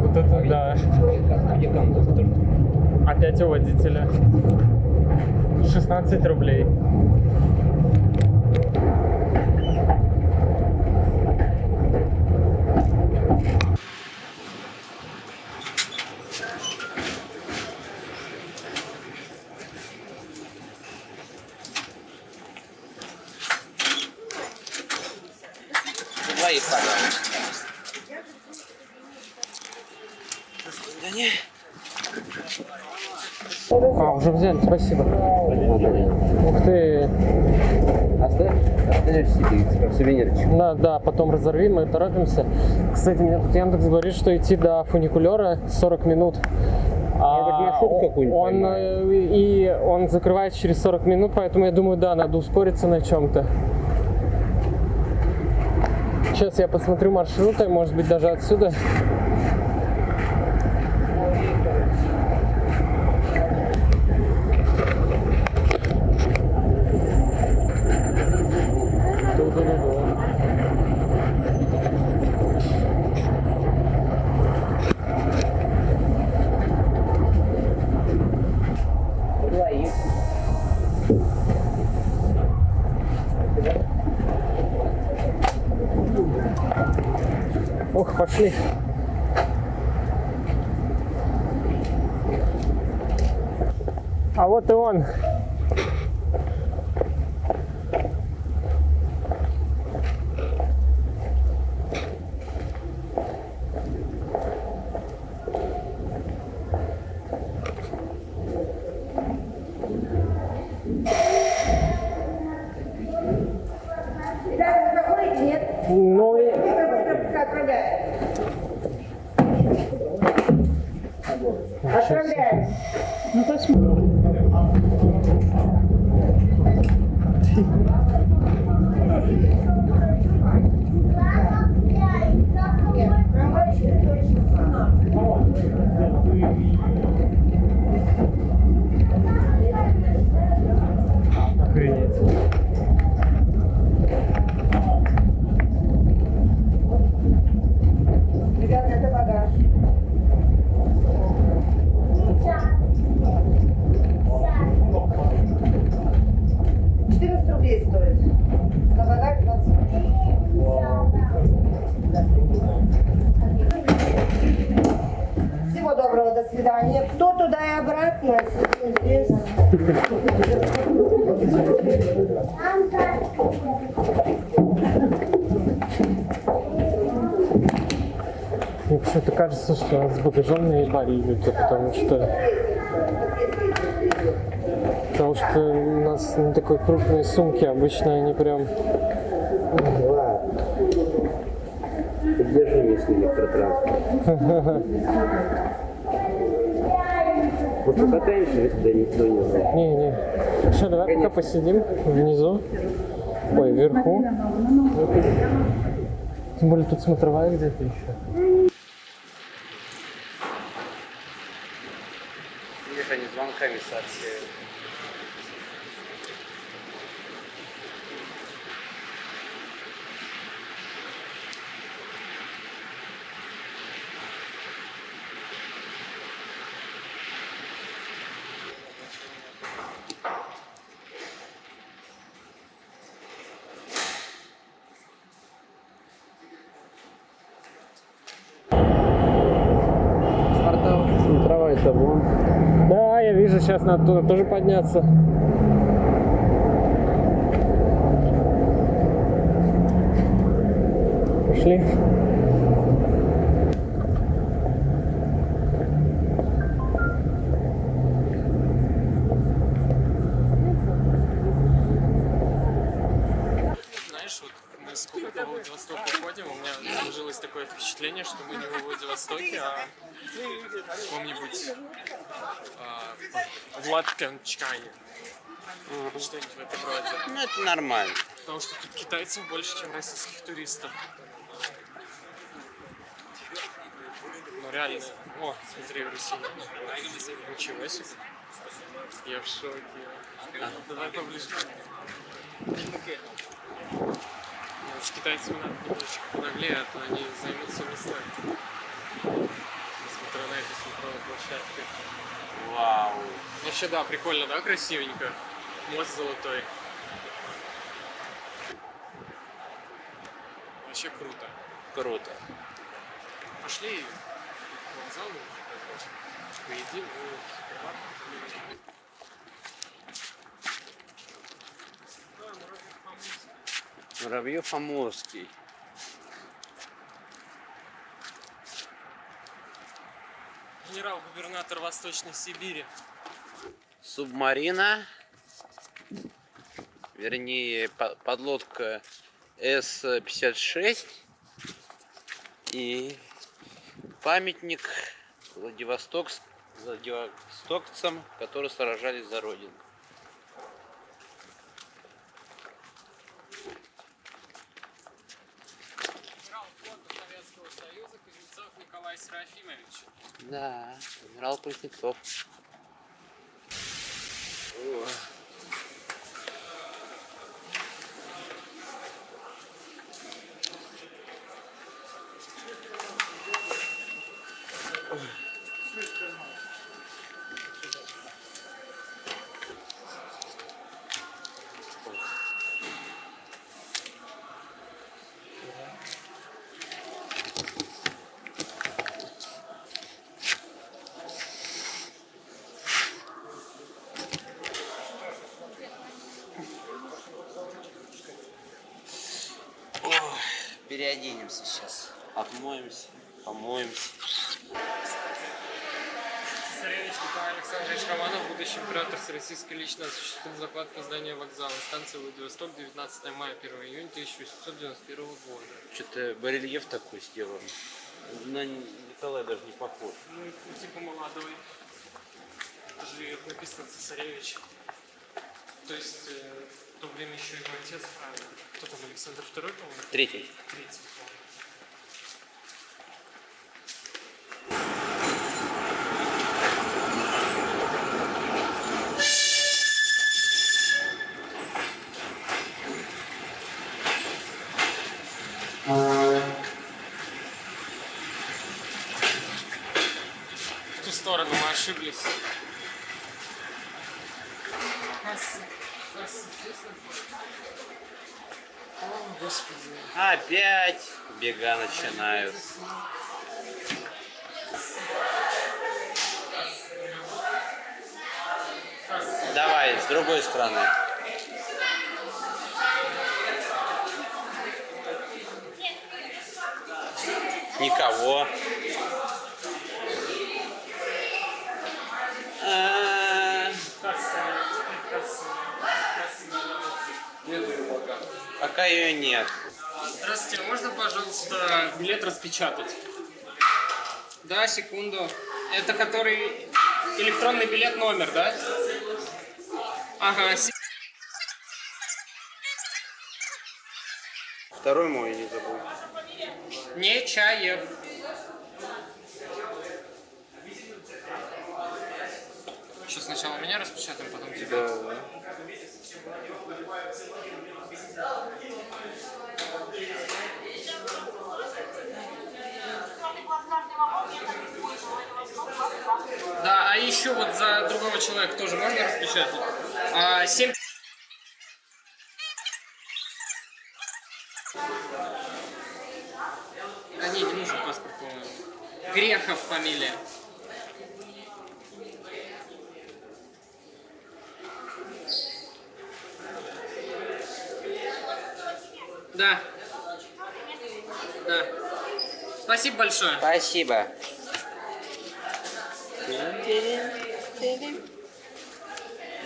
Вот это да. Опять у водителя. 16 рублей. Двоих, пожалуйста. Да не. А, уже взяли, спасибо. Ух ты. Оставишь себе как сувенирчик? Да, да, потом разорви, мы торопимся. Кстати, мне тут Яндекс говорит, что идти до фуникулера 40 минут. Он закрывает через 40 минут, поэтому я думаю, да, надо ускориться на чем-то. Сейчас я посмотрю маршруты, может быть, даже отсюда. Ох, пошли. А вот и он. Ну и... Отправляем. Ну посмотрим. Охренеть. Ребята, это багаж. $14 стоит. На багаж 20. Всего доброго, до свидания. Кто туда и обратно? Интересно. Мне почему-то кажется, что нас с багажом наебали люди, потому что у нас не такой крупные сумки, обычно они прям... Поддержи местный электротранспорт. Вот покатаемся, если туда никто не знает. Не. Что, давай пока посидим внизу. Ой, вверху. Тем более тут смотровая где-то еще. Видишь, они звонками сообщают. Смотровая табло. Да, я вижу, сейчас надо туда тоже подняться. Пошли. Знаешь, вот мы сколько по Владивостоку ходим, у меня сложилось такое впечатление, что мы не во Владивостоке, а в каком-нибудь Владканчкане. Что-нибудь в этом роде. Ну, это нормально. Потому что тут китайцев больше, чем российских туристов. Ну реально. О, смотри, в России. Ничего себе. Я в шоке. Давай поближе. С китайцами надо немножечко понаглее, а то они займут все места. Смотрю на эту смотровую площадку. Вау. Вообще, да, прикольно, да, красивенько. Мост золотой. Вообще круто. Круто. Пошли к вокзалу, поедим и Муравьев-Амурский. Генерал-губернатор Восточной Сибири. Субмарина, вернее подлодка С-56 и памятник владивостокцам, которые сражались за Родину. Генерал флота Советского Союза Кузнецов Николай Серафимович. Да, генерал Кузнецов. переоденемся сейчас. Отмоемся, помоемся. Цесаревич Николай Александрович Романов, будущий император всероссийской, лично осуществил захват по зданию вокзала. Станция Владивосток, 19 мая, 1 июня 1891 года. Что-то барельеф такой сделан. На Николая даже не похож. Ну, типа молодой. Даже написано цесаревич. То есть в то время еще его отец правил. Кто там, Александр II, по-моему? Третий. В ту сторону мы ошиблись. О, Господи. Опять бега начинаются. Давай, с другой стороны. Никого. Пока ее нет. Здравствуйте, можно, пожалуйста, билет распечатать? Да, секунду. Это который электронный билет номер, да? Ага. Второй мой не забыл. Не Чаев. Что, сначала меня распечатаем, потом тебя? Да. Да, а еще вот за другого человека тоже можно распечатать? 7... А не нужен паспорт, по-моему. Грехов фамилия. Да. Да. Спасибо большое. Спасибо.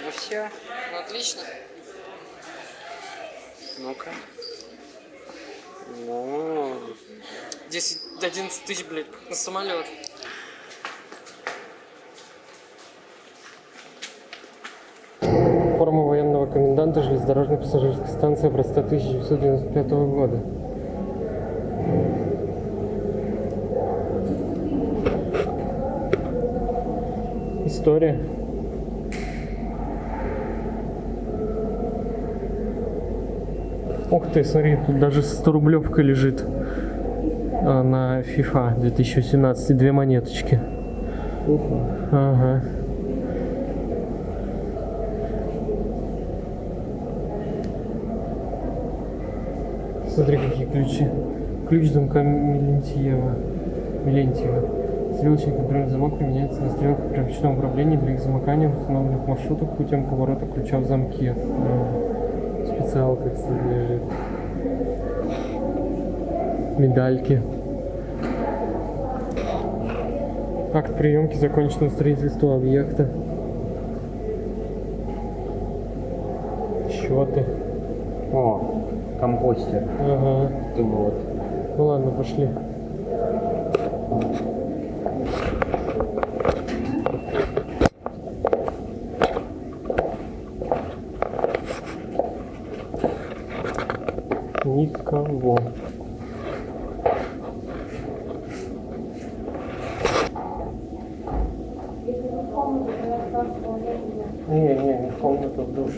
Ну все. Ну, отлично. Ну-ка. Ну. 10-11 тысяч, блядь, на самолет. Форма военного коменданта железнодорожной пассажирской станции образца 1995 года. История. Ух ты, смотри, тут даже 100-рублевка лежит на FIFA 2018, 2 монеточки. Ага. Смотри, какие ключи. Ключ замка Мелентьева. Стрелочный контрольный замок применяется на стрелках при ручном управлении для их замыкания в установленных маршрутах путем поворота ключа в замке. Специалка, кстати, лежит. Медальки. Акт приемки законченного строительства объекта. Счеты. О, компостер. Ага. Вот. Ну ладно, пошли. Никого. Не в комнату, в душ.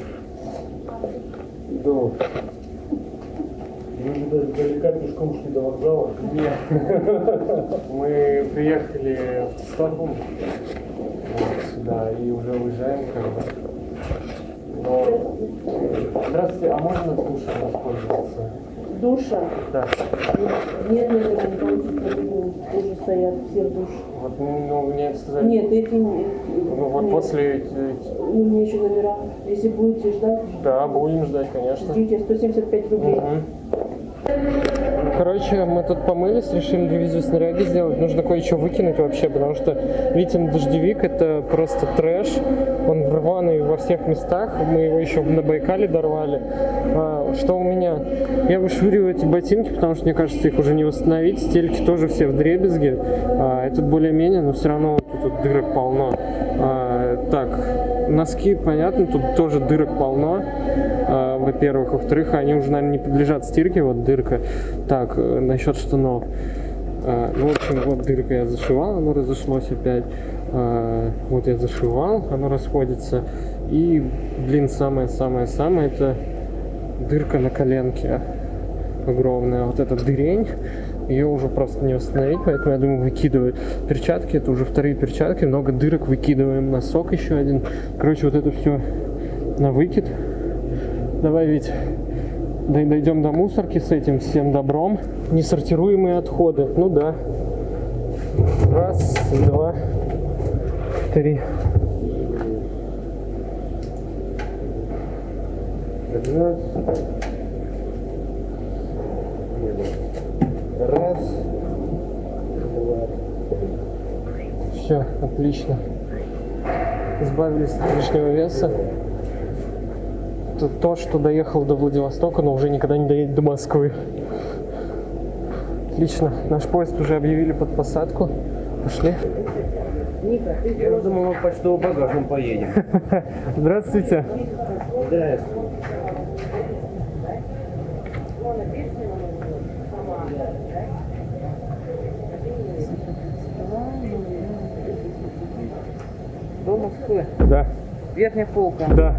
Душ. Вы же даже далеко пешком шли до вокзала? Нет. Мы приехали в Стокгольм сюда и уже уезжаем как бы. Но... Здравствуйте, а можно душем воспользоваться? Душа? Да. Нет, не получится. Уже стоят все в душ. Вот, ну, мне сказали... Нет, эти... Ну, вот нет. После... У меня еще номера. Если будете ждать... Да, будем ждать, конечно. Ждите, 175 рублей. Угу. Короче, мы тут помылись, решили ревизию снаряги сделать. Нужно кое-что выкинуть вообще, потому что Витин дождевик это просто трэш. Он рваный во всех местах. Мы его еще на Байкале дорвали. Что у меня? Я вышвыриваю эти ботинки, потому что мне кажется, их уже не восстановить. Стельки тоже все вдребезги. Этот более-менее, но все равно тут дырок полно. Так, носки, понятно, тут тоже дырок полно. Во-первых. Во-вторых, они уже, наверное, не подлежат стирке, вот дырка. Так, насчет штанов. Ну, в общем, вот дырка я зашивал, оно разошлось опять. Вот я зашивал, оно расходится. И, блин, самое-самое-самое, это дырка на коленке. Огромная. Вот эта дырень. Ее уже просто не восстановить, поэтому я думаю выкидываю перчатки. Это уже вторые перчатки, много дырок выкидываем. Носок еще один. Короче, вот это все на выкид. Давай, Вить, дойдем до мусорки с этим всем добром. Несортируемые отходы. Ну да. Раз, два, три. Раз, два. Все, отлично. Избавились от лишнего веса. То, что доехал до Владивостока, но уже никогда не доедет до Москвы. Отлично. Наш поезд уже объявили под посадку. Пошли. Ника, я думал, мы почтово-багажным поедем. Здравствуйте. Здравствуйте. До Москвы? Да. Верхняя полка? Да.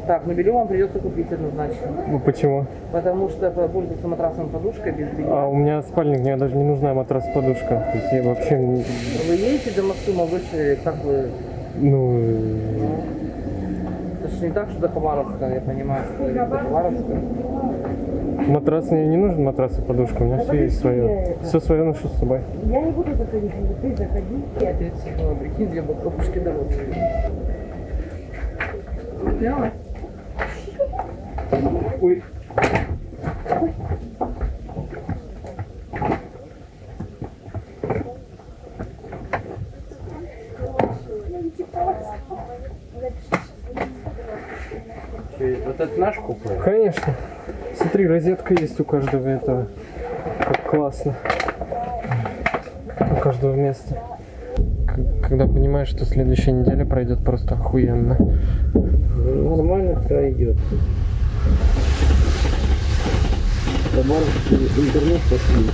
Так, но белье вам придется купить однозначно. Ну почему? Потому что пользуется матрасом подушкой без белья. А у меня спальник, мне даже не нужна матрас-подушка. То есть я вообще не... Вы едете до Москвы, молодой человек, как вы... Ну... Это же не так, что до Хабаровска, я понимаю, что до Хабаровска. Матрас мне не нужен, матрас и подушка, у меня все есть свое. Все свое ношу с собой. Я не буду заходить, ты заходи. Я 30 секунд, прикинь, для бабушки дорогу. Сняла? Ой. Вот это наш купол? Конечно. Смотри, розетка есть у каждого этого. Как классно. У каждого места. Когда понимаешь, что следующая неделя пройдет просто охуенно. Нормально пройдет. Интернет посмотрим.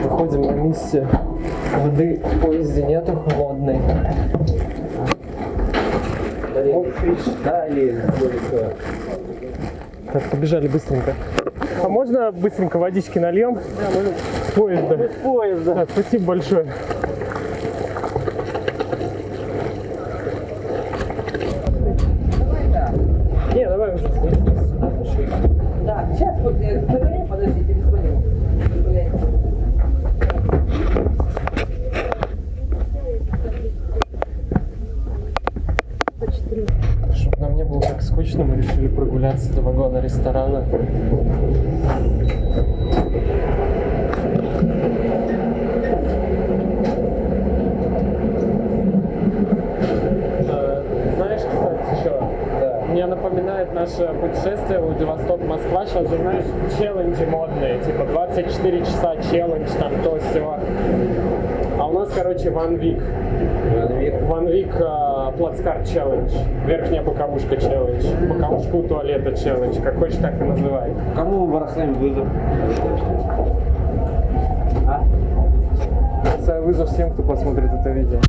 Выходим на миссию. Воды в поезде нету холодной. Так, побежали быстренько. А можно быстренько водички нальем? Да, можно. С поезда. С поезда. Так, спасибо большое. Не, давай уже здесь. Да, сейчас вот я загоняю, подожди, перезвоню. Чтобы нам не было так скучно, мы решили прогуляться до вагона ресторана. Знаешь, кстати, еще? Да. Мне напоминает наше путешествие Владивосток-Москва. Сейчас же, знаешь, челленджи модные, типа 24 часа челлендж, там то всего. А у нас, короче, One Week плацкарт челлендж. Верхняя боковушка челлендж. Боковушка у туалета челлендж. Как хочешь, так и называй. Кому мы бросаем вызов? Бросаю вызов всем, кто посмотрит это видео.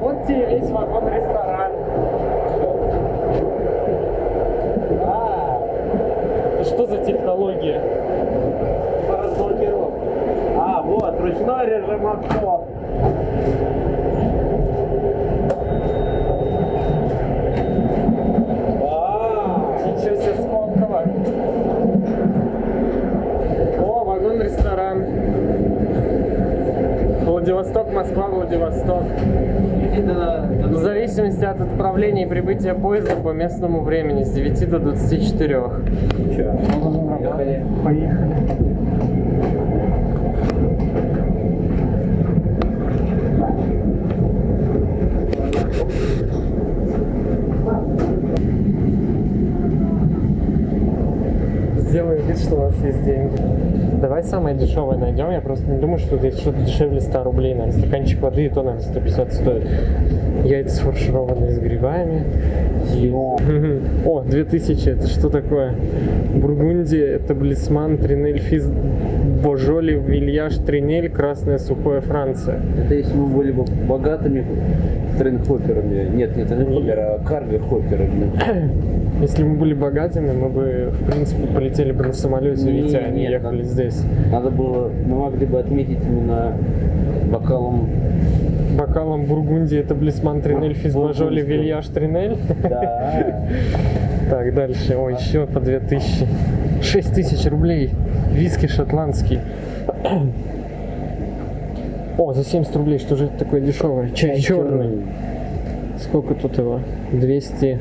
Вот тебе весь вагон-ресторан. Вырежем авто. Ничего себе, Сколково. О, вагон-ресторан. Владивосток, Москва, Владивосток. В зависимости от отправления и прибытия поезда по местному времени с 9 до 24. Поехали. Сделаем вид, что у нас есть деньги. Давай самое дешевое найдем. Я просто не думаю, что здесь что-то дешевле 100 рублей. Наверное, стаканчик воды и то, наверное, 150 стоит. Яйца фаршированные с грибами. О, 2000. Это что такое? Бургундия, Этаблисман, Тринель, Физ, Божоли, Вильяж, Тринель, Красная, Сухое, Франция. Это если мы были бы богатыми трейнхопперами. Нет, не трейнхопперами, а карго-хопперами. Если мы были богатыми, мы бы, в принципе, полетели бы на самолете, ведь они ехали здесь. Надо было, мы могли бы отметить именно бокалом Бургундии, Этаблисман, Тринель, Физ, Божоли, Вильяж, Тринель. Да. Так, дальше. О, еще по 2000. 6000 рублей. Виски шотландский. О, за 70 рублей, что же это такое дешевое? Чай черный. Сколько тут его? 200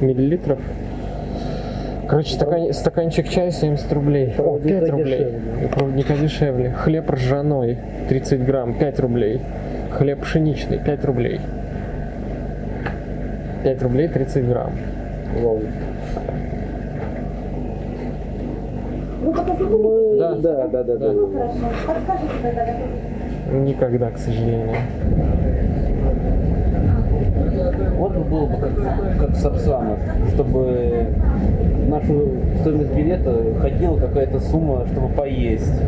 миллилитров. Короче, стаканчик чая 70 рублей. О, 5 рублей. Проводника дешевле. Хлеб ржаной 30 грамм, 5 рублей. Хлеб пшеничный, 5 рублей. 5 рублей 30 грамм. Лол. Да. Никогда, к сожалению. Вот было бы как Сапсанов, чтобы в нашу стоимость билета ходила какая-то сумма, чтобы поесть.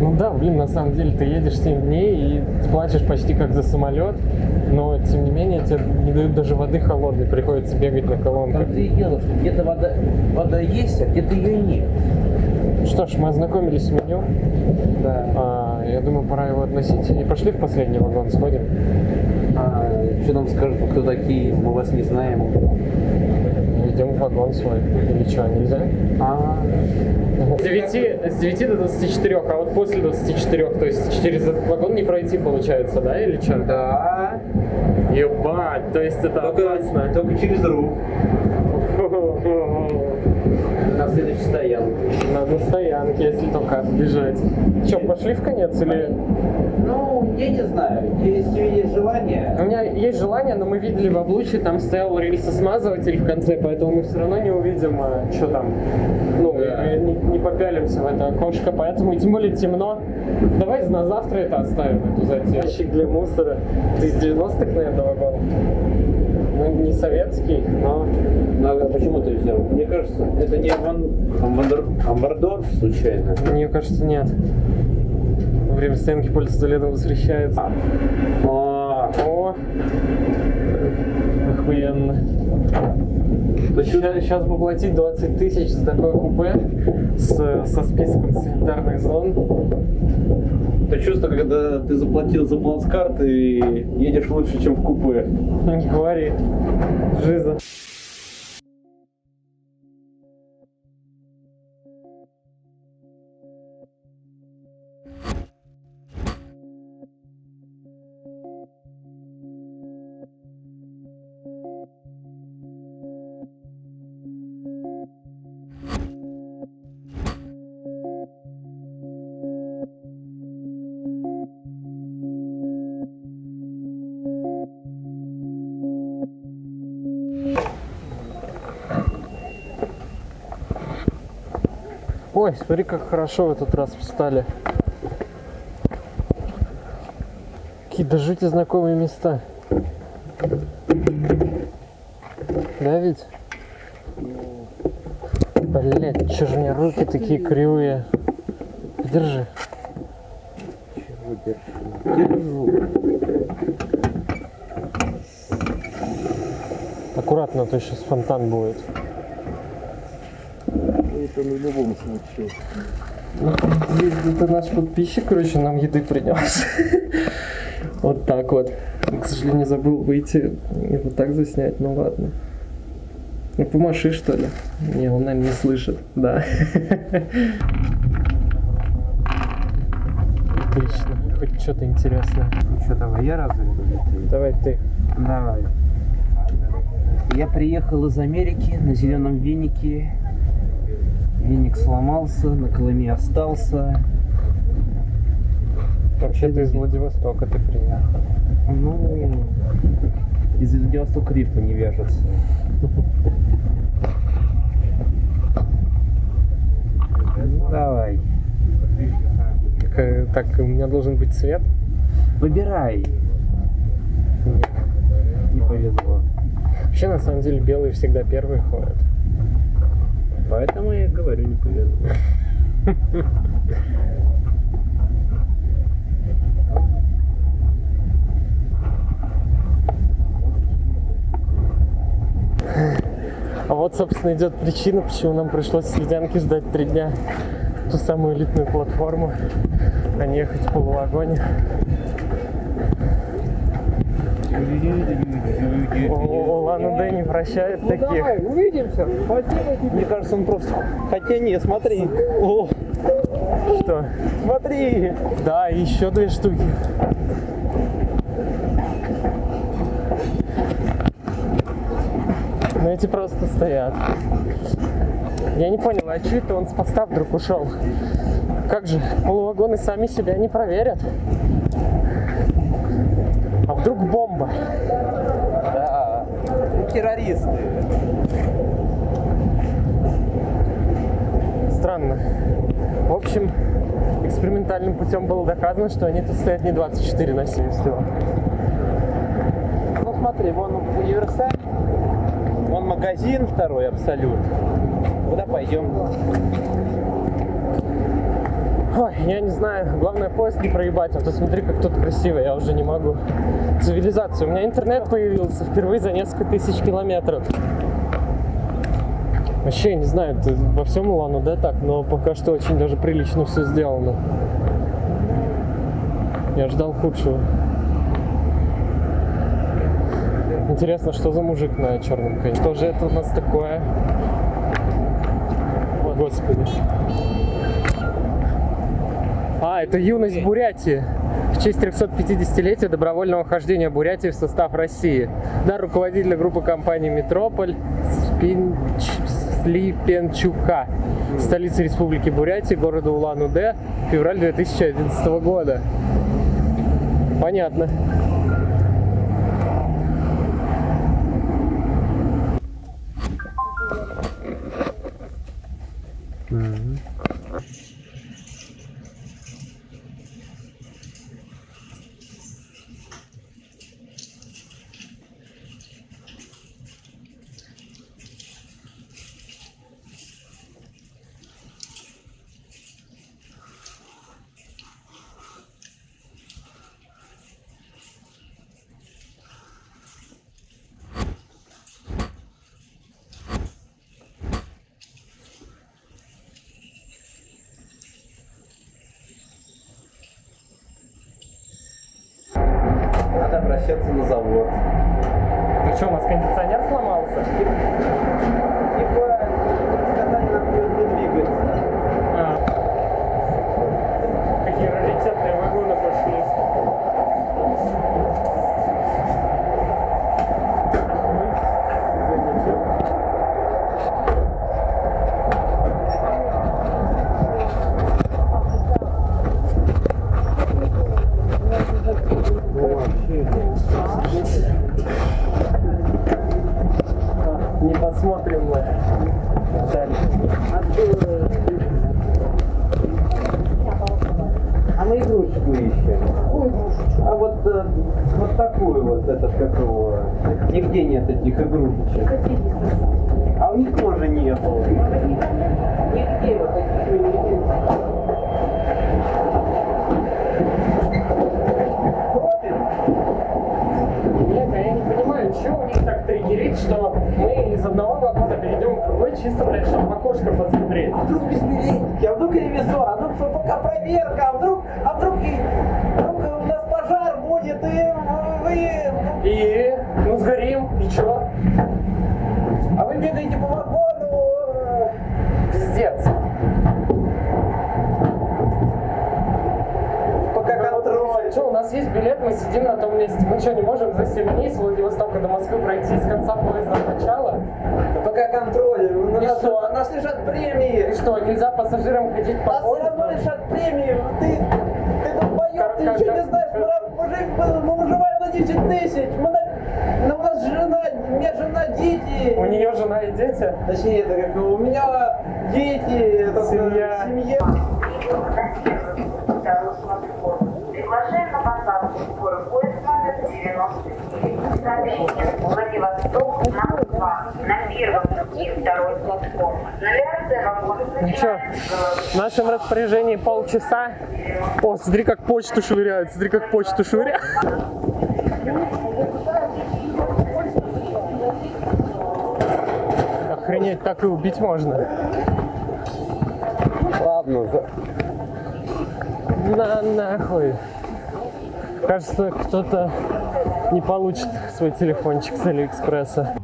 Ну да, блин, на самом деле ты едешь 7 дней и платишь почти как за самолет, но тем не менее тебе не дают даже воды холодной, приходится бегать на колонках. Там-то и дело, что где-то вода есть, а где-то ее нет. Что ж, мы ознакомились с меню. Да. Я думаю, пора его относить. И пошли в последний вагон, сходим. Что нам скажут, кто такие, мы вас не знаем. Идем в вагон свой. Или что, нельзя? С 9 до 24, а вот после 24, то есть через этот вагон не пройти получается, да, или что? Да. Ебать, то есть это опасно. Только через рук. На следующей стоянке. На стоянке, если только отбежать. Че, пошли в конец или... Ну, я не знаю, если есть желание. У меня есть желание, но мы видели в облуче, там стоял рельсосмазыватель в конце, поэтому мы все равно не увидим, что там. Ну, не попялимся в это окошко, поэтому тем более темно. Давай на завтра это оставим, эту затею. Ящик для мусора. Ты из 90-х, наверное, вагон? Ну, не советский, но... А почему ты взял? Мне кажется, это не Амбардор случайно? Мне кажется, нет. Во время стоянки пользоваться туалетом возвращается. О! Охуенно. Сейчас бы платить 20 тысяч за такое купе со списком санитарных зон. Это чувство, когда ты заплатил за плацкарт и едешь лучше, чем в купе. Не говори. Жиза. Ой, смотри, как хорошо в этот раз встали. Какие до жути знакомые места. Да ведь? Блять, чё же у меня руки такие кривые. Держи. Держу. Аккуратно, а то сейчас фонтан будет. Это на любом случае. Это наш подписчик, короче, нам еды принес. Вот так вот. К сожалению, забыл выйти и вот так заснять, ну ладно. Ну помаши, что ли? Не, он, наверное, не слышит, да. Отлично, хоть что-то интересное. Ну что, давай я разведу? Давай ты. Давай. Я приехал из Америки на зеленом венике. Веник сломался, на Колыме остался. Вообще-то из Владивостока ты приехал. Ну, из Владивостока рифма не вяжется. Давай. Так, у меня должен быть цвет? Выбирай. Нет, не повезло. Вообще, на самом деле, белые всегда первые ходят. Поэтому я говорю, не повезло. А вот, собственно, идет причина, почему нам пришлось с Ледянки ждать 3 дня. Ту самую элитную платформу, а не ехать в полувагоне. Улан-Удэ не прощает таких. Давай, увидимся. Мне кажется, он просто... Хотя не, смотри. О. Что? Смотри. Да, еще 2 штуки. Но эти просто стоят. Я не понял, а что это он с поста вдруг ушел? Как же, полувагоны сами себя не проверят? А вдруг бомба? Да, террористы. Странно. В общем, экспериментальным путем было доказано, что они тут стоят не 24 на 7 всего. Ну смотри, вон универсаль, вон магазин второй, Абсолют. Куда пойдем? Ой, я не знаю, главное поезд не проебать, а то смотри, как тут красиво, я уже не могу. Цивилизация. У меня интернет появился впервые за несколько тысяч километров. Вообще, я не знаю, это во всем Улан-Удэ так, но пока что очень даже прилично все сделано. Я ждал худшего. Интересно, что за мужик на черном коне? Что же это у нас такое? О, Господи. А, это юность Бурятии. В честь 350-летия добровольного вхождения Бурятии в состав России. Да, руководителя группы компании «Метрополь» Слипенчука. Столица Республики Бурятии, города Улан-Удэ, февраль 2011 года. Понятно. Надо обращаться на завод. Ну что, у нас кондиционер сломался? Типа, сказали, нам будет не двигаться. Какие раритетные вагоны пошли. Не посмотрим мы дальше. А мы игрушечку ищем. А вот такую вот, это как его. Нигде нет этих игрушечек. А у них тоже нету. Нигде вот таких игрушек. Нет, я не понимаю, что у них так триггерит, что мы из одного вагона перейдем в другой, чисто, блядь, чтобы в окошко посмотреть. А вдруг без билетики? А вдруг вдруг ревизор, а вдруг пока проверка, а вдруг у нас пожар будет, и вы... И? Ну сгорим, и чё? А вы бегаете по вагону. Пиздец. Пока контроль. Что, у нас есть билет, мы сидим на том месте. Мы что, не можем за 7 дней с Владивостока до Москвы пройти с конца поезда до начала? Пока контроль. И что? У нас лежат премии. И что, нельзя пассажирам ходить по поезду? У нас все равно лежат премии. Ты долбоёб, ты ничего не знаешь. Мы выживаем на 10 тысяч. У нас жена, у меня жена, дети. У нее жена и дети? Точнее, это как у меня дети, это семья. Приглашаем на посадку скорый поезд номер 99. Сообщение. Владивосток, Москва. На первом пути второй платформы. Навигация вагона. Ну что, в нашем распоряжении полчаса. О, смотри, как почту швыряют, смотри, как почту швыряют. Охренеть, так и убить можно. Ладно. На нахуй. Кажется, кто-то не получит свой телефончик с Алиэкспресса.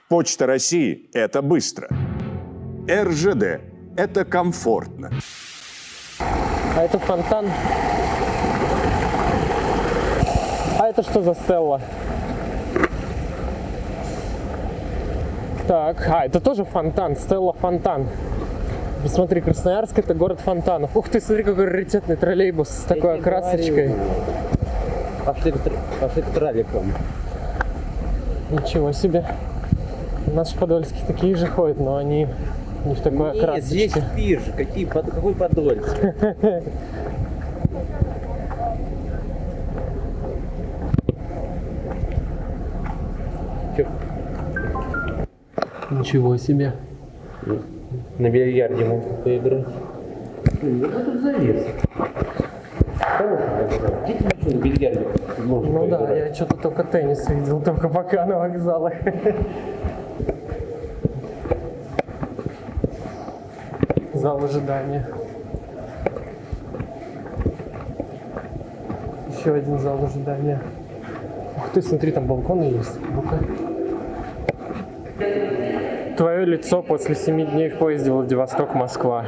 Почта России – это быстро. РЖД – это комфортно. А это фонтан. А это что за стелла? Так, это тоже фонтан, стелла фонтан. Посмотри, Красноярск — это город фонтанов. Ух ты, смотри, какой раритетный троллейбус с такой окрасочкой. Пошли к тролликам. Ничего себе. У нас в Подольске такие же ходят, но они не в такой окрасочке. Нет, здесь пирж. Какой Подольск? Ничего себе. На бильярде можно поиграть. Вот тут завес. Дети на бильярде можно Ну поиграть. да, я что-то только теннис видел, только пока на вокзалах. Зал ожидания. Еще один зал ожидания. Ух ты, смотри, там балконы есть. Ну-ка. Твое лицо после 7 дней в поезде Владивосток-Москва.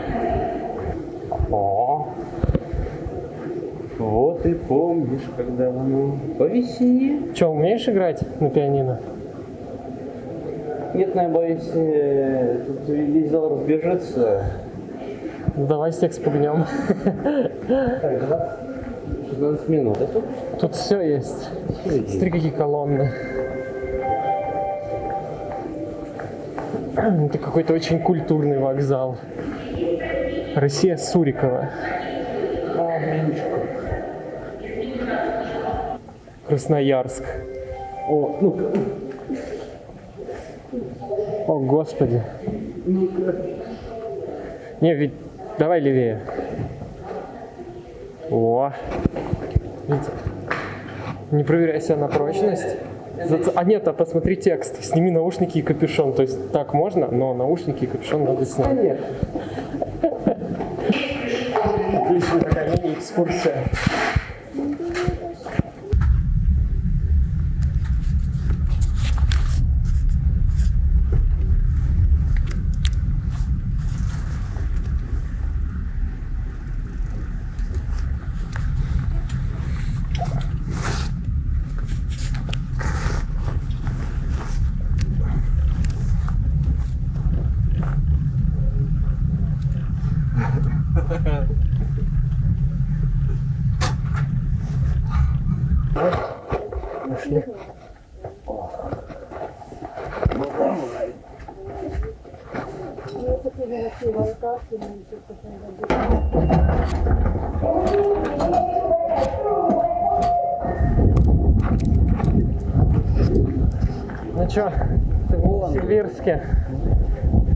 О, вот и помнишь, когда оно по весне. Че, умеешь играть на пианино? Нет, я боюсь, тут весь зал разбежится. Ну, давай всех спугнем. 16 минут. Тут все есть. Смотри, какие колонны. Это какой-то очень культурный вокзал. Россия Сурикова. Красноярск. О, ну-ка. О, господи. Не, ведь давай левее. О. Видите? Не проверяй себя на прочность. А нет, посмотри текст. Сними наушники и капюшон. То есть так можно, но наушники и капюшон надо снять. Нет. Отличная такая мини-экскурсия. Пошли. Ну чё, ты в Новосибирске?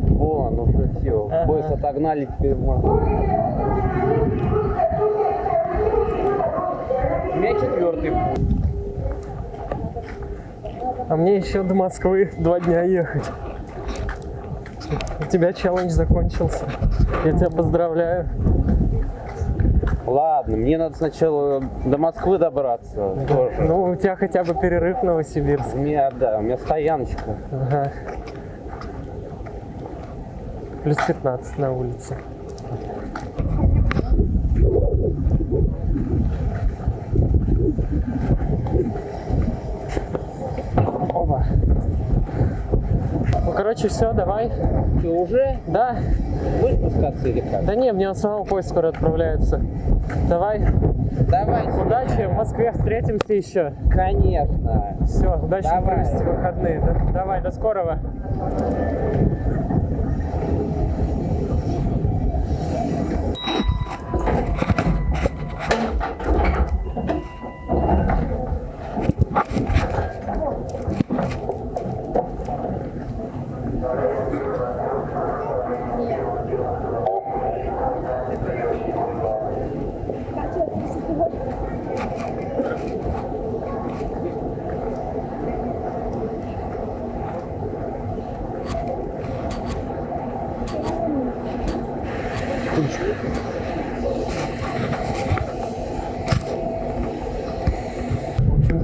Вон, уже все. Ага. Поезд отогнали, теперь можно. У меня 4-й путь. А мне еще до Москвы 2 дня ехать. У тебя челлендж закончился. Я тебя поздравляю. Ладно, мне надо сначала до Москвы добраться тоже. Ну, у тебя хотя бы перерыв в Новосибирске. У меня стояночка. Ага. Плюс 15 на улице. Оба. Ну, короче, все, давай. Ты уже? Да. Будешь спускаться или как? Да не, мне самого поезд скоро отправляется. Давай. Давай. Удачи, в Москве встретимся еще. Конечно. Все, удачно Давай. провести выходные. Да? Давай, до скорого.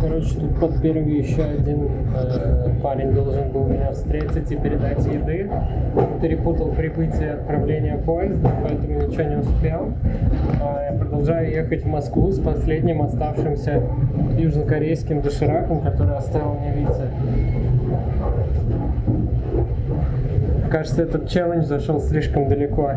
Короче, тут под Перью еще один парень должен был меня встретить и передать еды. Перепутал прибытие и отправление поезда, поэтому ничего не успел. Я продолжаю ехать в Москву с последним оставшимся южнокорейским дошираком, который оставил мне Витя. Кажется, этот челлендж зашел слишком далеко.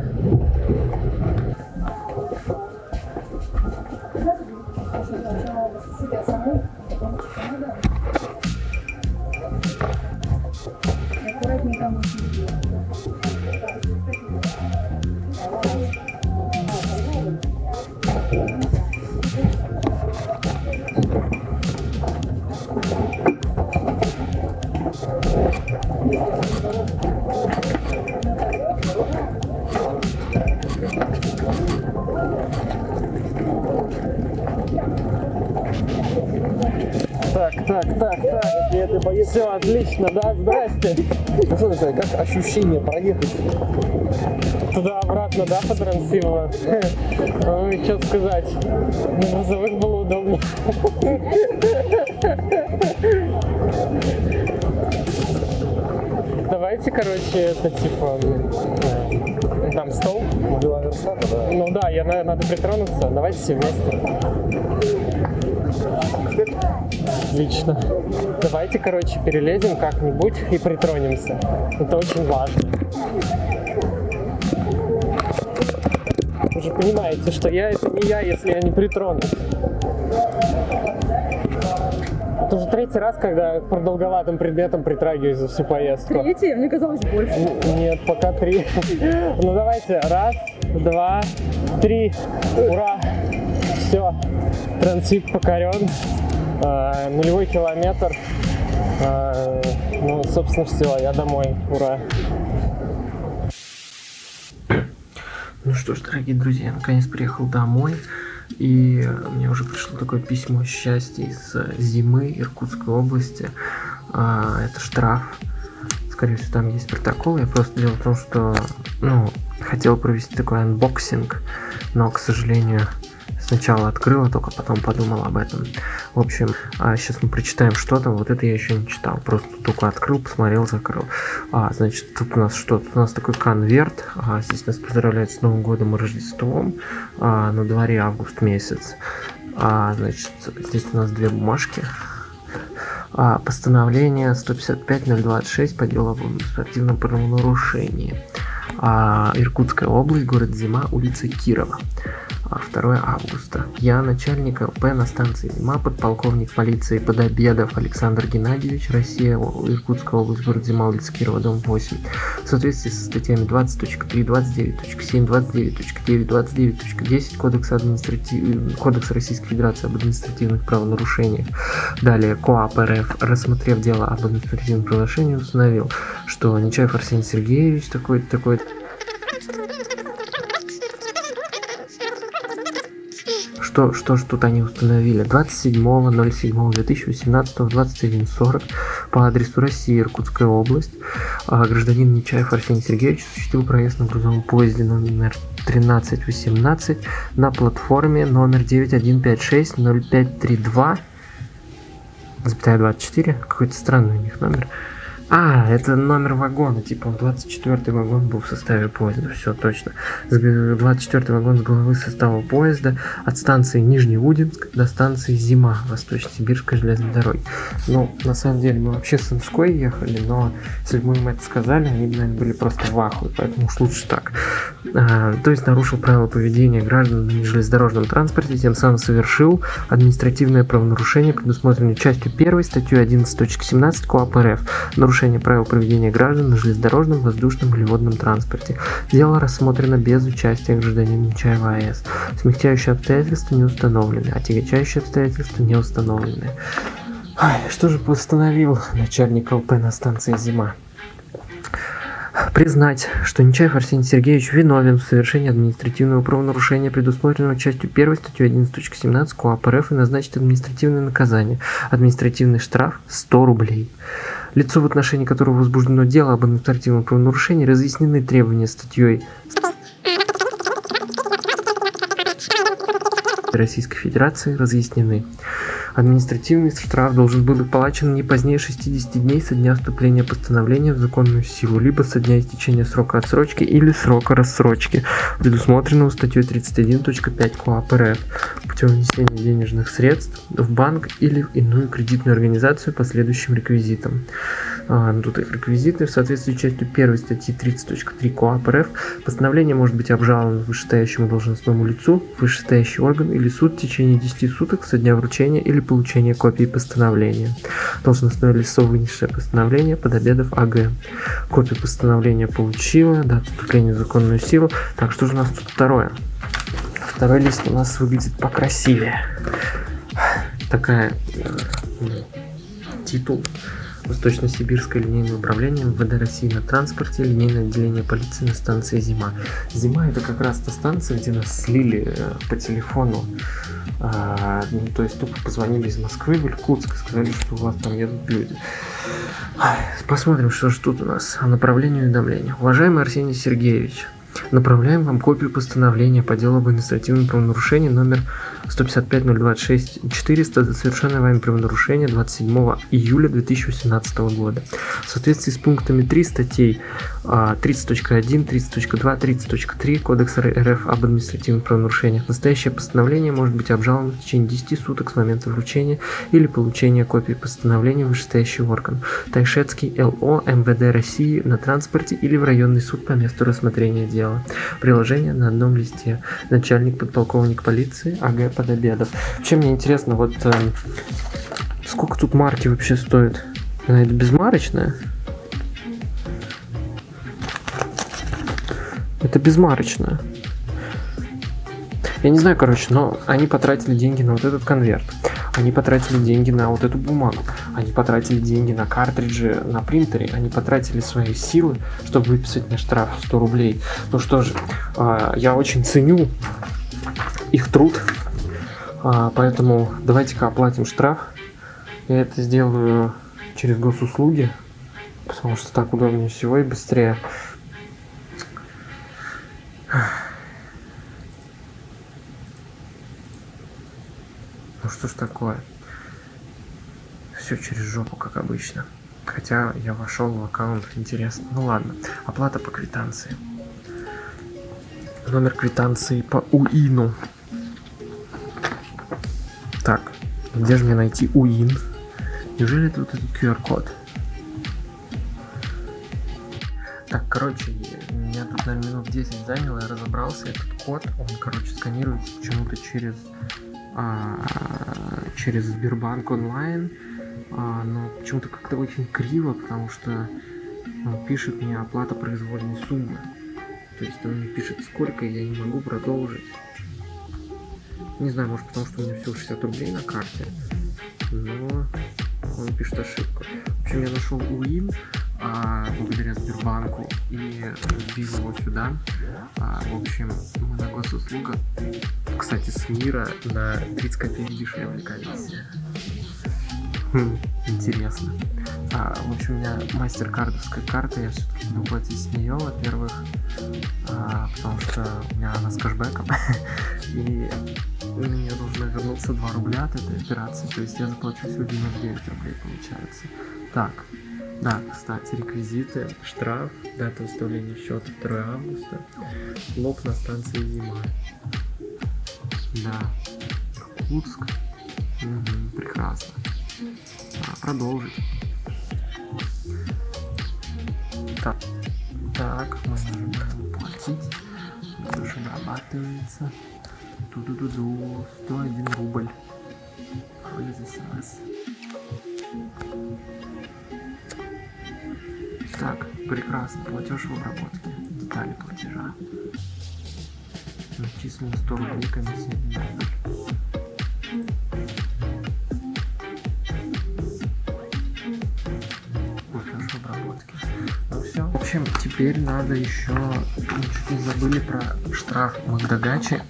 Так. Все, отлично, да, здрасте. Ну что, Наталья, как ощущение проехать? Туда-обратно, да, по Трансивово? Ну, что сказать, на грузовых было удобнее. Давайте, короче, это типа, там стол. Ну да, надо притронуться, давайте все вместе. Отлично. Давайте, короче, перелезем как-нибудь и притронемся. Это очень важно. Вы же понимаете, что это не я, если я не притронусь. Это уже третий раз, когда к продолговатым предметам притрагиваюсь за всю поездку. Третий? Мне казалось больше. Нет, пока 3. Ну давайте. 1, 2, 3. Ура! Все. Транзит покорен. 0 километр. Ну, собственно, все. Я домой. Ура! Ну что ж, дорогие друзья, я наконец приехал домой. И мне уже пришло такое письмо счастья из Зимы, Иркутской области. Это штраф. Скорее всего, там есть протокол. Я просто дело в том, что хотел провести такой анбоксинг, но, к сожалению, сначала открыл, а только потом подумал об этом. В общем, сейчас мы прочитаем, что там. Вот это я еще не читал. Просто только открыл, посмотрел, закрыл. Значит, тут у нас что? Тут у нас такой конверт. Здесь нас поздравляют с Новым годом и Рождеством. На дворе август месяц. Значит, здесь у нас 2 бумажки. Постановление 155-026 по делу об административном правонарушении. Иркутская область, город Зима, улица Кирова. 2 августа. Я, начальник ЛП на станции Зима, подполковник полиции Подобедов Александр Геннадьевич, Россия, Иркутская область, город Зима, улица Кирова, дом 8. В соответствии со статьями 20.3, 29.7, 29.9, 29.10 Кодекса Российской Федерации об административных правонарушениях. Далее КоАП РФ, рассмотрев дело об административном правонарушении, установил, что Нечаев Арсений Сергеевич такой-то, Что ж тут они установили? 27.07.2018 в 21:40 по адресу Россия, Иркутская область. Гражданин Нечаев Арсений Сергеевич осуществил проезд на грузовом поезде номер 1318 на платформе номер 9156-0532-24. Какой-то странный у них номер. Это номер вагона, типа 24-й вагон был в составе поезда, все точно. 24-й вагон с головы состава поезда от станции Нижнеудинск до станции Зима, Восточно-Сибирской железной дороги. Ну, на самом деле, мы вообще с Инской ехали, но если бы мы им это сказали, они бы, наверное, были просто в ахуе, поэтому уж лучше так. То есть нарушил правила поведения граждан на железнодорожном транспорте, тем самым совершил административное правонарушение, предусмотренное частью 1 статьей 11.17 КоАП РФ. Нарушение правил поведения граждан на железнодорожном, воздушном или водном транспорте. Дело рассмотрено без участия гражданина Нечаева А.С. Смягчающие обстоятельства не установлены, а тягчающие обстоятельства не установлены. Что же постановил начальник ЛП на станции Зима? Признать, что Нечаев Арсений Сергеевич виновен в совершении административного правонарушения, предусмотренного частью 1 статьей 11.17 КоАП РФ, и назначить административное наказание. Административный штраф 100 рублей. Лицо, в отношении которого возбуждено дело об административном правонарушении, разъяснены требования статьей Российской Федерации, разъяснены. Административный штраф должен был оплачен не позднее 60 дней со дня вступления постановления в законную силу, либо со дня истечения срока отсрочки или срока рассрочки, предусмотренного статьей 31.5 КоАП РФ, путем внесения денежных средств в банк или в иную кредитную организацию по следующим реквизитам. Тут их реквизиты. В соответствии с частью 1 статьи 30.3 КоАП РФ постановление может быть обжаловано вышестоящему должностному лицу, вышестоящий орган или суд в течение 10 суток со дня вручения или получения копии постановления. Должностное лицо, вынесшее постановление, Подобедов А.Г. Копию постановления получила, дата вступления в законную силу. Так, что же у нас тут второе? Второй лист у нас выглядит покрасивее. Такая титул. Восточно-Сибирское линейное управление МВД России на транспорте, линейное отделение полиции на станции Зима. Зима — это как раз та станция, где нас слили по телефону. То есть тупо позвонили из Москвы в Иркутск и сказали, что у вас там едут люди. Посмотрим, что же тут у нас. О направлении уведомления. Уважаемый Арсений Сергеевич, направляем вам копию постановления по делу об административном правонарушении номер 155-026-400 за совершенное вами правонарушение 27 июля 2018 года. В соответствии с пунктами 3 статей 30.1, 30.2, 30.3 Кодекса РФ об административных правонарушениях, настоящее постановление может быть обжаловано в течение 10 суток с момента вручения или получения копии постановления в вышестоящий орган. Тайшетский ЛО МВД России на транспорте или в районный суд по месту рассмотрения дела. Приложение на одном листе. Начальник подполковник полиции А.Г. Подобедов. Вообще мне интересно, вот сколько тут марки вообще стоит? Она это безмарочная? Это безмарочная. Я не знаю, короче, но они потратили деньги на вот этот конверт. Они потратили деньги на вот эту бумагу. Они потратили деньги на картриджи, на принтере. Они потратили свои силы, чтобы выписать мне штраф 100 рублей. Ну что же, я очень ценю их труд. Поэтому давайте-ка оплатим штраф. Я это сделаю через госуслуги, потому что так удобнее всего и быстрее. Ну что ж такое? Все через жопу, как обычно. Хотя я вошел в аккаунт, интересно. Ну ладно. Оплата по квитанции. Номер квитанции по УИНу. Так, где же мне найти УИН? Неужели это вот этот QR-код? Так, короче, меня тут, наверное, минут 10 заняло, я разобрался. Этот код, он, короче, сканируется почему-то через Сбербанк онлайн. Но почему-то как-то очень криво, потому что он пишет мне оплата произвольной суммы. То есть он мне пишет сколько, и я не могу продолжить. Не знаю, может потому что у меня всего 60 рублей на карте, но он пишет ошибку. В общем, я нашел УИН благодаря Сбербанку и вбил его сюда. В общем, мы на госуслугах, кстати, с мира на 30 копеек дешевле комиссия. Интересно. В общем, у меня мастеркардовская карта, я все-таки буду платить с нее, во-первых, потому что у меня она с кэшбэком, и мне нужно вернуться 2 рубля от этой операции, то есть я заплачу сегодня 9 рублей, получается. Так, да, кстати, реквизиты, штраф, дата выставления счета 2 августа, лоб на станции Зима. Да, Иркутск, прекрасно. Продолжить. Так, мы нажимаем платить. Платеж обрабатывается. Ту-ду-ду-ду. 101 рубль. Входит СМС. Так, прекрасно. Платеж в обработке. Детали платежа. Начислено 100 рублей, комиссия не дает. Платеж в обработке. Ну все. В общем, теперь надо еще... Мы чуть не забыли про штраф Магдагачи,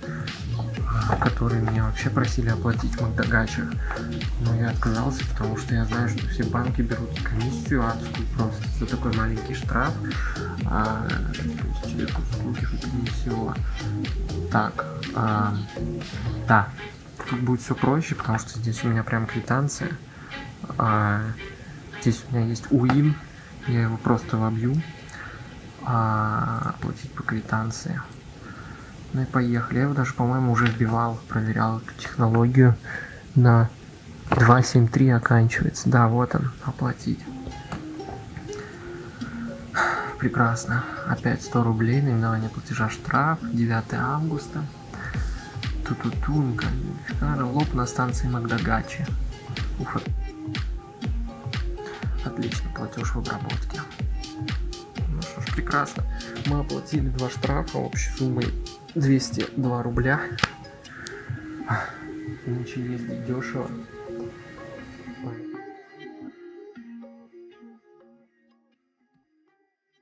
который меня вообще просили оплатить в Магдагачах. Но я отказался, потому что я знаю, что все банки берут комиссию адскую просто за такой маленький штраф. То есть человеку услуги выполнить всего. Так, да, тут будет все проще, потому что здесь у меня прям квитанция. Здесь у меня есть УИН, я его просто вобью. Платить по квитанции. Ну и поехали. Я его даже, по-моему, уже вбивал, проверял эту технологию. На 273 оканчивается. Да, вот он, оплатить. Прекрасно. Опять 100 рублей, наименование платежа штраф, 9 августа. Ту-ту-ту, лоб на станции Магдагачи. Уфа. Отлично, платеж в обработке. Ну что ж, прекрасно. Мы оплатили 2 штрафа общей суммой 202 рубля. Начали ездить дешево.